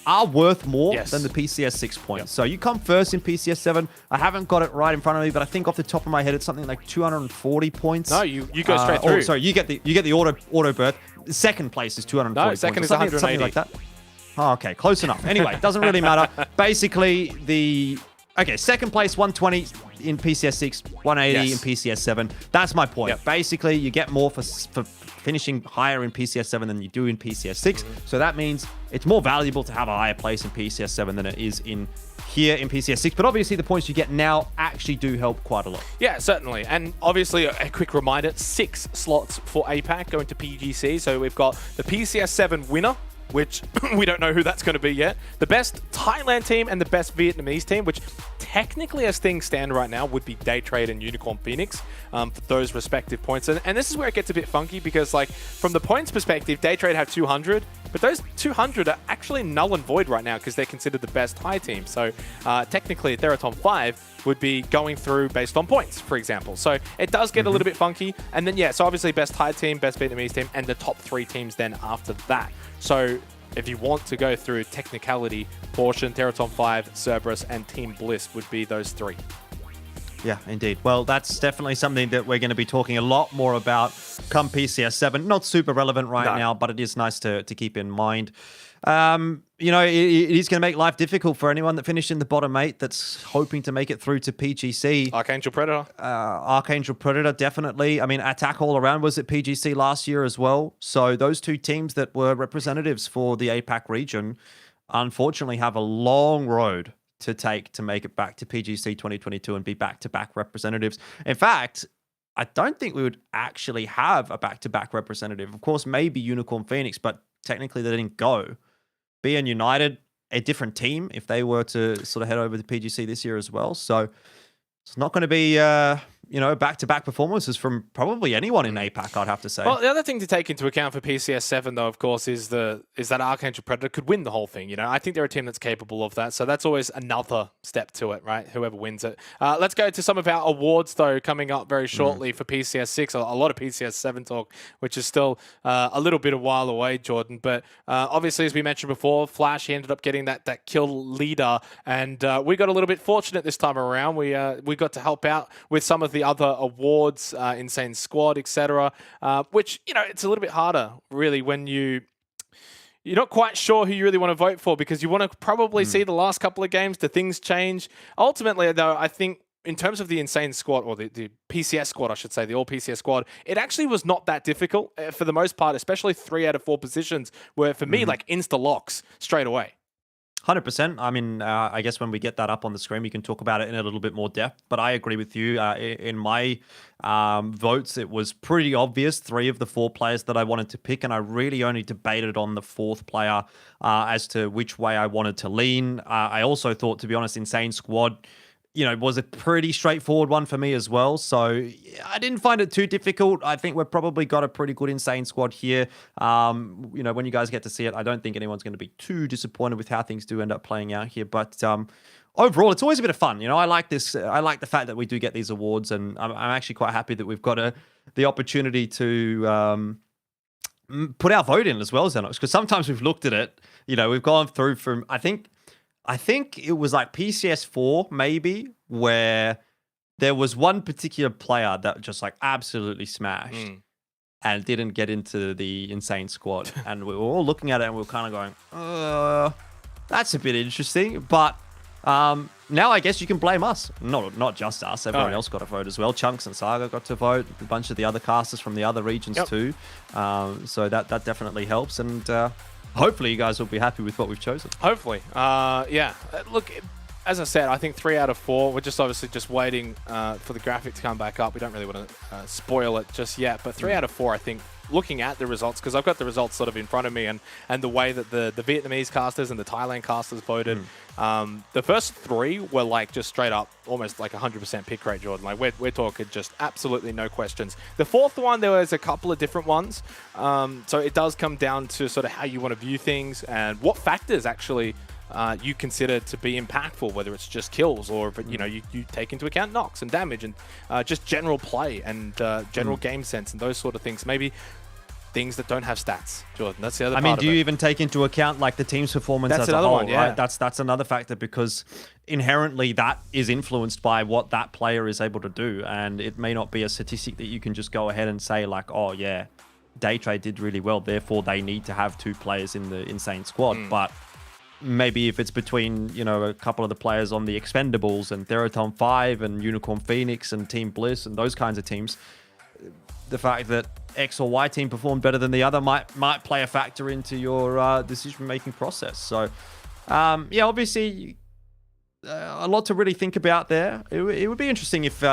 Speaker 12: are worth more than the PCS6 points. Yep. So you come first in PCS7. I haven't got it right in front of me, but I think off the top of my head, it's something like 240 points.
Speaker 11: No, you go straight through.
Speaker 12: Oh, sorry, you get the auto berth. Second place is 240 points.
Speaker 11: No, second is
Speaker 12: something
Speaker 11: 180.
Speaker 12: like that. Oh, okay, close enough. Anyway, it doesn't really matter. Basically, second place, 120 in PCS6, 180 in PCS7. That's my point. Yep. Basically, you get more for finishing higher in PCS7 than you do in PCS6. So that means it's more valuable to have a higher place in PCS7 than it is in here in PCS6. But obviously, the points you get now actually do help quite a lot.
Speaker 11: Yeah, certainly. And obviously, a quick reminder, 6 slots for APAC going to PGC. So we've got the PCS7 winner, which we don't know who that's going to be yet. The best Thailand team and the best Vietnamese team, which technically as things stand right now would be Day Trade and Unicorn Phoenix for those respective points. And this is where it gets a bit funky because, like, from the points perspective, Day Trade have 200, But those 200 are actually null and void right now because they're considered the best high team. So technically, Theraton 5 would be going through based on points, for example. So it does get a little bit funky. And then, yeah, so obviously best high team, best Vietnamese team, and the top 3 teams then after that. So if you want to go through technicality portion, Theraton 5, Cerberus, and Team Bliss would be those 3.
Speaker 12: Yeah, indeed. Well, that's definitely something that we're going to be talking a lot more about come PCS7. Not super relevant right now, but it is nice to keep in mind. You know, it is going to make life difficult for anyone that finished in the bottom 8 that's hoping to make it through to PGC.
Speaker 11: Archangel Predator.
Speaker 12: Archangel Predator, definitely. I mean, Attack All Around was at PGC last year as well. So those 2 teams that were representatives for the APAC region, unfortunately, have a long road to take to make it back to PGC 2022 and be back-to-back representatives. In fact, I don't think we would actually have a back-to-back representative. Of course, maybe Unicorn Phoenix, but technically they didn't go. BN United, a different team if they were to sort of head over to PGC this year as well. So it's not going to be, you know, back-to-back performances from probably anyone in APAC, I'd have to say.
Speaker 11: Well, the other thing to take into account for PCS7, though, of course, is that Archangel Predator could win the whole thing. You know, I think they're a team that's capable of that. So that's always another step to it, right? Whoever wins it. Let's go to some of our awards, though, coming up very shortly for PCS6. A lot of PCS7 talk, which is still a little bit a while away, Jordan. But obviously, as we mentioned before, Flash, he ended up getting that kill leader. And we got a little bit fortunate this time around. We got to help out with some of the other awards, Insane Squad, etc. Which, you know, it's a little bit harder, really, when you're not quite sure who you really want to vote for because you want to probably see the last couple of games. Do things change? Ultimately, though, I think in terms of the Insane Squad, or the PCS Squad, I should say, the All PCS Squad, it actually was not that difficult for the most part, especially 3 out of 4 positions were, for me, like insta-locks straight away.
Speaker 12: 100%. I mean, I guess when we get that up on the screen, we can talk about it in a little bit more depth. But I agree with you. In my votes, it was pretty obvious 3 of the 4 players that I wanted to pick, and I really only debated on the 4th player as to which way I wanted to lean. I also thought, to be honest, Insane Squad, you know, was a pretty straightforward one for me as well. So I didn't find it too difficult. I think we've probably got a pretty good Insane Squad here. You know, when you guys get to see it, I don't think anyone's going to be too disappointed with how things do end up playing out here. But overall, it's always a bit of fun. You know, I like this. I like the fact that we do get these awards, and I'm actually quite happy that we've got the opportunity to put our vote in as well, Xenox, because sometimes we've looked at it. You know, we've gone through from, I think it was like PCS4 maybe, where there was one particular player that just like absolutely smashed and didn't get into the Insane Squad. And we were all looking at it and we were kind of going, that's a bit interesting. But now I guess you can blame us. Not just us. Everyone else got a vote as well. Chunks and Saga got to vote. A bunch of the other casters from the other regions too. So that definitely helps. And hopefully you guys will be happy with what we've chosen.
Speaker 11: Hopefully. Yeah. Look, as I said, I think 3 out of 4. We're just obviously just waiting for the graphic to come back up. We don't really want to spoil it just yet. But 3 out of 4, I think, looking at the results, because I've got the results sort of in front of me, and the way that the Vietnamese casters and the Thailand casters voted, the first 3 were like just straight up almost like 100% pick rate, Jordan. Like we're talking just absolutely no questions. The 4th one, there was a couple of different ones. So it does come down to sort of how you want to view things and what factors actually you consider to be impactful, whether it's just kills or you know you take into account knocks and damage and just general play and general game sense and those sort of things. Maybe things that don't have stats, Jordan. That's the other part. I mean,
Speaker 12: do you even take into account like the team's performance as a whole? Right? That's another factor, because inherently that is influenced by what that player is able to do, and it may not be a statistic that you can just go ahead and say like, oh yeah, Daytrade did really well, therefore they need to have 2 players in the Insane Squad. But maybe if it's between, you know, a couple of the players on the Expendables and Theraton 5 and Unicorn Phoenix and Team Bliss and those kinds of teams, the fact that X or Y team performed better than the other might play a factor into your decision-making process. So, yeah, obviously, a lot to really think about there. It would be interesting if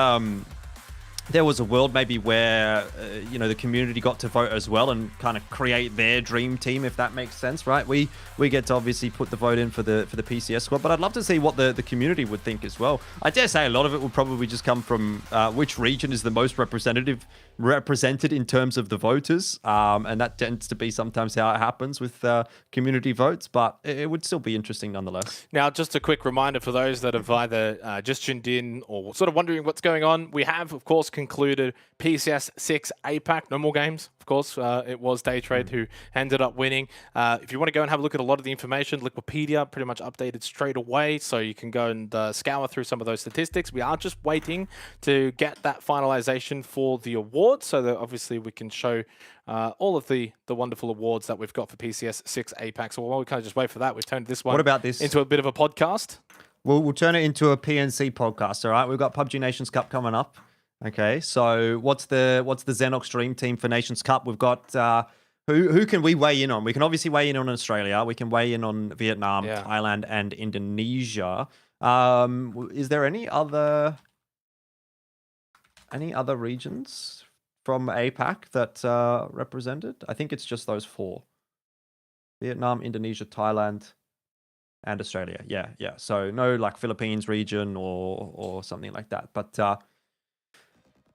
Speaker 12: there was a world maybe where you know, the community got to vote as well and kind of create their dream team, if that makes sense, right? We get to obviously put the vote in for the PCS squad, but I'd love to see what the community would think as well. I dare say a lot of it would probably just come from which region is the most represented in terms of the voters, and that tends to be sometimes how it happens with community votes, but it would still be interesting nonetheless.
Speaker 11: Now, just a quick reminder for those that have either just tuned in or sort of wondering what's going on. We have, of course, concluded PCS6 APAC. No more games, of course. It was Daytrade who ended up winning. If you want to go and have a look at a lot of the information, Wikipedia pretty much updated straight away, so you can go and scour through some of those statistics. We are just waiting to get that finalization for the awards, so that obviously we can show all of the wonderful awards that we've got for PCS6 APAC. So while we kind of just wait for that, we've turned this one into a bit of a podcast.
Speaker 12: We'll turn it into a PNC podcast, all right? We've got PUBG Nations Cup coming up. Okay, so what's the Xenox Dream Team for Nations Cup? We've got who can we weigh in on? We can obviously weigh in on Australia. We can weigh in on Vietnam, Thailand, and Indonesia. Is there any other regions from APAC that are represented? I think it's just those 4: Vietnam, Indonesia, Thailand, and Australia. Yeah. So no like Philippines region or something like that. But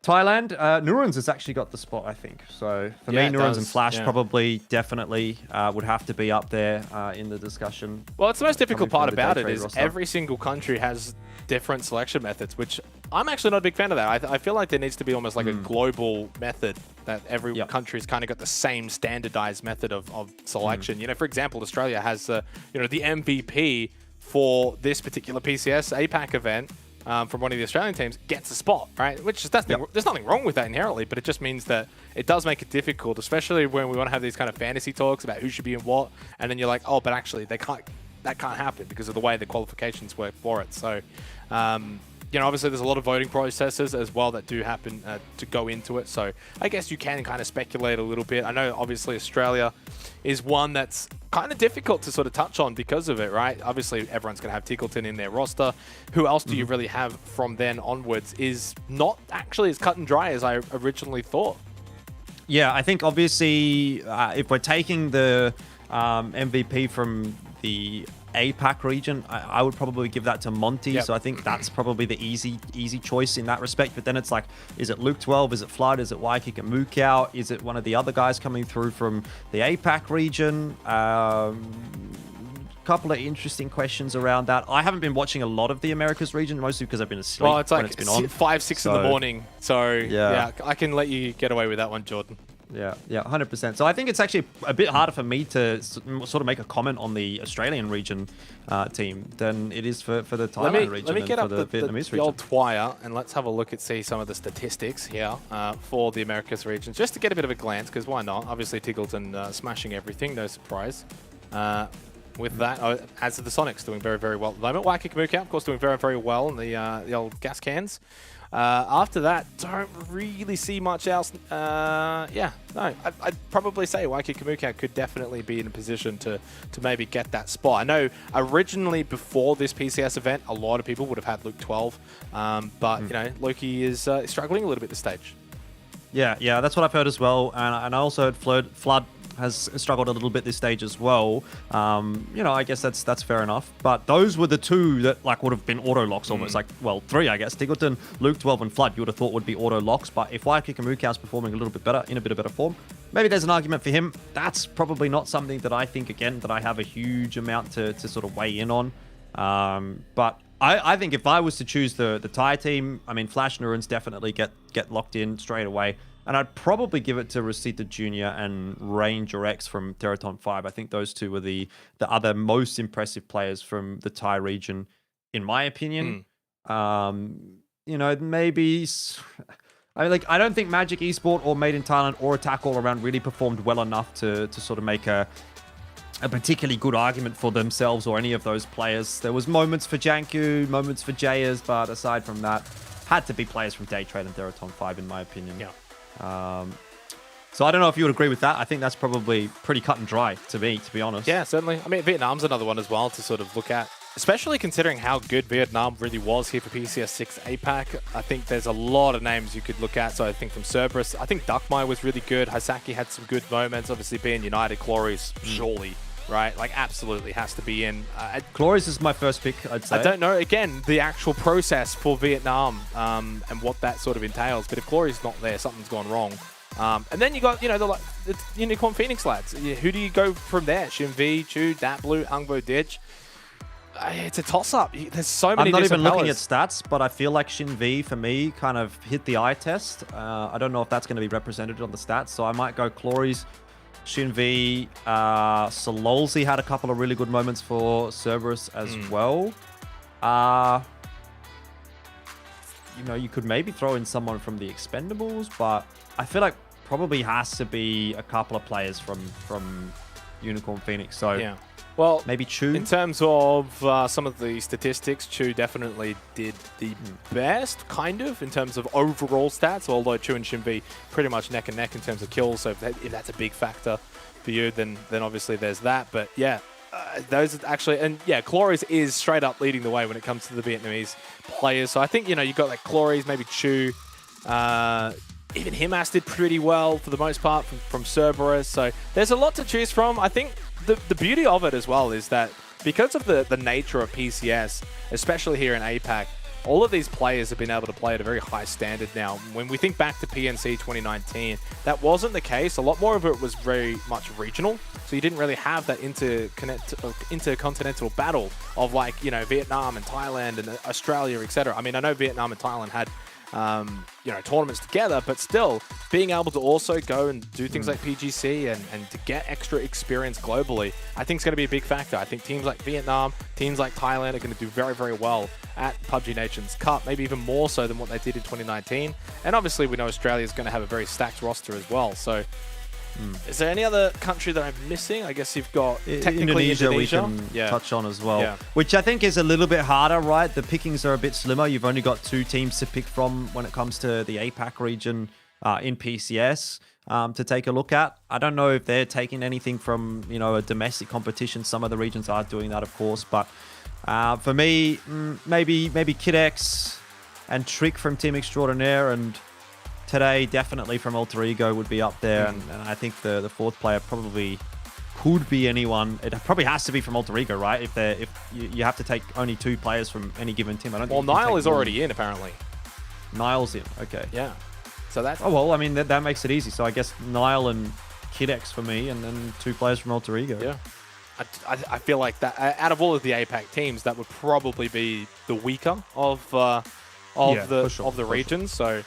Speaker 12: Thailand, Nurans has actually got the spot, I think. So for me, Nurans and Flash probably definitely would have to be up there in the discussion.
Speaker 11: Well, it's the most difficult part about it is every single country has different selection methods, which I'm actually not a big fan of that. I feel like there needs to be almost like a global method that every country's kind of got the same standardized method of selection. You know, for example, Australia has the MVP for this particular PCS APAC event. From one of the Australian teams gets a spot, right? Which is there's nothing wrong with that inherently, but it just means that it does make it difficult, especially when we want to have these kind of fantasy talks about who should be in what, and then you're like, oh, but actually that can't happen because of the way the qualifications work for it. So, you know, obviously there's a lot of voting processes as well that do happen to go into it. So I guess you can kind of speculate a little bit. I know obviously Australia is one that's kind of difficult to sort of touch on because of it, right? Obviously everyone's going to have Tickleton in their roster. Who else do you really have from then onwards is not actually as cut and dry as I originally thought.
Speaker 12: Yeah, I think obviously if we're taking the MVP from the APAC region, I would probably give that to Monty. So I think that's probably the easy choice in that respect. But then it's like, is it Luke 12? Is it Flood? Is it Waikiki Mukau? Is it one of the other guys coming through from the APAC region? Couple of interesting questions around that. I haven't been watching a lot of the Americas region, mostly because I've been asleep.
Speaker 11: Well, it's like
Speaker 12: when it's been on.
Speaker 11: 5, 6 in the morning. So yeah, I can let you get away with that one, Jordan.
Speaker 12: Yeah, 100%. So I think it's actually a bit harder for me to sort of make a comment on the Australian region team than it is for the Thailand region.
Speaker 11: Let me get up the
Speaker 12: Vietnamese region.
Speaker 11: old Twire and let's have a look at some of the statistics here for the Americas region, just to get a bit of a glance, because why not? Obviously, Tiggleton smashing everything, no surprise. With that, as are the Sonics, doing very, very well at the moment. Waikiki Mukau, of course, doing very, very well in the old gas cans. After that, don't really see much else. I'd probably say Waikiki Mukau could definitely be in a position to maybe get that spot. I know originally before this PCS event, a lot of people would have had Luke 12, but you know, Loki is struggling a little bit this stage.
Speaker 12: Yeah, that's what I've heard as well, and I also heard Flood has struggled a little bit this stage as well. You know, I guess that's fair enough. But those were the 2 that like would have been auto locks almost. Like, well, 3 I guess. Tiggleton, Luke 12, and Flood you would have thought would be auto locks. But if Waikiki Mukau's performing a little bit better, in a bit of better form, maybe there's an argument for him. That's probably not something that I think, again, that I have a huge amount to sort of weigh in on. But I think if I was to choose the Thai team, I mean, Flash Nurans definitely get locked in straight away. And I'd probably give it to Rosita Jr. and Ranger X from Teraton 5. I think those 2 were the other most impressive players from the Thai region, in my opinion. You know, maybe... I don't think Magic Esport or Made in Thailand or Attack All Around really performed well enough to sort of make a particularly good argument for themselves or any of those players. There was moments for Janku, moments for Jayers, but aside from that, had to be players from Daytrade and Teraton 5, in my opinion.
Speaker 11: Yeah.
Speaker 12: So I don't know if you would agree with that. I think that's probably pretty cut and dry to me, to be honest.
Speaker 11: Yeah, certainly. I mean, Vietnam's another one as well to sort of look at. especially considering how good Vietnam really was here for PCS6 APAC. I think there's a lot of names you could look at. So I think from Cerberus, I think Duckmai was really good. Hisaki had some good moments. Obviously being United, Glory's surely, right? Like absolutely has to be in.
Speaker 12: Glorious is my first pick, I'd say.
Speaker 11: I don't know, again, the actual process for Vietnam and what that sort of entails. But if Glory's not there, something's gone wrong. And then you got, you know, the Unicorn Phoenix lads. Who do you go from there? Shin V, Chu, Dat Blue, Angbo Ditch. It's a toss-up. There's so many.
Speaker 12: I'm not even looking
Speaker 11: colors.
Speaker 12: at stats, but I feel like Shin V for me kind of hit the eye test. I don't know if that's going to be represented on the stats, so I might go Clories, Shin V. Sololzi had a couple of really good moments for Cerberus as well. You know, you could maybe throw in someone from the Expendables, but I feel like probably has to be a couple of players from Unicorn Phoenix. So
Speaker 11: yeah. Well,
Speaker 12: maybe Chu.
Speaker 11: In terms of some of the statistics, Chu definitely did the best, kind of, in terms of overall stats, although Chu and Shinvi pretty much neck and neck in terms of kills, so if that's a big factor for you, then obviously there's that. But yeah, those actually, and yeah, Clories is straight up leading the way when it comes to the Vietnamese players. So I think, you know, you've got like Clories, maybe Chu, even Himas did pretty well for the most part from Cerberus. So there's a lot to choose from. I think the beauty of it as well is that because of the nature of PCS, especially here in APAC, all of these players have been able to play at a very high standard now. When we think back to PNC 2019, that wasn't the case. A lot more of it was very much regional. So you didn't really have that intercontinental battle of, like, you know, Vietnam and Thailand and Australia, etc. I mean, I know Vietnam and Thailand had you know, tournaments together, but still being able to also go and do things like PGC and to get extra experience globally, I think is going to be a big factor. I think teams like Vietnam, teams like Thailand are going to do very, very well at PUBG Nations Cup, maybe even more so than what they did in 2019. And obviously we know Australia is going to have a very stacked roster as well. So is there any other country that I'm missing? I guess you've got technically Indonesia.
Speaker 12: We can touch on as well, which I think is a little bit harder, right? The pickings are a bit slimmer. You've only got 2 teams to pick from when it comes to the APAC region in PCS to take a look at. I don't know if they're taking anything from, you know, a domestic competition. Some of the regions are doing that, of course, but for me, maybe Kid X and Trick from Team Extraordinaire, and today definitely from Alter Ego would be up there, and I think the fourth player probably could be anyone. It probably has to be from Alter Ego, right? If you have to take only 2 players from any given team. I don't. Well,
Speaker 11: Nile is already in apparently.
Speaker 12: Nile's in. Okay.
Speaker 11: Yeah. So that's.
Speaker 12: Oh well, I mean that makes it easy. So I guess Nile and Kid X for me, and then 2 players from Alter Ego.
Speaker 11: Yeah. I feel like that out of all of the APAC teams, that would probably be the weaker of the regions. So.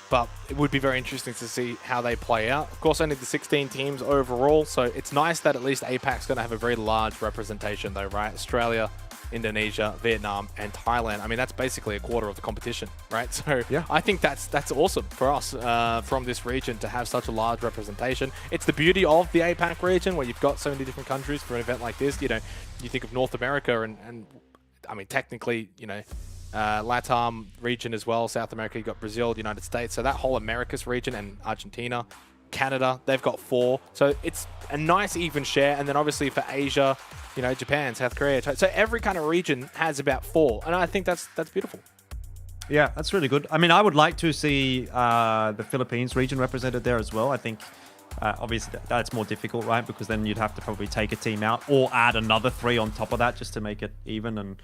Speaker 11: But it would be very interesting to see how they play out. Of course, only the 16 teams overall, so it's nice that at least APAC's going to have a very large representation though, right? Australia, Indonesia, Vietnam, and Thailand. I mean, that's basically a quarter of the competition, right? So yeah. I think that's awesome for us from this region to have such a large representation. It's the beauty of the APAC region where you've got so many different countries for an event like this. You know, you think of North America and I mean, technically, you know, LATAM region as well, South America, you've got Brazil, the United States, so that whole Americas region, and Argentina, Canada, they've got 4. So it's a nice even share, and then obviously for Asia, you know, Japan, South Korea, so every kind of region has about 4, and I think that's beautiful.
Speaker 12: Yeah, that's really good. I mean, I would like to see the Philippines region represented there as well. I think obviously that's more difficult, right? Because then you'd have to probably take a team out or add another 3 on top of that just to make it even, and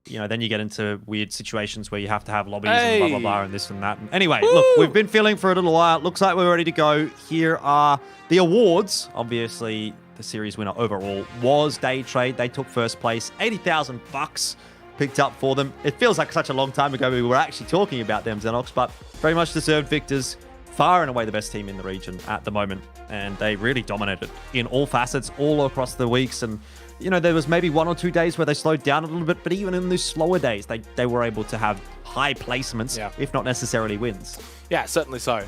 Speaker 12: you know, then you get into weird situations where you have to have lobbies and blah, blah, blah, and this and that. And anyway, look, we've been feeling for a little while. Looks like we're ready to go. Here are the awards. Obviously, the series winner overall was Day Trade. They took first place. $80,000 picked up for them. It feels like such a long time ago we were actually talking about them, Xenox, but very much deserved victors. Far and away the best team in the region at the moment. And they really dominated in all facets, all across the weeks. And you know, there was maybe 1 or 2 days where they slowed down a little bit, but even in those slower days, they were able to have high placements, if not necessarily wins.
Speaker 11: Yeah, certainly so.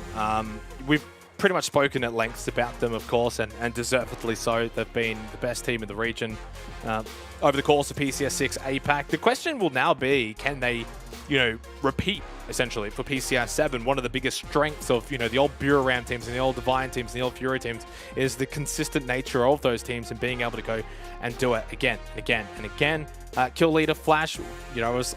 Speaker 11: We've pretty much spoken at length about them, of course, and deservedly so. They've been the best team in the region over the course of PCS6 APAC. The question will now be, can they, you know, repeat essentially, for PCS7. One of the biggest strengths of, the old Buram teams and the old Divine teams and the old Fury teams is the consistent nature of those teams and being able to go and do it again, again, and again. Kill leader Flash,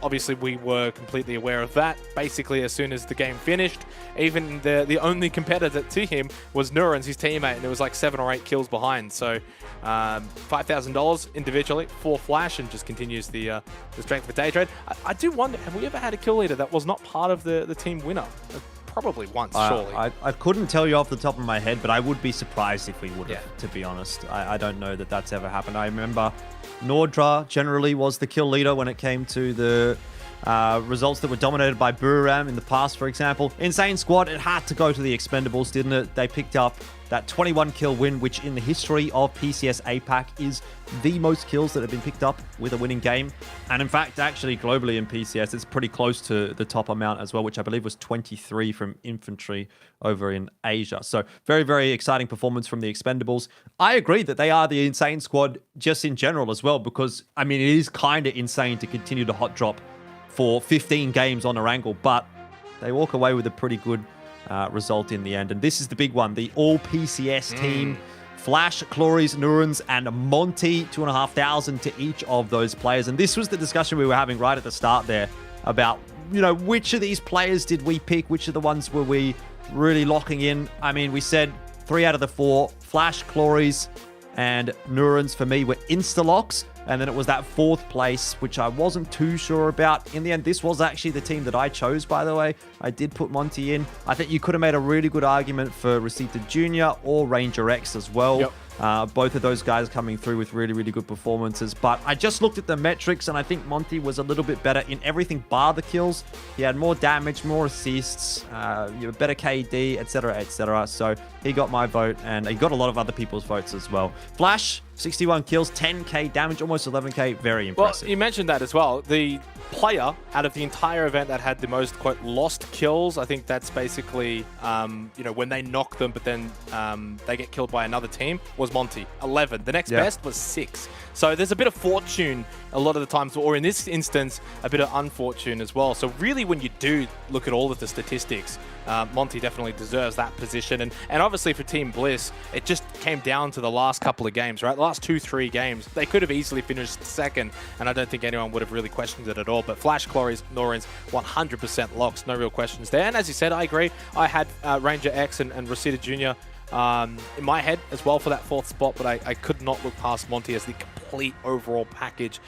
Speaker 11: obviously we were completely aware of that. Basically, as soon as the game finished, even the only competitor to him was Nuran's, his teammate, and it was like 7 or 8 kills behind. So $5,000 individually for Flash, and just continues the strength for day trade. I do wonder, have we ever had a kill leader that was not part of the team winner? Probably once, surely.
Speaker 12: I couldn't tell you off the top of my head, but I would be surprised if we would have, to be honest. I don't know that that's ever happened. I remember Nordra generally was the kill leader when it came to the results that were dominated by Buram in the past, for example. Insane Squad, it had to go to the Expendables, didn't it? They picked up that 21 kill win, which in the history of PCS APAC is the most kills that have been picked up with a winning game. And in fact, actually globally in PCS, it's pretty close to the top amount as well, which I believe was 23 from Infantry over in Asia. So very, very exciting performance from the Expendables. I agree that they are the Insane Squad just in general as well, because, I mean, it is kind of insane to continue to hot drop for 15 games on Erangel, but they walk away with a pretty good result in the end. And this is the big one, the all PCS team. Flash, Cloris, Nurans, and Monty, 2,500 to each of those players. And this was the discussion we were having right at the start there about, which of these players did we pick? Which of the ones were we really locking in? I mean, we said 3 out of the 4, Flash, Cloris, and Nurans for me were insta-locks. And then it was that 4th place, which I wasn't too sure about. In the end, this was actually the team that I chose, by the way. I did put Monty in. I think you could have made a really good argument for Rosita Jr. or Ranger X as well.
Speaker 11: Yep.
Speaker 12: Both of those guys coming through with really, really good performances. But I just looked at the metrics, and I think Monty was a little bit better in everything bar the kills. He had more damage, more assists, better KD, etc., etc. So he got my vote, and he got a lot of other people's votes as well. Flash, 61 kills, 10k damage, almost 11k. Very impressive.
Speaker 11: Well, you mentioned that as well. The player out of the entire event that had the most, quote, lost kills, I think that's basically, when they knock them, but then they get killed by another team, was Monty. 11. The next best was 6. So there's a bit of fortune a lot of the times, or in this instance, a bit of unfortune as well. So really, when you do look at all of the statistics, Monty definitely deserves that position. And obviously for Team Bliss, it just came down to the last couple of games, right? The last 2-3 games, they could have easily finished second, and I don't think anyone would have really questioned it at all. But Flash, Cloris, Norins, 100% locks, no real questions there. And as you said, I agree. I had Ranger X and Rosita Jr. In my head as well for that 4th spot, but I could not look past Monty as the complete overall package.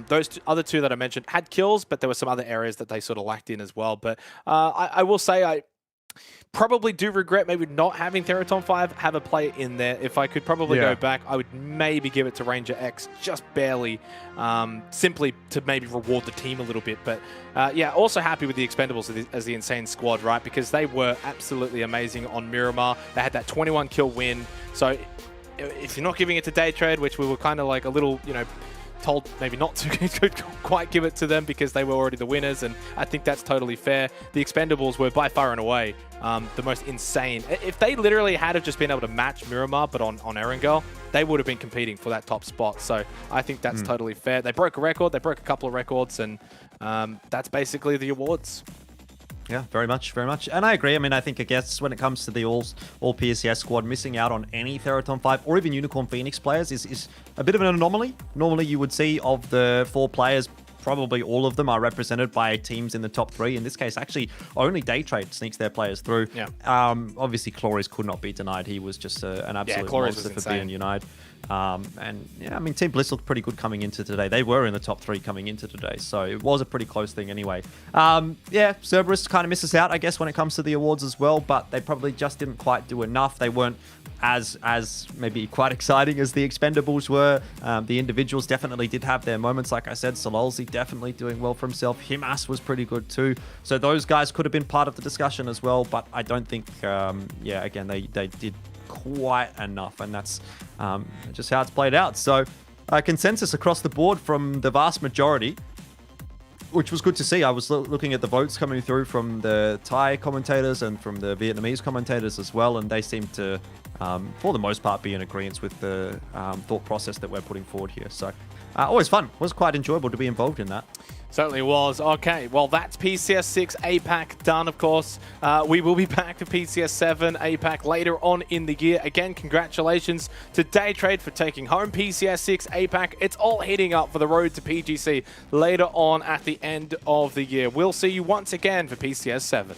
Speaker 11: Those other 2 that I mentioned had kills, but there were some other areas that they sort of lacked in as well. But I will say I probably do regret maybe not having Theraton 5 have a player in there. If I could probably go back, I would maybe give it to Ranger X, just barely, simply to maybe reward the team a little bit. But also happy with the Expendables as the Insane Squad, right? Because they were absolutely amazing on Miramar. They had that 21 kill win. So if you're not giving it to Day Trade, which we were kind of like a little, told maybe not to quite give it to them because they were already the winners, and I think that's totally fair. The Expendables were by far and away the most insane. If they literally had have just been able to match Miramar, but on Erangel, they would have been competing for that top spot. So I think that's totally fair. They broke a record, they broke a couple of records, and that's basically the awards.
Speaker 12: Yeah, very much, very much. And I agree. I mean, I guess when it comes to the all PCS squad, missing out on any Theraton 5 or even Unicorn Phoenix players is a bit of an anomaly. Normally, you would see of the 4 players, probably all of them are represented by teams in the top 3. In this case, actually, only Day Trade sneaks their players through.
Speaker 11: Yeah.
Speaker 12: Obviously, Cloris could not be denied. He was just an absolute monster for being United. And yeah, I mean, Team Bliss looked pretty good coming into today. They were in the top 3 coming into today, so it was a pretty close thing anyway. Yeah, Cerberus kind of misses out, I guess, when it comes to the awards as well, but they probably just didn't quite do enough. They weren't as maybe quite exciting as the Expendables were. The individuals definitely did have their moments. Like I said, Sololzi definitely doing well for himself. Himas was pretty good too. So those guys could have been part of the discussion as well, but I don't think, yeah, again, they did quite enough, and that's just how it's played out. So consensus across the board from the vast majority, which was good to see. I was looking at the votes coming through from the Thai commentators and from the Vietnamese commentators as well, and they seem to, for the most part, be in agreement with the thought process that we're putting forward here. So always fun. It was quite enjoyable to be involved in that.
Speaker 11: Certainly was. Okay, well, that's PCS6 APAC done, of course. We will be back to PCS7 APAC later on in the year. Again, congratulations to Daytrade for taking home PCS6 APAC. It's all heading up for the road to PGC later on at the end of the year. We'll see you once again for PCS7.